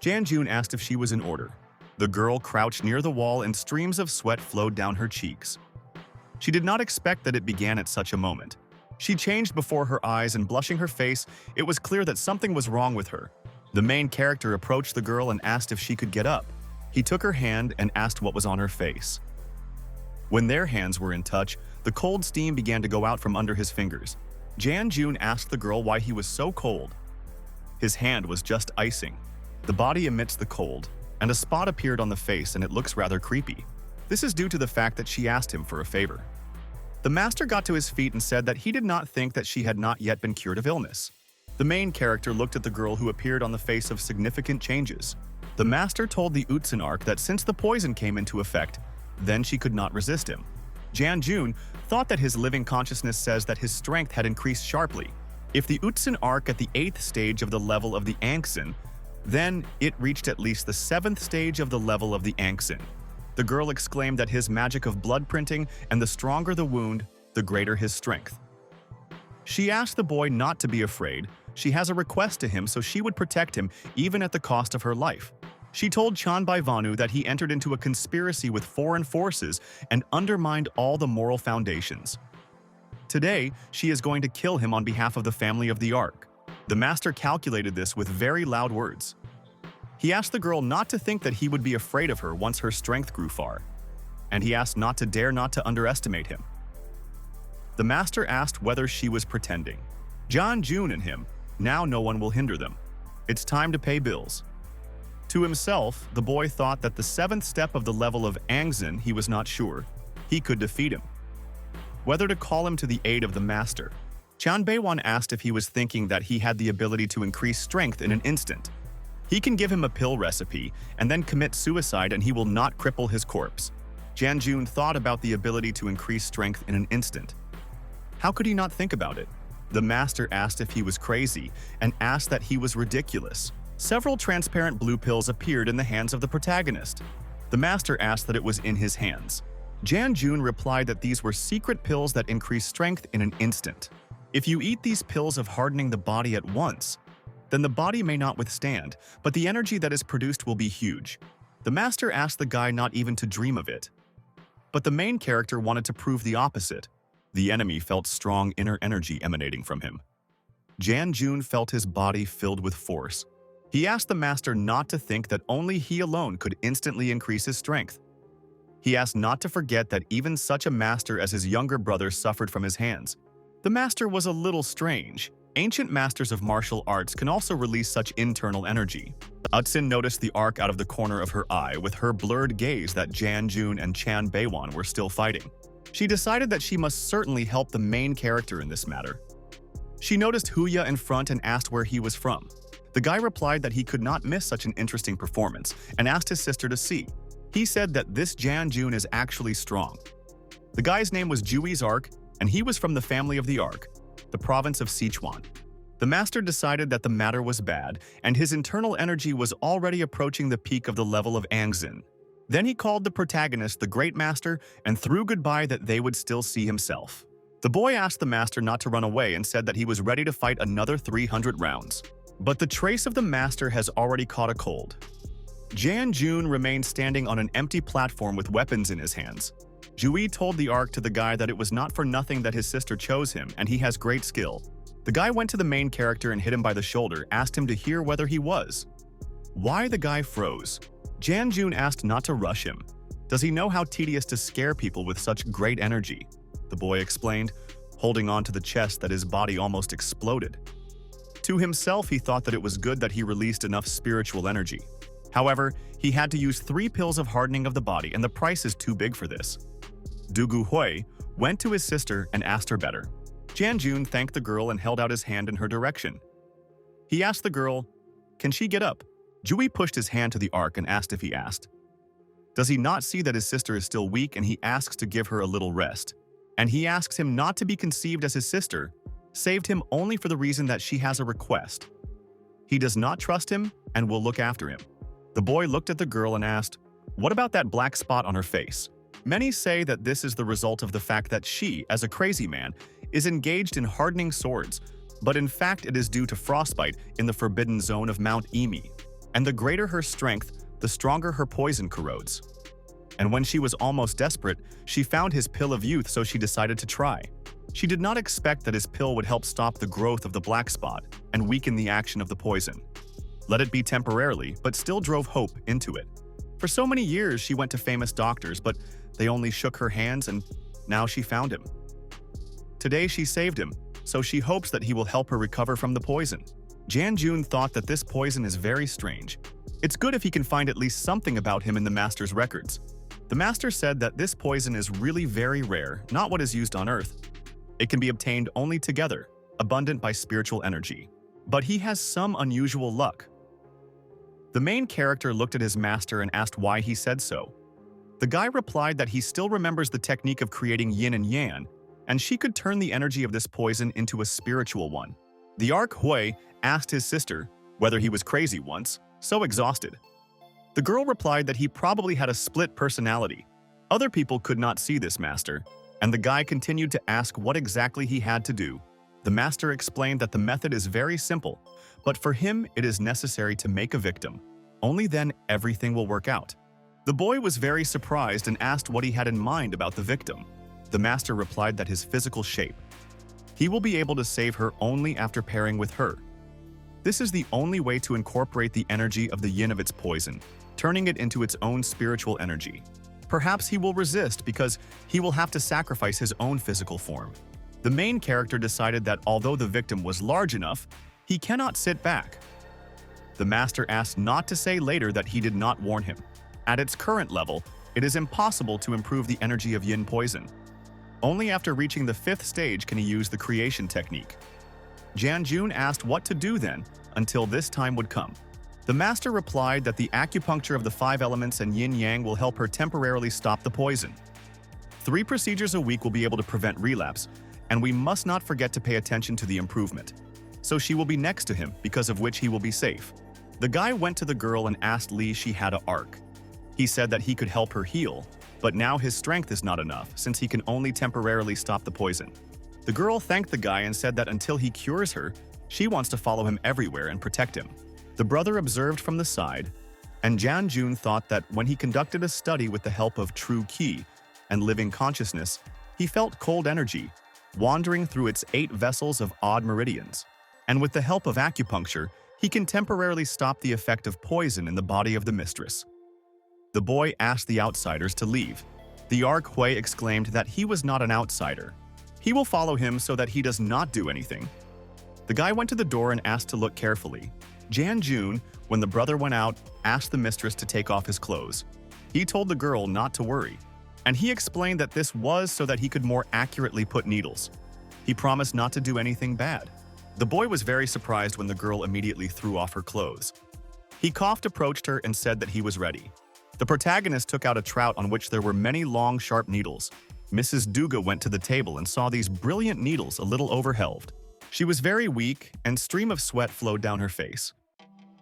Jianjun asked if she was in order. The girl crouched near the wall and streams of sweat flowed down her cheeks. She did not expect that it began at such a moment. She changed before her eyes and blushing her face, it was clear that something was wrong with her. The main character approached the girl and asked if she could get up. He took her hand and asked what was on her face. When their hands were in touch, the cold steam began to go out from under his fingers. Jianjun asked the girl why he was so cold. His hand was just icing. The body emits the cold, and a spot appeared on the face and it looks rather creepy. This is due to the fact that she asked him for a favor. The master got to his feet and said that he did not think that she had not yet been cured of illness. The main character looked at the girl who appeared on the face of significant changes. The master told the Utsin arc that since the poison came into effect, then she could not resist him. Jianjun thought that his living consciousness says that his strength had increased sharply. If the Utsin arc at the 8th stage of the level of the Angxin, then it reached at least the 7th stage of the level of the Angxin. The girl exclaimed that his magic of blood printing and the stronger the wound, the greater his strength. She asked the boy not to be afraid. She has a request to him so she would protect him even at the cost of her life. She told Chanbai Vanu that he entered into a conspiracy with foreign forces and undermined all the moral foundations. Today, she is going to kill him on behalf of the family of the Ark. The master calculated this with very loud words. He asked the girl not to think that he would be afraid of her once her strength grew far. And he asked not to underestimate him. The master asked whether she was pretending. John June and him, now no one will hinder them. It's time to pay bills. To himself, the boy thought that the 7th step of the level of Angzin, he was not sure. He could defeat him. Whether to call him to the aid of the master. Chan Beiwan asked if he was thinking that he had the ability to increase strength in an instant. He can give him a pill recipe and then commit suicide and he will not cripple his corpse. Jan Jun thought about the ability to increase strength in an instant. How could he not think about it? The master asked if he was crazy and asked that he was ridiculous. Several transparent blue pills appeared in the hands of the protagonist. The master asked that it was in his hands. Jan Jun replied that these were secret pills that increase strength in an instant. If you eat these pills of hardening the body at once, then the body may not withstand, but the energy that is produced will be huge. The master asked the guy not even to dream of it. But the main character wanted to prove the opposite. The enemy felt strong inner energy emanating from him. Jan Jun felt his body filled with force. He asked the master not to think that only he alone could instantly increase his strength. He asked not to forget that even such a master as his younger brother suffered from his hands. The master was a little strange. Ancient masters of martial arts can also release such internal energy. Utsin noticed the arc out of the corner of her eye with her blurred gaze that Jan Jun and Chan Beiwan were still fighting. She decided that she must certainly help the main character in this matter. She noticed Huya in front and asked where he was from. The guy replied that he could not miss such an interesting performance and asked his sister to see. He said that this Jan Jun is actually strong. The guy's name was Jui's Ark, and he was from the family of the Ark, the province of Sichuan. The master decided that the matter was bad, and his internal energy was already approaching the peak of the level of Angzin. Then he called the protagonist the Great Master and threw goodbye that they would still see himself. The boy asked the master not to run away and said that he was ready to fight another 300 rounds. But the trace of the master has already caught a cold. Jan Jun remained standing on an empty platform with weapons in his hands. Jui told the Ark to the guy that it was not for nothing that his sister chose him and he has great skill. The guy went to the main character and hit him by the shoulder, asked him to hear whether he was. Why the guy froze? Jan Jun asked not to rush him. Does he know how tedious to scare people with such great energy? The boy explained, holding on to the chest that his body almost exploded. To himself, he thought that it was good that he released enough spiritual energy. However, he had to use 3 pills of hardening of the body and the price is too big for this. Dugu Hui went to his sister and asked her better. Jan Jun thanked the girl and held out his hand in her direction. He asked the girl, "Can she get up?" Jui pushed his hand to the Ark and asked if he asked. Does he not see that his sister is still weak and he asks to give her a little rest? And he asks him not to be conceived as his sister, saved him only for the reason that she has a request. He does not trust him and will look after him. The boy looked at the girl and asked, "What about that black spot on her face?" Many say that this is the result of the fact that she, as a crazy man, is engaged in hardening swords, but in fact it is due to frostbite in the forbidden zone of Mount Emi. And the greater her strength, the stronger her poison corrodes. And when she was almost desperate, she found his pill of youth, so she decided to try. She did not expect that his pill would help stop the growth of the black spot and weaken the action of the poison. Let it be temporarily, but still drove hope into it. For so many years, she went to famous doctors, but they only shook her hands and now she found him. Today, she saved him, so she hopes that he will help her recover from the poison. Jan Jun thought that this poison is very strange. It's good if he can find at least something about him in the master's records. The master said that this poison is really very rare, not what is used on Earth. It can be obtained only together, abundant by spiritual energy. But he has some unusual luck. The main character looked at his master and asked why he said so. The guy replied that he still remembers the technique of creating yin and yang, and she could turn the energy of this poison into a spiritual one. The Ark Hui asked his sister whether he was crazy once, so exhausted. The girl replied that he probably had a split personality. Other people could not see this master, and the guy continued to ask what exactly he had to do. The master explained that the method is very simple, but for him it is necessary to make a victim. Only then everything will work out. The boy was very surprised and asked what he had in mind about the victim. The master replied that his physical shape. He will be able to save her only after pairing with her. This is the only way to incorporate the energy of the yin of its poison, turning it into its own spiritual energy. Perhaps he will resist because he will have to sacrifice his own physical form. The main character decided that although the victim was large enough, he cannot sit back. The master asked not to say later that he did not warn him. At its current level, it is impossible to improve the energy of yin poison. Only after reaching the 5th stage can he use the creation technique. Janjun asked what to do then, until this time would come. The master replied that the acupuncture of the 5 elements and yin-yang will help her temporarily stop the poison. 3 procedures a week will be able to prevent relapse, and we must not forget to pay attention to the improvement. So she will be next to him, because of which he will be safe. The guy went to the girl and asked Lee she had an arc. He said that he could help her heal, but now his strength is not enough since he can only temporarily stop the poison. The girl thanked the guy and said that until he cures her, she wants to follow him everywhere and protect him. The brother observed from the side, and Janjun thought that when he conducted a study with the help of true Qi and living consciousness, he felt cold energy wandering through its 8 vessels of odd meridians. And with the help of acupuncture, he can temporarily stop the effect of poison in the body of the mistress. The boy asked the outsiders to leave. The Arc Hui exclaimed that he was not an outsider. He will follow him so that he does not do anything. The guy went to the door and asked to look carefully. Janjun, when the brother went out, asked the mistress to take off his clothes. He told the girl not to worry, and he explained that this was so that he could more accurately put needles. He promised not to do anything bad. The boy was very surprised when the girl immediately threw off her clothes. He coughed, approached her, and said that he was ready. The protagonist took out a trout on which there were many long, sharp needles. Mrs. Duga went to the table and saw these brilliant needles a little overhelved. She was very weak, and a stream of sweat flowed down her face.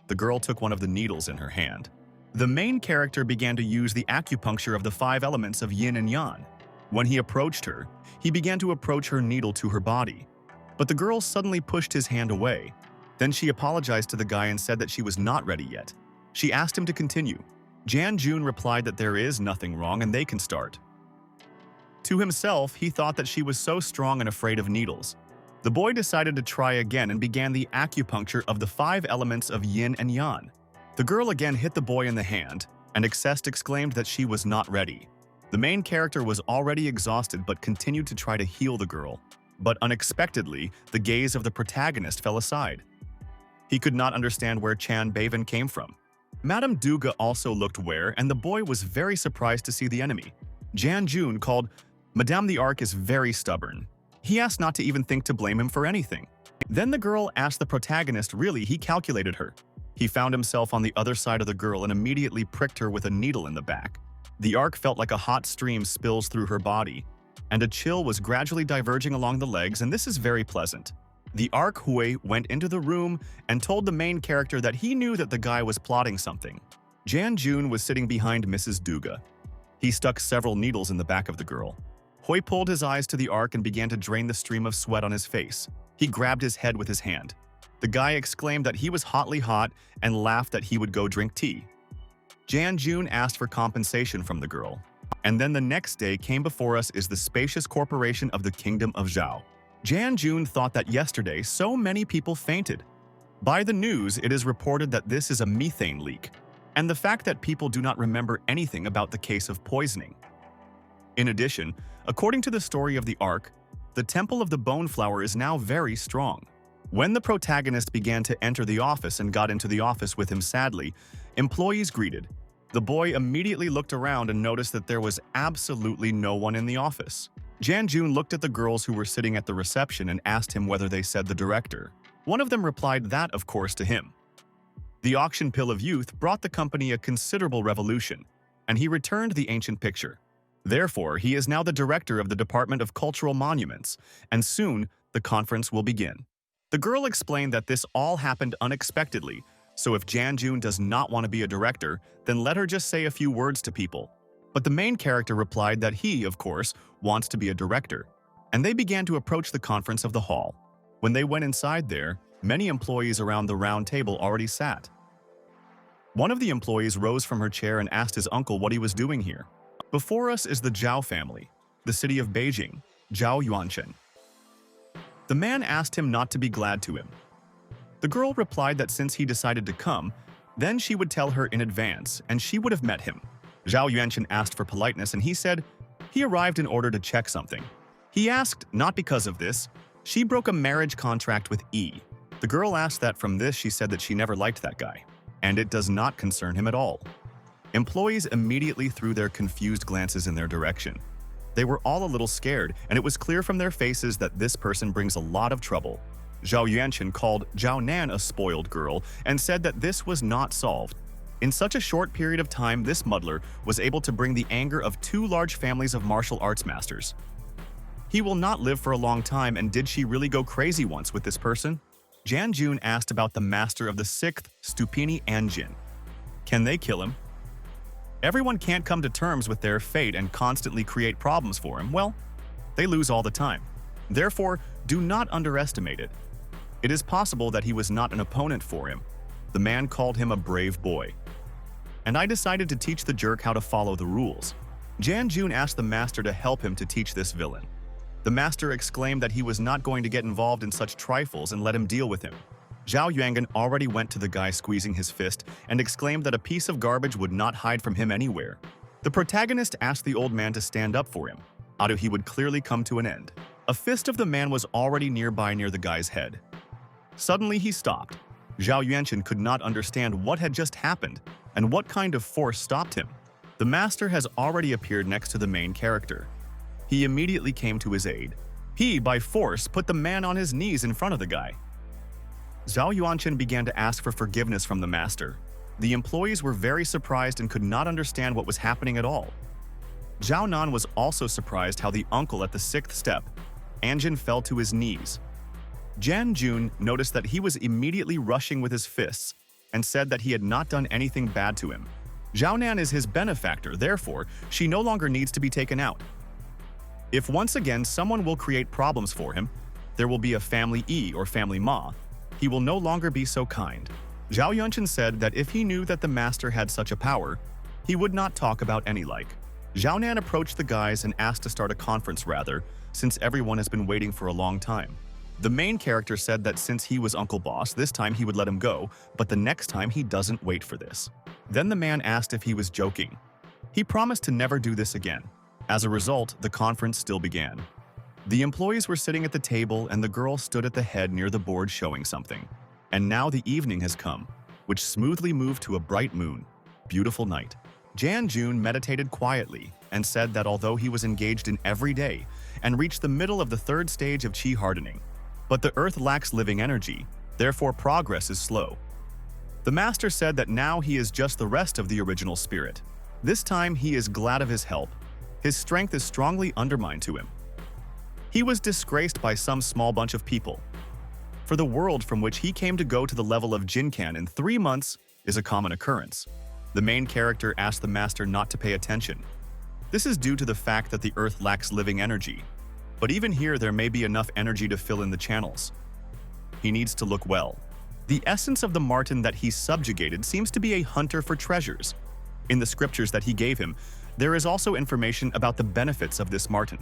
The girl took one of the needles in her hand. The main character began to use the acupuncture of the 5 elements of yin and yang. When he approached her, he began to approach her needle to her body. But the girl suddenly pushed his hand away. Then she apologized to the guy and said that she was not ready yet. She asked him to continue. Janjun replied that there is nothing wrong and they can start. To himself, he thought that she was so strong and afraid of needles. The boy decided to try again and began the acupuncture of the 5 elements of yin and yang. The girl again hit the boy in the hand, and exclaimed that she was not ready. The main character was already exhausted but continued to try to heal the girl. But unexpectedly, the gaze of the protagonist fell aside. He could not understand where Chan Bavan came from. Madame Duga also looked where, and the boy was very surprised to see the enemy. Janjun called, "Madame the Arc is very stubborn." He asked not to even think to blame him for anything. Then the girl asked the protagonist really he calculated her. He found himself on the other side of the girl and immediately pricked her with a needle in the back. The arc felt like a hot stream spills through her body, and a chill was gradually diverging along the legs, and this is very pleasant. The Arc Hui went into the room and told the main character that he knew that the guy was plotting something. Janjun was sitting behind Mrs. Duga. He stuck several needles in the back of the girl. Hui pulled his eyes to the arc and began to drain the stream of sweat on his face. He grabbed his head with his hand. The guy exclaimed that he was hotly hot and laughed that he would go drink tea. Janjun asked for compensation from the girl. And then the next day came before us is the spacious corporation of the kingdom of Zhao. Janjun thought that yesterday so many people fainted. By the news, it is reported that this is a methane leak, and the fact that people do not remember anything about the case of poisoning. In addition, according to the story of the Ark, the Temple of the Bone Flower is now very strong. When the protagonist began to enter the office and got into the office with him sadly, employees greeted. The boy immediately looked around and noticed that there was absolutely no one in the office. Janjun looked at the girls who were sitting at the reception and asked him whether they said the director. One of them replied that, of course, to him. The auction pill of youth brought the company a considerable revolution, and he returned the ancient picture. Therefore, he is now the director of the Department of Cultural Monuments, and soon the conference will begin. The girl explained that this all happened unexpectedly, so if Janjun does not want to be a director, then let her just say a few words to people. But the main character replied that he, of course, wants to be a director, and they began to approach the conference of the hall. When they went inside there, many employees around the round table already sat. One of the employees rose from her chair and asked his uncle what he was doing here. Before us is the Zhao family, the city of Beijing, Zhao Yuanchen. The man asked him not to be glad to him. The girl replied that since he decided to come, then she would tell her in advance and she would have met him. Zhao Yuanchen asked for politeness and he said he arrived in order to check something. He asked not because of this. She broke a marriage contract with E. The girl asked that from this she said that she never liked that guy, and it does not concern him at all. Employees immediately threw their confused glances in their direction. They were all a little scared, and it was clear from their faces that this person brings a lot of trouble. Zhao Yuanchen called Zhao Nan a spoiled girl and said that this was not solved. In such a short period of time, this muddler was able to bring the anger of 2 large families of martial arts masters. He will not live for a long time, and did she really go crazy once with this person? Jan Jun asked about the master of the 6th Stupini Anjin. Can they kill him? Everyone can't come to terms with their fate and constantly create problems for him. Well, they lose all the time. Therefore, do not underestimate it. It is possible that he was not an opponent for him. The man called him a brave boy. And I decided to teach the jerk how to follow the rules. Jan Jun asked the master to help him to teach this villain. The master exclaimed that he was not going to get involved in such trifles and let him deal with him. Zhao Yuangen already went to the guy squeezing his fist and exclaimed that a piece of garbage would not hide from him anywhere. The protagonist asked the old man to stand up for him, or he would clearly come to an end. A fist of the man was already nearby near the guy's head. Suddenly he stopped. Zhao Yuanchen could not understand what had just happened and what kind of force stopped him. The master has already appeared next to the main character. He immediately came to his aid. He, by force, put the man on his knees in front of the guy. Zhao Yuanchen began to ask for forgiveness from the master. The employees were very surprised and could not understand what was happening at all. Zhao Nan was also surprised how the uncle at the 6th step, Anjin, fell to his knees. Jan Jun noticed that he was immediately rushing with his fists and said that he had not done anything bad to him. Zhao Nan is his benefactor, therefore, she no longer needs to be taken out. If once again someone will create problems for him, there will be a family E or family Ma. He will no longer be so kind. Zhao Yuanchen said that if he knew that the master had such a power, he would not talk about any like. Zhao Nan approached the guys and asked to start a conference rather, since everyone has been waiting for a long time. The main character said that since he was Uncle Boss, this time he would let him go, but the next time he doesn't wait for this. Then the man asked if he was joking. He promised to never do this again. As a result, the conference still began. The employees were sitting at the table and the girl stood at the head near the board showing something. And now the evening has come, which smoothly moved to a bright moon. Beautiful night. Jan Jun meditated quietly and said that although he was engaged in every day and reached the middle of the 3rd stage of qi hardening, but the earth lacks living energy, therefore progress is slow. The master said that now he is just the rest of the original spirit. This time he is glad of his help. His strength is strongly undermined to him. He was disgraced by some small bunch of people. For the world from which he came to go to the level of Jinkan in 3 months is a common occurrence. The main character asked the master not to pay attention. This is due to the fact that the earth lacks living energy. But even here there may be enough energy to fill in the channels. He needs to look well. The essence of the Martin that he subjugated seems to be a hunter for treasures. In the scriptures that he gave him, there is also information about the benefits of this Martin.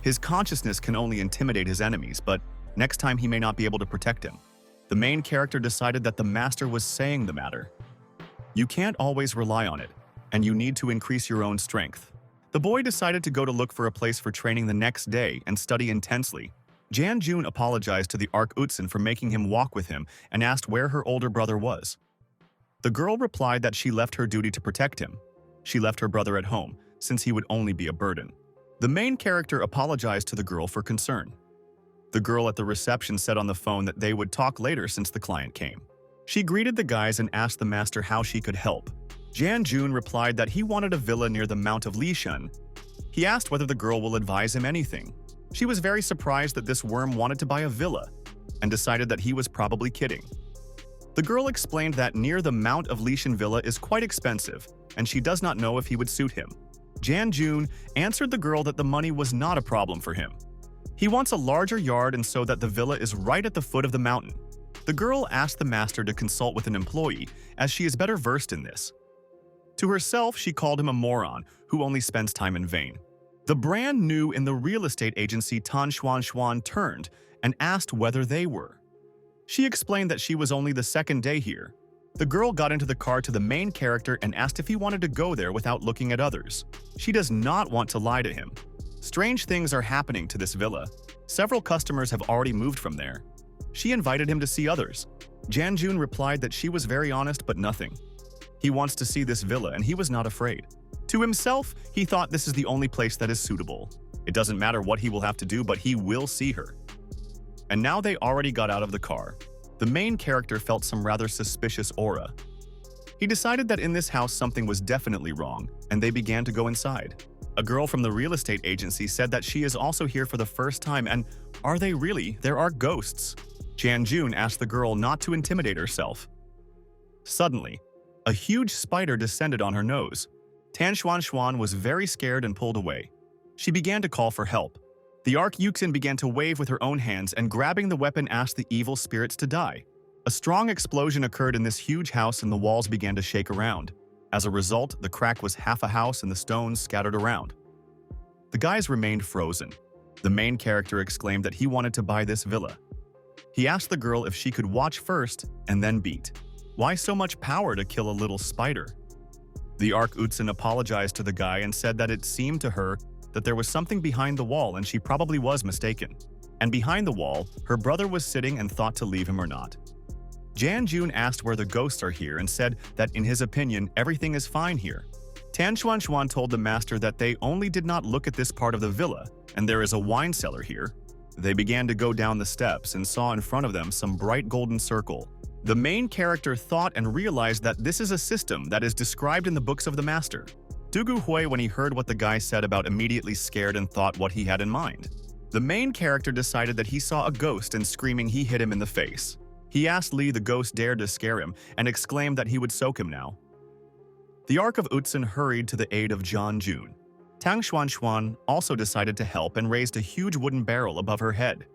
His consciousness can only intimidate his enemies, but next time he may not be able to protect him. The main character decided that the master was saying the matter. You can't always rely on it, and you need to increase your own strength. The boy decided to go to look for a place for training the next day and study intensely. Jan Jun apologized to the Arc Utsun for making him walk with him and asked where her older brother was. The girl replied that she left her duty to protect him. She left her brother at home, since he would only be a burden. The main character apologized to the girl for concern. The girl at the reception said on the phone that they would talk later since the client came. She greeted the guys and asked the master how she could help. Jan Jun replied that he wanted a villa near the Mount of Lishan. He asked whether the girl will advise him anything. She was very surprised that this worm wanted to buy a villa and decided that he was probably kidding. The girl explained that near the Mount of Lishan villa is quite expensive and she does not know if he would suit him. Jan Jun answered the girl that the money was not a problem for him. He wants a larger yard and so that the villa is right at the foot of the mountain. The girl asked the master to consult with an employee, as she is better versed in this. To herself, she called him a moron who only spends time in vain. The brand new in the real estate agency Tan Xuan Xuan turned and asked whether they were. She explained that she was only the second day here. The girl got into the car to the main character and asked if he wanted to go there without looking at others. She does not want to lie to him. Strange things are happening to this villa. Several customers have already moved from there. She invited him to see others. Janjun replied that she was very honest but nothing. He wants to see this villa and he was not afraid. To himself, he thought this is the only place that is suitable. It doesn't matter what he will have to do, but he will see her. And now they already got out of the car. The main character felt some rather suspicious aura. He decided that in this house something was definitely wrong, and they began to go inside. A girl from the real estate agency said that she is also here for the first time, and are they really? There are ghosts. Janjun asked the girl not to intimidate herself. Suddenly, a huge spider descended on her nose. Tan Xuan Xuan was very scared and pulled away. She began to call for help. The Arc-Yuxin began to wave with her own hands and grabbing the weapon asked the evil spirits to die. A strong explosion occurred in this huge house and the walls began to shake around. As a result, the crack was half a house and the stones scattered around. The guys remained frozen. The main character exclaimed that he wanted to buy this villa. He asked the girl if she could watch first and then beat. Why so much power to kill a little spider? The Arc-Yuxin apologized to the guy and said that it seemed to her that there was something behind the wall and she probably was mistaken. And behind the wall, her brother was sitting and thought to leave him or not. Janjun asked where the ghosts are here and said that in his opinion, everything is fine here. Tan Xuan Xuan told the master that they only did not look at this part of the villa, and there is a wine cellar here. They began to go down the steps and saw in front of them some bright golden circle. The main character thought and realized that this is a system that is described in the books of the master. Dugu Hui, when he heard what the guy said about immediately scared and thought what he had in mind. The main character decided that he saw a ghost and screaming he hit him in the face. He asked Li the ghost dared to scare him and exclaimed that he would soak him now. The Arc-Yuxin hurried to the aid of Janjun. Tang Xuan Xuan also decided to help and raised a huge wooden barrel above her head.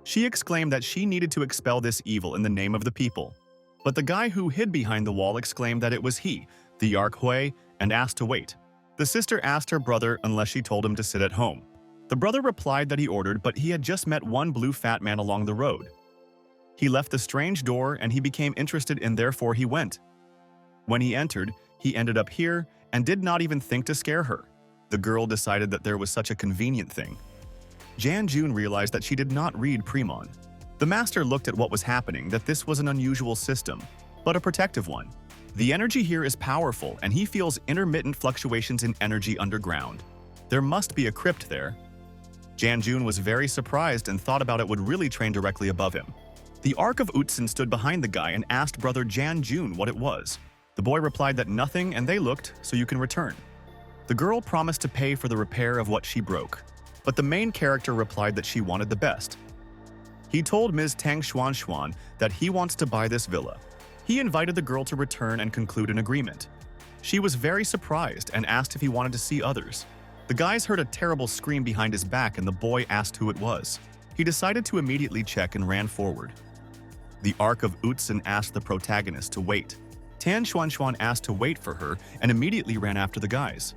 She exclaimed that she needed to expel this evil in the name of the people. But the guy who hid behind the wall exclaimed that it was he, the Arc-Hui, and asked to wait. The sister asked her brother unless she told him to sit at home. The brother replied that he ordered, but he had just met one blue fat man along the road. He left the strange door and he became interested and therefore he went. When he entered, he ended up here and did not even think to scare her. The girl decided that there was such a convenient thing. Janjun realized that she did not read Premon. The master looked at what was happening, that this was an unusual system, but a protective one. The energy here is powerful and he feels intermittent fluctuations in energy underground. There must be a crypt there. Janjun was very surprised and thought about it would really train directly above him. The Arc-Yuxin stood behind the guy and asked brother Janjun what it was. The boy replied that nothing and they looked, so you can return. The girl promised to pay for the repair of what she broke, but the main character replied that she wanted the best. He told Ms. Tang Xuan Xuan that he wants to buy this villa. He invited the girl to return and conclude an agreement. She was very surprised and asked if he wanted to see others. The guys heard a terrible scream behind his back and the boy asked who it was. He decided to immediately check and ran forward. The Arc-Yuxin asked the protagonist to wait. Tan Xuan Xuan asked to wait for her and immediately ran after the guys.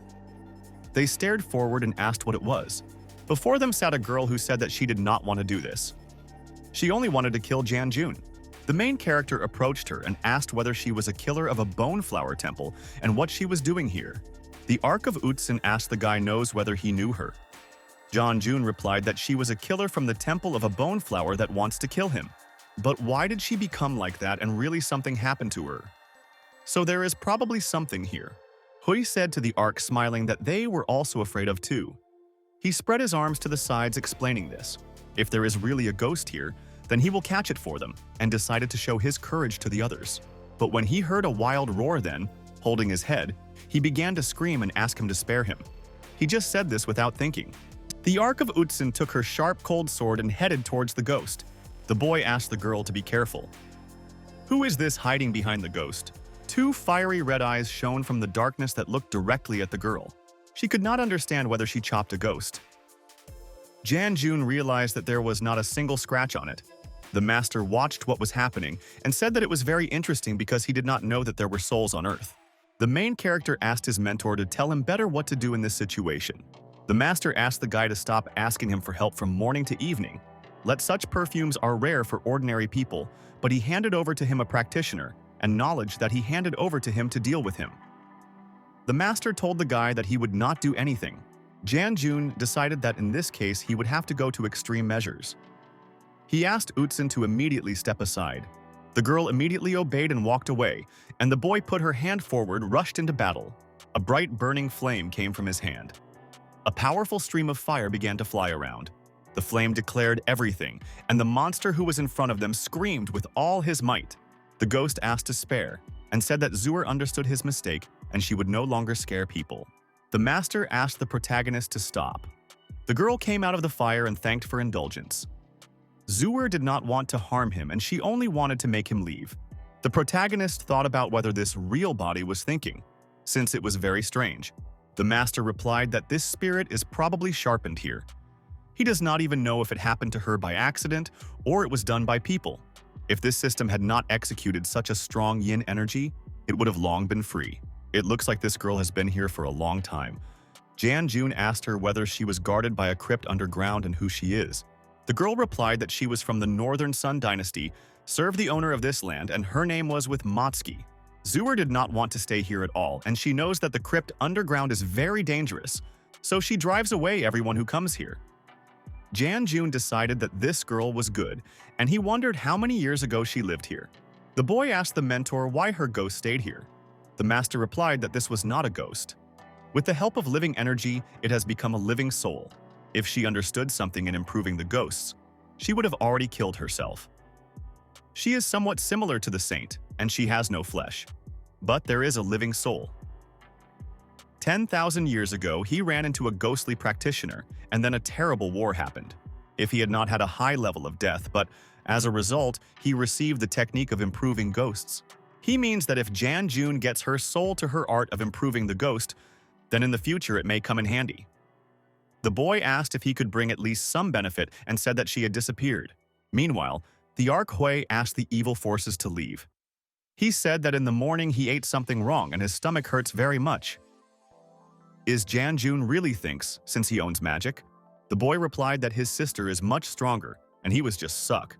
They stared forward and asked what it was. Before them sat a girl who said that she did not want to do this. She only wanted to kill Janjun. The main character approached her and asked whether she was a killer of a bone flower temple and what she was doing here. The Arc-Yuxin asked the guy knows whether he knew her. Janjun replied that she was a killer from the temple of a bone flower that wants to kill him. But why did she become like that and really something happened to her? So there is probably something here. Hui said to the Arc, smiling, that they were also afraid of too. He spread his arms to the sides explaining this. If there is really a ghost here, then he will catch it for them, and decided to show his courage to the others. But when he heard a wild roar then, holding his head, he began to scream and ask him to spare him. He just said this without thinking. The Arc-Yuxin took her sharp cold sword and headed towards the ghost. The boy asked the girl to be careful. Who is this hiding behind the ghost? Two fiery red eyes shone from the darkness that looked directly at the girl. She could not understand whether she chopped a ghost. Jan Jun realized that there was not a single scratch on it. The master watched what was happening and said that it was very interesting because he did not know that there were souls on Earth. The main character asked his mentor to tell him better what to do in this situation. The master asked the guy to stop asking him for help from morning to evening. Let such perfumes are rare for ordinary people, but he handed over to him a practitioner and knowledge that he handed over to him to deal with him. The master told the guy that he would not do anything. Jan Jun decided that in this case he would have to go to extreme measures. He asked Utsun to immediately step aside. The girl immediately obeyed and walked away, and the boy put her hand forward, rushed into battle. A bright burning flame came from his hand. A powerful stream of fire began to fly around. The flame declared everything, and the monster who was in front of them screamed with all his might. The ghost asked to spare, and said that Zur understood his mistake and she would no longer scare people. The master asked the protagonist to stop. The girl came out of the fire and thanked for indulgence. Zur did not want to harm him and she only wanted to make him leave. The protagonist thought about whether this real body was thinking, since it was very strange. The master replied that this spirit is probably sharpened here. He does not even know if it happened to her by accident or it was done by people. If this system had not executed such a strong yin energy, it would have long been free. It looks like this girl has been here for a long time. Jan Jun asked her whether she was guarded by a crypt underground and who she is. The girl replied that she was from the Northern Sun Dynasty, served the owner of this land, and her name was with Motsky. Zur did not want to stay here at all, and she knows that the crypt underground is very dangerous, so she drives away everyone who comes here. Jan Jun decided that this girl was good, and he wondered how many years ago she lived here. The boy asked the mentor why her ghost stayed here. The master replied that this was not a ghost. With the help of living energy, it has become a living soul. If she understood something in improving the ghosts, she would have already killed herself. She is somewhat similar to the saint, and she has no flesh. But there is a living soul. 10,000 years ago, he ran into a ghostly practitioner, and then a terrible war happened. If he had not had a high level of death, but as a result, he received the technique of improving ghosts. He means that if Jan Jun gets her soul to her art of improving the ghost, then in the future it may come in handy. The boy asked if he could bring at least some benefit and said that she had disappeared. Meanwhile, the Archhui asked the evil forces to leave. He said that in the morning he ate something wrong and his stomach hurts very much. Is Jan Jun really thinks, since he owns magic? The boy replied that his sister is much stronger, and he was just suck.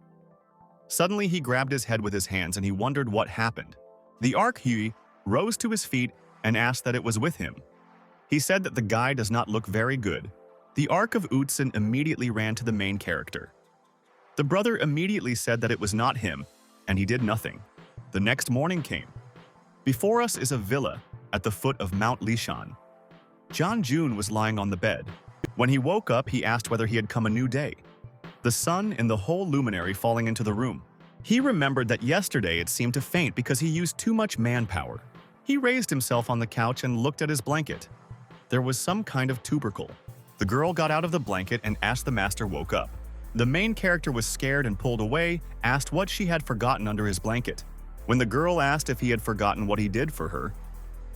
Suddenly he grabbed his head with his hands and he wondered what happened. The Archhui rose to his feet and asked that it was with him. He said that the guy does not look very good. The Ark of Utsun immediately ran to the main character. The brother immediately said that it was not him, and he did nothing. The next morning came. Before us is a villa at the foot of Mount Lishan. Jan Jun was lying on the bed. When he woke up, he asked whether he had come a new day. The sun and the whole luminary falling into the room. He remembered that yesterday it seemed to faint because he used too much manpower. He raised himself on the couch and looked at his blanket. There was some kind of tubercle. The girl got out of the blanket and asked the master woke up. The main character was scared and pulled away, asked what she had forgotten under his blanket. When the girl asked if he had forgotten what he did for her,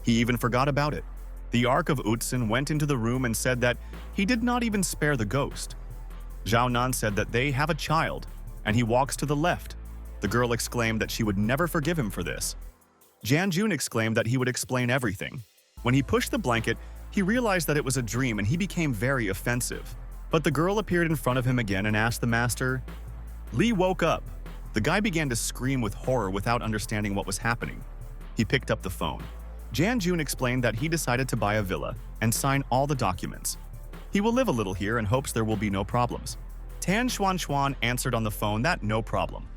he even forgot about it. The Ark of Utsun went into the room and said that he did not even spare the ghost. Zhao Nan said that they have a child, and he walks to the left. The girl exclaimed that she would never forgive him for this. Jan Jun exclaimed that he would explain everything. When he pushed the blanket, he realized that it was a dream and he became very offensive. But the girl appeared in front of him again and asked the master. Li woke up. The guy began to scream with horror without understanding what was happening. He picked up the phone. Jan Jun explained that he decided to buy a villa and sign all the documents. He will live a little here and hopes there will be no problems. Tan Xuan answered on the phone that no problem,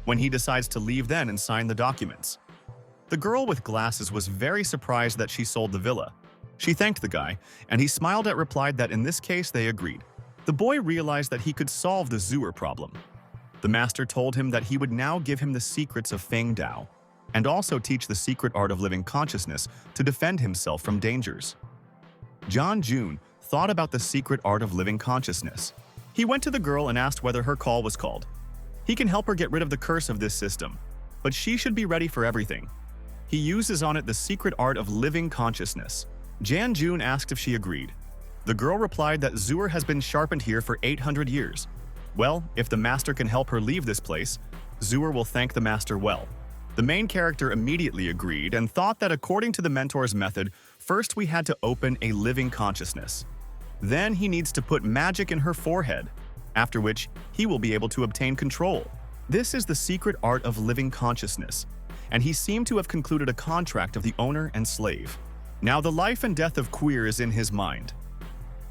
when he decides to leave then and sign the documents. The girl with glasses was very surprised that she sold the villa. She thanked the guy, and he smiled and replied that in this case they agreed. The boy realized that he could solve the Zur problem. The master told him that he would now give him the secrets of Feng Dao, and also teach the secret art of living consciousness to defend himself from dangers. Jan Jun thought about the secret art of living consciousness. He went to the girl and asked whether her call was called. He can help her get rid of the curse of this system, but she should be ready for everything. He uses on it the secret art of living consciousness. Jan Jun asked if she agreed. The girl replied that Zur has been sharpened here for 800 years. Well, if the master can help her leave this place, Zur will thank the master well. The main character immediately agreed and thought that according to the mentor's method, first we had to open a living consciousness. Then he needs to put magic in her forehead, after which he will be able to obtain control. This is the secret art of living consciousness, and he seemed to have concluded a contract of the owner and slave. Now the life and death of Queer is in his mind.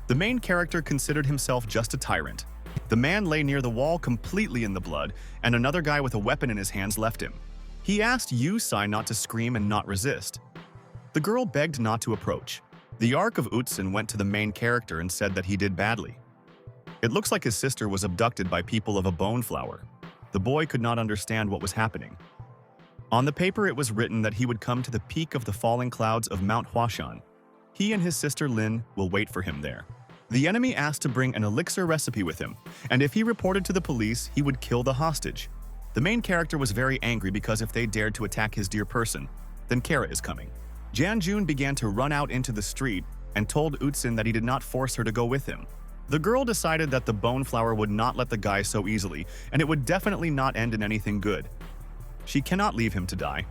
The main character considered himself just a tyrant. The man lay near the wall completely in the blood, and another guy with a weapon in his hands left him. He asked Yusai not to scream and not resist. The girl begged not to approach. The Ark of Utsin went to the main character and said that he did badly. It looks like his sister was abducted by people of a bone flower. The boy could not understand what was happening. On the paper it was written that he would come to the peak of the falling clouds of Mount Huashan. He and his sister Lin will wait for him there. The enemy asked to bring an elixir recipe with him, and if he reported to the police, he would kill the hostage. The main character was very angry because if they dared to attack his dear person, then Kara is coming. Janjun began to run out into the street and told Utsin that he did not force her to go with him. The girl decided that the bone flower would not let the guy so easily, and it would definitely not end in anything good. She cannot leave him to die.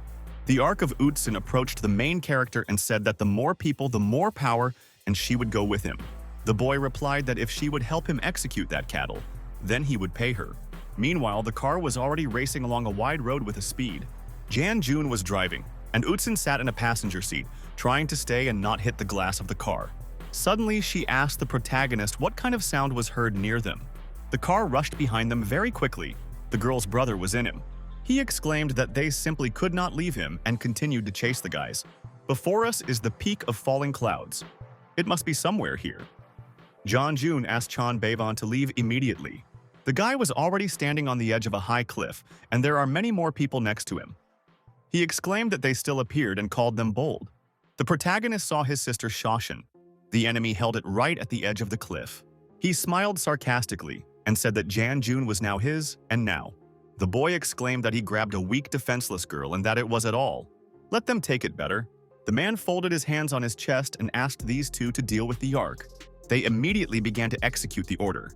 The Ark of Utsin approached the main character and said that the more people, the more power, and she would go with him. The boy replied that if she would help him execute that cattle, then he would pay her. Meanwhile, the car was already racing along a wide road with a speed. Jan Jun was driving, and Utsin sat in a passenger seat, trying to stay and not hit the glass of the car. Suddenly, she asked the protagonist what kind of sound was heard near them. The car rushed behind them very quickly. The girl's brother was in him. He exclaimed that they simply could not leave him and continued to chase the guys. Before us is the peak of falling clouds. It must be somewhere here. John Jun asked Chan Bavon to leave immediately. The guy was already standing on the edge of a high cliff, and there are many more people next to him. He exclaimed that they still appeared and called them bold. The protagonist saw his sister Shoshin. The enemy held it right at the edge of the cliff. He smiled sarcastically and said that Jan Jun was now his and now. The boy exclaimed that he grabbed a weak, defenseless girl and that it was at all. Let them take it better. The man folded his hands on his chest and asked these two to deal with the Ark. They immediately began to execute the order.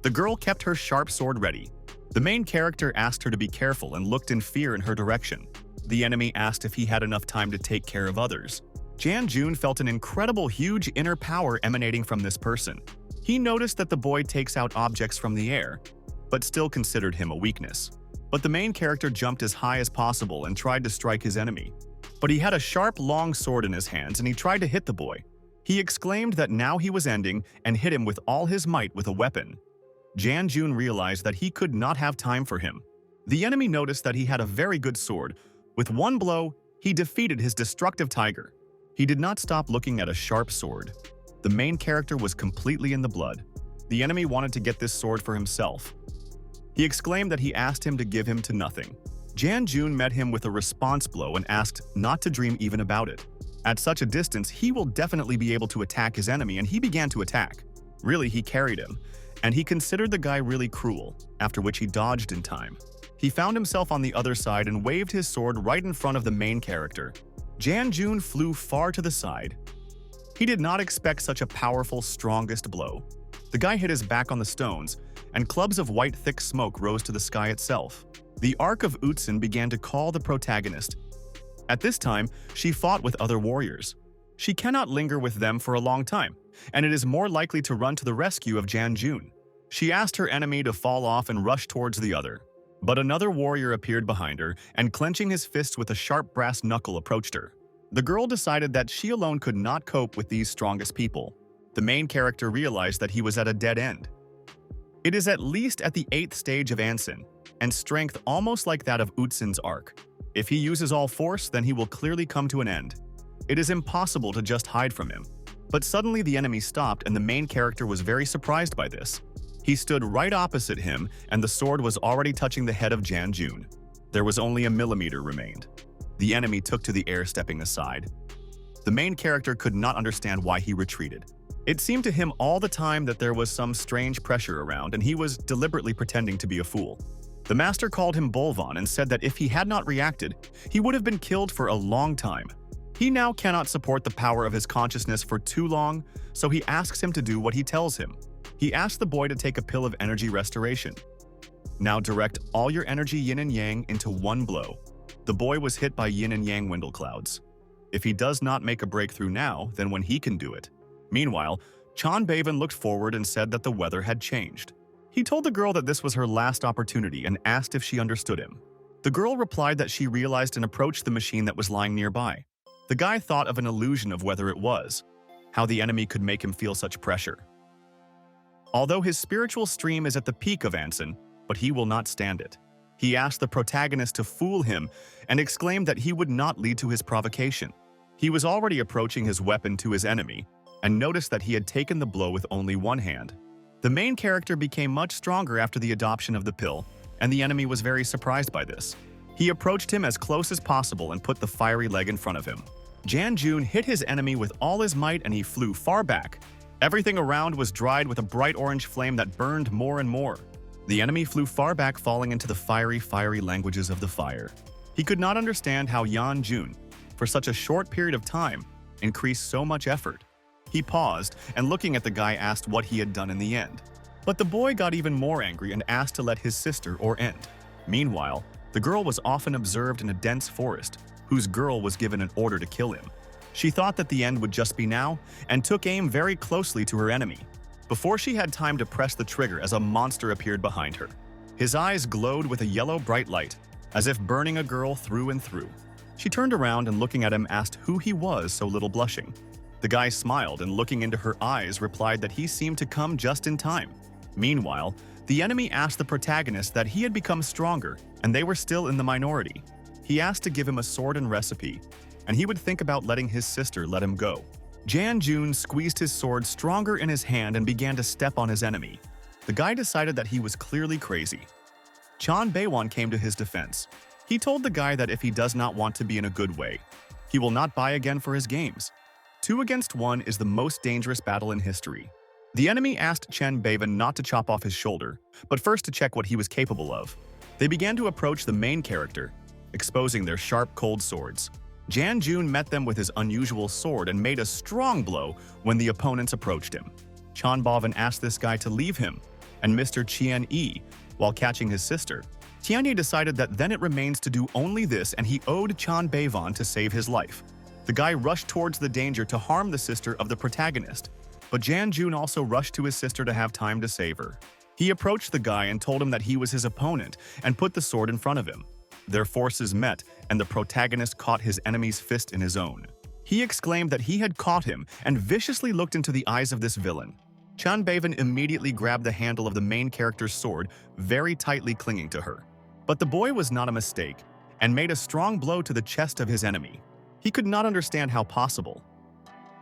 The girl kept her sharp sword ready. The main character asked her to be careful and looked in fear in her direction. The enemy asked if he had enough time to take care of others. Jan Jun felt an incredible, huge inner power emanating from this person. He noticed that the boy takes out objects from the air, but still considered him a weakness. But the main character jumped as high as possible and tried to strike his enemy. But he had a sharp, long sword in his hands and he tried to hit the boy. He exclaimed that now he was ending and hit him with all his might with a weapon. Jan Jun realized that he could not have time for him. The enemy noticed that he had a very good sword. With one blow, he defeated his destructive tiger. He did not stop looking at a sharp sword. The main character was completely in the blood. The enemy wanted to get this sword for himself. He exclaimed that he asked him to give him to nothing. Jan Jun met him with a response blow and asked not to dream even about it. At such a distance, he will definitely be able to attack his enemy, and he began to attack. Really, he carried him, and he considered the guy really cruel, after which he dodged in time. He found himself on the other side and waved his sword right in front of the main character. Jan Jun flew far to the side. He did not expect such a powerful, strongest blow. The guy hit his back on the stones, and clubs of white thick smoke rose to the sky itself. The Ark of Utsin began to call the protagonist. At this time, she fought with other warriors. She cannot linger with them for a long time, and it is more likely to run to the rescue of Jan Jun. She asked her enemy to fall off and rush towards the other. But another warrior appeared behind her, and clenching his fists with a sharp brass knuckle approached her. The girl decided that she alone could not cope with these strongest people. The main character realized that he was at a dead end. It is at least at the 8th stage of Ansin, and strength almost like that of Utsin's Ark. If he uses all force, then he will clearly come to an end. It is impossible to just hide from him. But suddenly the enemy stopped, and the main character was very surprised by this. He stood right opposite him, and the sword was already touching the head of Jan Jun. There was only a millimeter remained. The enemy took to the air, stepping aside. The main character could not understand why he retreated. It seemed to him all the time that there was some strange pressure around, and he was deliberately pretending to be a fool. The master called him Bolvan and said that if he had not reacted, he would have been killed for a long time. He now cannot support the power of his consciousness for too long, so he asks him to do what he tells him. He asks the boy to take a pill of energy restoration. Now direct all your energy yin and yang into one blow. The boy was hit by yin and yang window clouds. If he does not make a breakthrough now, then when he can do it. Meanwhile, Chan Bavan looked forward and said that the weather had changed. He told the girl that this was her last opportunity and asked if she understood him. The girl replied that she realized and approached the machine that was lying nearby. The guy thought of an illusion of whether it was, how the enemy could make him feel such pressure. Although his spiritual stream is at the peak of Anson, but he will not stand it. He asked the protagonist to fool him and exclaimed that he would not lead to his provocation. He was already approaching his weapon to his enemy and noticed that he had taken the blow with only one hand. The main character became much stronger after the adoption of the pill, and the enemy was very surprised by this. He approached him as close as possible and put the fiery leg in front of him. Jan-jun hit his enemy with all his might and he flew far back. Everything around was dried with a bright orange flame that burned more and more. The enemy flew far back, falling into the fiery languages of the fire. He could not understand how Yan-jun, for such a short period of time, increased so much effort. He paused and looking at the guy asked what he had done in the end. But the boy got even more angry and asked to let his sister or end. Meanwhile, the girl was often observed in a dense forest, whose girl was given an order to kill him. She thought that the end would just be now and took aim very closely to her enemy. Before she had time to press the trigger as a monster appeared behind her. His eyes glowed with a yellow bright light, as if burning a girl through and through. She turned around and looking at him asked who he was, so little blushing. The guy smiled and looking into her eyes replied that he seemed to come just in time. Meanwhile, the enemy asked the protagonist that he had become stronger and they were still in the minority. He asked to give him a sword and recipe, and he would think about letting his sister let him go. Jan-jun squeezed his sword stronger in his hand and began to step on his enemy. The guy decided that he was clearly crazy. Chan Baewon came to his defense. He told the guy that if he does not want to be in a good way, he will not buy again for his games. 2 against 1 is the most dangerous battle in history. The enemy asked Chen Bavan not to chop off his shoulder, but first to check what he was capable of. They began to approach the main character, exposing their sharp, cold swords. Jan-jun met them with his unusual sword and made a strong blow when the opponents approached him. Chan Bavan asked this guy to leave him, and Mr. Chien-yi, while catching his sister. Tianye decided that then it remains to do only this and he owed Chan Bavan to save his life. The guy rushed towards the danger to harm the sister of the protagonist, but Jan-jun also rushed to his sister to have time to save her. He approached the guy and told him that he was his opponent and put the sword in front of him. Their forces met, and the protagonist caught his enemy's fist in his own. He exclaimed that he had caught him and viciously looked into the eyes of this villain. Chan Bavan immediately grabbed the handle of the main character's sword, very tightly clinging to her. But the boy was not a mistake, and made a strong blow to the chest of his enemy. He could not understand how possible.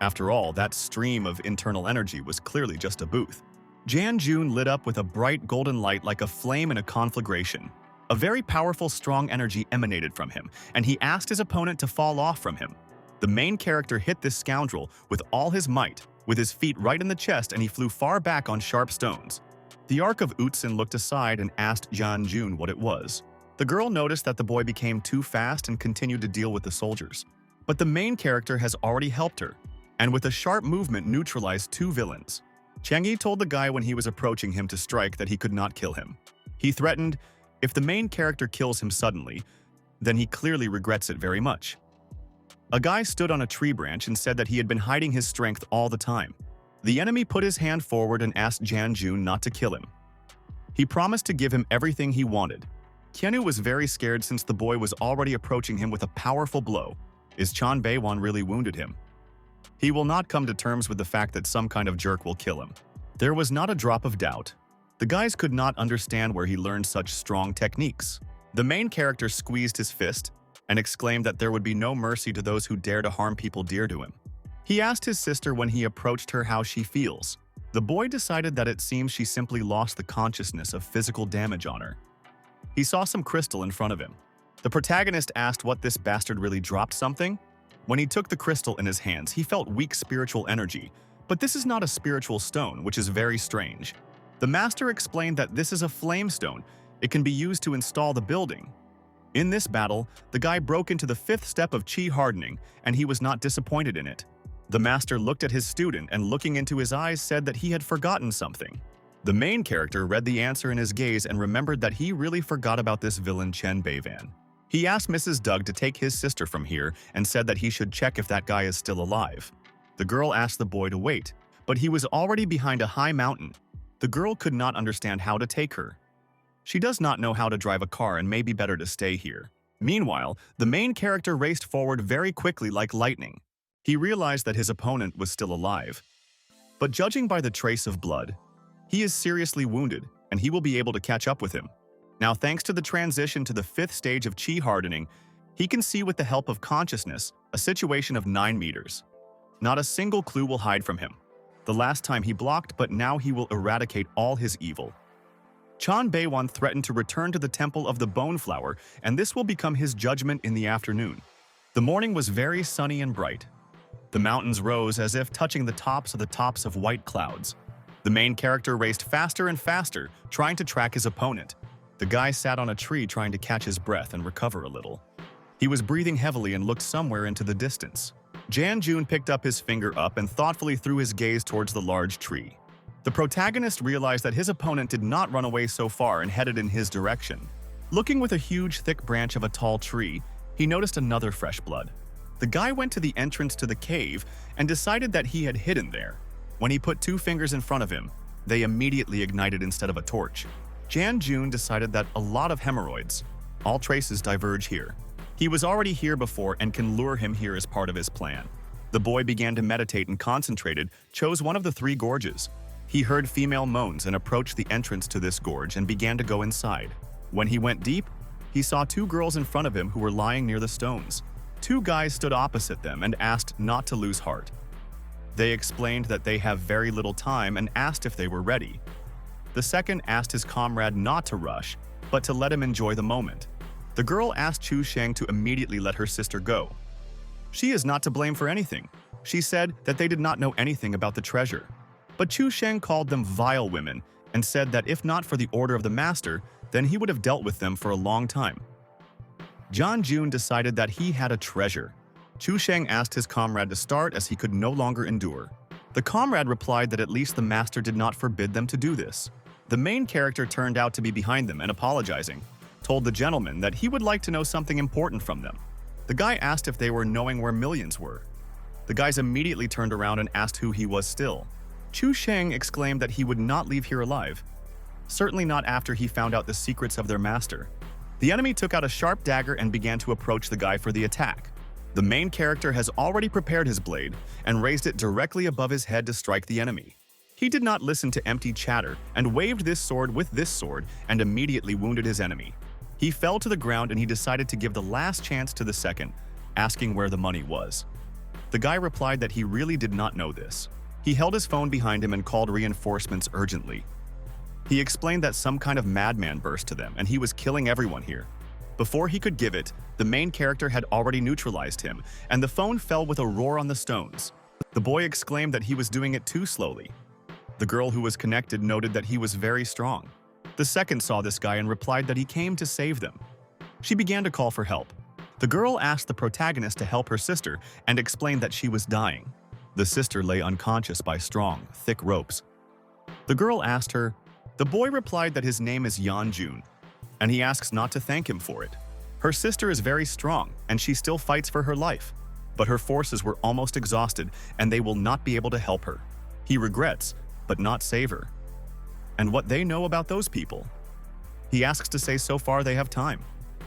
After all, that stream of internal energy was clearly just a booth. Jan-jun lit up with a bright golden light like a flame in a conflagration. A very powerful, strong energy emanated from him, and he asked his opponent to fall off from him. The main character hit this scoundrel with all his might, with his feet right in the chest, and he flew far back on sharp stones. The Ark of Utsin looked aside and asked Jan-jun what it was. The girl noticed that the boy became too fast and continued to deal with the soldiers. But the main character has already helped her, and with a sharp movement neutralized 2 villains. Cheng-yi told the guy when he was approaching him to strike that he could not kill him. He threatened, if the main character kills him suddenly, then he clearly regrets it very much. A guy stood on a tree branch and said that he had been hiding his strength all the time. The enemy put his hand forward and asked Jan-jun not to kill him. He promised to give him everything he wanted. Keanu was very scared since the boy was already approaching him with a powerful blow. Is Chan Baewon really wounded him? He will not come to terms with the fact that some kind of jerk will kill him. There was not a drop of doubt. The guys could not understand where he learned such strong techniques. The main character squeezed his fist and exclaimed that there would be no mercy to those who dare to harm people dear to him. He asked his sister when he approached her how she feels. The boy decided that it seems she simply lost the consciousness of physical damage on her. He saw some crystal in front of him. The protagonist asked what this bastard really dropped something. When he took the crystal in his hands, he felt weak spiritual energy, but this is not a spiritual stone, which is very strange. The master explained that this is a flame stone. It can be used to install the building. In this battle, the guy broke into the fifth step of chi hardening, and he was not disappointed in it. The master looked at his student and looking into his eyes said that he had forgotten something. The main character read the answer in his gaze and remembered that he really forgot about this villain Chen Beivan. He asked Mrs. Doug to take his sister from here and said that he should check if that guy is still alive. The girl asked the boy to wait, but he was already behind a high mountain. The girl could not understand how to take her. She does not know how to drive a car and may be better to stay here. Meanwhile, the main character raced forward very quickly like lightning. He realized that his opponent was still alive. But judging by the trace of blood, he is seriously wounded and he will be able to catch up with him. Now, thanks to the transition to the fifth stage of chi hardening, he can see with the help of consciousness a situation of 9 meters. Not a single clue will hide from him. The last time he blocked, but now he will eradicate all his evil. Chan Beiwan threatened to return to the Temple of the Bone Flower, and this will become his judgment in the afternoon. The morning was very sunny and bright. The mountains rose as if touching the tops of white clouds. The main character raced faster and faster, trying to track his opponent. The guy sat on a tree trying to catch his breath and recover a little. He was breathing heavily and looked somewhere into the distance. Janjun picked up his finger up and thoughtfully threw his gaze towards the large tree. The protagonist realized that his opponent did not run away so far and headed in his direction. Looking with a huge, thick branch of a tall tree, he noticed another fresh blood. The guy went to the entrance to the cave and decided that he had hidden there. When he put 2 fingers in front of him, they immediately ignited instead of a torch. Janjun decided that a lot of hemorrhoids. All traces diverge here. He was already here before and can lure him here as part of his plan. The boy began to meditate and concentrated, chose one of the 3 gorges. He heard female moans and approached the entrance to this gorge and began to go inside. When he went deep, he saw 2 girls in front of him who were lying near the stones. 2 guys stood opposite them and asked not to lose heart. They explained that they have very little time and asked if they were ready. The second asked his comrade not to rush, but to let him enjoy the moment. The girl asked Chu Sheng to immediately let her sister go. She is not to blame for anything. She said that they did not know anything about the treasure. But Chu Sheng called them vile women and said that if not for the order of the master, then he would have dealt with them for a long time. John Jun decided that he had a treasure. Chu Sheng asked his comrade to start as he could no longer endure. The comrade replied that at least the master did not forbid them to do this. The main character turned out to be behind them and apologizing, told the gentleman that he would like to know something important from them. The guy asked if they were knowing where millions were. The guys immediately turned around and asked who he was still. Chu Sheng exclaimed that he would not leave here alive. Certainly not after he found out the secrets of their master. The enemy took out a sharp dagger and began to approach the guy for the attack. The main character has already prepared his blade and raised it directly above his head to strike the enemy. He did not listen to empty chatter and waved this sword with this sword and immediately wounded his enemy. He fell to the ground and he decided to give the last chance to the second, asking where the money was. The guy replied that he really did not know this. He held his phone behind him and called reinforcements urgently. He explained that some kind of madman burst to them and he was killing everyone here. Before he could give it, the main character had already neutralized him, and the phone fell with a roar on the stones. The boy exclaimed that he was doing it too slowly. The girl who was connected noted that he was very strong. The second saw this guy and replied that he came to save them. She began to call for help. The girl asked the protagonist to help her sister and explained that she was dying. The sister lay unconscious by strong, thick ropes. The girl asked her. The boy replied that his name is Yan Jun, and he asks not to thank him for it. Her sister is very strong, and she still fights for her life. But her forces were almost exhausted, and they will not be able to help her. He regrets, but not save her. And what they know about those people? He asks to say so far they have time.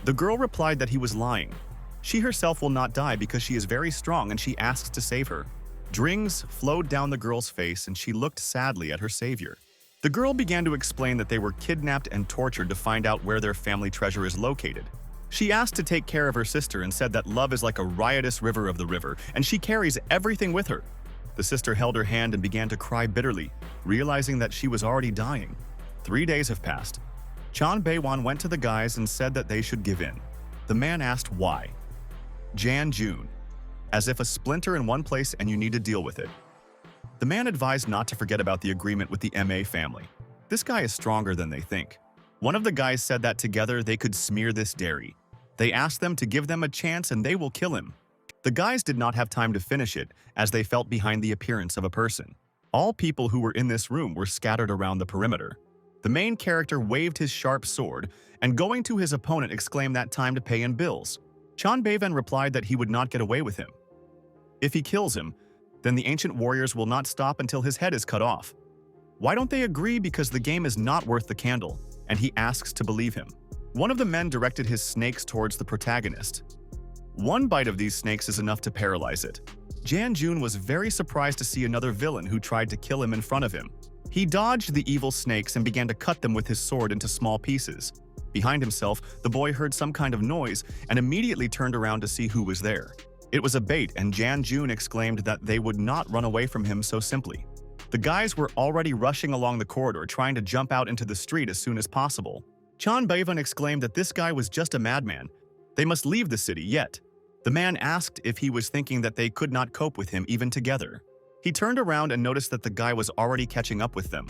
The girl replied that he was lying. She herself will not die because she is very strong and she asks to save her. Drings flowed down the girl's face and she looked sadly at her savior. The girl began to explain that they were kidnapped and tortured to find out where their family treasure is located. She asked to take care of her sister and said that love is like a riotous river of the river, and she carries everything with her. The sister held her hand and began to cry bitterly, realizing that she was already dying. 3 days have passed. Chan Beiwan went to the guys and said that they should give in. The man asked why. Jan Jun, as if a splinter in one place and you need to deal with it. The man advised not to forget about the agreement with the MA family. This guy is stronger than they think. One of the guys said that together they could smear this dairy. They asked them to give them a chance and they will kill him. The guys did not have time to finish it as they felt behind the appearance of a person. All people who were in this room were scattered around the perimeter. The main character waved his sharp sword and going to his opponent exclaimed that time to pay in bills. Chan Baevan replied that he would not get away with him. If he kills him, then the ancient warriors will not stop until his head is cut off. Why don't they agree? Because the game is not worth the candle, and he asks to believe him. One of the men directed his snakes towards the protagonist. One bite of these snakes is enough to paralyze it. Jun was very surprised to see another villain who tried to kill him in front of him. He dodged the evil snakes and began to cut them with his sword into small pieces. Behind himself, the boy heard some kind of noise and immediately turned around to see who was there. It was a bait, and Jun exclaimed that they would not run away from him so simply. The guys were already rushing along the corridor trying to jump out into the street as soon as possible. Chan Baevan exclaimed that this guy was just a madman. They must leave the city yet. The man asked if he was thinking that they could not cope with him even together. He turned around and noticed that the guy was already catching up with them.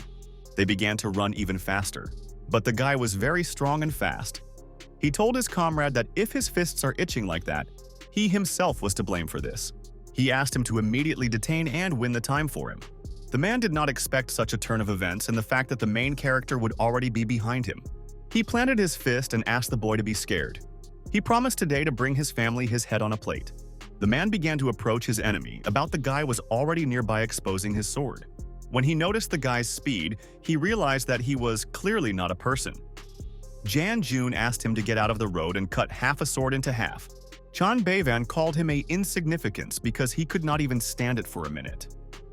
They began to run even faster. But the guy was very strong and fast. He told his comrade that if his fists are itching like that, he himself was to blame for this. He asked him to immediately detain and win the time for him. The man did not expect such a turn of events and the fact that the main character would already be behind him. He planted his fist and asked the boy to be scared. He promised today to bring his family his head on a plate. The man began to approach his enemy, about the guy was already nearby exposing his sword. When he noticed the guy's speed, he realized that he was clearly not a person. Jun asked him to get out of the road and cut half a sword into half. Chan Baevan called him a insignificance because he could not even stand it for a minute.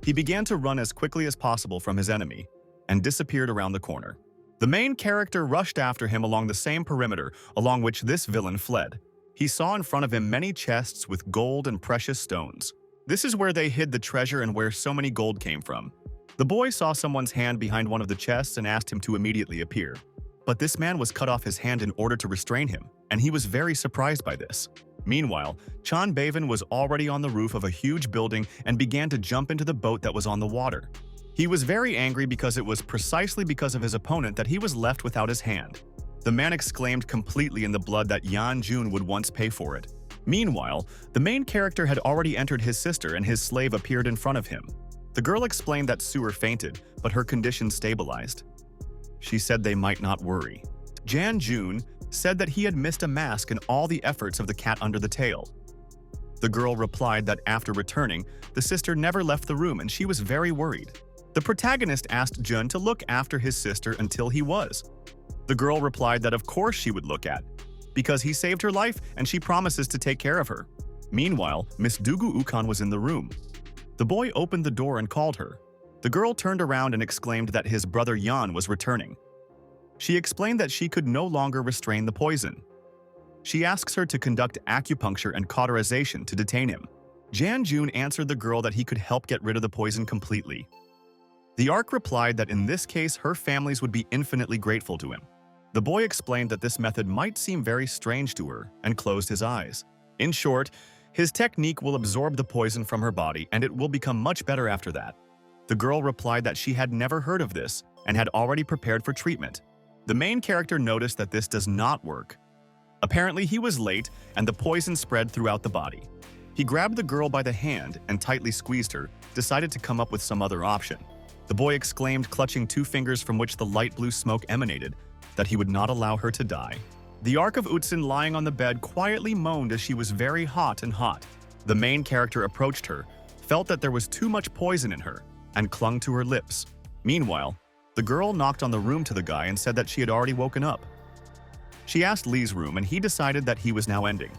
He began to run as quickly as possible from his enemy and disappeared around the corner. The main character rushed after him along the same perimeter along which this villain fled. He saw in front of him many chests with gold and precious stones. This is where they hid the treasure and where so many gold came from. The boy saw someone's hand behind one of the chests and asked him to immediately appear. But this man was cut off his hand in order to restrain him, and he was very surprised by this. Meanwhile, Chan Baevan was already on the roof of a huge building and began to jump into the boat that was on the water. He was very angry because it was precisely because of his opponent that he was left without his hand. The man exclaimed completely in the blood that Jun would once pay for it. Meanwhile, the main character had already entered his sister and his slave appeared in front of him. The girl explained that Sewer fainted, but her condition stabilized. She said they might not worry. Jun said that he had missed a mask in all the efforts of the cat under the tail. The girl replied that after returning, the sister never left the room and she was very worried. The protagonist asked Jun to look after his sister until he was. The girl replied that of course she would look at, because he saved her life and she promises to take care of her. Meanwhile, Miss Dugu Ukan was in the room. The boy opened the door and called her. The girl turned around and exclaimed that his brother Yan was returning. She explained that she could no longer restrain the poison. She asks her to conduct acupuncture and cauterization to detain him. Jun answered the girl that he could help get rid of the poison completely. The Ark replied that in this case her families would be infinitely grateful to him. The boy explained that this method might seem very strange to her and closed his eyes. In short, his technique will absorb the poison from her body and it will become much better after that. The girl replied that she had never heard of this and had already prepared for treatment. The main character noticed that this does not work. Apparently he was late and the poison spread throughout the body. He grabbed the girl by the hand and tightly squeezed her, decided to come up with some other option. The boy exclaimed, clutching two fingers from which the light blue smoke emanated, that he would not allow her to die. The Ark of Utsin lying on the bed quietly moaned as she was very hot and hot. The main character approached her, felt that there was too much poison in her, and clung to her lips. Meanwhile, the girl knocked on the room to the guy and said that she had already woken up. She asked Lee's room and he decided that he was now ending.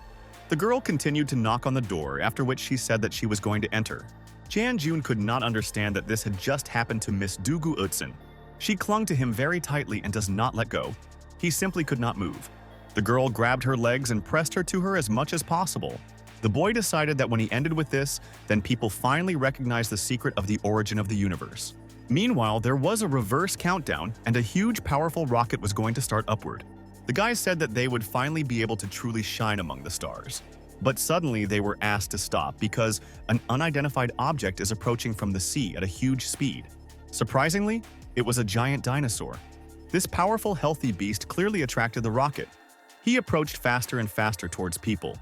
The girl continued to knock on the door, after which she said that she was going to enter. Jun could not understand that this had just happened to Miss Dugu Utsin. She clung to him very tightly and does not let go. He simply could not move. The girl grabbed her legs and pressed her to her as much as possible. The boy decided that when he ended with this, then people finally recognized the secret of the origin of the universe. Meanwhile, there was a reverse countdown and a huge powerful rocket was going to start upward. The guys said that they would finally be able to truly shine among the stars. But suddenly they were asked to stop because an unidentified object is approaching from the sea at a huge speed. Surprisingly, it was a giant dinosaur. This powerful, healthy beast clearly attracted the rocket. He approached faster and faster towards people.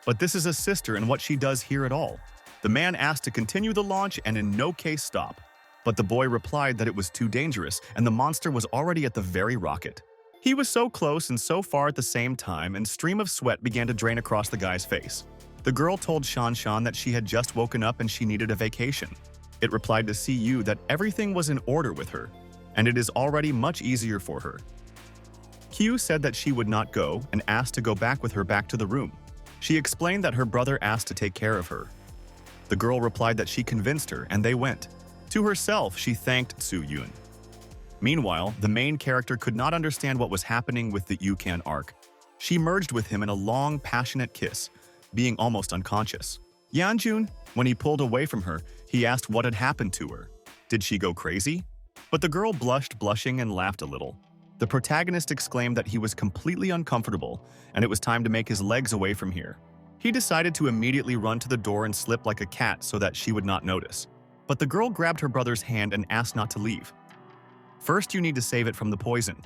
But this is a sister and what she does here at all. The man asked to continue the launch and in no case stop. But the boy replied that it was too dangerous and the monster was already at the very rocket. He was so close and so far at the same time, and a stream of sweat began to drain across the guy's face. The girl told Shan Shan that she had just woken up and she needed a vacation. It replied to CU that everything was in order with her, and it is already much easier for her. Q said that she would not go and asked to go back with her back to the room. She explained that her brother asked to take care of her. The girl replied that she convinced her and they went. To herself, she thanked Su Yun. Meanwhile, the main character could not understand what was happening with the Yukan arc. She merged with him in a long, passionate kiss, being almost unconscious. Yanjun, when he pulled away from her, he asked what had happened to her. Did she go crazy? But the girl blushed, blushing, and laughed a little. The protagonist exclaimed that he was completely uncomfortable and it was time to make his legs away from here. He decided to immediately run to the door and slip like a cat so that she would not notice. But the girl grabbed her brother's hand and asked not to leave. First, you need to save it from the poison.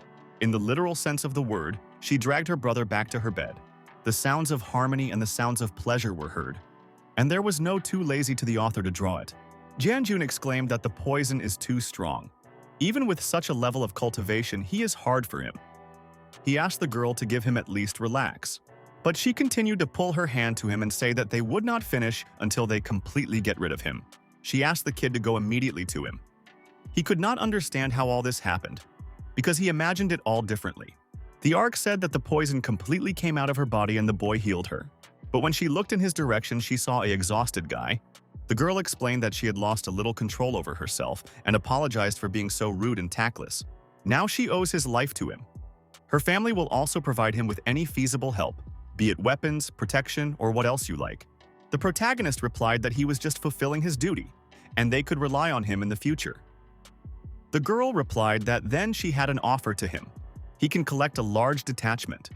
In the literal sense of the word, she dragged her brother back to her bed. The sounds of harmony and the sounds of pleasure were heard. And there was no too lazy to the author to draw it. Janjun exclaimed that the poison is too strong. Even with such a level of cultivation, he is hard for him. He asked the girl to give him at least relax. But she continued to pull her hand to him and say that they would not finish until they completely get rid of him. She asked the kid to go immediately to him. He could not understand how all this happened, because he imagined it all differently. The arc said that the poison completely came out of her body and the boy healed her. But when she looked in his direction, she saw an exhausted guy. The girl explained that she had lost a little control over herself and apologized for being so rude and tactless. Now she owes his life to him. Her family will also provide him with any feasible help, be it weapons, protection, or what else you like. The protagonist replied that he was just fulfilling his duty, and they could rely on him in the future. The girl replied that then she had an offer to him. He can collect a large detachment.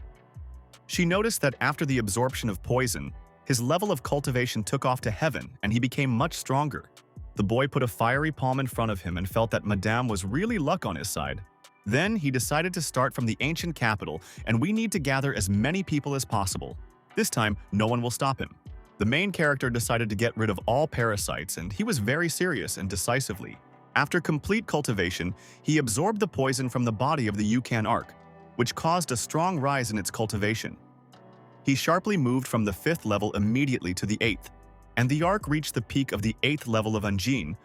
She noticed that after the absorption of poison, his level of cultivation took off to heaven and he became much stronger. The boy put a fiery palm in front of him and felt that Madame was really luck on his side. Then he decided to start from the ancient capital, and we need to gather as many people as possible. This time, no one will stop him. The main character decided to get rid of all parasites, and he was very serious and decisively. After complete cultivation, he absorbed the poison from the body of the Yukan arc, which caused a strong rise in its cultivation. He sharply moved from the 5th level immediately to the 8th, and the arc reached the peak of the 8th level of Anjin,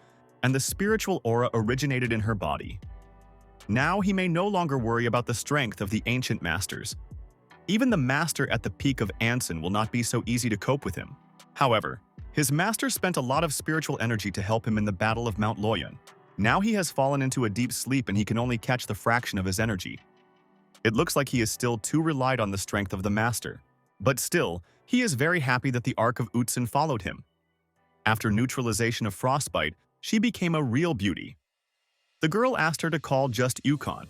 and the spiritual aura originated in her body. Now he may no longer worry about the strength of the ancient masters. Even the master at the peak of Anson will not be so easy to cope with him. However, his master spent a lot of spiritual energy to help him in the Battle of Mount Loyan. Now he has fallen into a deep sleep and he can only catch the fraction of his energy. It looks like he is still too relied on the strength of the master. But still, he is very happy that the Ark of Utsun followed him. After neutralization of Frostbite, she became a real beauty. The girl asked her to call just Yukon.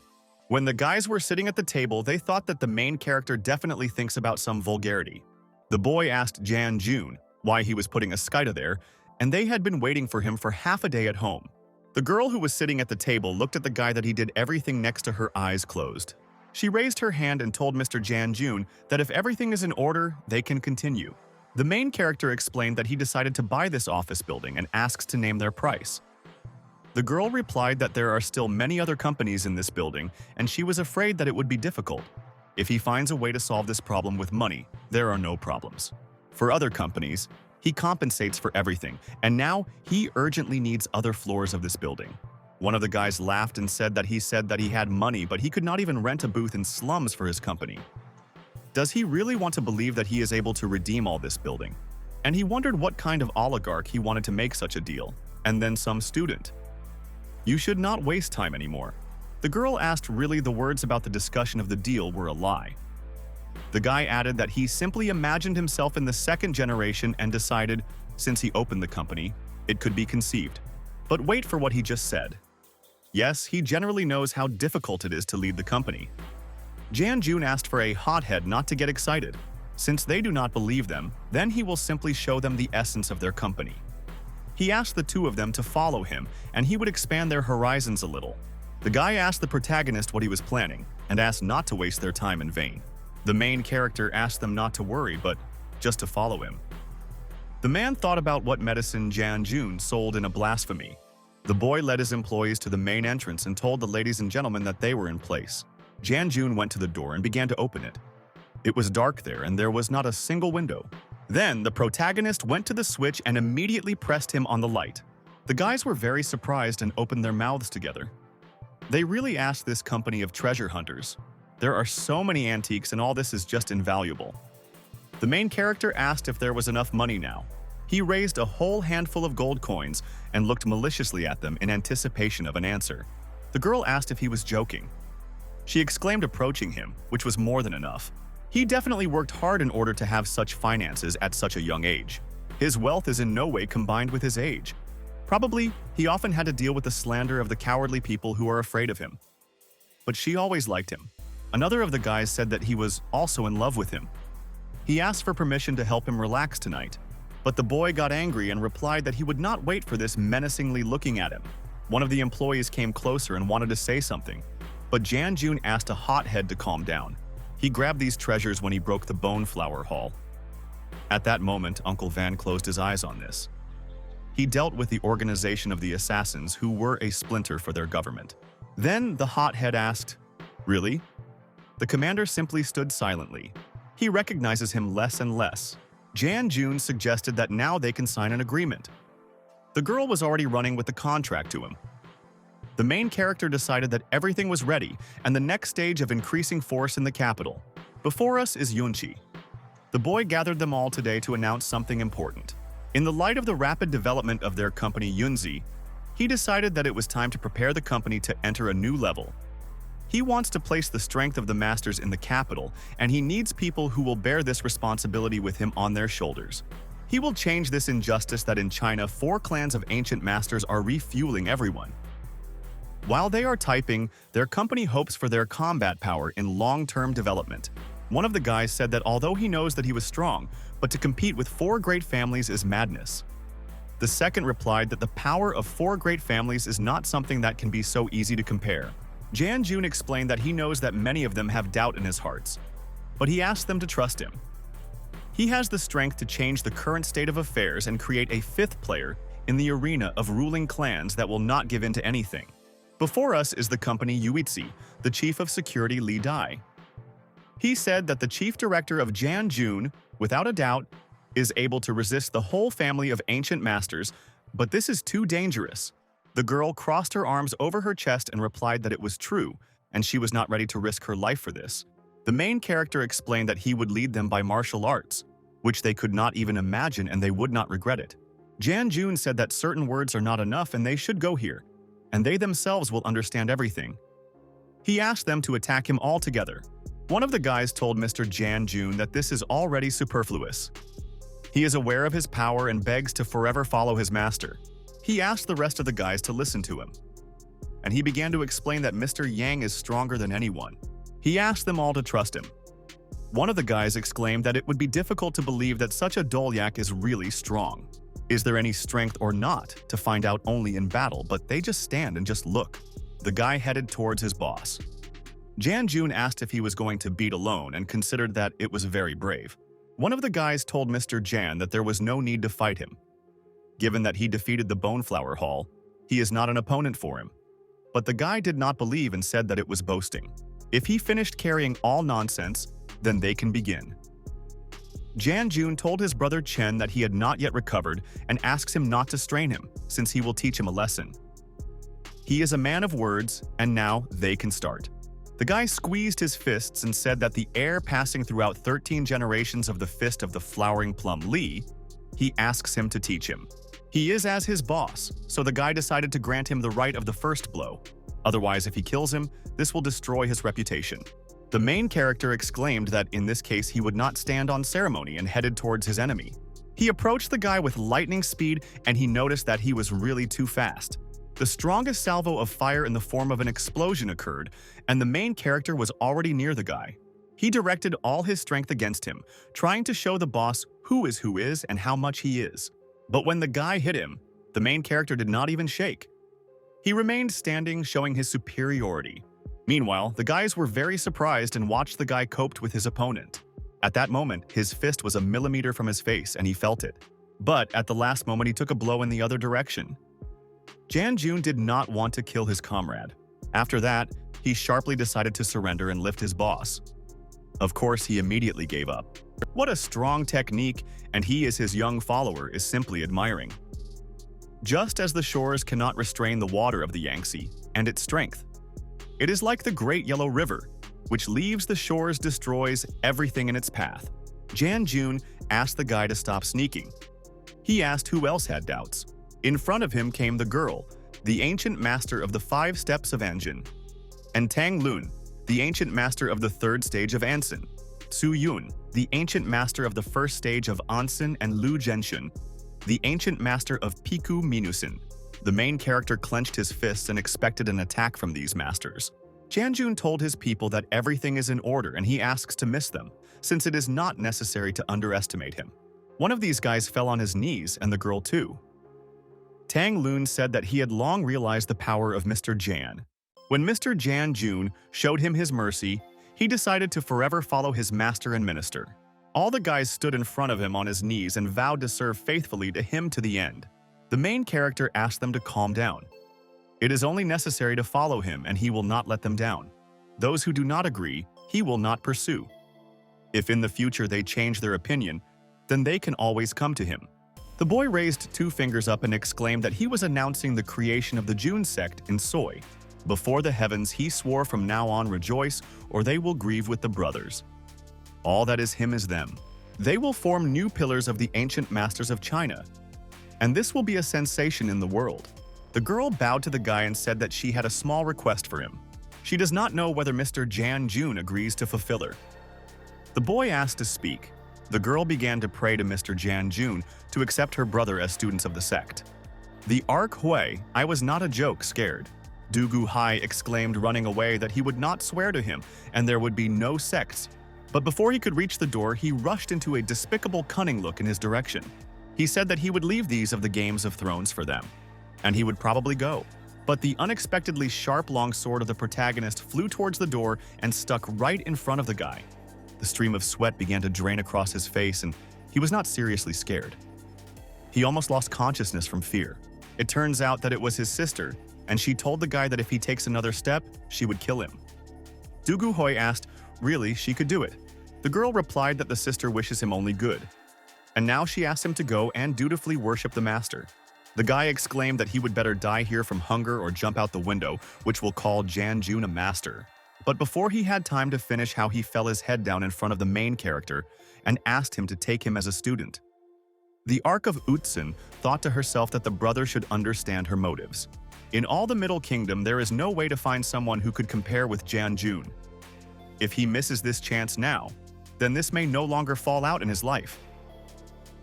When the guys were sitting at the table, they thought that the main character definitely thinks about some vulgarity. The boy asked Jan June why he was putting a Skyda there, and they had been waiting for him for half a day at home. The girl who was sitting at the table looked at the guy that he did everything next to her eyes closed. She raised her hand and told Mr. Jan June that if everything is in order, they can continue. The main character explained that he decided to buy this office building and asks to name their price. The girl replied that there are still many other companies in this building, and she was afraid that it would be difficult. If he finds a way to solve this problem with money, there are no problems. For other companies, he compensates for everything, and now he urgently needs other floors of this building. One of the guys laughed and said that he had money, but he could not even rent a booth in slums for his company. Does he really want to believe that he is able to redeem all this building? And he wondered what kind of oligarch he wanted to make such a deal. And then some student. You should not waste time anymore. The girl asked really the words about the discussion of the deal were a lie. The guy added that he simply imagined himself in the 2nd generation and decided, since he opened the company, it could be conceived. But wait for what he just said. Yes, he generally knows how difficult it is to lead the company. Jan June asked for a hothead not to get excited. Since they do not believe them, then he will simply show them the essence of their company. He asked the two of them to follow him, and he would expand their horizons a little. The guy asked the protagonist what he was planning, and asked not to waste their time in vain. The main character asked them not to worry, but just to follow him. The man thought about what medicine Jun sold in a blasphemy. The boy led his employees to the main entrance and told the ladies and gentlemen that they were in place. Jun went to the door and began to open it. It was dark there and there was not a single window. Then the protagonist went to the switch and immediately pressed him on the light. The guys were very surprised and opened their mouths together. They really asked this company of treasure hunters. There are so many antiques and all this is just invaluable. The main character asked if there was enough money now. He raised a whole handful of gold coins and looked maliciously at them in anticipation of an answer. The girl asked if he was joking. She exclaimed, approaching him, which was more than enough. He definitely worked hard in order to have such finances at such a young age. His wealth is in no way combined with his age. Probably, he often had to deal with the slander of the cowardly people who are afraid of him. But she always liked him. Another of the guys said that he was also in love with him. He asked for permission to help him relax tonight, but the boy got angry and replied that he would not wait for this menacingly looking at him. One of the employees came closer and wanted to say something, but Jun asked a hothead to calm down. He grabbed these treasures when he broke the bone flower hall. At that moment, Uncle Van closed his eyes on this. He dealt with the organization of the assassins who were a splinter for their government. Then the hothead asked, "Really?" The commander simply stood silently. He recognizes him less and less. Jun suggested that now they can sign an agreement. The girl was already running with the contract to him. The main character decided that everything was ready and the next stage of increasing force in the capital. Before us is Yunchi. The boy gathered them all today to announce something important. In the light of the rapid development of their company Yunzi, he decided that it was time to prepare the company to enter a new level. He wants to place the strength of the masters in the capital, and he needs people who will bear this responsibility with him on their shoulders. He will change this injustice that in China 4 clans of ancient masters are refueling everyone. While they are typing, their company hopes for their combat power in long-term development. One of the guys said that although he knows that he was strong, but to compete with 4 great families is madness. The second replied that the power of 4 great families is not something that can be so easy to compare. Jun explained that he knows that many of them have doubt in his hearts, but he asked them to trust him. He has the strength to change the current state of affairs and create a 5th player in the arena of ruling clans that will not give in to anything. Before us is the company Yuitsi, the chief of security Li Dai. He said that the chief director of Jun, without a doubt, is able to resist the whole family of ancient masters, but this is too dangerous. The girl crossed her arms over her chest and replied that it was true, and she was not ready to risk her life for this. The main character explained that he would lead them by martial arts, which they could not even imagine and they would not regret it. Jun said that certain words are not enough and they should go here, and they themselves will understand everything. He asked them to attack him all together. One of the guys told Mr. Jun that this is already superfluous. He is aware of his power and begs to forever follow his master. He asked the rest of the guys to listen to him, and he began to explain that Mr. Yang is stronger than anyone. He asked them all to trust him. One of the guys exclaimed that it would be difficult to believe that such a Dolyak is really strong. Is there any strength or not to find out only in battle, but they just stand and just look. The guy headed towards his boss. Jun asked if he was going to beat alone and considered that it was very brave. One of the guys told Mr. Jan that there was no need to fight him. Given that he defeated the Boneflower Hall, he is not an opponent for him. But the guy did not believe and said that it was boasting. If he finished carrying all nonsense, then they can begin. Jun told his brother Chen that he had not yet recovered and asks him not to strain him, since he will teach him a lesson. He is a man of words, and now they can start. The guy squeezed his fists and said that the heir passing throughout 13 generations of the fist of the flowering plum Li, he asks him to teach him. He is as his boss, so the guy decided to grant him the right of the first blow. Otherwise, if he kills him, this will destroy his reputation. The main character exclaimed that in this case he would not stand on ceremony and headed towards his enemy. He approached the guy with lightning speed and he noticed that he was really too fast. The strongest salvo of fire in the form of an explosion occurred, and the main character was already near the guy. He directed all his strength against him, trying to show the boss who is and how much he is. But when the guy hit him, the main character did not even shake. He remained standing, showing his superiority. Meanwhile, the guys were very surprised and watched the guy coped with his opponent. At that moment, his fist was a millimeter from his face and he felt it. But at the last moment, he took a blow in the other direction. Jan Jun did not want to kill his comrade. After that, he sharply decided to surrender and lift his boss. Of course, he immediately gave up. What a strong technique, and he as his young follower is simply admiring. Just as the shores cannot restrain the water of the Yangtze and its strength, it is like the Great Yellow River, which leaves the shores, destroys everything in its path. Jan Jun asked the guy to stop sneaking. He asked who else had doubts. In front of him came the girl, the ancient master of the 5 steps of Anjin, and Tang Lun, the ancient master of the 3rd stage of Ansin, Su Yun, the ancient master of the 1st stage of Ansin, and Lu Zhenshun, the ancient master of Piku Minusin. The main character clenched his fists and expected an attack from these masters. Janjun told his people that everything is in order and he asks to miss them, since it is not necessary to underestimate him. One of these guys fell on his knees, and the girl too. Tang Lun said that he had long realized the power of Mr. Jan. When Mr. Jan Jun showed him his mercy, he decided to forever follow his master and minister. All the guys stood in front of him on his knees and vowed to serve faithfully to him to the end. The main character asked them to calm down. It is only necessary to follow him and he will not let them down. Those who do not agree, he will not pursue. If in the future they change their opinion, then they can always come to him. The boy raised 2 fingers up and exclaimed that he was announcing the creation of the Jun sect in Soy. Before the heavens, he swore from now on rejoice, or they will grieve with the brothers. All that is him is them. They will form new pillars of the ancient masters of China, and this will be a sensation in the world. The girl bowed to the guy and said that she had a small request for him. She does not know whether Mr. Jan Jun agrees to fulfill her. The boy asked to speak. The girl began to pray to Mr. Jan Jun to accept her brother as students of the sect. The Ark Hui, I was not a joke, scared. Dugu Hai exclaimed, running away, that he would not swear to him and there would be no sects. But before he could reach the door, he rushed into a despicable, cunning look in his direction. He said that he would leave these of the Games of Thrones for them, and he would probably go. But the unexpectedly sharp long sword of the protagonist flew towards the door and stuck right in front of the guy. The stream of sweat began to drain across his face, and he was not seriously scared. He almost lost consciousness from fear. It turns out that it was his sister, and she told the guy that if he takes another step, she would kill him. Dugu Hoi asked, really, she could do it. The girl replied that the sister wishes him only good. And now she asked him to go and dutifully worship the master. The guy exclaimed that he would better die here from hunger or jump out the window, which will call Jan Jun a master. But before he had time to finish how he fell his head down in front of the main character and asked him to take him as a student. The Ark of Utsun thought to herself that the brother should understand her motives. In all the Middle Kingdom, there is no way to find someone who could compare with Jan Jun. If he misses this chance now, then this may no longer fall out in his life.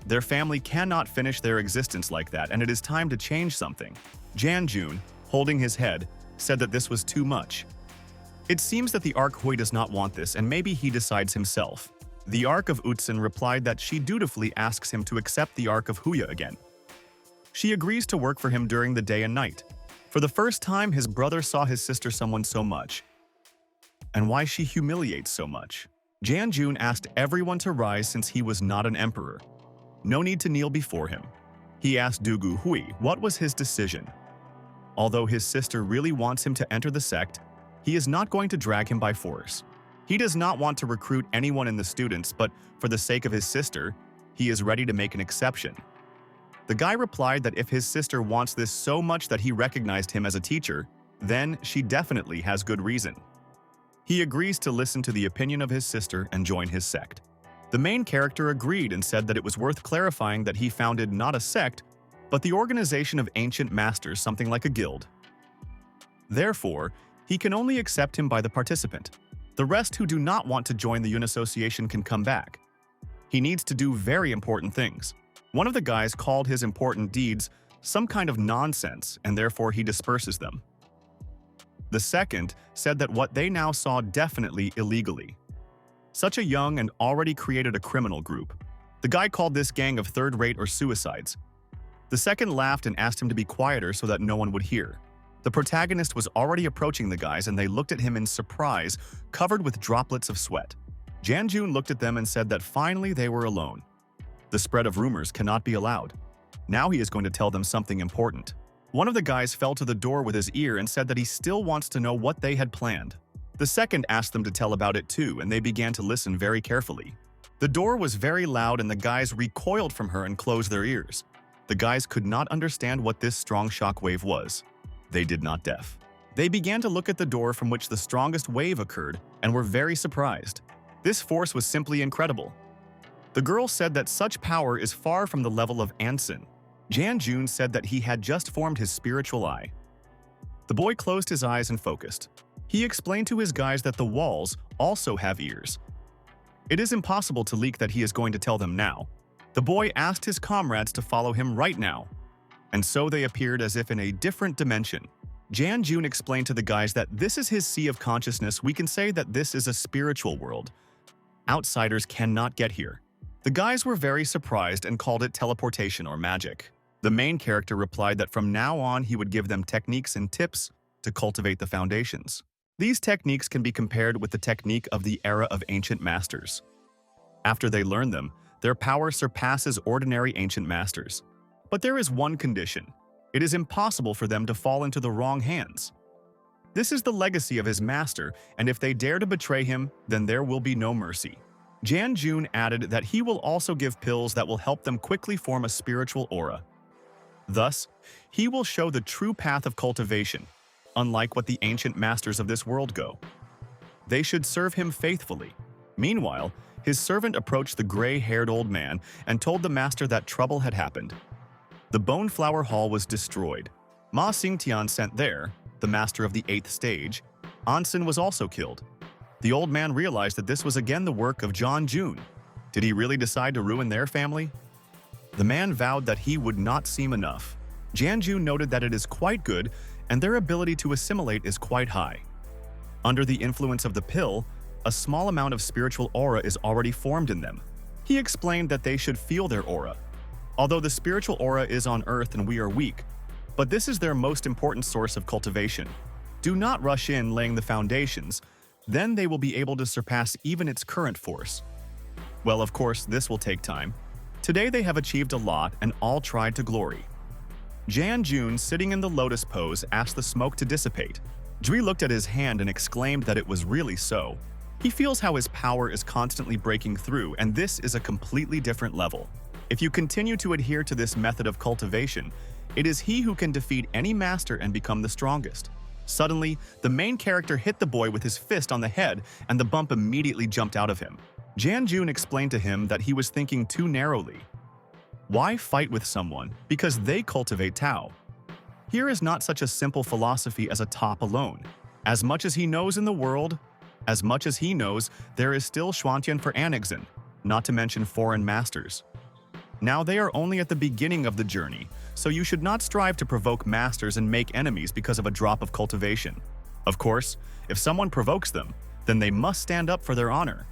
Their family cannot finish their existence like that, and it is time to change something. Jan Jun, holding his head, said that this was too much. It seems that the Ark Hui does not want this, and maybe he decides himself. The Ark of Utsun replied that she dutifully asks him to accept the Ark of Huya again. She agrees to work for him during the day and night. For the first time, his brother saw his sister someone so much, and why she humiliates so much. Jan Jun asked everyone to rise since he was not an emperor. No need to kneel before him. He asked Dugu Hui what was his decision. Although his sister really wants him to enter the sect, he is not going to drag him by force. He does not want to recruit anyone in the students, but for the sake of his sister, he is ready to make an exception. The guy replied that if his sister wants this so much that he recognized him as a teacher, then she definitely has good reason. He agrees to listen to the opinion of his sister and join his sect. The main character agreed and said that it was worth clarifying that he founded not a sect, but the organization of ancient masters, something like a guild. Therefore, he can only accept him by the participant. The rest who do not want to join the Yun Association can come back. He needs to do very important things. One of the guys called his important deeds some kind of nonsense, and therefore he disperses them. The second said that what they now saw definitely illegally. Such a young and already created a criminal group. The guy called this gang of third-rate or suicides. The second laughed and asked him to be quieter so that no one would hear. The protagonist was already approaching the guys and they looked at him in surprise, covered with droplets of sweat. Janjun looked at them and said that finally they were alone. The spread of rumors cannot be allowed. Now he is going to tell them something important. One of the guys fell to the door with his ear and said that he still wants to know what they had planned. The second asked them to tell about it too, and they began to listen very carefully. The door was very loud and the guys recoiled from her and closed their ears. The guys could not understand what this strong shock wave was. They did not deaf. They began to look at the door from which the strongest wave occurred and were very surprised. This force was simply incredible. The girl said that such power is far from the level of Anson. Janjun said that he had just formed his spiritual eye. The boy closed his eyes and focused. He explained to his guys that the walls also have ears. It is impossible to leak that he is going to tell them now. The boy asked his comrades to follow him right now. And so they appeared as if in a different dimension. Janjun explained to the guys that this is his sea of consciousness. We can say that this is a spiritual world. Outsiders cannot get here. The guys were very surprised and called it teleportation or magic. The main character replied that from now on he would give them techniques and tips to cultivate the foundations. These techniques can be compared with the technique of the era of ancient masters. After they learn them, their power surpasses ordinary ancient masters. But there is one condition. It is impossible for them to fall into the wrong hands. This is the legacy of his master, and if they dare to betray him, then there will be no mercy. Janjun added that he will also give pills that will help them quickly form a spiritual aura. Thus, he will show the true path of cultivation, unlike what the ancient masters of this world go. They should serve him faithfully. Meanwhile, his servant approached the gray-haired old man and told the master that trouble had happened. The Bone Flower Hall was destroyed. Ma Xingtian sent there, the master of the 8th stage. Anson was also killed. The old man realized that this was again the work of Janjun. Did he really decide to ruin their family? The man vowed that he would not seem enough. Janjun noted that it is quite good and their ability to assimilate is quite high. Under the influence of the pill, a small amount of spiritual aura is already formed in them. He explained that they should feel their aura. Although the spiritual aura is on Earth and we are weak, but this is their most important source of cultivation. Do not rush in laying the foundations, then they will be able to surpass even its current force. Well, of course, this will take time. Today they have achieved a lot and all tried to glory. Janjun, sitting in the lotus pose, asked the smoke to dissipate. Jui looked at his hand and exclaimed that it was really so. He feels how his power is constantly breaking through, and this is a completely different level. If you continue to adhere to this method of cultivation, it is he who can defeat any master and become the strongest. Suddenly, the main character hit the boy with his fist on the head, and the bump immediately jumped out of him. Janjun explained to him that he was thinking too narrowly. Why fight with someone? Because they cultivate Tao. Here is not such a simple philosophy as a top alone. As much as he knows in the world, as much as he knows, there is still Xuantian for Annexin, not to mention foreign masters. Now they are only at the beginning of the journey, so you should not strive to provoke masters and make enemies because of a drop of cultivation. Of course, if someone provokes them, then they must stand up for their honor.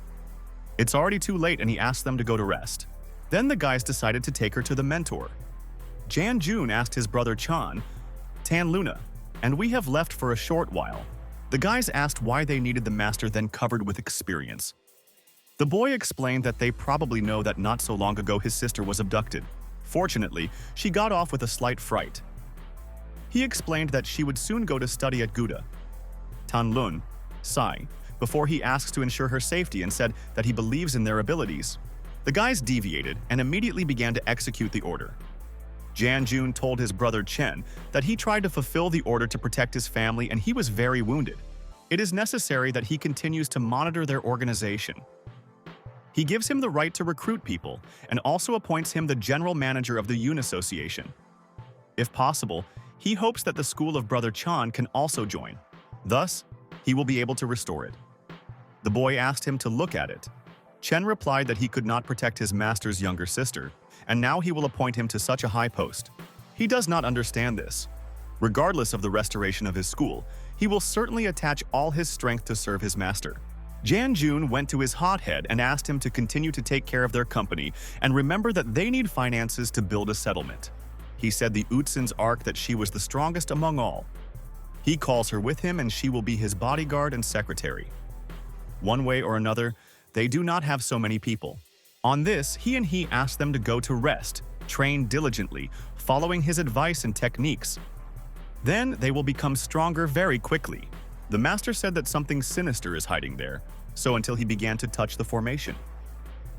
It's already too late and he asked them to go to rest. Then the guys decided to take her to the mentor. Janjun asked his brother Chan, Tan Luna, and we have left for a short while. The guys asked why they needed the master, then covered with experience. The boy explained that they probably know that not so long ago his sister was abducted. Fortunately, she got off with a slight fright. He explained that she would soon go to study at Guda. Tan Lun sighed before he asked to ensure her safety and said that he believes in their abilities. The guys deviated and immediately began to execute the order. Janjun told his brother Chen that he tried to fulfill the order to protect his family and he was very wounded. It is necessary that he continues to monitor their organization. He gives him the right to recruit people and also appoints him the general manager of the Yun Association. If possible, he hopes that the school of Brother Chan can also join. Thus, he will be able to restore it. The boy asked him to look at it. Chen replied that he could not protect his master's younger sister, and now he will appoint him to such a high post. He does not understand this. Regardless of the restoration of his school, he will certainly attach all his strength to serve his master. Janjun went to his hothead and asked him to continue to take care of their company and remember that they need finances to build a settlement. He said the Utsin's arc that she was the strongest among all. He calls her with him and she will be his bodyguard and secretary. One way or another, they do not have so many people. On this, he asks them to go to rest, train diligently, following his advice and techniques. Then they will become stronger very quickly. The master said that something sinister is hiding there, so until he began to touch the formation.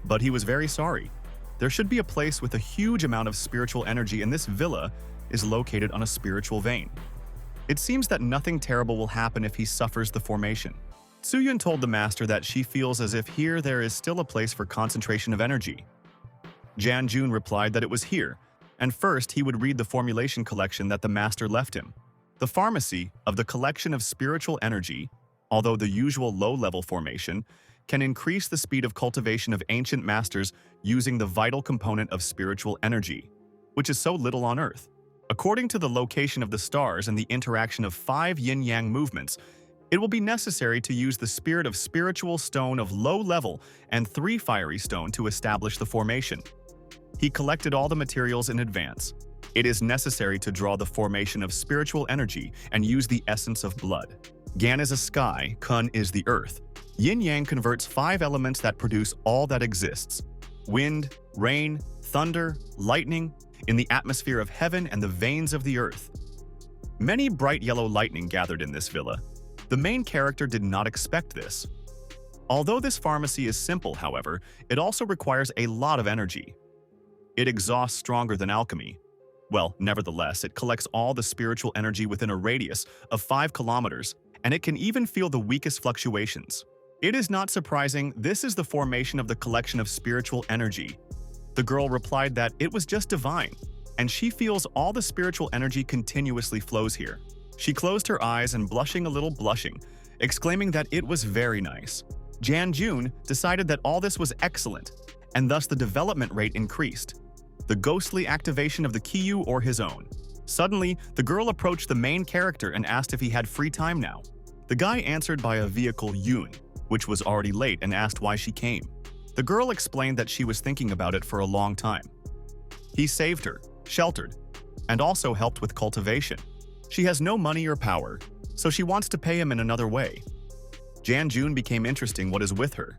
But he was very sorry. There should be a place with a huge amount of spiritual energy, and this villa is located on a spiritual vein. It seems that nothing terrible will happen if he suffers the formation. Soo-yun told the master that she feels as if here there is still a place for concentration of energy. Jan-jun replied that it was here, and first he would read the formulation collection that the master left him. The pharmacy of the collection of spiritual energy, although the usual low-level formation, can increase the speed of cultivation of ancient masters using the vital component of spiritual energy, which is so little on Earth. According to the location of the stars and the interaction of 5 yin-yang movements, it will be necessary to use the spirit of spiritual stone of low level and 3 fiery stone to establish the formation. He collected all the materials in advance. It is necessary to draw the formation of spiritual energy and use the essence of blood. Gan is a sky, Kun is the earth. Yin-yang converts 5 elements that produce all that exists: wind, rain, thunder, lightning, in the atmosphere of heaven and the veins of the earth. Many bright yellow lightning gathered in this villa. The main character did not expect this. Although this pharmacy is simple, however, it also requires a lot of energy. It exhausts stronger than alchemy. Well, nevertheless, it collects all the spiritual energy within a radius of 5 kilometers, and it can even feel the weakest fluctuations. It is not surprising this is the formation of the collection of spiritual energy. The girl replied that it was just divine, and she feels all the spiritual energy continuously flows here. She closed her eyes and blushing, exclaiming that it was very nice. Jan-jun decided that all this was excellent, and thus the development rate increased. The ghostly activation of the Kyu or his own. Suddenly, the girl approached the main character and asked if he had free time now. The guy answered by a vehicle Yoon, which was already late, and asked why she came. The girl explained that she was thinking about it for a long time. He saved her, sheltered, and also helped with cultivation. She has no money or power, so she wants to pay him in another way. Jan-jun became interesting. What is with her?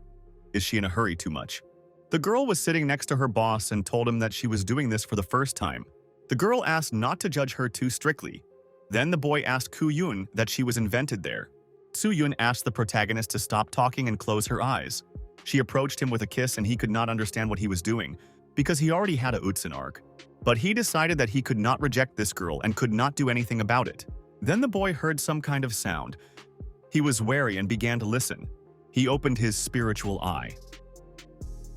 Is she in a hurry too much? The girl was sitting next to her boss and told him that she was doing this for the first time. The girl asked not to judge her too strictly. Then the boy asked Koo-yun that she was invented there. Soo-yun asked the protagonist to stop talking and close her eyes. She approached him with a kiss and he could not understand what he was doing because he already had a Utsun arc. But he decided that he could not reject this girl and could not do anything about it. Then the boy heard some kind of sound. He was wary and began to listen. He opened his spiritual eye.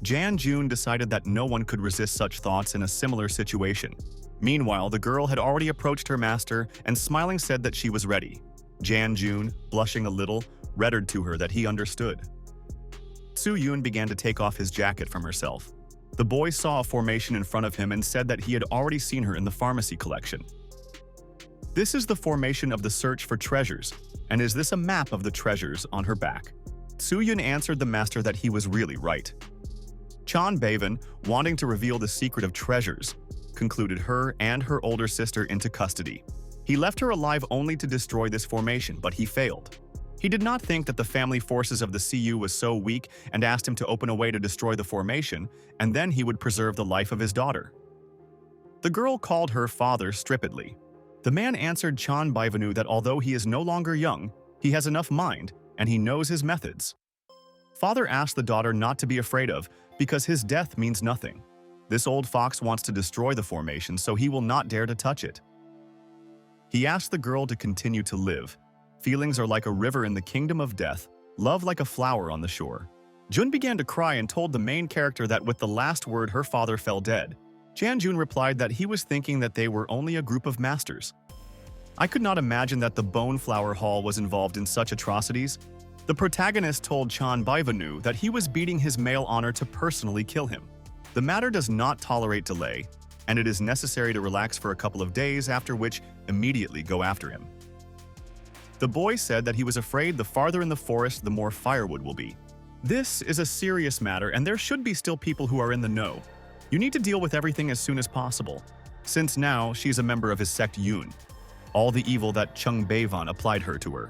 Jan-jun decided that no one could resist such thoughts in a similar situation. Meanwhile, the girl had already approached her master and smiling said that she was ready. Jan-jun, blushing a little, read to her that he understood. Soo-yun began to take off his jacket from herself. The boy saw a formation in front of him and said that he had already seen her in the pharmacy collection. This is the formation of the search for treasures, and is this a map of the treasures on her back? Soo-yun answered the master that he was really right. Chan Baevan, wanting to reveal the secret of treasures, concluded her and her older sister into custody. He left her alive only to destroy this formation, but he failed. He did not think that the family forces of the CU was so weak and asked him to open a way to destroy the formation, and then he would preserve the life of his daughter. The girl called her father stupidly. The man answered Chan Baevanu that although he is no longer young, he has enough mind, and he knows his methods. Father asked the daughter not to be afraid of, because his death means nothing. This old fox wants to destroy the formation, so he will not dare to touch it. He asked the girl to continue to live. Feelings are like a river in the kingdom of death, love like a flower on the shore. Jun began to cry and told the main character that with the last word her father fell dead. Jan-jun replied that he was thinking that they were only a group of masters. I could not imagine that the Bone Flower Hall was involved in such atrocities. The protagonist told Chan Baevanu that he was beating his male honor to personally kill him. The matter does not tolerate delay, and it is necessary to relax for a couple of days, after which immediately go after him. The boy said that he was afraid the farther in the forest the more firewood will be. This is a serious matter and there should be still people who are in the know. You need to deal with everything as soon as possible, since now she is a member of his sect Yoon. all the evil that Chung Beivan applied her to her.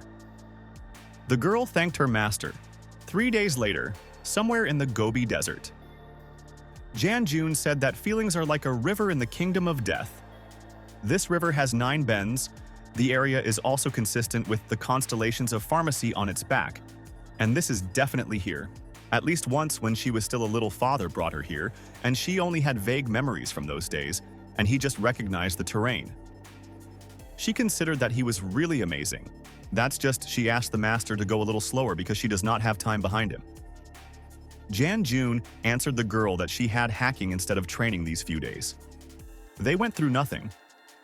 The girl thanked her master. 3 days later, somewhere in the Gobi Desert, Jan Jun said that feelings are like a river in the kingdom of death. This river has 9 bends. The area is also consistent with the constellations of pharmacy on its back. And this is definitely here. At least once when she was still a little, father brought her here, and she only had vague memories from those days, and he just recognized the terrain. She considered that he was really amazing. That's just she asked the master to go a little slower because she does not have time behind him. Jan Jun answered the girl that she had hacking instead of training these few days. They went through nothing,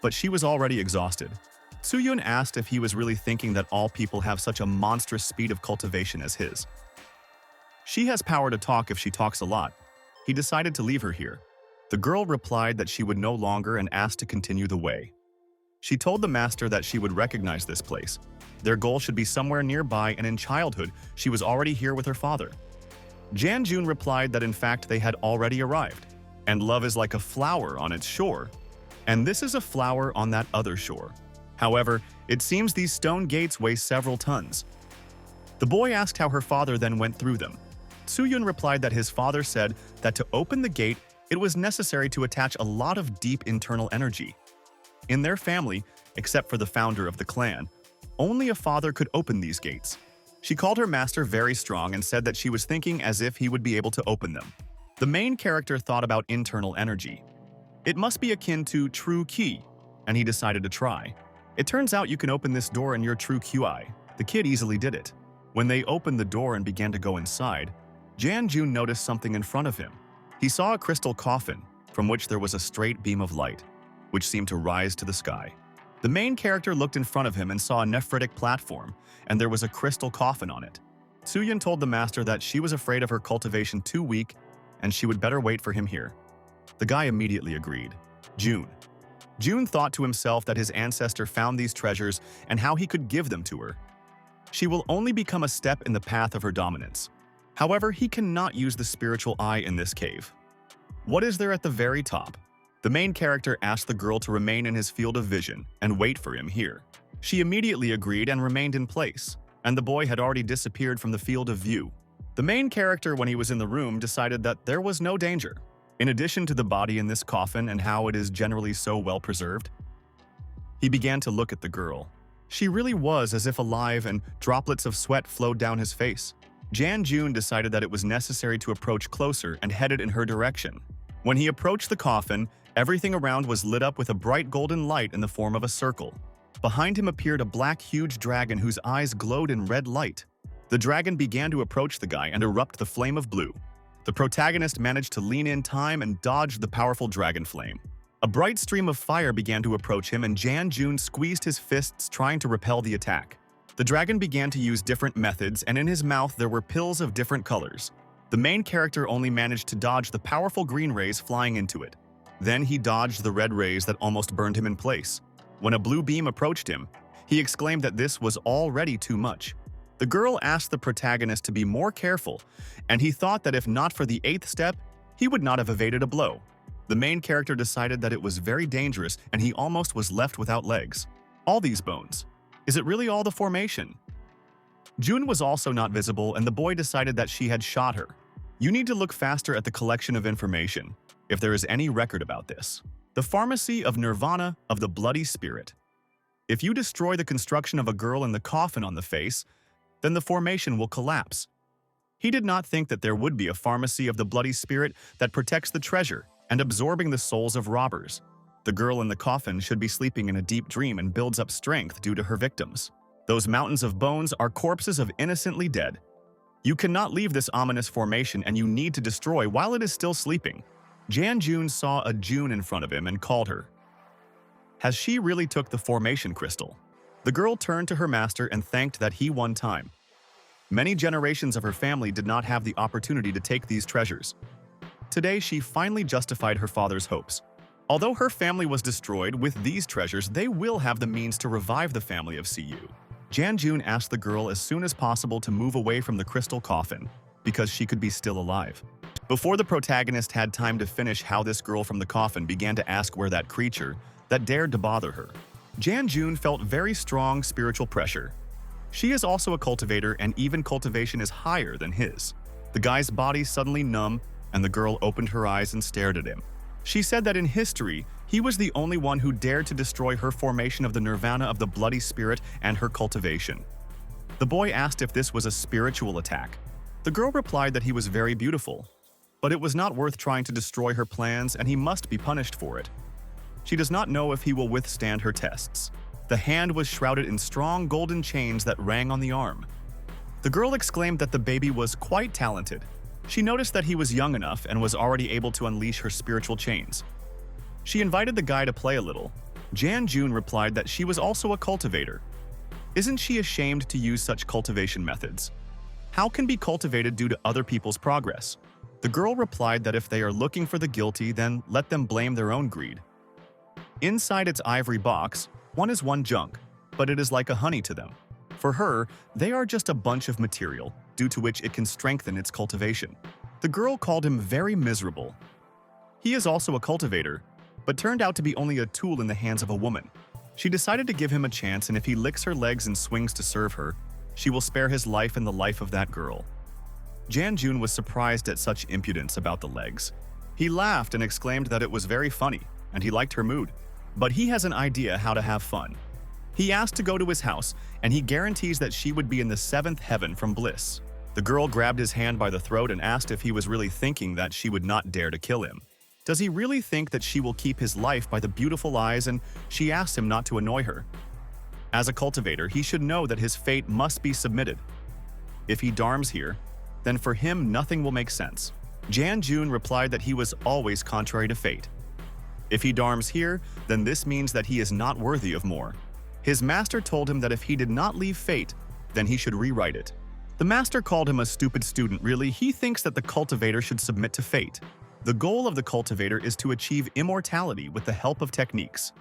but she was already exhausted. Soo-yun asked if he was really thinking that all people have such a monstrous speed of cultivation as his. She has power to talk if she talks a lot. He decided to leave her here. The girl replied that she would no longer and asked to continue the way. She told the master that she would recognize this place. Their goal should be somewhere nearby, and in childhood, she was already here with her father. Jan Jun replied that in fact they had already arrived, and love is like a flower on its shore, and this is a flower on that other shore. However, it seems these stone gates weigh several tons. The boy asked how her father then went through them. Soo-yun replied that his father said that to open the gate, it was necessary to attach a lot of deep internal energy. In their family, except for the founder of the clan, only a father could open these gates. She called her master very strong and said that she was thinking as if he would be able to open them. The main character thought about internal energy. It must be akin to true ki, and he decided to try. It turns out you can open this door in your true QI. The kid easily did it. When they opened the door and began to go inside, Jan Jun noticed something in front of him. He saw a crystal coffin, from which there was a straight beam of light, which seemed to rise to the sky. The main character looked in front of him and saw a nephritic platform, and there was a crystal coffin on it. Soo-yun told the master that she was afraid of her cultivation too weak, and she would better wait for him here. The guy immediately agreed. Jun thought to himself that his ancestor found these treasures and how he could give them to her. She will only become a step in the path of her dominance. However, he cannot use the spiritual eye in this cave. What is there at the very top? The main character asked the girl to remain in his field of vision and wait for him here. She immediately agreed and remained in place, and the boy had already disappeared from the field of view. The main character, when he was in the room, decided that there was no danger. In addition to the body in this coffin and how it is generally so well preserved, he began to look at the girl. She really was as if alive, and droplets of sweat flowed down his face. Jan Jun decided that it was necessary to approach closer and headed in her direction. When he approached the coffin, everything around was lit up with a bright golden light in the form of a circle. Behind him appeared a black, huge dragon whose eyes glowed in red light. The dragon began to approach the guy and erupt the flame of blue. The protagonist managed to lean in time and dodged the powerful dragon flame. A bright stream of fire began to approach him, and Jan Jun squeezed his fists trying to repel the attack. The dragon began to use different methods, and in his mouth there were pills of different colors. The main character only managed to dodge the powerful green rays flying into it. Then he dodged the red rays that almost burned him in place. When a blue beam approached him, he exclaimed that this was already too much. The girl asked the protagonist to be more careful, and he thought that if not for the 8th step, he would not have evaded a blow. The main character decided that it was very dangerous, and he almost was left without legs. All these bones. Is it really all the formation? Jun was also not visible, and the boy decided that she had shot her. You need to look faster at the collection of information, if there is any record about this. The pharmacy of Nirvana of the Bloody Spirit. If you destroy the construction of a girl in the coffin on the face, then the formation will collapse. He did not think that there would be a pharmacy of the Bloody Spirit that protects the treasure and absorbing the souls of robbers. The girl in the coffin should be sleeping in a deep dream and builds up strength due to her victims. Those mountains of bones are corpses of innocently dead. You cannot leave this ominous formation, and you need to destroy while it is still sleeping. Jan Jun saw a June in front of him and called her. Has she really took the formation crystal? The girl turned to her master and thanked that he won time. Many generations of her family did not have the opportunity to take these treasures. Today, she finally justified her father's hopes. Although her family was destroyed, with these treasures, they will have the means to revive the family of CU. Jan Jun asked the girl as soon as possible to move away from the crystal coffin, because she could be still alive. Before the protagonist had time to finish how this girl from the coffin began to ask where that creature that dared to bother her. Janjun felt very strong spiritual pressure. She is also a cultivator, and even cultivation is higher than his. The guy's body suddenly numb, and the girl opened her eyes and stared at him. She said that in history, he was the only one who dared to destroy her formation of the nirvana of the bloody spirit and her cultivation. The boy asked if this was a spiritual attack. The girl replied that he was very beautiful, but it was not worth trying to destroy her plans and he must be punished for it. She does not know if he will withstand her tests. The hand was shrouded in strong golden chains that rang on the arm. The girl exclaimed that the baby was quite talented. She noticed that he was young enough and was already able to unleash her spiritual chains. She invited the guy to play a little. Janjun replied that she was also a cultivator. Isn't she ashamed to use such cultivation methods? How can be cultivated due to other people's progress? The girl replied that if they are looking for the guilty, then let them blame their own greed. Inside its ivory box, one is one junk, but it is like a honey to them. For her, they are just a bunch of material, due to which it can strengthen its cultivation. The girl called him very miserable. He is also a cultivator, but turned out to be only a tool in the hands of a woman. She decided to give him a chance, and if he licks her legs and swings to serve her, she will spare his life and the life of that girl. Janjun was surprised at such impudence about the legs. He laughed and exclaimed that it was very funny, and he liked her mood. But he has an idea how to have fun. He asked to go to his house, and he guarantees that she would be in the seventh heaven from bliss. The girl grabbed his hand by the throat and asked if he was really thinking that she would not dare to kill him. Does he really think that she will keep his life by the beautiful eyes? And she asked him not to annoy her. As a cultivator, he should know that his fate must be submitted. If he dharms here, then for him nothing will make sense. Janjun replied that he was always contrary to fate. If he dharms here, then this means that he is not worthy of more. His master told him that if he did not leave fate, then he should rewrite it. The master called him a stupid student. Really, he thinks that the cultivator should submit to fate. The goal of the cultivator is to achieve immortality with the help of techniques.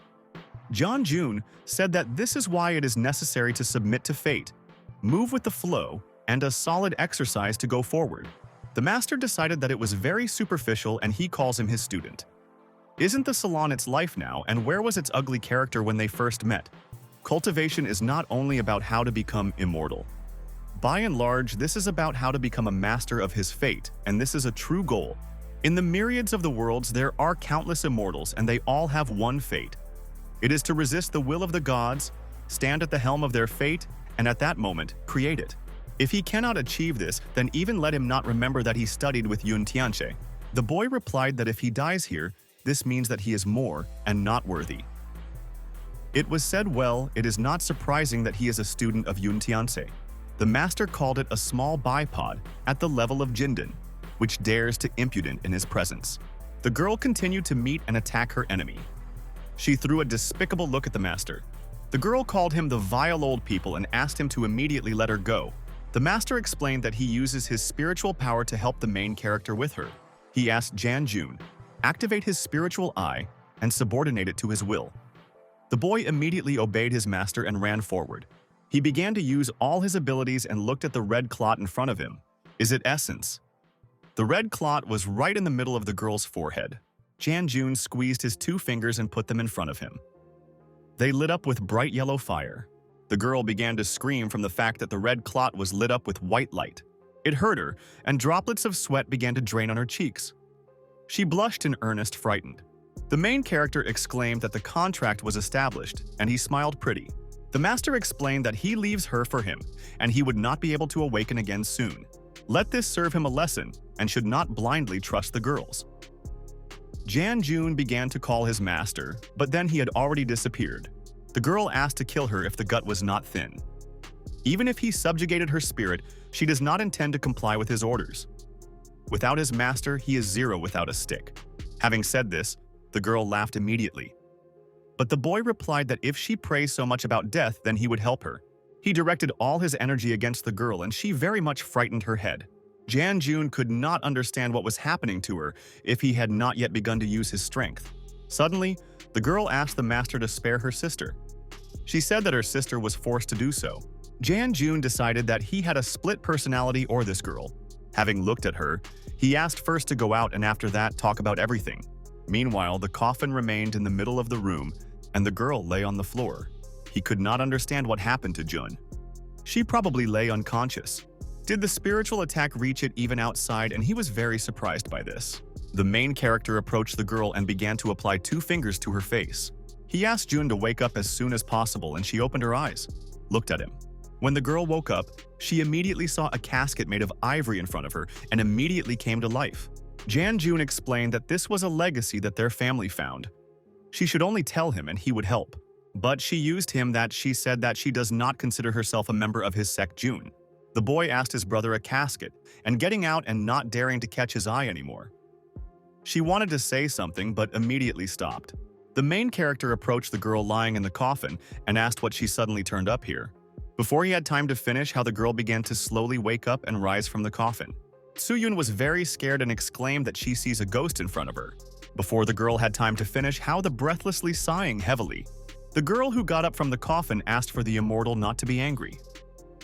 Janjun said that this is why it is necessary to submit to fate, move with the flow, and a solid exercise to go forward. The master decided that it was very superficial and he calls him his student. Isn't the salon its life now, and where was its ugly character when they first met? Cultivation is not only about how to become immortal. By and large, this is about how to become a master of his fate, and this is a true goal. In the myriads of the worlds, there are countless immortals, and they all have one fate. It is to resist the will of the gods, stand at the helm of their fate, and at that moment, create it. If he cannot achieve this, then even let him not remember that he studied with Yun Tianche. The boy replied that if he dies here, this means that he is more and not worthy. It was said well, it is not surprising that he is a student of Yun Tianche. The master called it a small bipod at the level of Jindan, which dares to impudent in his presence. The girl continued to meet and attack her enemy. She threw a despicable look at the master. The girl called him the vile old people and asked him to immediately let her go. The master explained that he uses his spiritual power to help the main character with her. He asked Janjun, activate his spiritual eye and subordinate it to his will. The boy immediately obeyed his master and ran forward. He began to use all his abilities and looked at the red clot in front of him. Is it essence? The red clot was right in the middle of the girl's forehead. Janjun squeezed his 2 fingers and put them in front of him. They lit up with bright yellow fire. The girl began to scream from the fact that the red clot was lit up with white light. It hurt her, and droplets of sweat began to drain on her cheeks. She blushed in earnest, frightened. The main character exclaimed that the contract was established, and he smiled pretty. The master explained that he leaves her for him, and he would not be able to awaken again soon. Let this serve him a lesson, and should not blindly trust the girls. Janjun began to call his master, but then he had already disappeared. The girl asked to kill her if the gut was not thin. Even if he subjugated her spirit, she does not intend to comply with his orders. Without his master, he is 0 without a stick. Having said this, the girl laughed immediately. But the boy replied that if she prays so much about death, then he would help her. He directed all his energy against the girl, and she very much frightened her head. Janjun could not understand what was happening to her if he had not yet begun to use his strength. Suddenly, the girl asked the master to spare her sister. She said that her sister was forced to do so. Janjun decided that he had a split personality or this girl. Having looked at her, he asked first to go out and after that talk about everything. Meanwhile, the coffin remained in the middle of the room, and the girl lay on the floor. He could not understand what happened to Jun. She probably lay unconscious. Did the spiritual attack reach it even outside, and he was very surprised by this. The main character approached the girl and began to apply 2 fingers to her face. He asked Jun to wake up as soon as possible, and she opened her eyes, looked at him. When the girl woke up, she immediately saw a casket made of ivory in front of her and immediately came to life. Jun explained that this was a legacy that their family found. She should only tell him and he would help. But she used him that she said that she does not consider herself a member of his sect Jun. The boy asked his brother a casket, and getting out and not daring to catch his eye anymore. She wanted to say something but immediately stopped. The main character approached the girl lying in the coffin and asked what she suddenly turned up here. Before he had time to finish, how the girl began to slowly wake up and rise from the coffin. Suyun was very scared and exclaimed that she sees a ghost in front of her. Before the girl had time to finish, how the breathlessly sighing heavily. The girl who got up from the coffin asked for the immortal not to be angry.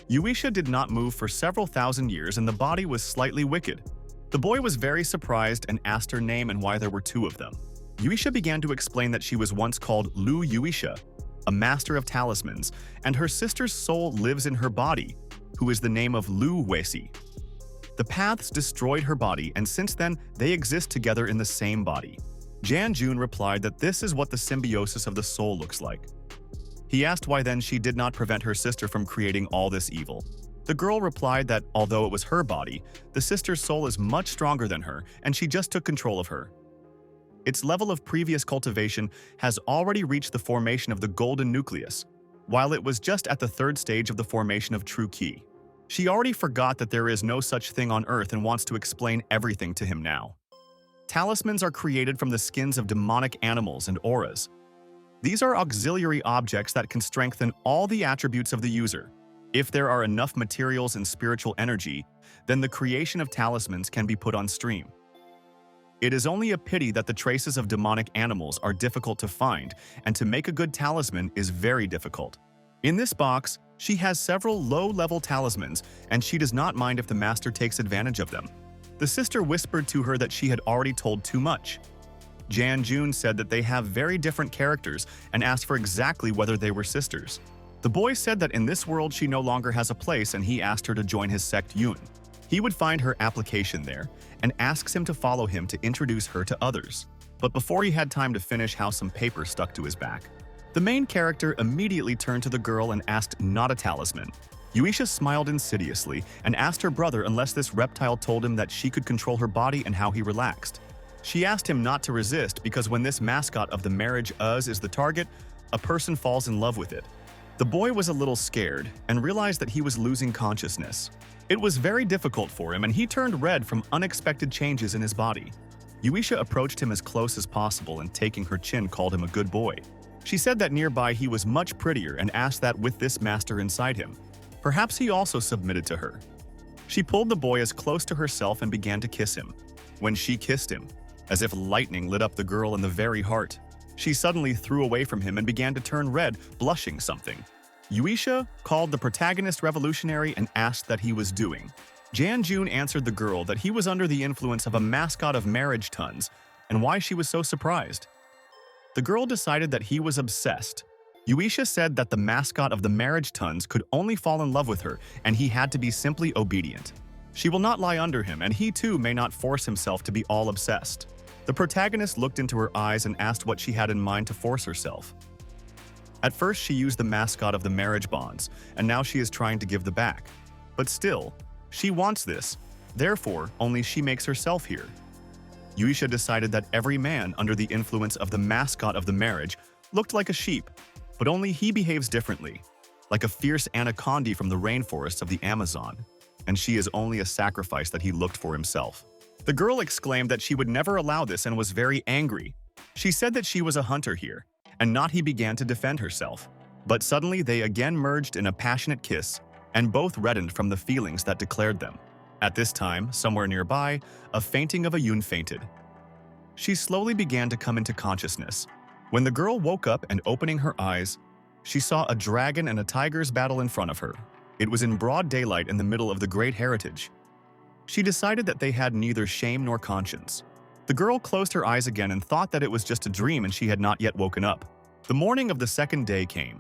Yuisha did not move for several thousand years and the body was slightly wicked. The boy was very surprised and asked her name and why there were 2 of them. Yuisha began to explain that she was once called Lu Yuisha, a master of talismans, and her sister's soul lives in her body, who is the name of Lu Weixi. The paths destroyed her body, and since then, they exist together in the same body. Jun replied that this is what the symbiosis of the soul looks like. He asked why then she did not prevent her sister from creating all this evil. The girl replied that although it was her body, the sister's soul is much stronger than her, and she just took control of her. Its level of previous cultivation has already reached the formation of the golden nucleus, while it was just at the 3rd stage of the formation of true ki. She already forgot that there is no such thing on Earth and wants to explain everything to him now. Talismans are created from the skins of demonic animals and auras. These are auxiliary objects that can strengthen all the attributes of the user. If there are enough materials and spiritual energy, then the creation of talismans can be put on stream. It is only a pity that the traces of demonic animals are difficult to find, and to make a good talisman is very difficult. In this box, she has several low-level talismans, and she does not mind if the master takes advantage of them. The sister whispered to her that she had already told too much. Jun said that they have very different characters and asked for exactly whether they were sisters. The boy said that in this world she no longer has a place and he asked her to join his sect Yun. He would find her application there and asks him to follow him to introduce her to others. But before he had time to finish, how some paper stuck to his back. The main character immediately turned to the girl and asked not a talisman. Yuisha smiled insidiously and asked her brother unless this reptile told him that she could control her body and how he relaxed. She asked him not to resist because when this mascot of the marriage is the target, a person falls in love with it. The boy was a little scared and realized that he was losing consciousness. It was very difficult for him and he turned red from unexpected changes in his body. Yuisha approached him as close as possible and taking her chin called him a good boy. She said that nearby he was much prettier and asked that with this master inside him. Perhaps he also submitted to her. She pulled the boy as close to herself and began to kiss him. When she kissed him, as if lightning lit up the girl in the very heart, she suddenly threw away from him and began to turn red, blushing something. Yuisha called the protagonist revolutionary and asked that he was doing. Jun answered the girl that he was under the influence of a mascot of marriage tons and why she was so surprised. The girl decided that he was obsessed. Yuisha said that the mascot of the marriage tons could only fall in love with her and he had to be simply obedient. She will not lie under him and he too may not force himself to be all obsessed. The protagonist looked into her eyes and asked what she had in mind to force herself. At first she used the mascot of the marriage bonds and now she is trying to give the back. But still, she wants this, therefore only she makes herself here. Yuisha decided that every man under the influence of the mascot of the marriage looked like a sheep, but only he behaves differently, like a fierce anaconda from the rainforests of the Amazon, and she is only a sacrifice that he looked for himself. The girl exclaimed that she would never allow this and was very angry. She said that she was a hunter here, and not he began to defend herself. But suddenly they again merged in a passionate kiss, and both reddened from the feelings that declared them. At this time, somewhere nearby, a fainting of a Yun fainted. She slowly began to come into consciousness. When the girl woke up and opening her eyes, she saw a dragon and a tiger's battle in front of her. It was in broad daylight in the middle of the great heritage. She decided that they had neither shame nor conscience. The girl closed her eyes again and thought that it was just a dream and she had not yet woken up. The morning of the second day came.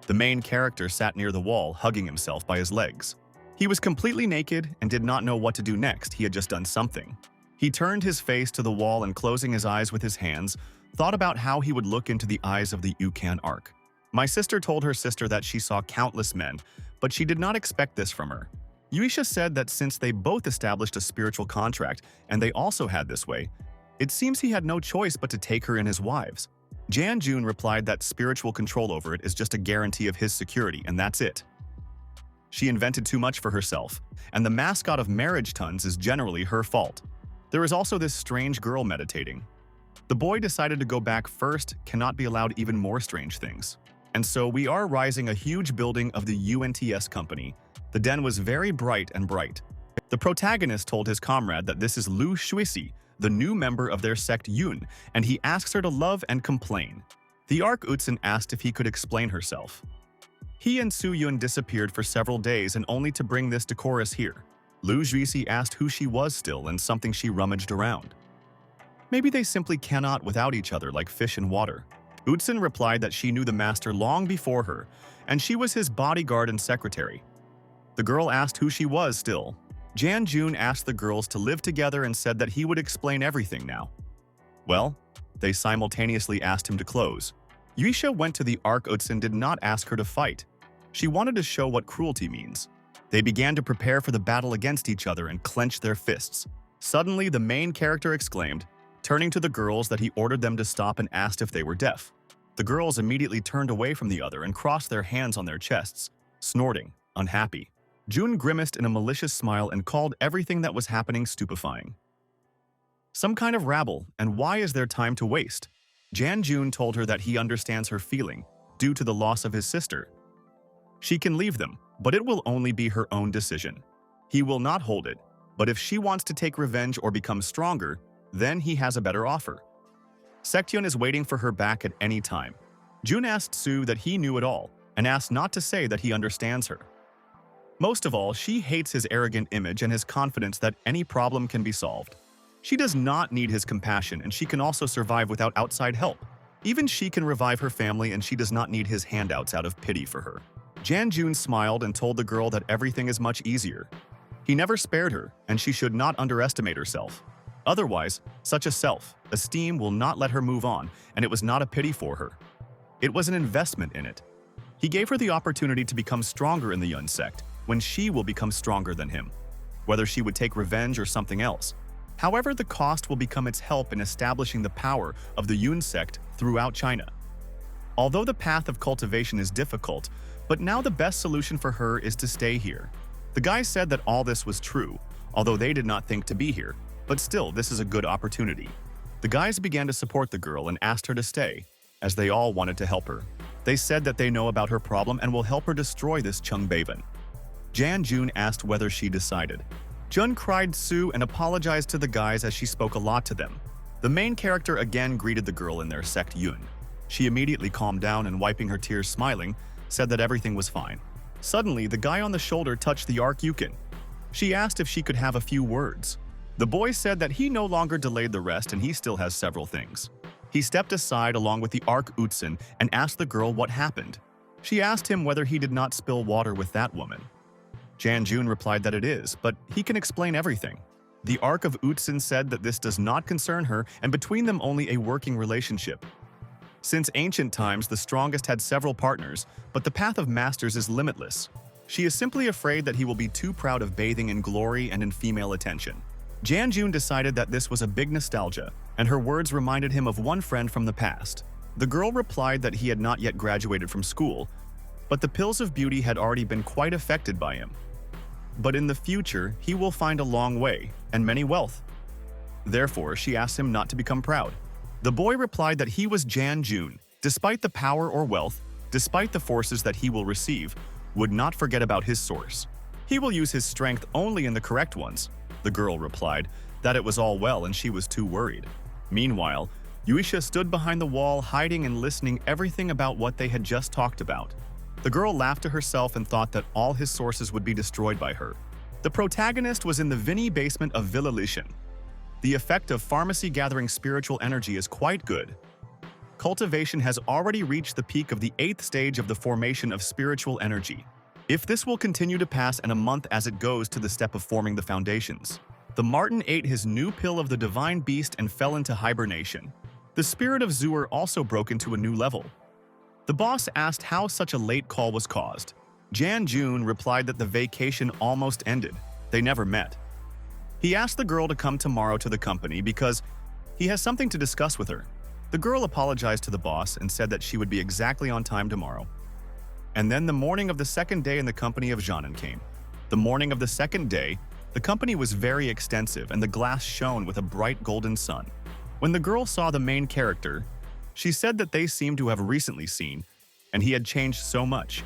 The main character sat near the wall, hugging himself by his legs. He was completely naked and did not know what to do next. He had just done something. He turned his face to the wall and, closing his eyes with his hands, thought about how he would look into the eyes of the Ukan Ark. My sister told her sister that she saw countless men, but she did not expect this from her. Yuisha said that since they both established a spiritual contract and they also had this way, it seems he had no choice but to take her in his wives. Jan-jun replied that spiritual control over it is just a guarantee of his security, and that's it. She invented too much for herself, and the mascot of marriage tons is generally her fault. There is also this strange girl meditating. The boy decided to go back first, cannot be allowed even more strange things. And so we are rising a huge building of the UNTS company. The den was very bright and bright. The protagonist told his comrade that this is Lu Shuisi, the new member of their sect Yun, and he asks her to love and complain. The Ark Utsun asked if he could explain herself. He and Su Yun disappeared for several days and only to bring this to chorus here. Lu Shuisi asked who she was still and something she rummaged around. Maybe they simply cannot without each other like fish in water. Utsun replied that she knew the master long before her, and she was his bodyguard and secretary. The girl asked who she was still. Jan-jun asked the girls to live together and said that he would explain everything now. Well, they simultaneously asked him to close. Yuisha went to the Ark Utsun and did not ask her to fight. She wanted to show what cruelty means. They began to prepare for the battle against each other and clenched their fists. Suddenly, the main character exclaimed, turning to the girls, that he ordered them to stop and asked if they were deaf. The girls immediately turned away from the other and crossed their hands on their chests, snorting, unhappy. Jun grimaced in a malicious smile and called everything that was happening stupefying. Some kind of rabble, and why is there time to waste? Jan-jun told her that he understands her feeling, due to the loss of his sister. She can leave them, but it will only be her own decision. He will not hold it, but if she wants to take revenge or become stronger, then he has a better offer. Sekyun is waiting for her back at any time. Jun asked Su that he knew it all, and asked not to say that he understands her. Most of all, she hates his arrogant image and his confidence that any problem can be solved. She does not need his compassion, and she can also survive without outside help. Even she can revive her family, and she does not need his handouts out of pity for her. Jan-jun smiled and told the girl that everything is much easier. He never spared her, and she should not underestimate herself. Otherwise, such a self-esteem will not let her move on, and it was not a pity for her. It was an investment in it. He gave her the opportunity to become stronger in the Yun sect, when she will become stronger than him, whether she would take revenge or something else. However, the cost will become its help in establishing the power of the Yun sect throughout China. Although the path of cultivation is difficult, but now the best solution for her is to stay here. The guys said that all this was true, although they did not think to be here, but still, this is a good opportunity. The guys began to support the girl and asked her to stay, as they all wanted to help her. They said that they know about her problem and will help her destroy this Chungbaven. Jan-jun asked whether she decided. Jun cried Su and apologized to the guys as she spoke a lot to them. The main character again greeted the girl in their sect Yun. She immediately calmed down and, wiping her tears smiling, said that everything was fine. Suddenly, the guy on the shoulder touched the Ark Yukin. She asked if she could have a few words. The boy said that he no longer delayed the rest and he still has several things. He stepped aside along with the Ark Utsun and asked the girl what happened. She asked him whether he did not spill water with that woman. Jan-jun replied that it is, but he can explain everything. The Ark of Utsun said that this does not concern her and between them only a working relationship. Since ancient times, the strongest had several partners, but the path of masters is limitless. She is simply afraid that he will be too proud of bathing in glory and in female attention. Jan-jun decided that this was a big nostalgia, and her words reminded him of one friend from the past. The girl replied that he had not yet graduated from school, but the pills of beauty had already been quite affected by him. But in the future, he will find a long way and many wealth. Therefore, she asked him not to become proud. The boy replied that he was Jan-jun, despite the power or wealth, despite the forces that he will receive, would not forget about his source. He will use his strength only in the correct ones. The girl replied that it was all well and she was too worried. Meanwhile, Yuisha stood behind the wall, hiding and listening everything about what they had just talked about. The girl laughed to herself and thought that all his sources would be destroyed by her. The protagonist was in the Vinny basement of Villa Lishan. The effect of pharmacy gathering spiritual energy is quite good. cultivation has already reached the peak of the 8th stage of the formation of spiritual energy. If this will continue to pass in a month as it goes to the step of forming the foundations. The Marten ate his new pill of the divine beast and fell into hibernation. The spirit of Zuer also broke into a new level. The boss asked how such a late call was caused. Jan-jun replied that the vacation almost ended. They never met. He asked the girl to come tomorrow to the company because he has something to discuss with her. The girl apologized to the boss and said that she would be exactly on time tomorrow. And then the morning of the second day in the company of Zhanan came. The morning of the second day, the company was very extensive and the glass shone with a bright golden sun. When the girl saw the main character, she said that they seemed to have recently seen, and he had changed so much.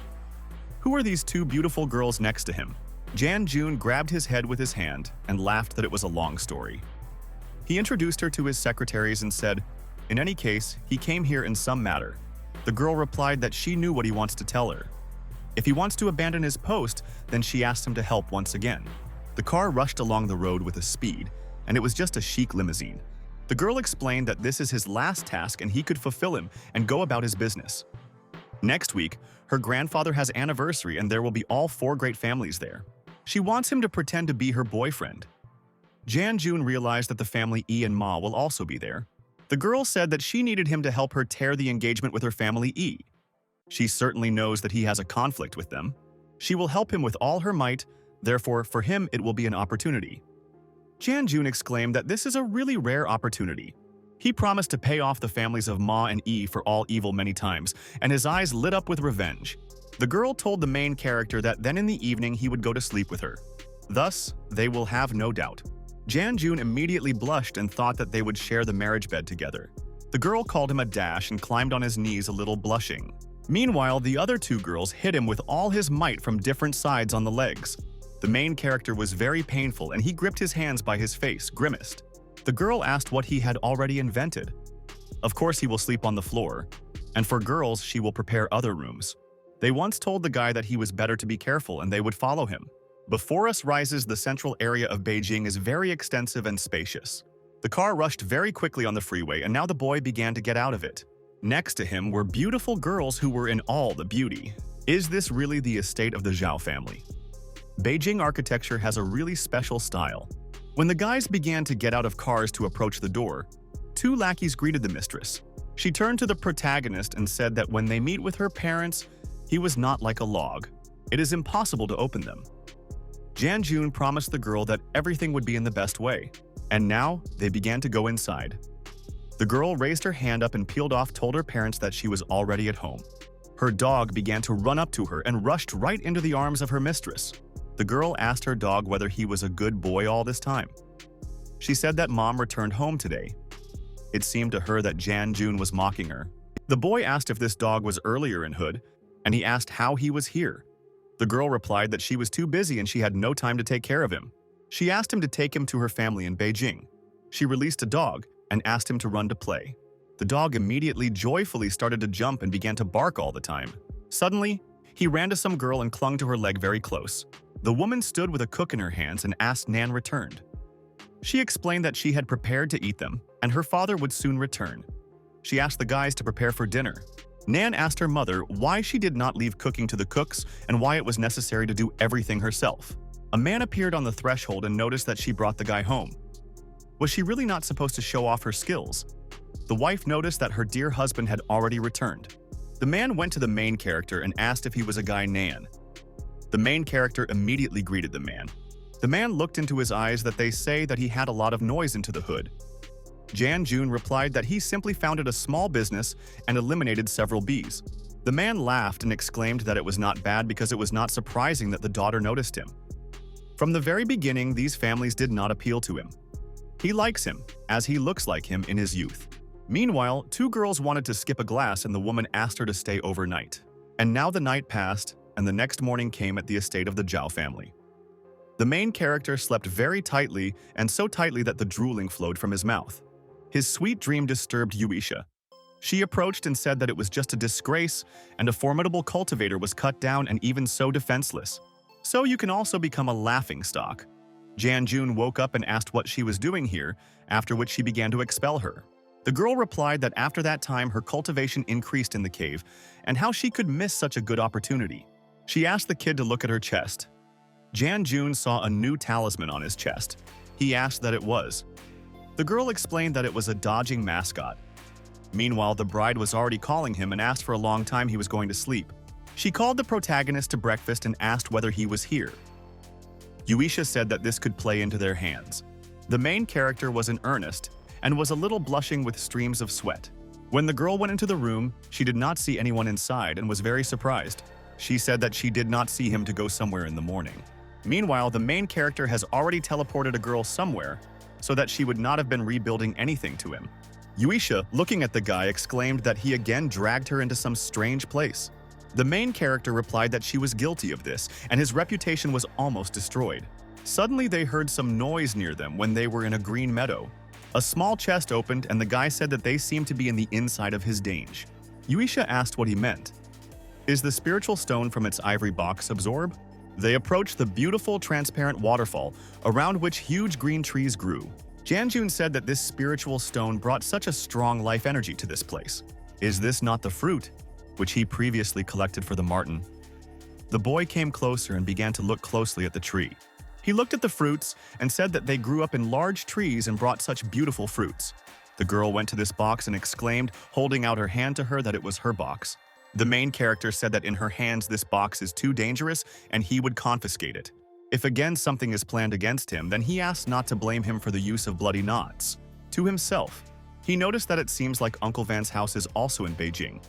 Who are these two beautiful girls next to him? Jan-jun grabbed his head with his hand and laughed that it was a long story. He introduced her to his secretaries and said, in any case, he came here in some matter. The girl replied that she knew what he wants to tell her. If he wants to abandon his post, then she asked him to help once again. The car rushed along the road with a speed, and it was just a chic limousine. The girl explained that this is his last task and he could fulfill him and go about his business. Next week, her grandfather has anniversary and there will be all 4 great families there. She wants him to pretend to be her boyfriend. Jan-jun realized that the family E and Ma will also be there. The girl said that she needed him to help her tear the engagement with her family E. She certainly knows that he has a conflict with them. She will help him with all her might, therefore for him it will be an opportunity. Jan-jun exclaimed that this is a really rare opportunity. He promised to pay off the families of Ma and E for all evil many times, and his eyes lit up with revenge. The girl told the main character that then in the evening he would go to sleep with her. Thus, they will have no doubt. Jan-jun immediately blushed and thought that they would share the marriage bed together. The girl called him a dash and climbed on his knees a little blushing. Meanwhile, the other 2 girls hit him with all his might from different sides on the legs. The main character was very painful and he gripped his hands by his face, grimaced. The girl asked what he had already invented. Of course he will sleep on the floor, and for girls she will prepare other rooms. They once told the guy that he was better to be careful and they would follow him. Before us rises the central area of Beijing is very extensive and spacious. The car rushed very quickly on the freeway and now the boy began to get out of it. Next to him were beautiful girls who were in all the beauty. Is this really the estate of the Zhao family? Beijing architecture has a really special style. When the guys began to get out of cars to approach the door, 2 lackeys greeted the mistress. She turned to the protagonist and said that when they meet with her parents, he was not like a log. It is impossible to open them. Jan-jun promised the girl that everything would be in the best way, and now they began to go inside. The girl raised her hand up and peeled off told her parents that she was already at home. Her dog began to run up to her and rushed right into the arms of her mistress. The girl asked her dog whether he was a good boy all this time. She said that mom returned home today. It seemed to her that Jan-jun was mocking her. The boy asked if this dog was earlier in Hood, and he asked how he was here. The girl replied that she was too busy and she had no time to take care of him. She asked him to take him to her family in Beijing. She released a dog and asked him to run to play. The dog immediately joyfully started to jump and began to bark all the time. Suddenly, he ran to some girl and clung to her leg very close. The woman stood with a cook in her hands and asked Nan returned. She explained that she had prepared to eat them, and her father would soon return. She asked the guys to prepare for dinner. Nan asked her mother why she did not leave cooking to the cooks and why it was necessary to do everything herself. A man appeared on the threshold and noticed that she brought the guy home. Was she really not supposed to show off her skills? The wife noticed that her dear husband had already returned. The man went to the main character and asked if he was a guy Nan. The main character immediately greeted the man. The man looked into his eyes that they say that he had a lot of noise into the hood. Jan-jun replied that he simply founded a small business and eliminated several bees. The man laughed and exclaimed that it was not bad because it was not surprising that the daughter noticed him. From the very beginning, these families did not appeal to him. He likes him, as he looks like him in his youth. Meanwhile, 2 girls wanted to skip a glass and the woman asked her to stay overnight. And now the night passed, and the next morning came at the estate of the Zhao family. The main character slept very tightly and so tightly that the drooling flowed from his mouth. His sweet dream disturbed Yuisha. She approached and said that it was just a disgrace and a formidable cultivator was cut down and even so defenseless. So you can also become a laughingstock. Jan-jun woke up and asked what she was doing here, after which she began to expel her. The girl replied that after that time her cultivation increased in the cave and how she could miss such a good opportunity. She asked the kid to look at her chest. Jan-jun saw a new talisman on his chest. He asked that it was. The girl explained that it was a dodging mascot. Meanwhile, the bride was already calling him and asked for a long time he was going to sleep. She called the protagonist to breakfast and asked whether he was here. Yuisha said that this could play into their hands. The main character was in earnest and was a little blushing with streams of sweat. When the girl went into the room, she did not see anyone inside and was very surprised. She said that she did not see him to go somewhere in the morning. Meanwhile, the main character has already teleported a girl somewhere so that she would not have been rebuilding anything to him. Yuisha, looking at the guy, exclaimed that he again dragged her into some strange place. The main character replied that she was guilty of this, and his reputation was almost destroyed. Suddenly, they heard some noise near them when they were in a green meadow. A small chest opened, and the guy said that they seemed to be in the inside of his dange. Yuisha asked what he meant. Is the spiritual stone from its ivory box absorbed? They approached the beautiful, transparent waterfall, around which huge green trees grew. Janjun said that this spiritual stone brought such a strong life energy to this place. Is this not the fruit, which he previously collected for the marten? The boy came closer and began to look closely at the tree. He looked at the fruits and said that they grew up in large trees and brought such beautiful fruits. The girl went to this box and exclaimed, holding out her hand to her, that it was her box. The main character said that in her hands this box is too dangerous and he would confiscate it. If again something is planned against him, then he asked not to blame him for the use of bloody knots. To himself, he noticed that it seems like Uncle Van's house is also in Beijing.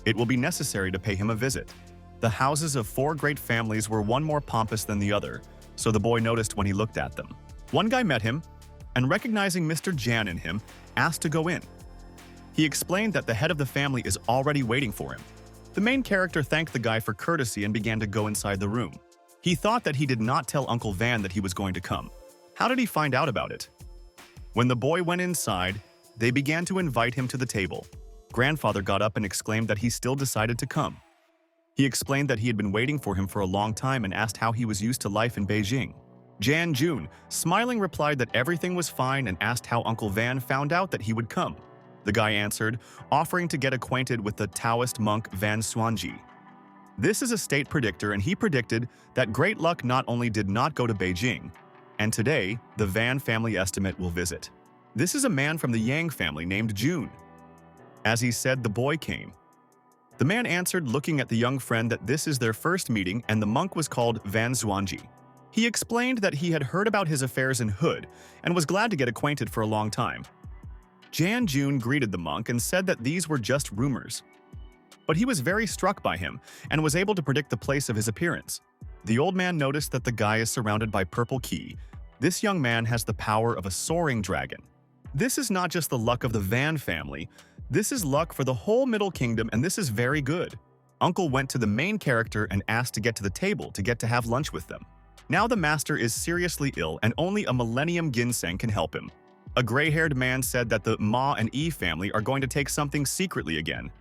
It will be necessary to pay him a visit. The houses of 4 great families were one more pompous than the other, so the boy noticed when he looked at them. One guy met him, and recognizing Mr. Jan in him, asked to go in. He explained that the head of the family is already waiting for him. The main character thanked the guy for courtesy and began to go inside the room. He thought that he did not tell Uncle Van that he was going to come. How did he find out about it? When the boy went inside, they began to invite him to the table. Grandfather got up and exclaimed that he still decided to come. He explained that he had been waiting for him for a long time and asked how he was used to life in Beijing. Jan Jun, smiling, replied that everything was fine and asked how Uncle Van found out that he would come. The guy answered, offering to get acquainted with the Taoist monk Van Xuanji. This is a state predictor, and he predicted that great luck not only did not go to Beijing, and today the Van family estimate will visit. This is a man from the Yang family named Jun. As he said, the boy came. The man answered, looking at the young friend, that this is their first meeting and the monk was called Van Xuanji. He explained that he had heard about his affairs in Hood and was glad to get acquainted for a long time. Jan Jun greeted the monk and said that these were just rumors. But he was very struck by him and was able to predict the place of his appearance. The old man noticed that the guy is surrounded by purple ki. This young man has the power of a soaring dragon. This is not just the luck of the Van family, this is luck for the whole Middle Kingdom, and this is very good. Uncle went to the main character and asked to get to the table to get to have lunch with them. Now the master is seriously ill and only a Millennium Ginseng can help him. A gray-haired man said that the Ma and E family are going to take something secretly again.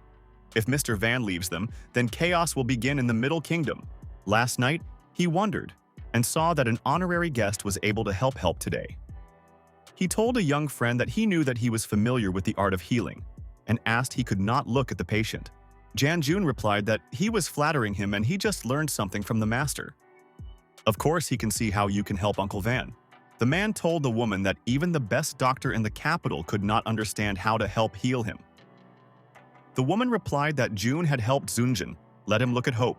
If Mr. Van leaves them, then chaos will begin in the Middle Kingdom. Last night, he wondered and saw that an honorary guest was able to help today. He told a young friend that he knew that he was familiar with the art of healing and asked he could not look at the patient. Jan Jun replied that he was flattering him and he just learned something from the master. Of course, he can see how you can help Uncle Van. The man told the woman that even the best doctor in the capital could not understand how to help heal him. The woman replied that June had helped Zunjin, let him look at hope.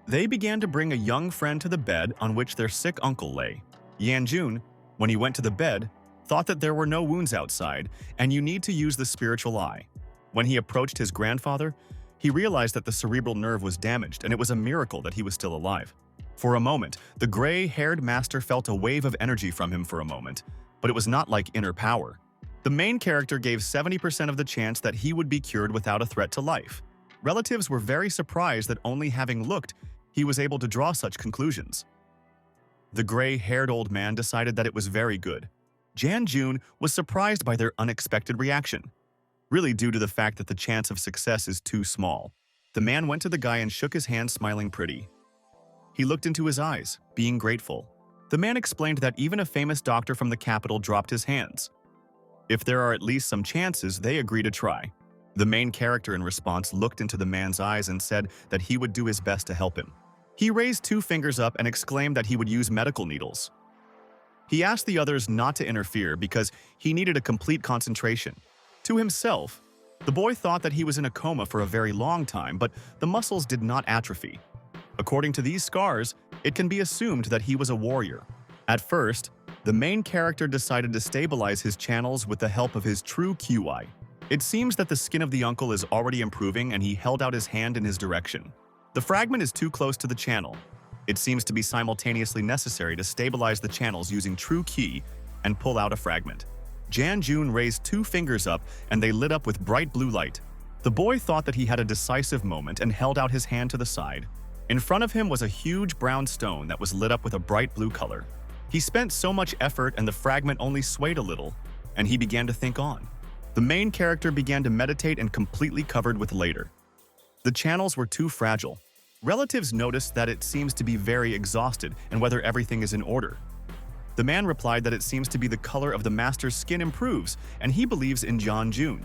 They began to bring a young friend to the bed on which their sick uncle lay. Yan Jun, when he went to the bed, thought that there were no wounds outside and you need to use the spiritual eye. When he approached his grandfather, he realized that the cerebral nerve was damaged and it was a miracle that he was still alive. For a moment, the gray-haired master felt a wave of energy from him for a moment, but it was not like inner power. The main character gave 70% of the chance that he would be cured without a threat to life. Relatives were very surprised that only having looked, he was able to draw such conclusions. The gray-haired old man decided that it was very good. Jan Jun was surprised by their unexpected reaction, really due to the fact that the chance of success is too small. The man went to the guy and shook his hand, smiling pretty. He looked into his eyes, being grateful. The man explained that even a famous doctor from the capital dropped his hands. If there are at least some chances, they agree to try. The main character in response looked into the man's eyes and said that he would do his best to help him. He raised 2 fingers up and exclaimed that he would use medical needles. He asked the others not to interfere because he needed a complete concentration. To himself, the boy thought that he was in a coma for a very long time, but the muscles did not atrophy. According to these scars, it can be assumed that he was a warrior. At first, the main character decided to stabilize his channels with the help of his true QI. It seems that the skin of the uncle is already improving and he held out his hand in his direction. The fragment is too close to the channel. It seems to be simultaneously necessary to stabilize the channels using true Ki and pull out a fragment. Jan-jun raised 2 fingers up and they lit up with bright blue light. The boy thought that he had a decisive moment and held out his hand to the side. In front of him was a huge brown stone that was lit up with a bright blue color. He spent so much effort and the fragment only swayed a little, and he began to think on. The main character began to meditate and completely covered with later. The channels were too fragile. Relatives noticed that it seems to be very exhausted and whether everything is in order. The man replied that it seems to be the color of the master's skin improves and he believes in Jan-jun.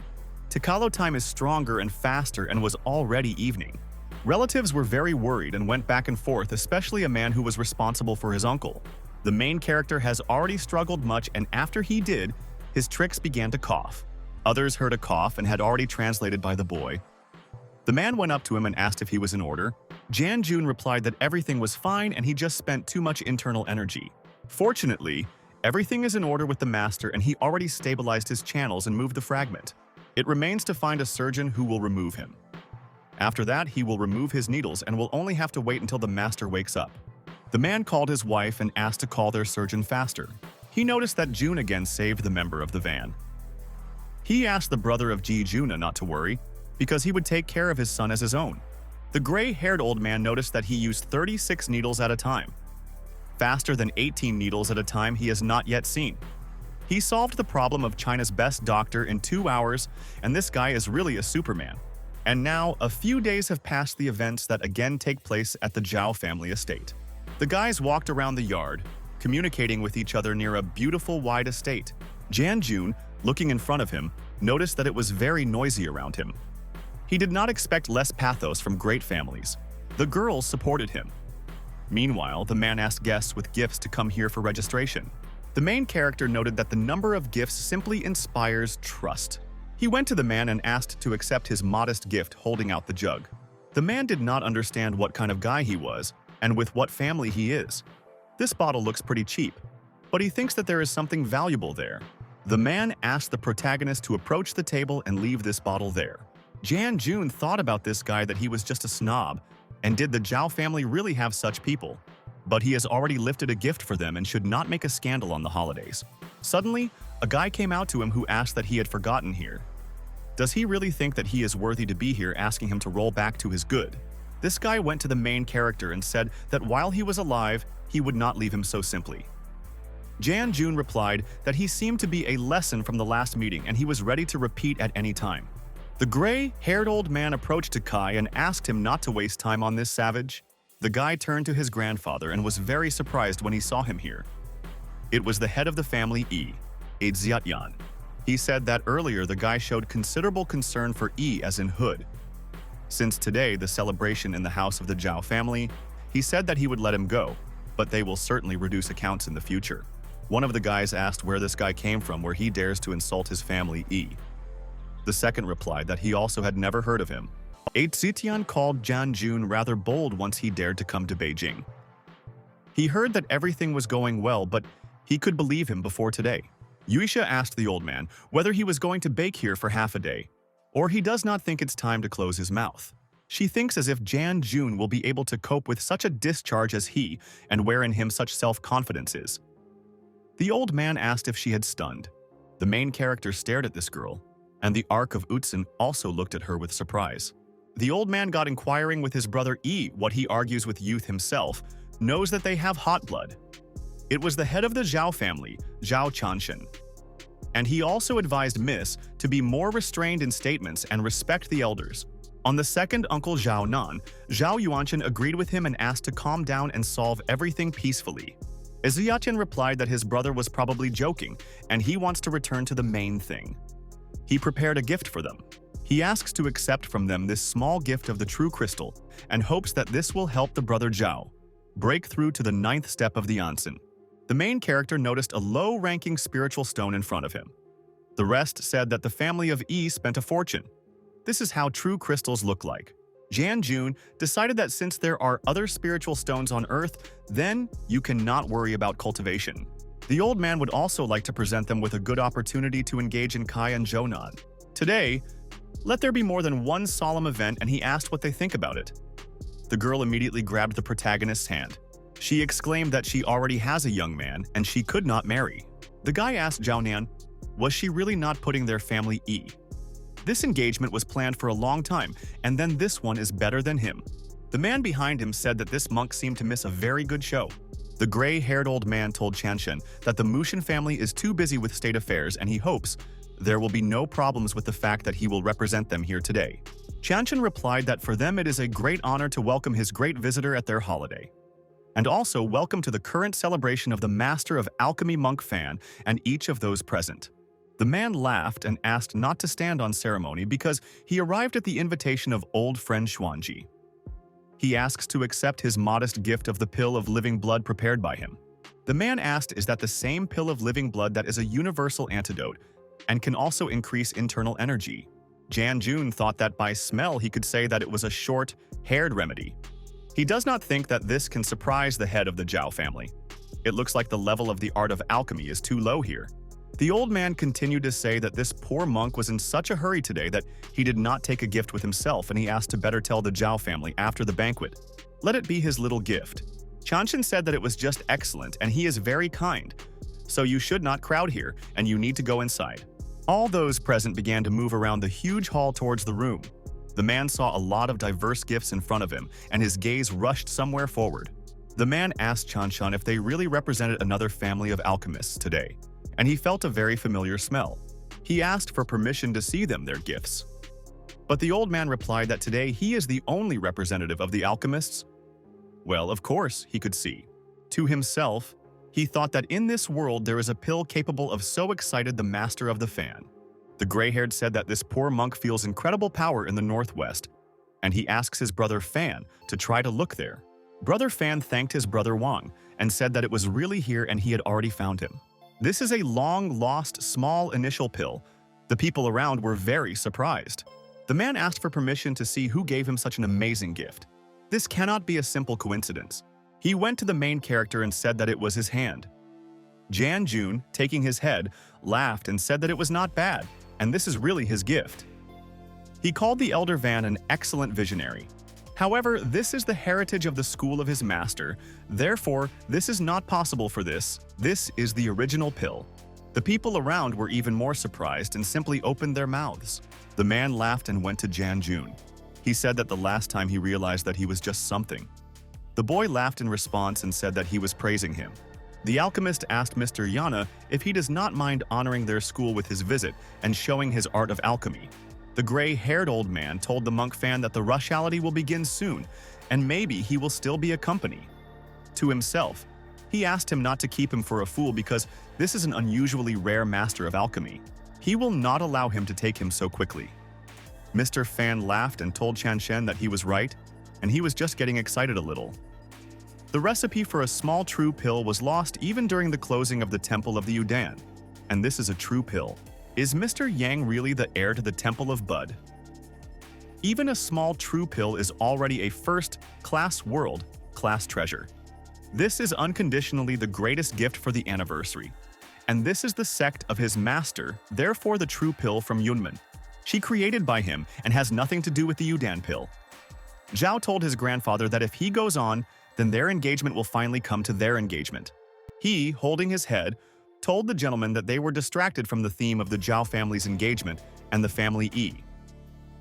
Takalo time is stronger and faster and was already evening. Relatives were very worried and went back and forth, especially a man who was responsible for his uncle. The main character has already struggled much and after he did, his tricks began to cough. Others heard a cough and had already translated by the boy. The man went up to him and asked if he was in order. Jan-jun replied that everything was fine and he just spent too much internal energy. Fortunately, everything is in order with the master and he already stabilized his channels and moved the fragment. It remains to find a surgeon who will remove him. After that, he will remove his needles and will only have to wait until the master wakes up. The man called his wife and asked to call their surgeon faster. He noticed that Jun again saved the member of the van. He asked the brother of Ji-juna not to worry, because he would take care of his son as his own. The gray-haired old man noticed that he used 36 needles at a time. Faster than 18 needles at a time he has not yet seen. He solved the problem of China's best doctor in 2 hours, and this guy is really a Superman. And now, a few days have passed the events that again take place at the Zhao family estate. The guys walked around the yard, communicating with each other near a beautiful wide estate. Jan-jun, looking in front of him, noticed that it was very noisy around him. He did not expect less pathos from great families. The girls supported him. Meanwhile, the man asked guests with gifts to come here for registration. The main character noted that the number of gifts simply inspires trust. He went to the man and asked to accept his modest gift, holding out the jug. The man did not understand what kind of guy he was and with what family he is. This bottle looks pretty cheap, but he thinks that there is something valuable there. The man asked the protagonist to approach the table and leave this bottle there. Jan-jun thought about this guy that he was just a snob, and did the Zhao family really have such people? But he has already lifted a gift for them and should not make a scandal on the holidays. Suddenly, a guy came out to him who asked that he had forgotten here. Does he really think that he is worthy to be here, asking him to roll back to his good? This guy went to the main character and said that while he was alive, he would not leave him so simply. Jan-jun replied that he seemed to be a lesson from the last meeting and he was ready to repeat at any time. The gray-haired old man approached to Kai and asked him not to waste time on this savage. The guy turned to his grandfather and was very surprised when he saw him here. It was the head of the family a Xiatyan. He said that earlier the guy showed considerable concern for as in hood. Since today the celebration in the house of the Zhao family, he said that he would let him go, but they will certainly reduce accounts in the future. One of the guys asked where this guy came from where he dares to insult his family The second replied that he also had never heard of him. Xiatyan called Jan-jun rather bold once he dared to come to Beijing. He heard that everything was going well, but he could believe him before today. Yuisha asked the old man whether he was going to bake here for half a day, or he does not think it's time to close his mouth. She thinks as if Jan-jun will be able to cope with such a discharge as he and where in him such self-confidence is. The old man asked if she had stunned. The main character stared at this girl, and the Ark of Utsun also looked at her with surprise. The old man got inquiring with his brother what he argues with youth himself, knows that they have hot blood. It was the head of the Zhao family, Zhao Chanshen. And he also advised Miss to be more restrained in statements and respect the elders. On the second uncle Zhao Nan, Zhao Yuanshan agreed with him and asked to calm down and solve everything peacefully. Eziachen replied that his brother was probably joking and he wants to return to the main thing. He prepared a gift for them. He asks to accept from them this small gift of the true crystal and hopes that this will help the brother Zhao break through to the 9th step of the Ansin. The main character noticed a low-ranking spiritual stone in front of him. The rest said that the family of Yi spent a fortune. This is how true crystals look like. Jianjun decided that since there are other spiritual stones on Earth, then you cannot worry about cultivation. The old man would also like to present them with a good opportunity to engage in Kai and Zhounan. Today, let there be more than one solemn event, and he asked what they think about it. The girl immediately grabbed the protagonist's hand. She exclaimed that she already has a young man and she could not marry. The guy asked Zhounan, was she really not putting their family E? This engagement was planned for a long time, and then this one is better than him. The man behind him said that this monk seemed to miss a very good show. The gray-haired old man told Chanshen that the Mushin family is too busy with state affairs and he hopes there will be no problems with the fact that he will represent them here today. Chanshen replied that for them it is a great honor to welcome his great visitor at their holiday. And also welcome to the current celebration of the Master of Alchemy Monk Fan and each of those present. The man laughed and asked not to stand on ceremony because he arrived at the invitation of old friend Xuanji. He asks to accept his modest gift of the pill of living blood prepared by him. The man asked is that the same pill of living blood that is a universal antidote and can also increase internal energy. Jianjun thought that by smell he could say that it was a short-haired remedy. He does not think that this can surprise the head of the Zhao family. It looks like the level of the art of alchemy is too low here. The old man continued to say that this poor monk was in such a hurry today that he did not take a gift with himself and he asked to better tell the Zhao family after the banquet. Let it be his little gift. Chanshen said that it was just excellent and he is very kind. So you should not crowd here and you need to go inside. All those present began to move around the huge hall towards the room. The man saw a lot of diverse gifts in front of him and his gaze rushed somewhere forward. The man asked Chanshen if they really represented another family of alchemists today, and he felt a very familiar smell. He asked for permission to see them their gifts. But the old man replied that today he is the only representative of the alchemists. Well, of course, he could see. To himself, he thought that in this world there is a pill capable of so excited the master of the fan. The gray-haired said that this poor monk feels incredible power in the northwest, and he asks his brother Fan to try to look there. Brother Fan thanked his brother Wang and said that it was really here and he had already found him. This is a long-lost small initial pill. The people around were very surprised. The man asked for permission to see who gave him such an amazing gift. This cannot be a simple coincidence. He went to the main character and said that it was his hand. Jianjun, taking his head, laughed and said that it was not bad, and this is really his gift. He called the elder Van an excellent visionary. However, this is the heritage of the school of his master, therefore this is not possible for this. This is the original pill. The people around were even more surprised and simply opened their mouths. The man laughed and went to Jianjun. He said that the last time he realized that he was just something. The boy laughed in response and said that he was praising him. The alchemist asked Mr. Yana if he does not mind honoring their school with his visit and showing his art of alchemy. The gray-haired old man told the monk Fan that the rushality will begin soon, and maybe he will still be a company. To himself, he asked him not to keep him for a fool because this is an unusually rare master of alchemy. He will not allow him to take him so quickly. Mr. Fan laughed and told Chanshen that he was right, and he was just getting excited a little. The recipe for a small true pill was lost even during the closing of the Temple of the Yudan, and this is a true pill. Is Mr. Yang really the heir to the Temple of Bud? Even a small true pill is already a first-class world-class treasure. This is unconditionally the greatest gift for the anniversary. And this is the sect of his master, therefore the true pill from Yunman. She created by him and has nothing to do with the Yudan pill. Zhao told his grandfather that if he goes on, then their engagement will finally come to their engagement. He, holding his head, told the gentleman that they were distracted from the theme of the Zhao family's engagement and the family E.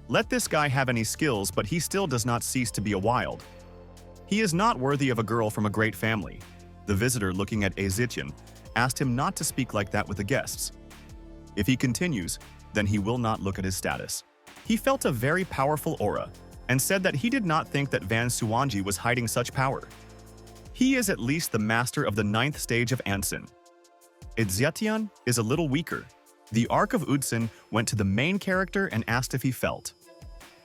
Let this guy have any skills, but he still does not cease to be a wild. He is not worthy of a girl from a great family. The visitor, looking at Ezichen, asked him not to speak like that with the guests. If he continues, then he will not look at his status. He felt a very powerful aura and said that he did not think that Van Suanji was hiding such power. He is at least the master of the ninth stage of Ansin. Idzetian is a little weaker. The arc of Udson went to the main character and asked if he felt.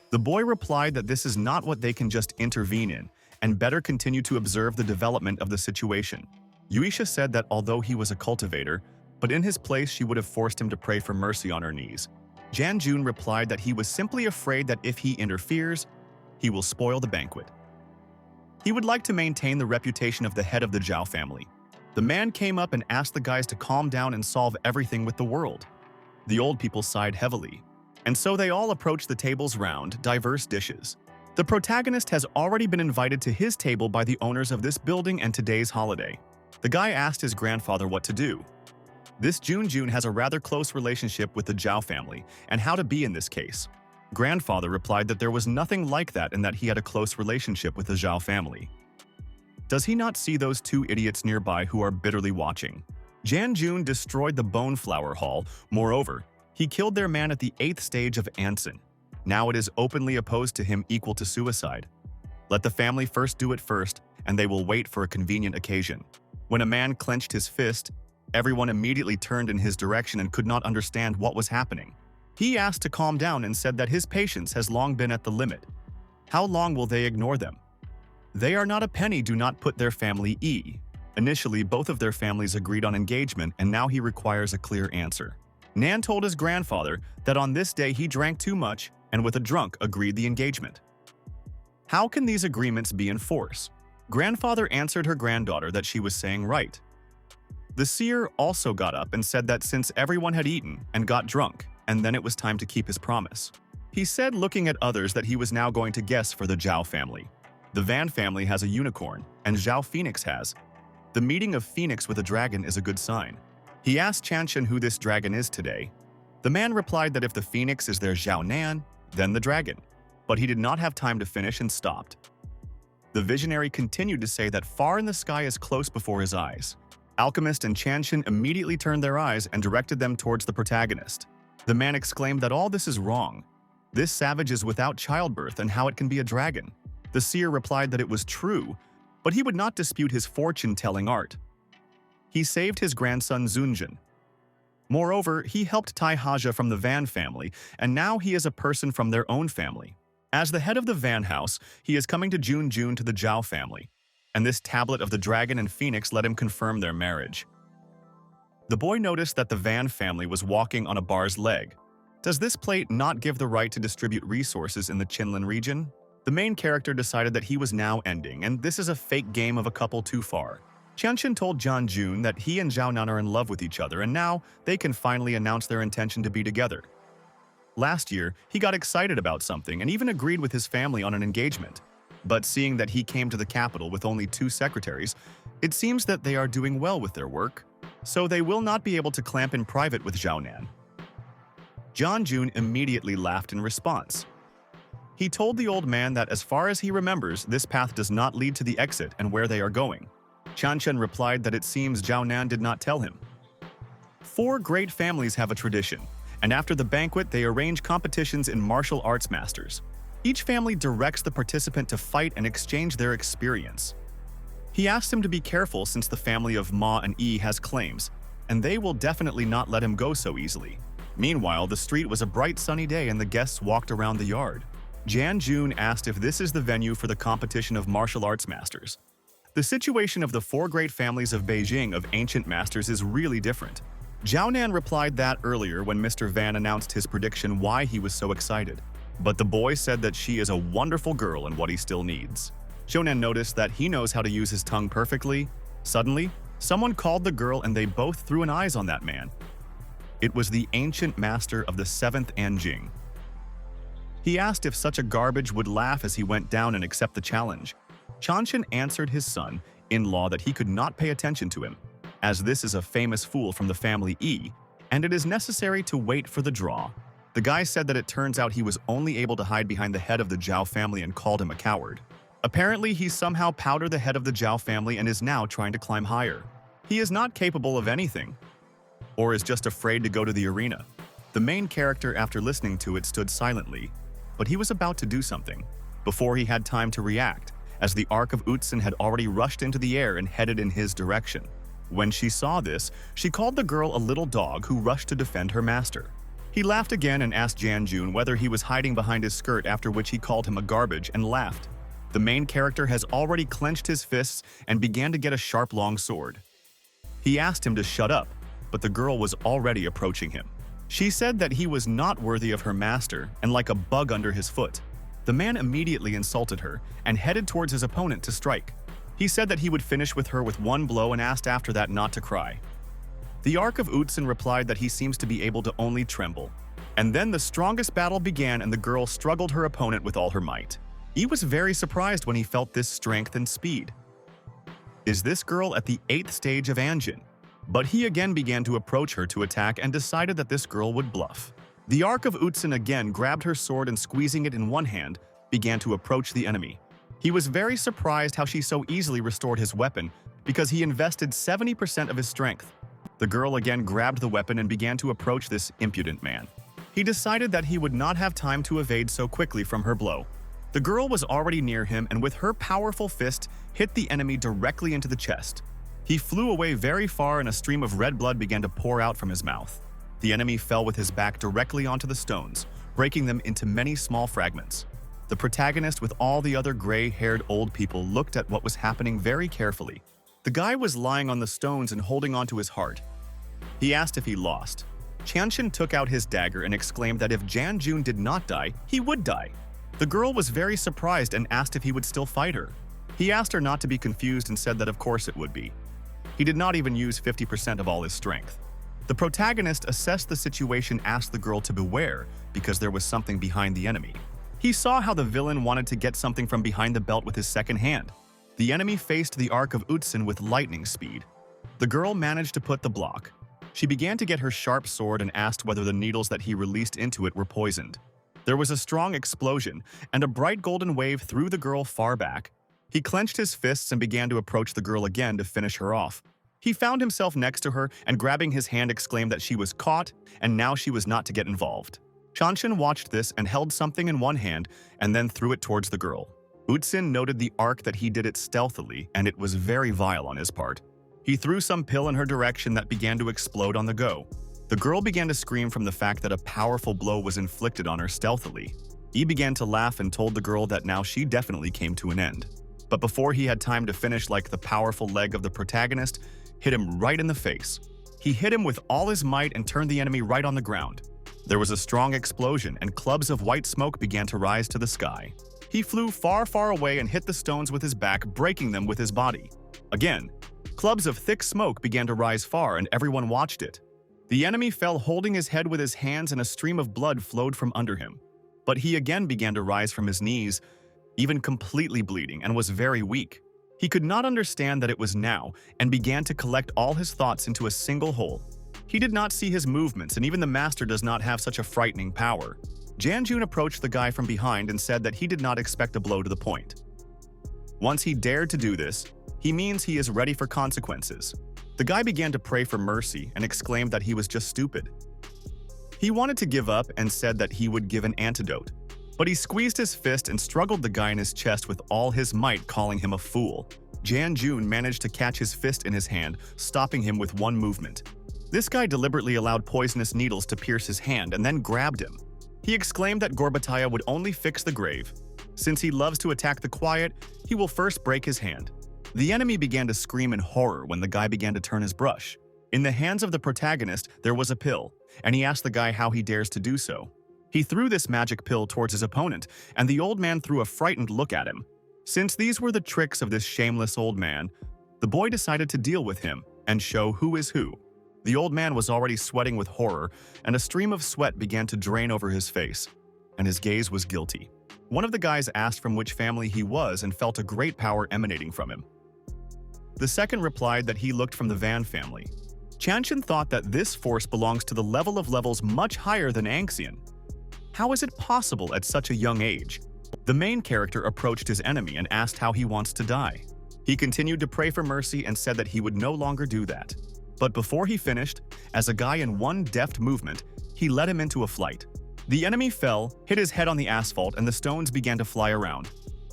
The boy replied that this is not what they can just intervene in, and better continue to observe the development of the situation. Yuisha said that although he was a cultivator, but in his place she would have forced him to pray for mercy on her knees. Janjun replied that he was simply afraid that if he interferes, he will spoil the banquet. He would like to maintain the reputation of the head of the Zhao family. The man came up and asked the guys to calm down and solve everything with the world. The old people sighed heavily, and so they all approached the tables round diverse dishes. The protagonist has already been invited to his table by the owners of this building and today's holiday. The guy asked his grandfather what to do. This Junjun has a rather close relationship with the Zhao family, and how to be in this case. Grandfather replied that there was nothing like that and that he had a close relationship with the Zhao family. Does he not see those two idiots nearby who are bitterly watching? Janjun destroyed the Bone Flower Hall. Moreover, he killed their man at the 8th stage of Ansin. Now it is openly opposed to him, equal to suicide. Let the family first do it first, and they will wait for a convenient occasion. When a man clenched his fist, everyone immediately turned in his direction and could not understand what was happening. He asked to calm down and said that his patience has long been at the limit. How long will they ignore them? They are not a penny, do not put their family E. Initially, both of their families agreed on engagement, and now he requires a clear answer. Nan told his grandfather that on this day he drank too much and with a drunk agreed the engagement. How can these agreements be in force? Grandfather answered her granddaughter that she was saying right. The seer also got up and said that since everyone had eaten and got drunk, and then it was time to keep his promise. He said, looking at others, that he was now going to guess for the Zhao family. The Van family has a unicorn, and Zhao Phoenix has. The meeting of Phoenix with a dragon is a good sign. He asked Chanshan who this dragon is today. The man replied that if the Phoenix is their Zhao Nan, then the dragon. But he did not have time to finish and stopped. The visionary continued to say that far in the sky is close before his eyes. Alchemist and Chanshan immediately turned their eyes and directed them towards the protagonist. The man exclaimed that all this is wrong. This savage is without childbirth, and how it can be a dragon. The seer replied that it was true, but he would not dispute his fortune-telling art. He saved his grandson Zunjin. Moreover, he helped Tai Haja from the Van family, and now he is a person from their own family. As the head of the Van house, he is coming to Junjun to the Zhao family, and this tablet of the dragon and Phoenix let him confirm their marriage. The boy noticed that the Van family was walking on a bar's leg. Does this plate not give the right to distribute resources in the Qinlan region? The main character decided that he was now ending, and this is a fake game of a couple too far. Qianxin told John Jun that he and Zhao Nan are in love with each other, and now they can finally announce their intention to be together. Last year, he got excited about something and even agreed with his family on an engagement. But seeing that he came to the capital with only 2 secretaries, it seems that they are doing well with their work, so they will not be able to clamp in private with Zhao Nan. John Jun immediately laughed in response. He told the old man that as far as he remembers, this path does not lead to the exit and where they are going. Chanshan replied that it seems Zhao Nan did not tell him. 4 great families have a tradition, and after the banquet they arrange competitions in martial arts masters. Each family directs the participant to fight and exchange their experience. He asked him to be careful since the family of Ma and Yi has claims, and they will definitely not let him go so easily. Meanwhile, the street was a bright sunny day and the guests walked around the yard. Jan Jun asked if this is the venue for the competition of martial arts masters. The situation of the 4 great families of Beijing of ancient masters is really different. Zhao Nan replied that earlier when Mr. Van announced his prediction why he was so excited. But the boy said that she is a wonderful girl and what he still needs. Shonan noticed that he knows how to use his tongue perfectly. Suddenly, someone called the girl and they both threw an eyes on that man. It was the ancient master of the 7th Anjing. He asked if such a garbage would laugh as he went down and accept the challenge. Chanshan answered his son-in-law that he could not pay attention to him, as this is a famous fool from the family E, and it is necessary to wait for the draw. The guy said that it turns out he was only able to hide behind the head of the Zhao family and called him a coward. Apparently, he somehow powdered the head of the Zhao family and is now trying to climb higher. He is not capable of anything, or is just afraid to go to the arena. The main character, after listening to it, stood silently, but he was about to do something. Before he had time to react, as the Ark of Utsin had already rushed into the air and headed in his direction. When she saw this, she called the girl a little dog who rushed to defend her master. He laughed again and asked Janjun whether he was hiding behind his skirt, after which he called him a garbage and laughed. The main character has already clenched his fists and began to get a sharp long sword. He asked him to shut up, but the girl was already approaching him. She said that he was not worthy of her master and like a bug under his foot. The man immediately insulted her and headed towards his opponent to strike. He said that he would finish with her with one blow and asked after that not to cry. The Ark of Utsin replied that he seems to be able to only tremble. And then the strongest battle began and the girl struggled her opponent with all her might. He was very surprised when he felt this strength and speed. Is this girl at the 8th stage of Anjin? But he again began to approach her to attack and decided that this girl would bluff. The Ark of Utsin again grabbed her sword and squeezing it in one hand, began to approach the enemy. He was very surprised how she so easily restored his weapon because he invested 70% of his strength. The girl again grabbed the weapon and began to approach this impudent man. He decided that he would not have time to evade so quickly from her blow. The girl was already near him and with her powerful fist hit the enemy directly into the chest. He flew away very far and a stream of red blood began to pour out from his mouth. The enemy fell with his back directly onto the stones, breaking them into many small fragments. The protagonist with all the other gray-haired old people looked at what was happening very carefully. The guy was lying on the stones and holding onto his heart. He asked if he lost. Chanshin took out his dagger and exclaimed that if Janjun did not die, he would die. The girl was very surprised and asked if he would still fight her. He asked her not to be confused and said that of course it would be. He did not even use 50% of all his strength. The protagonist assessed the situation, asked the girl to beware because there was something behind the enemy. He saw how the villain wanted to get something from behind the belt with his second hand. The enemy faced the Ark of Utsin with lightning speed. The girl managed to put the block. She began to get her sharp sword and asked whether the needles that he released into it were poisoned. There was a strong explosion, and a bright golden wave threw the girl far back. He clenched his fists and began to approach the girl again to finish her off. He found himself next to her and grabbing his hand exclaimed that she was caught and now she was not to get involved. Chanshin watched this and held something in one hand and then threw it towards the girl. Utsin noted the arc that he did it stealthily and it was very vile on his part. He threw some pill in her direction that began to explode on the go. The girl began to scream from the fact that a powerful blow was inflicted on her stealthily. He began to laugh and told the girl that now she definitely came to an end. But before he had time to finish, like the powerful leg of the protagonist hit him right in the face. He hit him with all his might and turned the enemy right on the ground. There was a strong explosion and clubs of white smoke began to rise to the sky. He flew far, far away and hit the stones with his back, breaking them with his body. Again, clubs of thick smoke began to rise far and everyone watched it. The enemy fell holding his head with his hands and a stream of blood flowed from under him. But he again began to rise from his knees, even completely bleeding, and was very weak. He could not understand that it was now and began to collect all his thoughts into a single whole. He did not see his movements and even the master does not have such a frightening power. Janjun approached the guy from behind and said that he did not expect a blow to the point. Once he dared to do this, he means he is ready for consequences. The guy began to pray for mercy and exclaimed that he was just stupid. He wanted to give up and said that he would give an antidote. But he squeezed his fist and struggled the guy in his chest with all his might, calling him a fool. Janjun managed to catch his fist in his hand, stopping him with one movement. This guy deliberately allowed poisonous needles to pierce his hand and then grabbed him. He exclaimed that Gorbataya would only fix the grave. Since he loves to attack the quiet, he will first break his hand. The enemy began to scream in horror when the guy began to turn his brush. In the hands of the protagonist, there was a pill, and he asked the guy how he dares to do so. He threw this magic pill towards his opponent, and the old man threw a frightened look at him. Since these were the tricks of this shameless old man, the boy decided to deal with him and show who is who. The old man was already sweating with horror, and a stream of sweat began to drain over his face, and his gaze was guilty. One of the guys asked from which family he was and felt a great power emanating from him. The second replied that he looked from the Van family. Chanshin thought that this force belongs to the level of levels much higher than Anxian. How is it possible at such a young age? The main character approached his enemy and asked how he wants to die. He continued to pray for mercy and said that he would no longer do that. But before he finished, as a guy in one deft movement, he led him into a flight. The enemy fell, hit his head on the asphalt, and the stones began to fly around.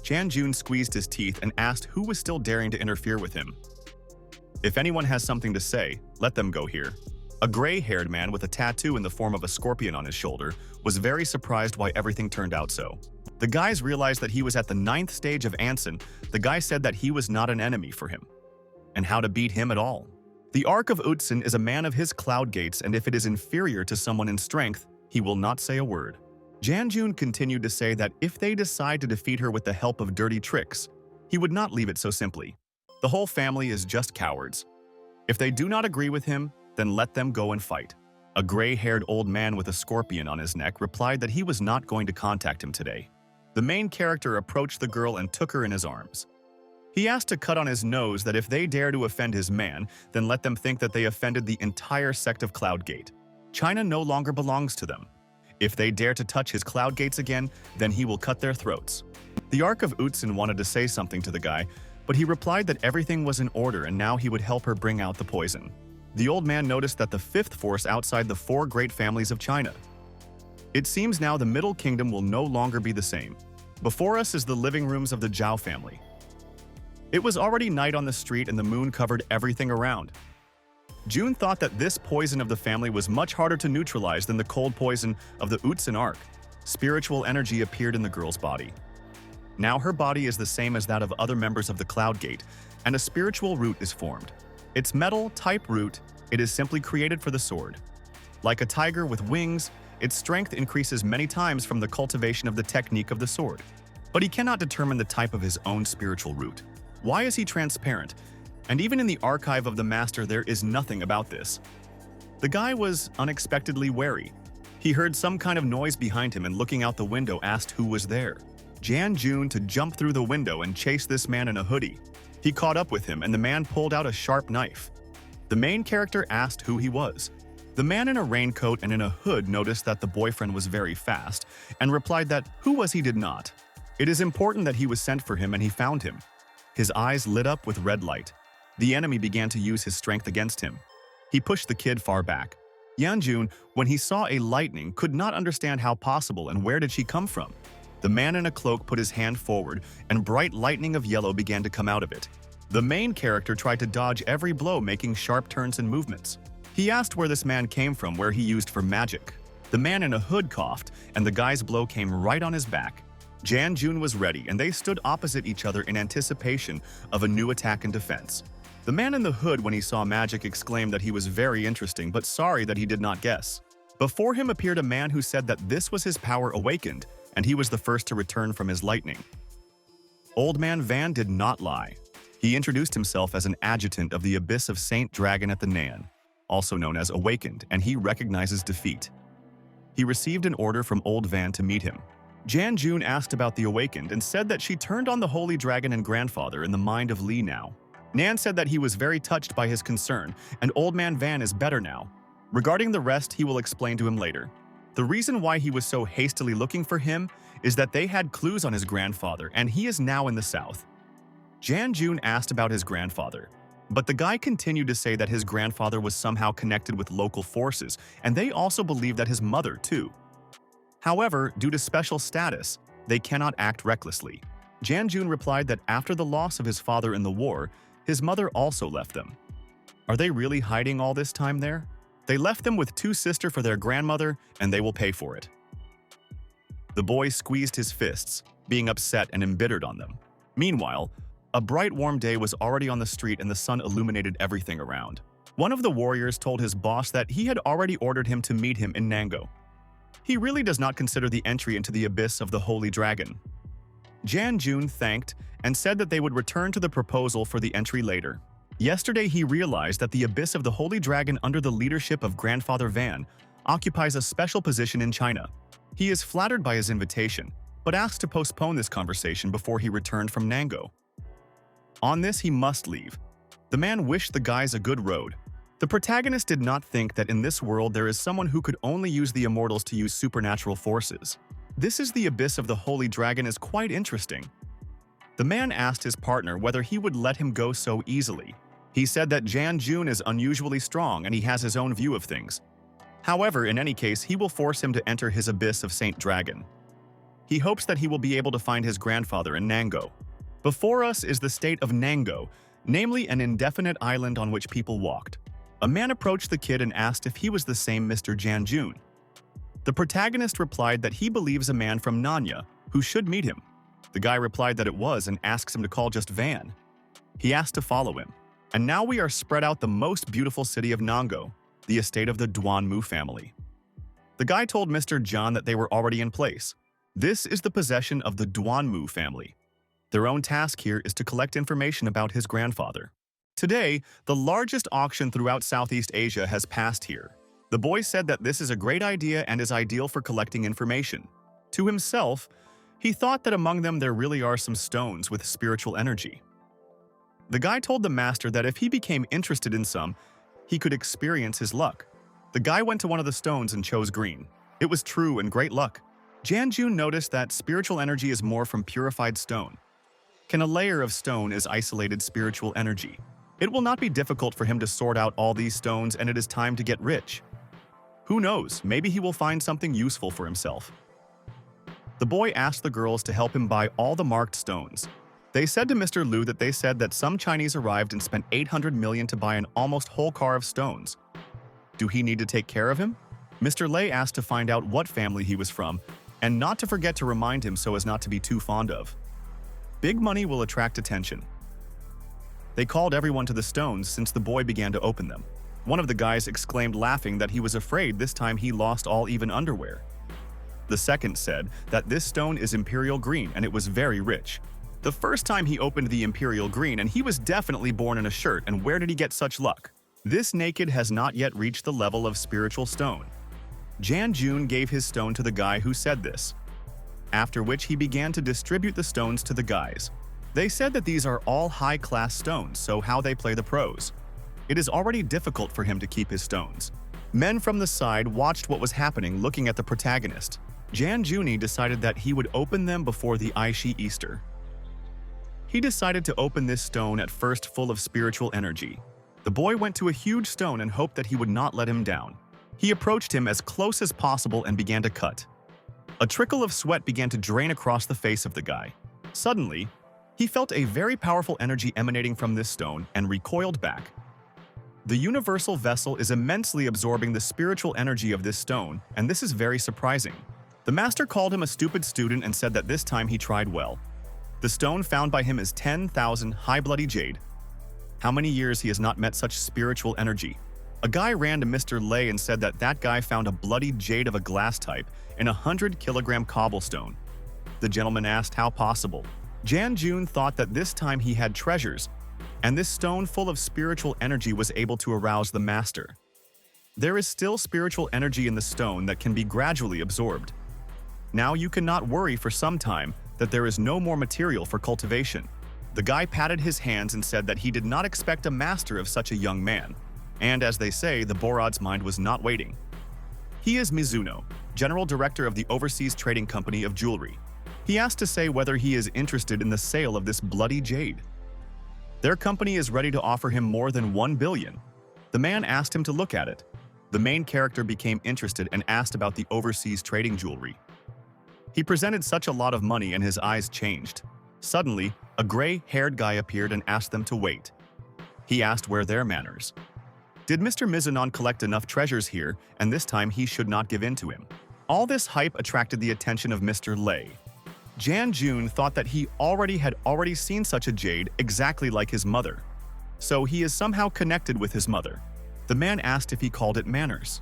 Jun squeezed his teeth and asked who was still daring to interfere with him. If anyone has something to say, let them go here. A gray-haired man with a tattoo in the form of a scorpion on his shoulder was very surprised why everything turned out so. The guys realized that he was at the 9th stage of Anson. The guy said that he was not an enemy for him, and how to beat him at all. The Ark of Utsin is a man of his cloud gates, and if it is inferior to someone in strength, he will not say a word. Jun continued to say that if they decide to defeat her with the help of dirty tricks, he would not leave it so simply. The whole family is just cowards. If they do not agree with him, then let them go and fight. A gray-haired old man with a scorpion on his neck replied that he was not going to contact him today. The main character approached the girl and took her in his arms. He asked to cut on his nose that if they dare to offend his man, then let them think that they offended the entire sect of Cloudgate. China no longer belongs to them. If they dare to touch his cloud gates again, then he will cut their throats. The Ark of Utsin wanted to say something to the guy, but he replied that everything was in order and now he would help her bring out the poison. The old man noticed that the 5th force outside the 4 great families of China. It seems now the Middle Kingdom will no longer be the same. Before us is the living rooms of the Zhao family. It was already night on the street and the moon covered everything around. Jun thought that this poison of the family was much harder to neutralize than the cold poison of the Utsin Ark. Spiritual energy appeared in the girl's body. Now her body is the same as that of other members of the Cloud Gate, and a spiritual root is formed. Its metal-type root, it is simply created for the sword. Like a tiger with wings, its strength increases many times from the cultivation of the technique of the sword. But he cannot determine the type of his own spiritual root. Why is he transparent? And even in the archive of the master there is nothing about this. The guy was unexpectedly wary. He heard some kind of noise behind him and looking out the window asked who was there. Jun to jump through the window and chase this man in a hoodie. He caught up with him and the man pulled out a sharp knife. The main character asked who he was. The man in a raincoat and in a hood noticed that the boyfriend was very fast and replied that who was he did not. It is important that he was sent for him and he found him. His eyes lit up with red light. The enemy began to use his strength against him. He pushed the kid far back. Jun, when he saw a lightning, could not understand how possible and where did she come from. The man in a cloak put his hand forward and bright lightning of yellow began to come out of it. The main character tried to dodge every blow, making sharp turns and movements. He asked where this man came from, where he used for magic. The man in a hood coughed, and the guy's blow came right on his back. Jun was ready, and they stood opposite each other in anticipation of a new attack and defense. The man in the hood, when he saw magic, exclaimed that he was very interesting, but sorry that he did not guess. Before him appeared a man who said that this was his power awakened, and he was the first to return from his lightning. Old Man Van did not lie. He introduced himself as an adjutant of the Abyss of Saint Dragon at the Nan, also known as Awakened, and he recognizes defeat. He received an order from Old Van to meet him. Jun asked about the Awakened and said that she turned on the Holy Dragon and grandfather in the mind of Li now. Nan said that he was very touched by his concern, and Old Man Van is better now. Regarding the rest, he will explain to him later. The reason why he was so hastily looking for him is that they had clues on his grandfather, and he is now in the south. Jun asked about his grandfather, but the guy continued to say that his grandfather was somehow connected with local forces, and they also believed that his mother, too. However, due to special status, they cannot act recklessly. Jun replied that after the loss of his father in the war, his mother also left them. Are they really hiding all this time there? They left them with 2 sisters for their grandmother, and they will pay for it. The boy squeezed his fists, being upset and embittered on them. Meanwhile, a bright warm day was already on the street and the sun illuminated everything around. One of the warriors told his boss that he had already ordered him to meet him in Nango. He really does not consider the entry into the abyss of the Holy Dragon. Jun thanked and said that they would return to the proposal for the entry later. Yesterday he realized that the abyss of the Holy Dragon under the leadership of Grandfather Van occupies a special position in China. He is flattered by his invitation, but asked to postpone this conversation before he returned from Nango. On this he must leave. The man wished the guys a good road. The protagonist did not think that in this world there is someone who could only use the immortals to use supernatural forces. This is the abyss of the Holy Dragon is quite interesting. The man asked his partner whether he would let him go so easily. He said that Jun is unusually strong and he has his own view of things. However, in any case, he will force him to enter his abyss of Saint Dragon. He hopes that he will be able to find his grandfather in Nango. Before us is the state of Nango, namely an indefinite island on which people walked. A man approached the kid and asked if he was the same Mr. Janjun. The protagonist replied that he believes a man from Nanya who should meet him. The guy replied that it was and asks him to call just Van. He asked to follow him. And now we are spread out the most beautiful city of Nango, the estate of the Duanmu family. The guy told Mr. John that they were already in place. This is the possession of the Duanmu family. Their own task here is to collect information about his grandfather. Today, the largest auction throughout Southeast Asia has passed here. The boy said that this is a great idea and is ideal for collecting information. To himself, he thought that among them there really are some stones with spiritual energy. The guy told the master that if he became interested in some, he could experience his luck. The guy went to one of the stones and chose green. It was true and great luck. Janjun noticed that spiritual energy is more from purified stone. Can a layer of stone is isolated spiritual energy? It will not be difficult for him to sort out all these stones, and it is time to get rich. Who knows, maybe he will find something useful for himself. The boy asked the girls to help him buy all the marked stones. They said to Mr. Liu that they said that some Chinese arrived and spent 800 million to buy an almost whole car of stones. Do he need to take care of him? Mr. Lei asked to find out what family he was from, and not to forget to remind him so as not to be too fond of. Big money will attract attention. They called everyone to the stones since the boy began to open them. One of the guys exclaimed laughing that he was afraid this time he lost all even underwear. The second said that this stone is imperial green and it was very rich. The first time he opened the imperial green and he was definitely born in a shirt, and where did he get such luck? This naked has not yet reached the level of spiritual stone. Janjun gave his stone to the guy who said this, after which he began to distribute the stones to the guys. They said that these are all high-class stones, so how they play the pros. It is already difficult for him to keep his stones. Men from the side watched what was happening, looking at the protagonist. Janjuni decided that he would open them before the Aishi Easter. He decided to open this stone at first full of spiritual energy. The boy went to a huge stone and hoped that he would not let him down. He approached him as close as possible and began to cut. A trickle of sweat began to drain across the face of the guy. Suddenly, he felt a very powerful energy emanating from this stone and recoiled back. The universal vessel is immensely absorbing the spiritual energy of this stone, and this is very surprising. The master called him a stupid student and said that this time he tried well. The stone found by him is 10,000 high-bloody jade. How many years he has not met such spiritual energy? A guy ran to Mr. Lei and said that that guy found a bloody jade of a glass type in a 100-kilogram cobblestone. The gentleman asked how possible. Janjun thought that this time he had treasures, and this stone full of spiritual energy was able to arouse the master. There is still spiritual energy in the stone that can be gradually absorbed. Now you cannot worry for some time that there is no more material for cultivation. The guy patted his hands and said that he did not expect a master of such a young man. And as they say, the Borod's mind was not waiting. He is Mizuno, General Director of the Overseas Trading Company of Jewelry. He asked to say whether he is interested in the sale of this bloody jade. Their company is ready to offer him more than 1 billion. The man asked him to look at it. The main character became interested and asked about the overseas trading jewelry. He presented such a lot of money and his eyes changed. Suddenly, a gray-haired guy appeared and asked them to wait. He asked where their manners. Did Mr. Mizunon collect enough treasures here, and this time he should not give in to him? All this hype attracted the attention of Mr. Lei. Janjun thought that he had already seen such a jade exactly like his mother. So he is somehow connected with his mother. The man asked if he called it manners.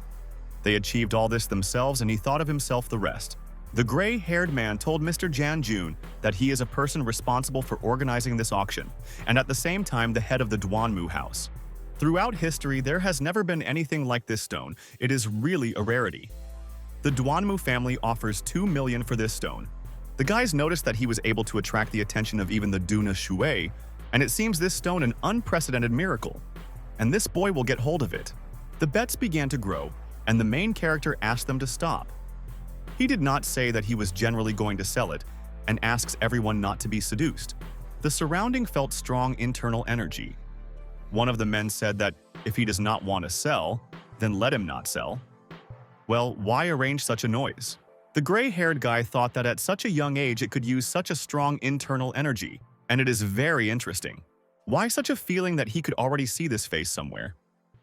They achieved all this themselves and he thought of himself the rest. The gray-haired man told Mr. Janjun that he is a person responsible for organizing this auction, and at the same time the head of the Duanmu house. Throughout history, there has never been anything like this stone. It is really a rarity. The Duanmu family offers 2 million for this stone. The guys noticed that he was able to attract the attention of even the Duna Shui, and it seems this stone an unprecedented miracle. And this boy will get hold of it. The bets began to grow, and the main character asked them to stop. He did not say that he was generally going to sell it, and asks everyone not to be seduced. The surrounding felt strong internal energy. One of the men said that if he does not want to sell, then let him not sell. Well, why arrange such a noise? The gray-haired guy thought that at such a young age it could use such a strong internal energy, and it is very interesting. Why such a feeling that he could already see this face somewhere?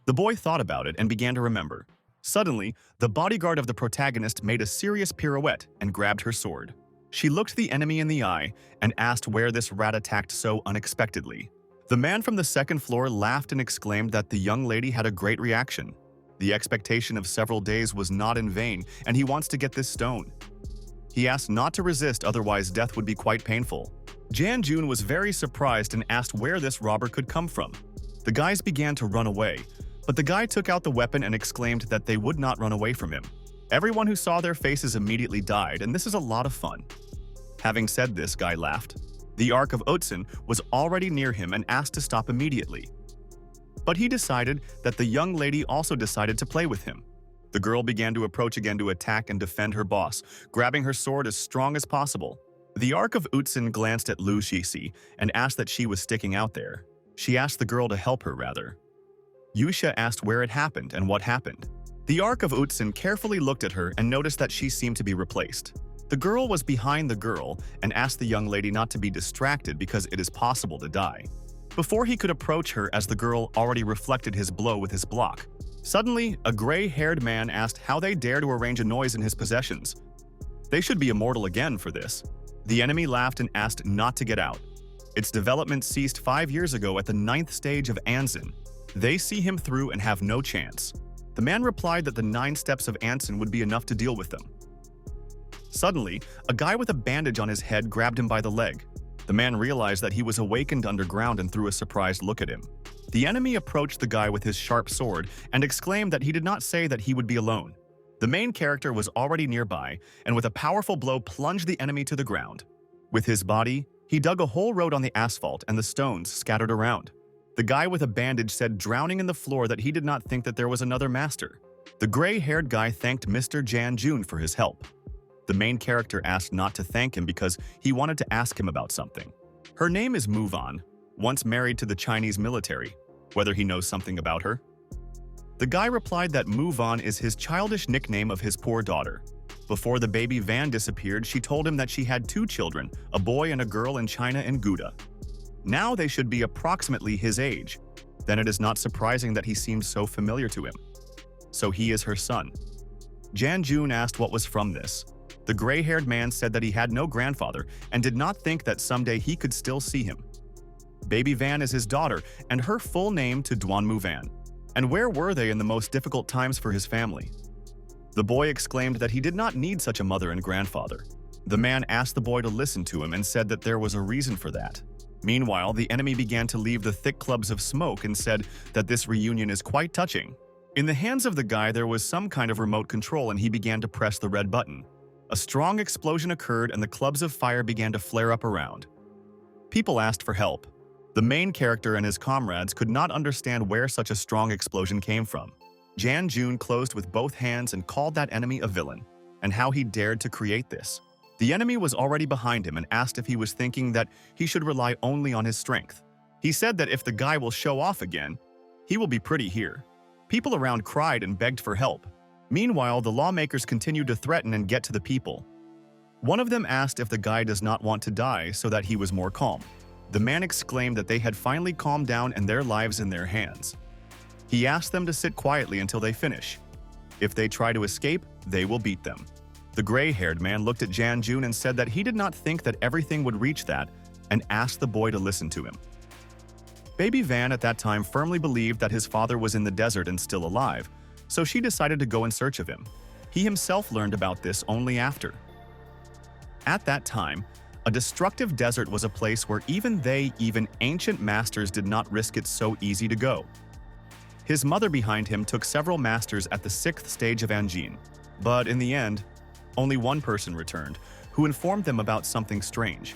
The boy thought about it and began to remember. Suddenly, the bodyguard of the protagonist made a serious pirouette and grabbed her sword. She looked the enemy in the eye and asked where this rat attacked so unexpectedly. The man from the second floor laughed and exclaimed that the young lady had a great reaction. The expectation of several days was not in vain, and he wants to get this stone. He asked not to resist, otherwise death would be quite painful. Jan-jun was very surprised and asked where this robber could come from. The guys began to run away, but the guy took out the weapon and exclaimed that they would not run away from him. Everyone who saw their faces immediately died, and this is a lot of fun. Having said this, guy laughed. The Ark of Otsun was already near him and asked to stop immediately. But he decided that the young lady also decided to play with him. The girl began to approach again to attack and defend her boss, grabbing her sword as strong as possible. The Ark of Otsun glanced at Lu Shixi and asked that she was sticking out there. She asked the girl to help her, rather. Yusha asked where it happened and what happened. The Ark of Otsun carefully looked at her and noticed that she seemed to be replaced. The girl was behind the girl and asked the young lady not to be distracted because it is possible to die. Before he could approach her, as the girl already reflected his blow with his block. Suddenly, a gray-haired man asked how they dare to arrange a noise in his possessions. They should be immortal again for this. The enemy laughed and asked not to get out. Its development ceased 5 years ago at the 9th stage of Anzin. They see him through and have no chance. The man replied that the 9 steps of Anzin would be enough to deal with them. Suddenly, a guy with a bandage on his head grabbed him by the leg. The man realized that he was awakened underground and threw a surprised look at him. The enemy approached the guy with his sharp sword and exclaimed that he did not say that he would be alone. The main character was already nearby and with a powerful blow plunged the enemy to the ground. With his body, he dug a whole road on the asphalt and the stones scattered around. The guy with a bandage said, drowning in the floor, that he did not think that there was another master. The gray-haired guy thanked Mr. Jan-jun for his help. The main character asked not to thank him because he wanted to ask him about something. Her name is Muvan, once married to the Chinese military, whether he knows something about her. The guy replied that Muvan is his childish nickname of his poor daughter. Before the baby Van disappeared, she told him that she had 2 children, a boy and a girl in China and Gouda. Now they should be approximately his age. Then it is not surprising that he seemed so familiar to him. So he is her son. Jan-jun asked what was from this. The gray-haired man said that he had no grandfather and did not think that someday he could still see him. Baby Van is his daughter and her full name to Duanmu Van. And where were they in the most difficult times for his family? The boy exclaimed that he did not need such a mother and grandfather. The man asked the boy to listen to him and said that there was a reason for that. Meanwhile, the enemy began to leave the thick clubs of smoke and said that this reunion is quite touching. In the hands of the guy there was some kind of remote control and he began to press the red button. A strong explosion occurred and the clubs of fire began to flare up around. People asked for help. The main character and his comrades could not understand where such a strong explosion came from. Jan-jun closed with both hands and called that enemy a villain, and how he dared to create this. The enemy was already behind him and asked if he was thinking that he should rely only on his strength. He said that if the guy will show off again, he will be pretty here. People around cried and begged for help. Meanwhile, the lawmakers continued to threaten and get to the people. One of them asked if the guy does not want to die so that he was more calm. The man exclaimed that they had finally calmed down and their lives in their hands. He asked them to sit quietly until they finish. If they try to escape, they will beat them. The gray-haired man looked at Jan-jun and said that he did not think that everything would reach that and asked the boy to listen to him. Baby Van at that time firmly believed that his father was in the desert and still alive, so she decided to go in search of him. He himself learned about this only after. At that time, a destructive desert was a place where even ancient masters did not risk it so easy to go. His mother behind him took several masters at the 6th stage of Anjin, but in the end, only one person returned, who informed them about something strange.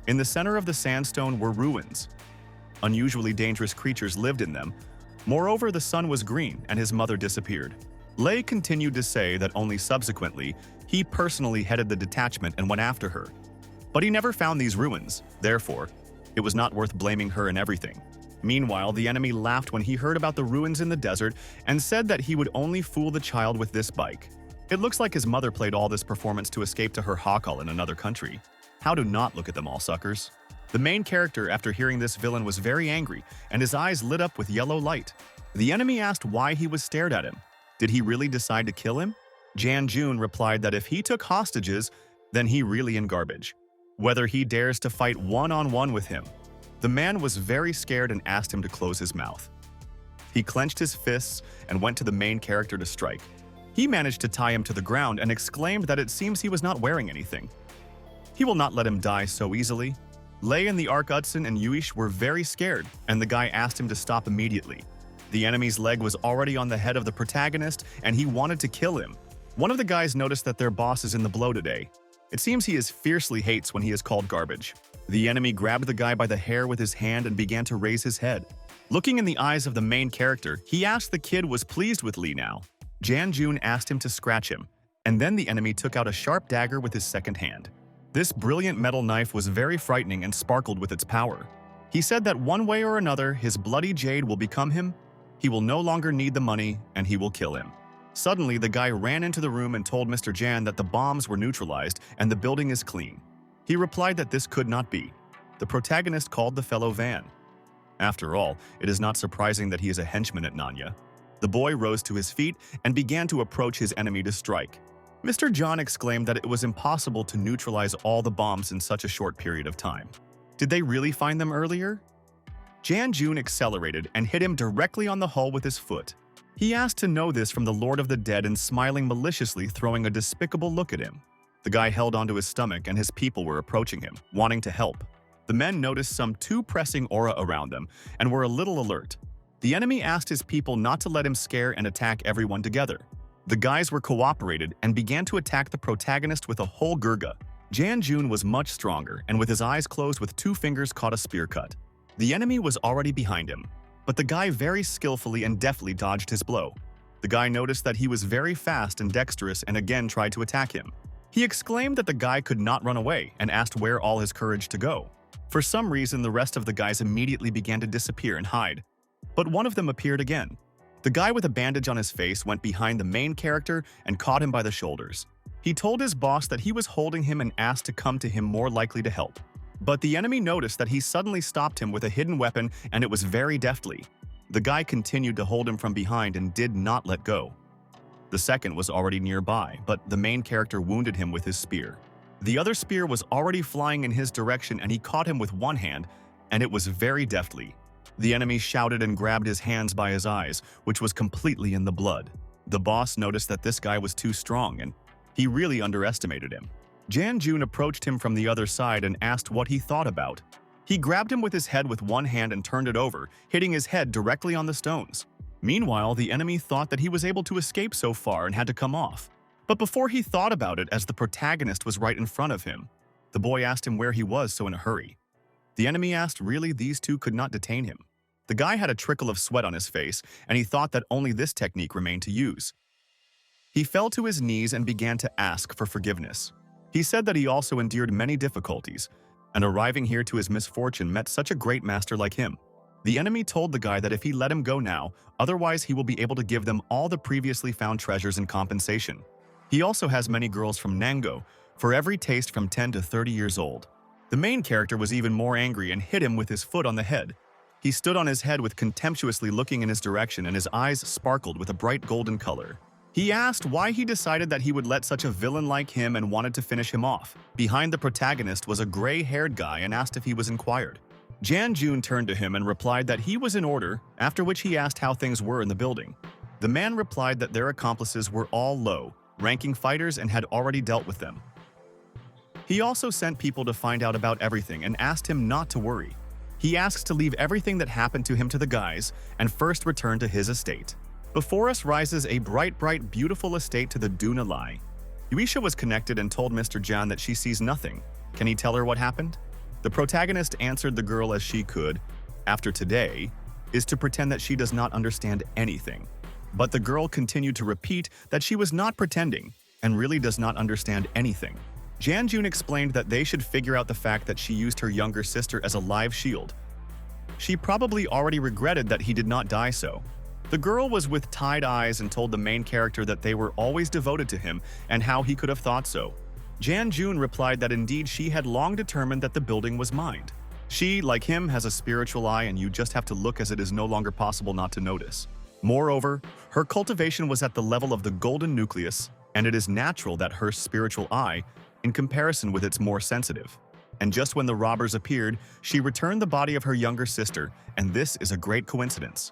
In the center of the sandstone were ruins. Unusually dangerous creatures lived in them. Moreover, the sun was green and his mother disappeared. Lei continued to say that only subsequently, he personally headed the detachment and went after her. But he never found these ruins, therefore, it was not worth blaming her in everything. Meanwhile, the enemy laughed when he heard about the ruins in the desert and said that he would only fool the child with this bike. It looks like his mother played all this performance to escape to her Hakal in another country. How to not look at them all, suckers? The main character, after hearing this villain, was very angry, and his eyes lit up with yellow light. The enemy asked why he was stared at him. Did he really decide to kill him? Jan-jun replied that if he took hostages, then he really in garbage. Whether he dares to fight one-on-one with him. The man was very scared and asked him to close his mouth. He clenched his fists and went to the main character to strike. He managed to tie him to the ground and exclaimed that it seems he was not wearing anything. He will not let him die so easily. Lei and the Arc-Utsun and Yuish were very scared, and the guy asked him to stop immediately. The enemy's leg was already on the head of the protagonist, and he wanted to kill him. One of the guys noticed that their boss is in the blow today. It seems he fiercely hates when he is called garbage. The enemy grabbed the guy by the hair with his hand and began to raise his head. Looking in the eyes of the main character, he asked the kid was pleased with Lee now. Jan-jun asked him to scratch him, and then the enemy took out a sharp dagger with his second hand. This brilliant metal knife was very frightening and sparkled with its power. He said that one way or another, his bloody jade will become him. He will no longer need the money, and he will kill him. Suddenly, the guy ran into the room and told Mr. Jan that the bombs were neutralized and the building is clean. He replied that this could not be. The protagonist called the fellow Van. After all, it is not surprising that he is a henchman at Nanya. The boy rose to his feet and began to approach his enemy to strike. Mr. John exclaimed that it was impossible to neutralize all the bombs in such a short period of time. Did they really find them earlier? Jan-jun accelerated and hit him directly on the hull with his foot. He asked to know this from the Lord of the Dead and smiling maliciously, throwing a despicable look at him. The guy held onto his stomach and his people were approaching him, wanting to help. The men noticed some too pressing aura around them and were a little alert. The enemy asked his people not to let him scare and attack everyone together. The guys were cooperated and began to attack the protagonist with a whole gurga. Jan-jun was much stronger and with his eyes closed with 2 fingers caught a spear cut. The enemy was already behind him, but the guy very skillfully and deftly dodged his blow. The guy noticed that he was very fast and dexterous and again tried to attack him. He exclaimed that the guy could not run away and asked where all his courage to go. For some reason, the rest of the guys immediately began to disappear and hide. But one of them appeared again. The guy with a bandage on his face went behind the main character and caught him by the shoulders. He told his boss that he was holding him and asked to come to him more likely to help. But the enemy noticed that he suddenly stopped him with a hidden weapon, and it was very deftly. The guy continued to hold him from behind and did not let go. The second was already nearby, but the main character wounded him with his spear. The other spear was already flying in his direction and he caught him with one hand, and it was very deftly. The enemy shouted and grabbed his hands by his eyes, which was completely in the blood. The boss noticed that this guy was too strong and he really underestimated him. Jan-jun approached him from the other side and asked what he thought about. He grabbed him with his head with one hand and turned it over, hitting his head directly on the stones. Meanwhile, the enemy thought that he was able to escape so far and had to come off. But before he thought about it, as the protagonist was right in front of him, the boy asked him where he was so in a hurry. The enemy asked really these two could not detain him. The guy had a trickle of sweat on his face, and he thought that only this technique remained to use. He fell to his knees and began to ask for forgiveness. He said that he also endured many difficulties, and arriving here to his misfortune met such a great master like him. The enemy told the guy that if he let him go now, otherwise he will be able to give them all the previously found treasures in compensation. He also has many girls from Nango, for every taste from 10 to 30 years old. The main character was even more angry and hit him with his foot on the head. He stood on his head with contemptuously looking in his direction, and his eyes sparkled with a bright golden color. He asked why he decided that he would let such a villain like him and wanted to finish him off. Behind the protagonist was a gray-haired guy and asked if he was inquired. Jan-jun turned to him and replied that he was in order, after which he asked how things were in the building. The man replied that their accomplices were all low-ranking fighters and had already dealt with them. He also sent people to find out about everything and asked him not to worry. He asks to leave everything that happened to him to the guys and first return to his estate. Before us rises a bright, beautiful estate to the Duna Lai. Yuisha was connected and told Mr. Jan that she sees nothing. Can he tell her what happened? The protagonist answered the girl as she could, after today, is to pretend that she does not understand anything. But the girl continued to repeat that she was not pretending and really does not understand anything. Jan-jun explained that they should figure out the fact that she used her younger sister as a live shield. She probably already regretted that he did not die so. The girl was with tied eyes and told the main character that they were always devoted to him and how he could have thought so. Jan Jun replied that indeed she had long determined that the building was mined. She, like him, has a spiritual eye and you just have to look as it is no longer possible not to notice. Moreover, her cultivation was at the level of the golden nucleus, and it is natural that her spiritual eye, in comparison with its more sensitive. And just when the robbers appeared, she returned the body of her younger sister, and this is a great coincidence.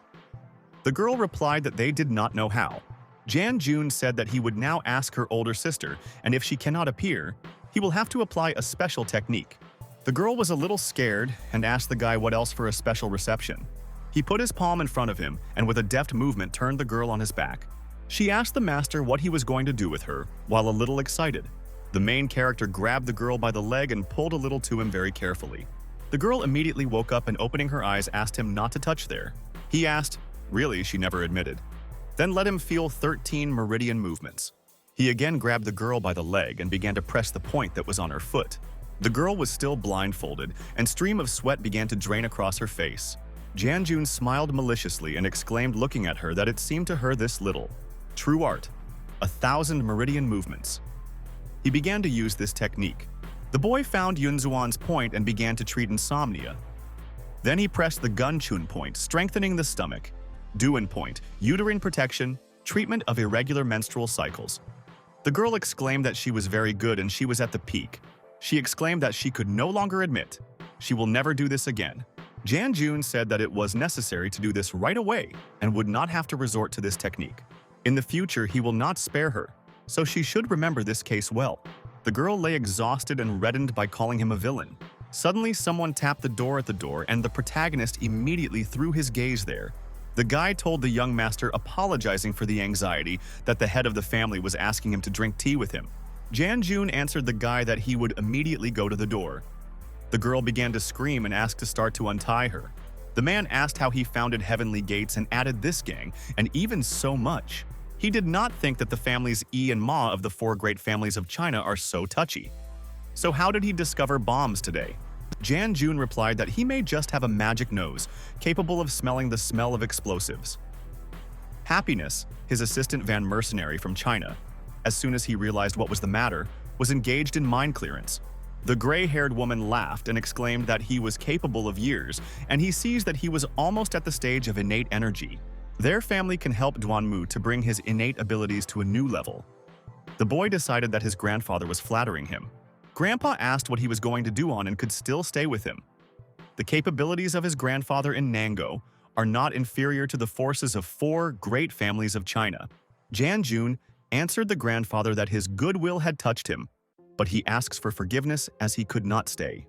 The girl replied that they did not know how. Jan Jun said that he would now ask her older sister, and if she cannot appear, he will have to apply a special technique. The girl was a little scared and asked the guy what else for a special reception. He put his palm in front of him and with a deft movement turned the girl on his back. She asked the master what he was going to do with her, while a little excited. The main character grabbed the girl by the leg and pulled a little to him very carefully. The girl immediately woke up and opening her eyes asked him not to touch there. He asked, really, she never admitted. Then let him feel 13 meridian movements. He again grabbed the girl by the leg and began to press the point that was on her foot. The girl was still blindfolded, and stream of sweat began to drain across her face. Jan Jun smiled maliciously and exclaimed looking at her that it seemed to her this little. True art. 1,000 meridian movements. He began to use this technique. The boy found Yunzuan's point and began to treat insomnia. Then he pressed the Gunchun point, strengthening the stomach. Duan point, uterine protection, treatment of irregular menstrual cycles. The girl exclaimed that she was very good and she was at the peak. She exclaimed that she could no longer admit. She will never do this again. Jan Jun said that it was necessary to do this right away and would not have to resort to this technique. In the future, he will not spare her, so she should remember this case well. The girl lay exhausted and reddened by calling him a villain. Suddenly, someone tapped the door at the door and the protagonist immediately threw his gaze there. The guy told the young master, apologizing for the anxiety, that the head of the family was asking him to drink tea with him. Jan Jun answered the guy that he would immediately go to the door. The girl began to scream and asked to start to untie her. The man asked how he founded Heavenly Gates and added this gang, and even so much. He did not think that the families Yi and Ma of the 4 great families of China are so touchy. So how did he discover bombs today? Jan Jun replied that he may just have a magic nose, capable of smelling the smell of explosives. Happiness, his assistant Van mercenary from China, as soon as he realized what was the matter, was engaged in mine clearance. The gray-haired woman laughed and exclaimed that he was capable of years, and he sees that he was almost at the stage of innate energy. Their family can help Duanmu to bring his innate abilities to a new level. The boy decided that his grandfather was flattering him. Grandpa asked what he was going to do on and could still stay with him. The capabilities of his grandfather in Nango are not inferior to the forces of 4 great families of China. Jan Jun answered the grandfather that his goodwill had touched him, but he asks for forgiveness as he could not stay.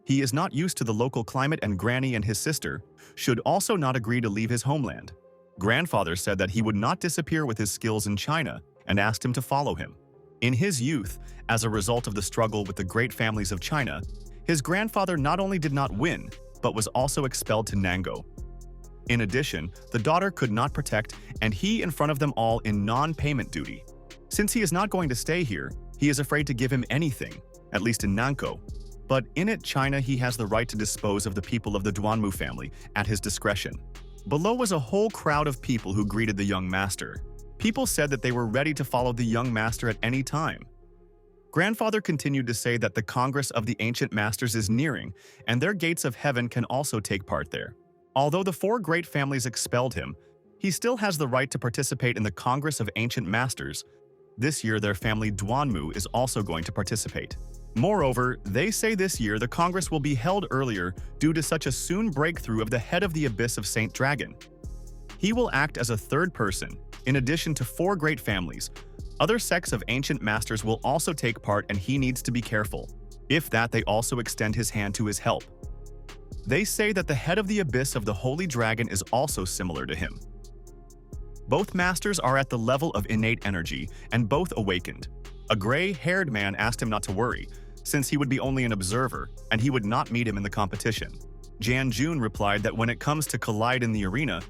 He is not used to the local climate and Granny and his sister should also not agree to leave his homeland. Grandfather said that he would not disappear with his skills in China and asked him to follow him. In his youth, as a result of the struggle with the great families of China, his grandfather not only did not win, but was also expelled to Nango. In addition, the daughter could not protect, and he in front of them all in non-payment duty. Since he is not going to stay here, he is afraid to give him anything, at least in Nanko. But in it, China, he has the right to dispose of the people of the Duanmu family at his discretion. Below was a whole crowd of people who greeted the young master. People said that they were ready to follow the young master at any time. Grandfather continued to say that the Congress of the Ancient Masters is nearing, and their gates of heaven can also take part there. Although the 4 great families expelled him, he still has the right to participate in the Congress of Ancient Masters. This year, their family Duanmu is also going to participate. Moreover, they say this year the Congress will be held earlier due to such a soon breakthrough of the head of the Abyss of Saint Dragon. He will act as a 3rd person, in addition to 4 great families. Other sects of ancient masters will also take part and he needs to be careful. If that, they also extend his hand to his help. They say that the head of the Abyss of the Holy Dragon is also similar to him. Both masters are at the level of innate energy, and both awakened. A gray-haired man asked him not to worry, since he would be only an observer, and he would not meet him in the competition. Jan Jun replied that when it comes to collide in the arena,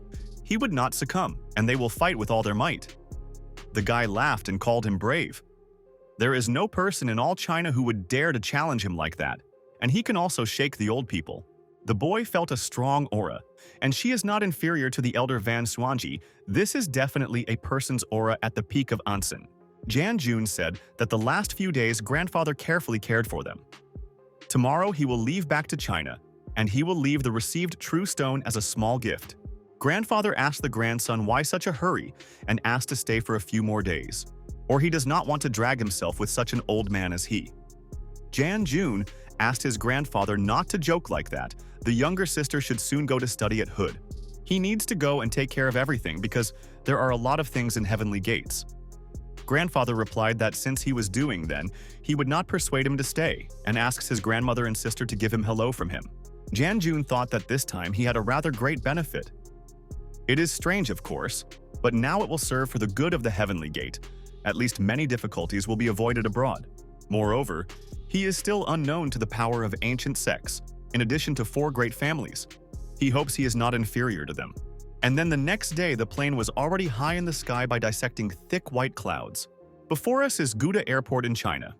he would not succumb, and they will fight with all their might. The guy laughed and called him brave. There is no person in all China who would dare to challenge him like that, and he can also shake the old people. The boy felt a strong aura, and she is not inferior to the elder Van Swanji. This is definitely a person's aura at the peak of Ansen. Jan Jun said that the last few days grandfather carefully cared for them. Tomorrow he will leave back to China, and he will leave the received true stone as a small gift. Grandfather asked the grandson why such a hurry and asked to stay for a few more days, or he does not want to drag himself with such an old man as he. Jan Jun asked his grandfather not to joke like that. The younger sister should soon go to study at Hood. He needs to go and take care of everything because there are a lot of things in heavenly gates. Grandfather replied that since he was doing then, he would not persuade him to stay and asks his grandmother and sister to give him hello from him. Jan Jun thought that this time he had a rather great benefit. It is strange, of course, but now it will serve for the good of the heavenly gate. At least many difficulties will be avoided abroad. Moreover, he is still unknown to the power of ancient sects, in addition to 4 great families. He hopes he is not inferior to them. And then the next day the plane was already high in the sky by dissecting thick white clouds. Before us is Gouda Airport in China.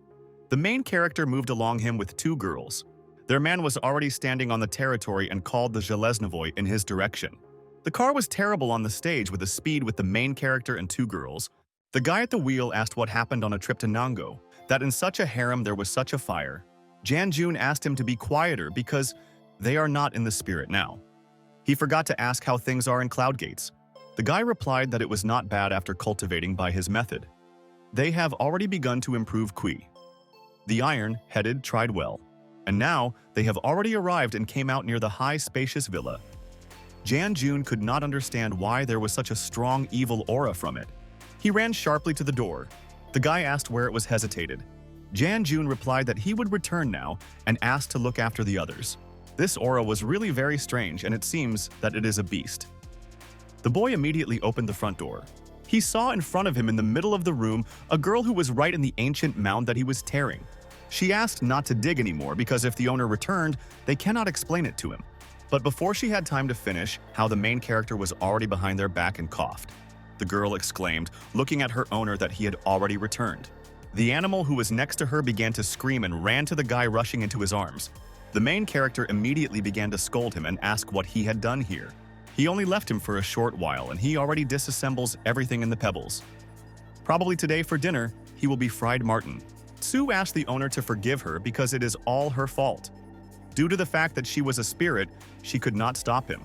The main character moved along him with 2 girls. Their man was already standing on the territory and called the Zheleznovoy in his direction. The car was terrible on the stage with the speed with the main character and 2 girls. The guy at the wheel asked what happened on a trip to Nango, that in such a harem there was such a fire. Jan Jun asked him to be quieter because they are not in the spirit now. He forgot to ask how things are in Cloud Gates. The guy replied that it was not bad after cultivating by his method. They have already begun to improve Kui. The iron-headed tried well, and now they have already arrived and came out near the high spacious villa. Jan Jun could not understand why there was such a strong evil aura from it. He ran sharply to the door. The guy asked where it was hesitated. Jan Jun replied that he would return now and asked to look after the others. This aura was really very strange, and it seems that it is a beast. The boy immediately opened the front door. He saw in front of him in the middle of the room a girl who was right in the ancient mound that he was tearing. She asked not to dig anymore because if the owner returned, they cannot explain it to him. But before she had time to finish, how the main character was already behind their back and coughed. The girl exclaimed, looking at her owner, that he had already returned. The animal who was next to her began to scream and ran to the guy rushing into his arms. The main character immediately began to scold him and ask what he had done here. He only left him for a short while and he already disassembles everything in the pebbles. Probably today for dinner, he will be fried martin. Sue asked the owner to forgive her because it is all her fault. Due to the fact that she was a spirit, she could not stop him.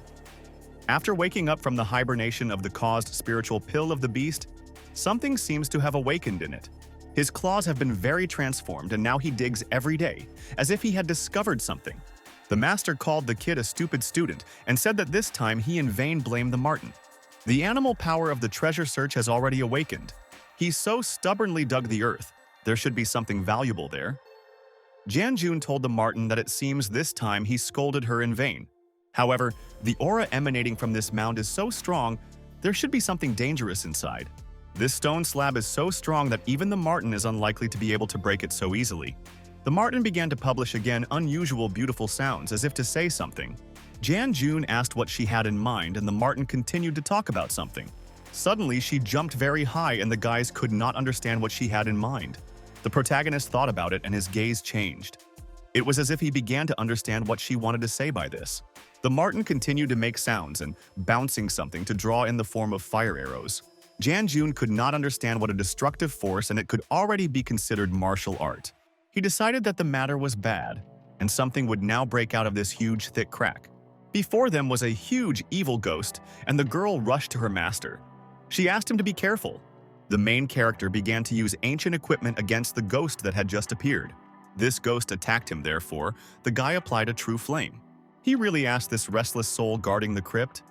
After waking up from the hibernation of the caused spiritual pill of the beast, something seems to have awakened in it. His claws have been very transformed and now he digs every day, as if he had discovered something. The master called the kid a stupid student and said that this time he in vain blamed the marten. The animal power of the treasure search has already awakened. He so stubbornly dug the earth, there should be something valuable there. Jan Jun told the marten that it seems this time he scolded her in vain. However, the aura emanating from this mound is so strong, there should be something dangerous inside. This stone slab is so strong that even the marten is unlikely to be able to break it so easily. The marten began to publish again unusual beautiful sounds as if to say something. Jan Jun asked what she had in mind and the marten continued to talk about something. Suddenly, she jumped very high and the guys could not understand what she had in mind. The protagonist thought about it and his gaze changed. It was as if he began to understand what she wanted to say by this. The marten continued to make sounds and bouncing something to draw in the form of fire arrows. Jan Jun could not understand what a destructive force and it could already be considered martial art. He decided that the matter was bad, and something would now break out of this huge thick crack. Before them was a huge evil ghost, and the girl rushed to her master. She asked him to be careful. The main character began to use ancient equipment against the ghost that had just appeared. This ghost attacked him, therefore, the guy applied a true flame. He really asked this restless soul guarding the crypt.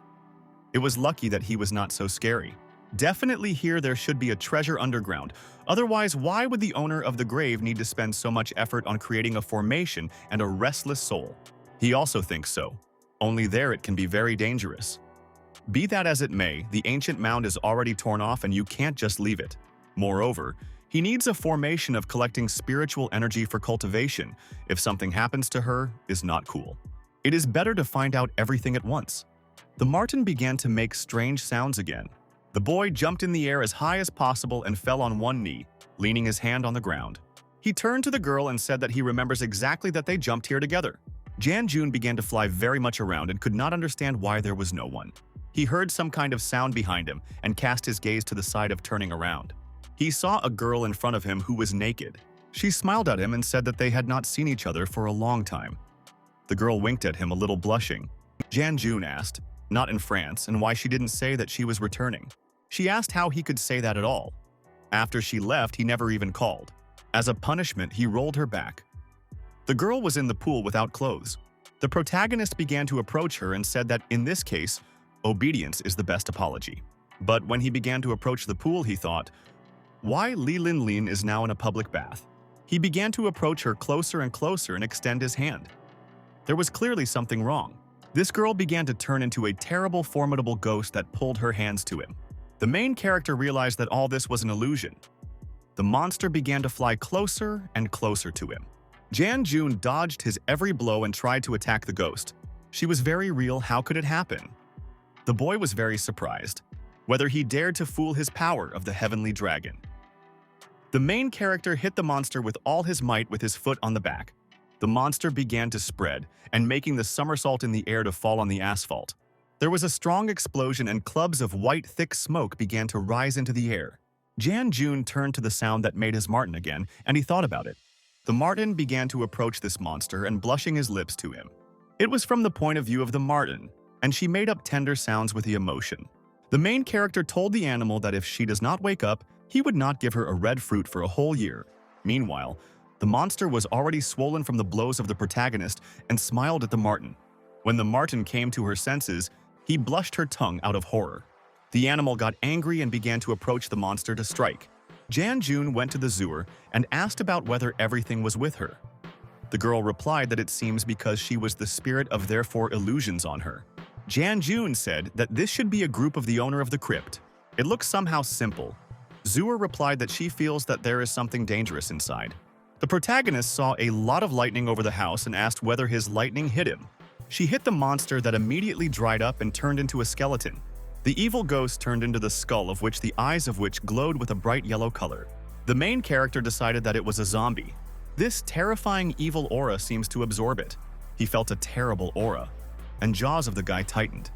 It was lucky that he was not so scary. Definitely here there should be a treasure underground. Otherwise, why would the owner of the grave need to spend so much effort on creating a formation and a restless soul? He also thinks so. Only there it can be very dangerous. Be that as it may, the ancient mound is already torn off and you can't just leave it. Moreover, he needs a formation of collecting spiritual energy for cultivation. If something happens to her, is not cool. It is better to find out everything at once. The marten began to make strange sounds again. The boy jumped in the air as high as possible and fell on one knee, leaning his hand on the ground. He turned to the girl and said that he remembers exactly that they jumped here together. Jan-jun began to fly very much around and could not understand why there was no one. He heard some kind of sound behind him and cast his gaze to the side of turning around. He saw a girl in front of him who was naked. She smiled at him and said that they had not seen each other for a long time. The girl winked at him, a little blushing. Jan-jun asked, not in France, and why she didn't say that she was returning. She asked how he could say that at all. After she left, he never even called. As a punishment, he rolled her back. The girl was in the pool without clothes. The protagonist began to approach her and said that in this case, obedience is the best apology. But when he began to approach the pool, he thought, why Li Lin Lin is now in a public bath? He began to approach her closer and closer and extend his hand. There was clearly something wrong. This girl began to turn into a terrible, formidable ghost that pulled her hands to him. The main character realized that all this was an illusion. The monster began to fly closer and closer to him. Jan-jun dodged his every blow and tried to attack the ghost. She was very real. How could it happen? The boy was very surprised, whether he dared to fool his power of the heavenly dragon. The main character hit the monster with all his might with his foot on the back. The monster began to spread and making the somersault in the air to fall on the asphalt. There was a strong explosion and clubs of white, thick smoke began to rise into the air. Jan-jun turned to the sound that made his marten again, and he thought about it. The marten began to approach this monster and blushing his lips to him. It was from the point of view of the marten, and she made up tender sounds with the emotion. The main character told the animal that if she does not wake up, he would not give her a red fruit for a whole year. Meanwhile, the monster was already swollen from the blows of the protagonist and smiled at the marten. When the marten came to her senses, he blushed her tongue out of horror. The animal got angry and began to approach the monster to strike. Jan-jun went to the zoo and asked about whether everything was with her. The girl replied that it seems because she was the spirit of therefore illusions on her. Jan-jun said that this should be a group of the owner of the crypt. It looks somehow simple. Zua replied that she feels that there is something dangerous inside. The protagonist saw a lot of lightning over the house and asked whether his lightning hit him. She hit the monster that immediately dried up and turned into a skeleton. The evil ghost turned into the skull of which the eyes of which glowed with a bright yellow color. The main character decided that it was a zombie. This terrifying evil aura seems to absorb it. He felt a terrible aura, and jaws of the guy tightened.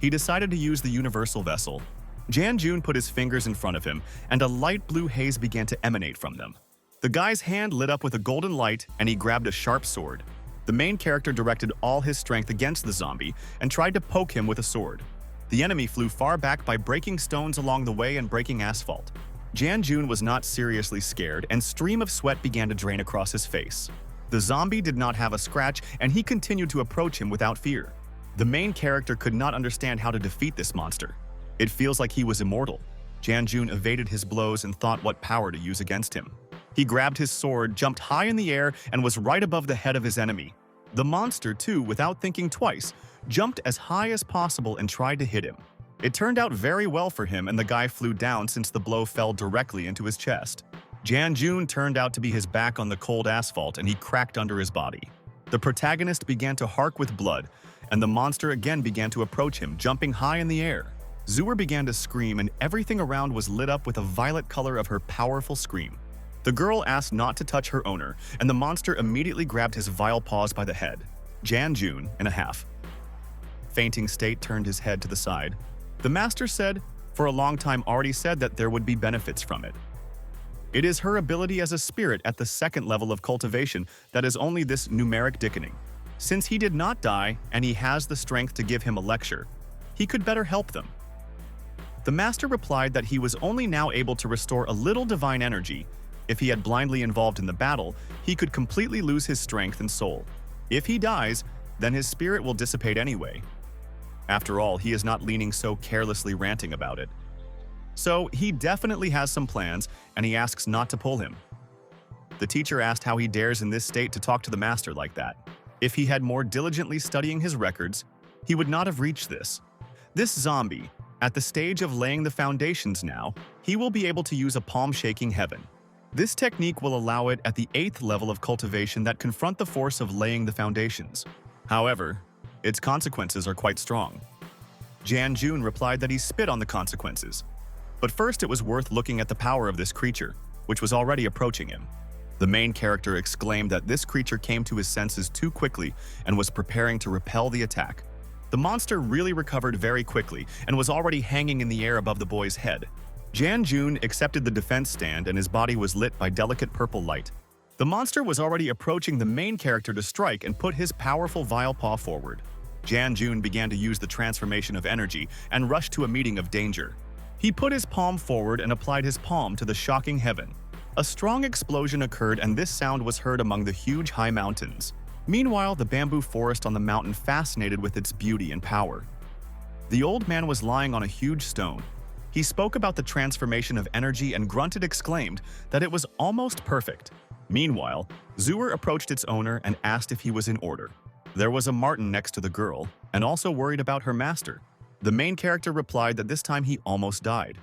He decided to use the universal vessel. Jan-jun put his fingers in front of him, and a light blue haze began to emanate from them. The guy's hand lit up with a golden light, and he grabbed a sharp sword. The main character directed all his strength against the zombie and tried to poke him with a sword. The enemy flew far back by breaking stones along the way and breaking asphalt. Jan-jun was not seriously scared, and a stream of sweat began to drain across his face. The zombie did not have a scratch, and he continued to approach him without fear. The main character could not understand how to defeat this monster. It feels like he was immortal. Jan-jun evaded his blows and thought what power to use against him. He grabbed his sword, jumped high in the air, and was right above the head of his enemy. The monster, too, without thinking twice, jumped as high as possible and tried to hit him. It turned out very well for him, and the guy flew down since the blow fell directly into his chest. Jan-jun turned out to be his back on the cold asphalt, and he cracked under his body. The protagonist began to hark with blood, and the monster again began to approach him, jumping high in the air. Zua began to scream, and everything around was lit up with a violet color of her powerful scream. The girl asked not to touch her owner, and the monster immediately grabbed his vile paws by the head. Jan-jun, in a half-fainting state, turned his head to the side. The master said, for a long time already said that there would be benefits from it. It is her ability as a spirit at the second level of cultivation that is only this numeric dickening. Since he did not die and he has the strength to give him a lecture, he could better help them. The master replied that he was only now able to restore a little divine energy. If he had blindly involved in the battle, he could completely lose his strength and soul. If he dies, then his spirit will dissipate anyway. After all, he is not leaning so carelessly ranting about it. So he definitely has some plans, and he asks not to pull him. The teacher asked how he dares in this state to talk to the master like that. If he had more diligently studying his records, he would not have reached this. This zombie, at the stage of laying the foundations now, he will be able to use a palm-shaking heaven. This technique will allow it at the 8th level of cultivation that confront the force of laying the foundations. However, its consequences are quite strong. Jan-jun replied that he spit on the consequences. But first it was worth looking at the power of this creature, which was already approaching him. The main character exclaimed that this creature came to his senses too quickly and was preparing to repel the attack. The monster really recovered very quickly and was already hanging in the air above the boy's head. Jan-jun accepted the defense stand and his body was lit by delicate purple light. The monster was already approaching the main character to strike and put his powerful vile paw forward. Jan-jun began to use the transformation of energy and rushed to a meeting of danger. He put his palm forward and applied his palm to the shocking heaven. A strong explosion occurred and this sound was heard among the huge high mountains. Meanwhile, the bamboo forest on the mountain fascinated with its beauty and power. The old man was lying on a huge stone. He spoke about the transformation of energy and grunted exclaimed that it was almost perfect. Meanwhile, Zuer approached its owner and asked if he was in order. There was a marten next to the girl, and also worried about her master. The main character replied that this time he almost died.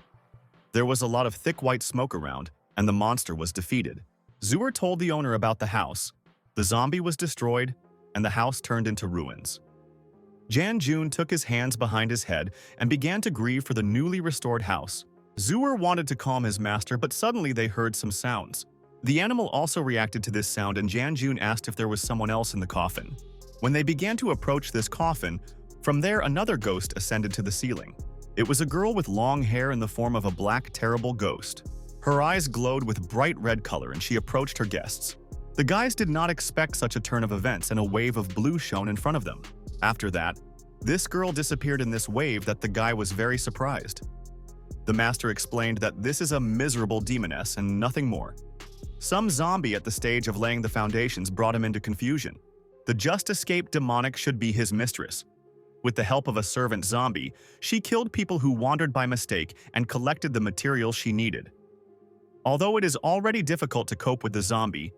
There was a lot of thick white smoke around, and the monster was defeated. Zuer told the owner about the house. The zombie was destroyed, and the house turned into ruins. Jan-jun took his hands behind his head and began to grieve for the newly restored house. Zuer wanted to calm his master, but suddenly they heard some sounds. The animal also reacted to this sound and Jan-jun asked if there was someone else in the coffin. When they began to approach this coffin, from there another ghost ascended to the ceiling. It was a girl with long hair in the form of a black, terrible ghost. Her eyes glowed with bright red color and she approached her guests. The guys did not expect such a turn of events and a wave of blue shone in front of them. After that, this girl disappeared in this wave that the guy was very surprised. The master explained that this is a miserable demoness and nothing more. Some zombie at the stage of laying the foundations brought him into confusion. The just-escaped demonic should be his mistress. With the help of a servant zombie, she killed people who wandered by mistake and collected the materials she needed. Although it is already difficult to cope with the zombie,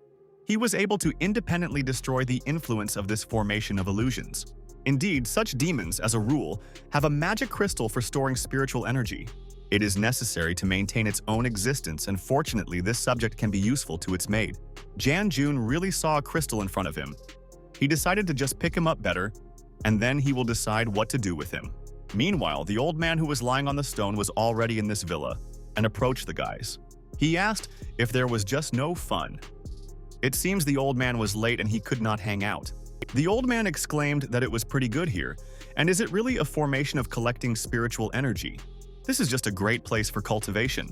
he was able to independently destroy the influence of this formation of illusions. Indeed, such demons, as a rule, have a magic crystal for storing spiritual energy. It is necessary to maintain its own existence, and fortunately this subject can be useful to its mate. Jan-jun really saw a crystal in front of him. He decided to just pick him up better, and then he will decide what to do with him. Meanwhile, the old man who was lying on the stone was already in this villa and approached the guys. He asked if there was just no fun. It seems the old man was late and he could not hang out. The old man exclaimed that it was pretty good here, and is it really a formation of collecting spiritual energy? This is just a great place for cultivation.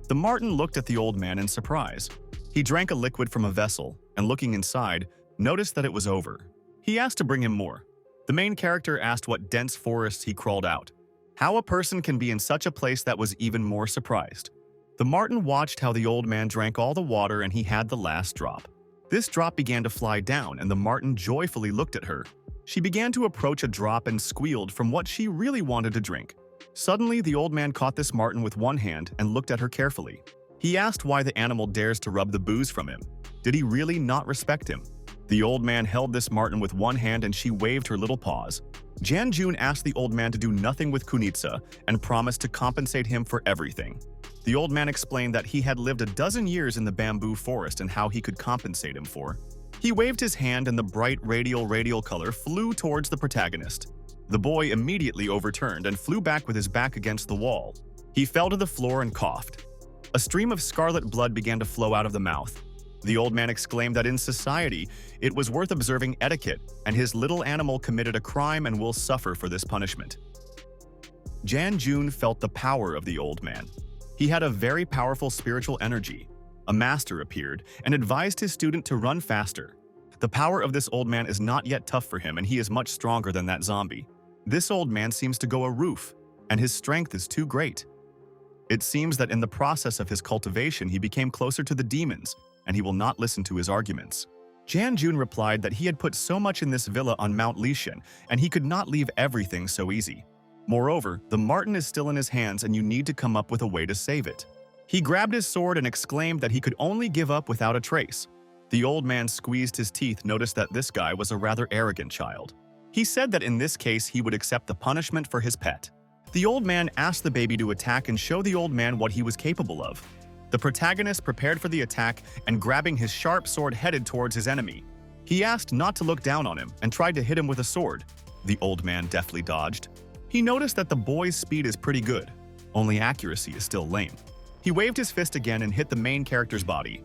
The marten looked at the old man in surprise. He drank a liquid from a vessel, and looking inside, noticed that it was over. He asked to bring him more. The main character asked what dense forest he crawled out. How a person can be in such a place that was even more surprised. The marten watched how the old man drank all the water and he had the last drop. This drop began to fly down and the marten joyfully looked at her. She began to approach a drop and squealed from what she really wanted to drink. Suddenly, the old man caught this marten with one hand and looked at her carefully. He asked why the animal dares to rub the booze from him. Did he really not respect him? The old man held this marten with one hand and she waved her little paws. Jan-jun asked the old man to do nothing with Kunitsa and promised to compensate him for everything. The old man explained that he had lived a dozen years in the bamboo forest and how he could compensate him for. He waved his hand and the bright radial color flew towards the protagonist. The boy immediately overturned and flew back with his back against the wall. He fell to the floor and coughed. A stream of scarlet blood began to flow out of the mouth. The old man exclaimed that in society, it was worth observing etiquette, and his little animal committed a crime and will suffer for this punishment. Jan-jun felt the power of the old man. He had a very powerful spiritual energy. A master appeared and advised his student to run faster. The power of this old man is not yet tough for him and he is much stronger than that zombie. This old man seems to go a roof, and his strength is too great. It seems that in the process of his cultivation he became closer to the demons, and he will not listen to his arguments. Jan-jun replied that he had put so much in this villa on Mount Lishan, and he could not leave everything so easy. Moreover, the marten is still in his hands and you need to come up with a way to save it. He grabbed his sword and exclaimed that he could only give up without a trace. The old man squeezed his teeth, noticed that this guy was a rather arrogant child. He said that in this case he would accept the punishment for his pet. The old man asked the baby to attack and show the old man what he was capable of. The protagonist prepared for the attack and grabbing his sharp sword headed towards his enemy. He asked not to look down on him and tried to hit him with a sword. The old man deftly dodged. He noticed that the boy's speed is pretty good, only accuracy is still lame. He waved his fist again and hit the main character's body.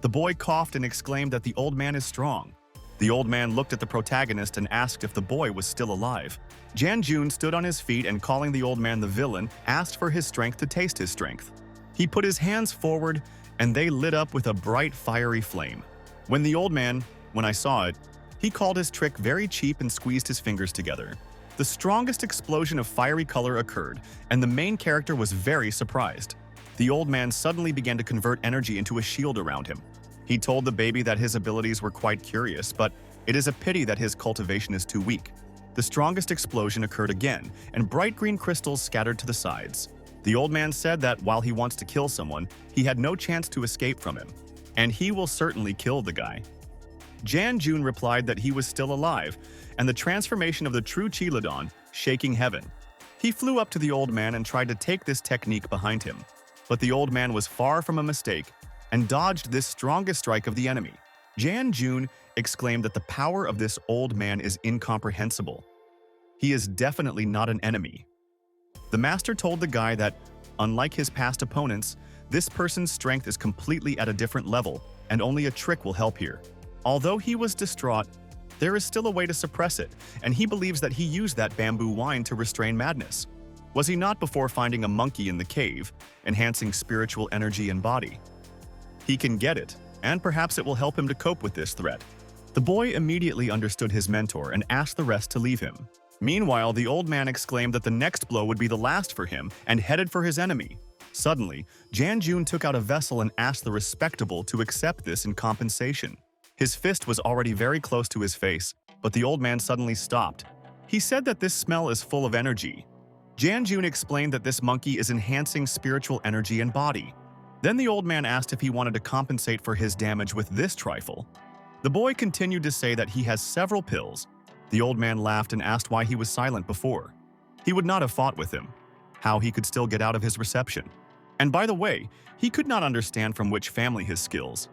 The boy coughed and exclaimed that the old man is strong. The old man looked at the protagonist and asked if the boy was still alive. Janjun stood on his feet and, calling the old man the villain, asked for his strength to taste his strength. He put his hands forward and they lit up with a bright fiery flame. When I saw it, he called his trick very cheap and squeezed his fingers together. The strongest explosion of fiery color occurred, and the main character was very surprised. The old man suddenly began to convert energy into a shield around him. He told the baby that his abilities were quite curious, but it is a pity that his cultivation is too weak. The strongest explosion occurred again, and bright green crystals scattered to the sides. The old man said that while he wants to kill someone, he had no chance to escape from him, and he will certainly kill the guy. Janjun replied that he was still alive, and the transformation of the true Chiladon, shaking heaven. He flew up to the old man and tried to take this technique behind him, but the old man was far from a mistake and dodged this strongest strike of the enemy. Janjun exclaimed that the power of this old man is incomprehensible. He is definitely not an enemy. The master told the guy that, unlike his past opponents, this person's strength is completely at a different level, and only a trick will help here. Although he was distraught, there is still a way to suppress it, and he believes that he used that bamboo wine to restrain madness. Was he not before finding a monkey in the cave, enhancing spiritual energy and body? He can get it, and perhaps it will help him to cope with this threat. The boy immediately understood his mentor and asked the rest to leave him. Meanwhile, the old man exclaimed that the next blow would be the last for him and headed for his enemy. Suddenly, Janjun took out a vessel and asked the respectable to accept this in compensation. His fist was already very close to his face, but the old man suddenly stopped. He said that this smell is full of energy. Janjun explained that this monkey is enhancing spiritual energy and body. Then the old man asked if he wanted to compensate for his damage with this trifle. The boy continued to say that he has several pills. The old man laughed and asked why he was silent before. He would not have fought with him. How he could still get out of his reception. And by the way, he could not understand from which family his skills.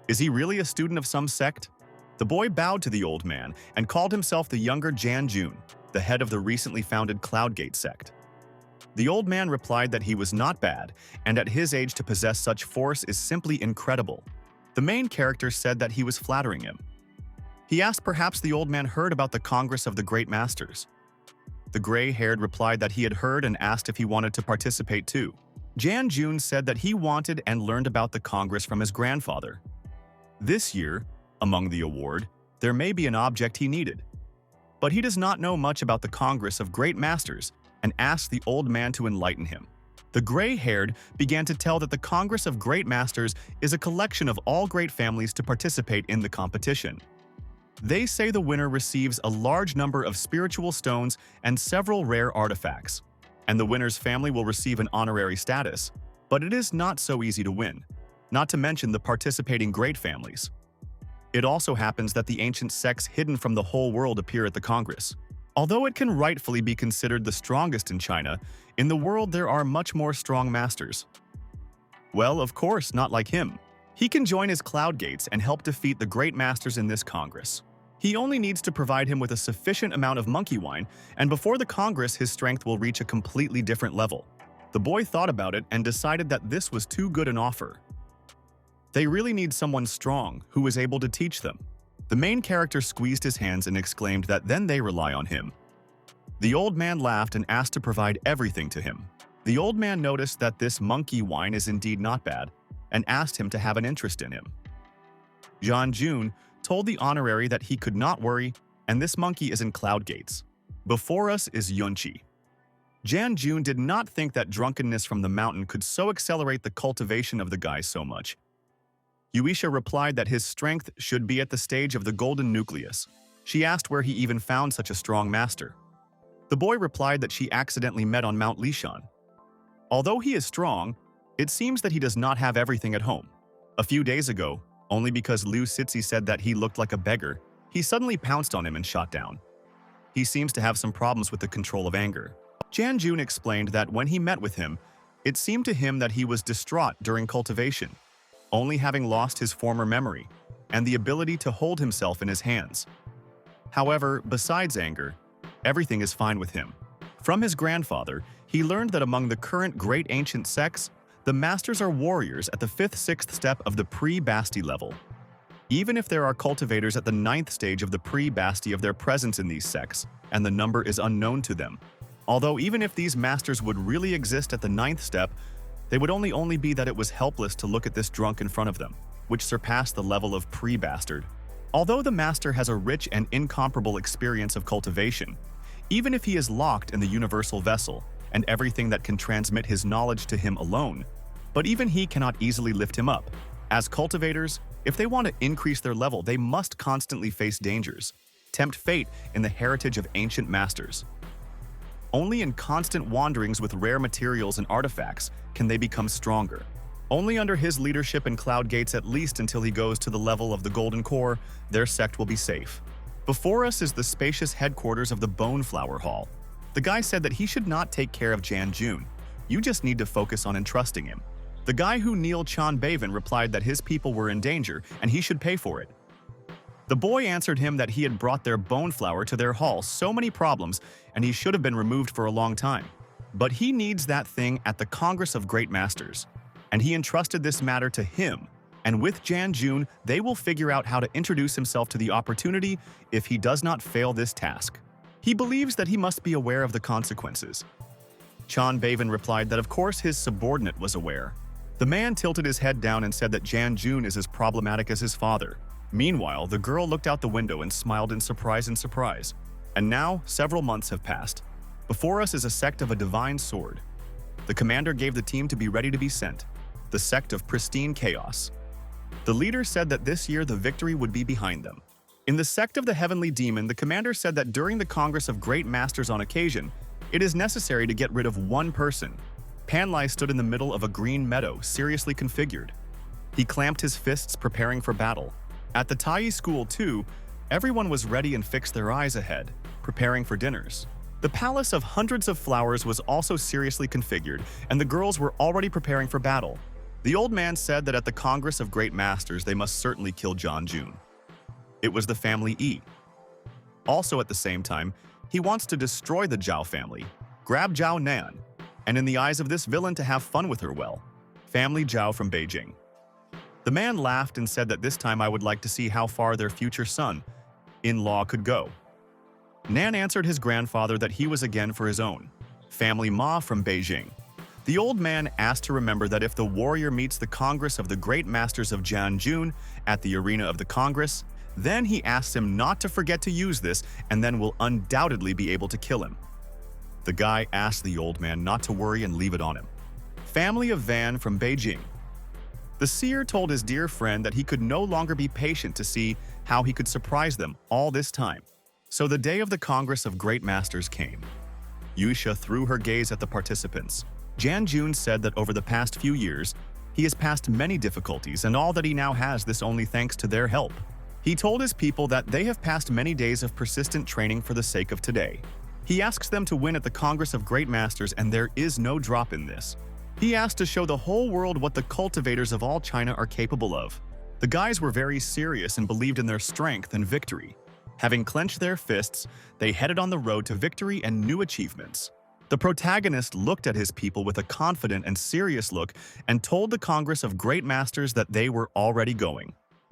Is he really a student of some sect? The boy bowed to the old man and called himself the younger Janjun, the head of the recently founded Cloudgate sect. The old man replied that he was not bad, and at his age to possess such force is simply incredible. The main character said that he was flattering him. He asked perhaps the old man heard about the Congress of the Great Masters. The gray-haired replied that he had heard and asked if he wanted to participate too. Janjun said that he wanted and learned about the Congress from his grandfather. This year, among the award, there may be an object he needed. But he does not know much about the Congress of Great Masters and asked the old man to enlighten him. The gray-haired began to tell that the Congress of Great Masters is a collection of all great families to participate in the competition. They say the winner receives a large number of spiritual stones and several rare artifacts, and the winner's family will receive an honorary status, but it is not so easy to win, not to mention the participating great families. It also happens that the ancient sects hidden from the whole world appear at the Congress. Although it can rightfully be considered the strongest in China, in the world there are much more strong masters. Well, of course, not like him. He can join his cloud gates and help defeat the great masters in this Congress. He only needs to provide him with a sufficient amount of monkey wine, and before the Congress his strength will reach a completely different level. The boy thought about it and decided that this was too good an offer. They really need someone strong who is able to teach them. The main character squeezed his hands and exclaimed that then they rely on him. The old man laughed and asked to provide everything to him. The old man noticed that this monkey wine is indeed not bad and asked him to have an interest in him. Janjun told the honorary that he could not worry and this monkey is in Cloud Gates. Before us is Yunchi. Janjun did not think that drunkenness from the mountain could so accelerate the cultivation of the guy so much. Yuisha replied that his strength should be at the stage of the golden nucleus. She asked where he even found such a strong master. The boy replied that she accidentally met on Mount Lishan. Although he is strong, it seems that he does not have everything at home. A few days ago, only because Liu Sitzi said that he looked like a beggar, he suddenly pounced on him and shot down. He seems to have some problems with the control of anger. Janjun explained that when he met with him, it seemed to him that he was distraught during cultivation, only having lost his former memory and the ability to hold himself in his hands. However, besides anger, everything is fine with him. From his grandfather, he learned that among the current great ancient sects, The masters are warriors at the 5th-6th step of the pre-Basti level. Even if there are cultivators at the 9th stage of the pre-Basti of their presence in these sects, and the number is unknown to them. Although even if these masters would really exist at the 9th step, they would only be that it was helpless to look at this drunk in front of them, which surpassed the level of pre-bastard. Although the master has a rich and incomparable experience of cultivation, even if he is locked in the universal vessel, and everything that can transmit his knowledge to him alone, but even he cannot easily lift him up. As cultivators, if they want to increase their level, they must constantly face dangers, tempt fate in the heritage of ancient masters. Only in constant wanderings with rare materials and artifacts can they become stronger. Only under his leadership in Cloud Gates, at least until he goes to the level of the Golden Core, their sect will be safe. Before us is the spacious headquarters of the Boneflower Hall. The guy said that he should not take care of Jan Jun. You just need to focus on entrusting him. The guy who Neil Chan Baven replied that his people were in danger and he should pay for it. The boy answered him that he had brought their Boneflower to their hall so many problems and he should have been removed for a long time. But he needs that thing at the Congress of Great Masters. And he entrusted this matter to him. And with Jan Jun, they will figure out how to introduce himself to the opportunity if he does not fail this task. He believes that he must be aware of the consequences. Chan Baven replied that of course his subordinate was aware. The man tilted his head down and said that Jan Jun is as problematic as his father. Meanwhile, the girl looked out the window and smiled in surprise. And now, several months have passed. Before us is a sect of a divine sword. The commander gave the team to be ready to be sent. The sect of pristine chaos. The leader said that this year the victory would be behind them. In the sect of the Heavenly Demon, the commander said that during the Congress of Great Masters on occasion, it is necessary to get rid of one person. Panlai stood in the middle of a green meadow, seriously configured. He clamped his fists, preparing for battle. At the Tai school, too, everyone was ready and fixed their eyes ahead, preparing for dinners. The palace of hundreds of flowers was also seriously configured, and the girls were already preparing for battle. The old man said that at the Congress of Great Masters, they must certainly kill Jan Jun. It was the family Yi. Also at the same time, he wants to destroy the Zhao family, grab Zhao Nan, and in the eyes of this villain to have fun with her well. Family Zhao from Beijing. The man laughed and said that this time I would like to see how far their future son-in-law could go. Nan answered his grandfather that he was again for his own. Family Ma from Beijing. The old man asked to remember that if the warrior meets the Congress of the Great Masters of Jan Jun at the arena of the Congress, then he asks him not to forget to use this and then will undoubtedly be able to kill him. The guy asked the old man not to worry and leave it on him. Family of Van from Beijing. The seer told his dear friend that he could no longer be patient to see how he could surprise them all this time. So the day of the Congress of Great Masters came. Yusha threw her gaze at the participants. Jan Jun said that over the past few years, he has passed many difficulties and all that he now has this only thanks to their help. He told his people that they have passed many days of persistent training for the sake of today. He asks them to win at the Congress of Great Masters and there is no drop in this. He asked to show the whole world what the cultivators of all China are capable of. The guys were very serious and believed in their strength and victory. Having clenched their fists, they headed on the road to victory and new achievements. The protagonist looked at his people with a confident and serious look and told the Congress of Great Masters that they were already going.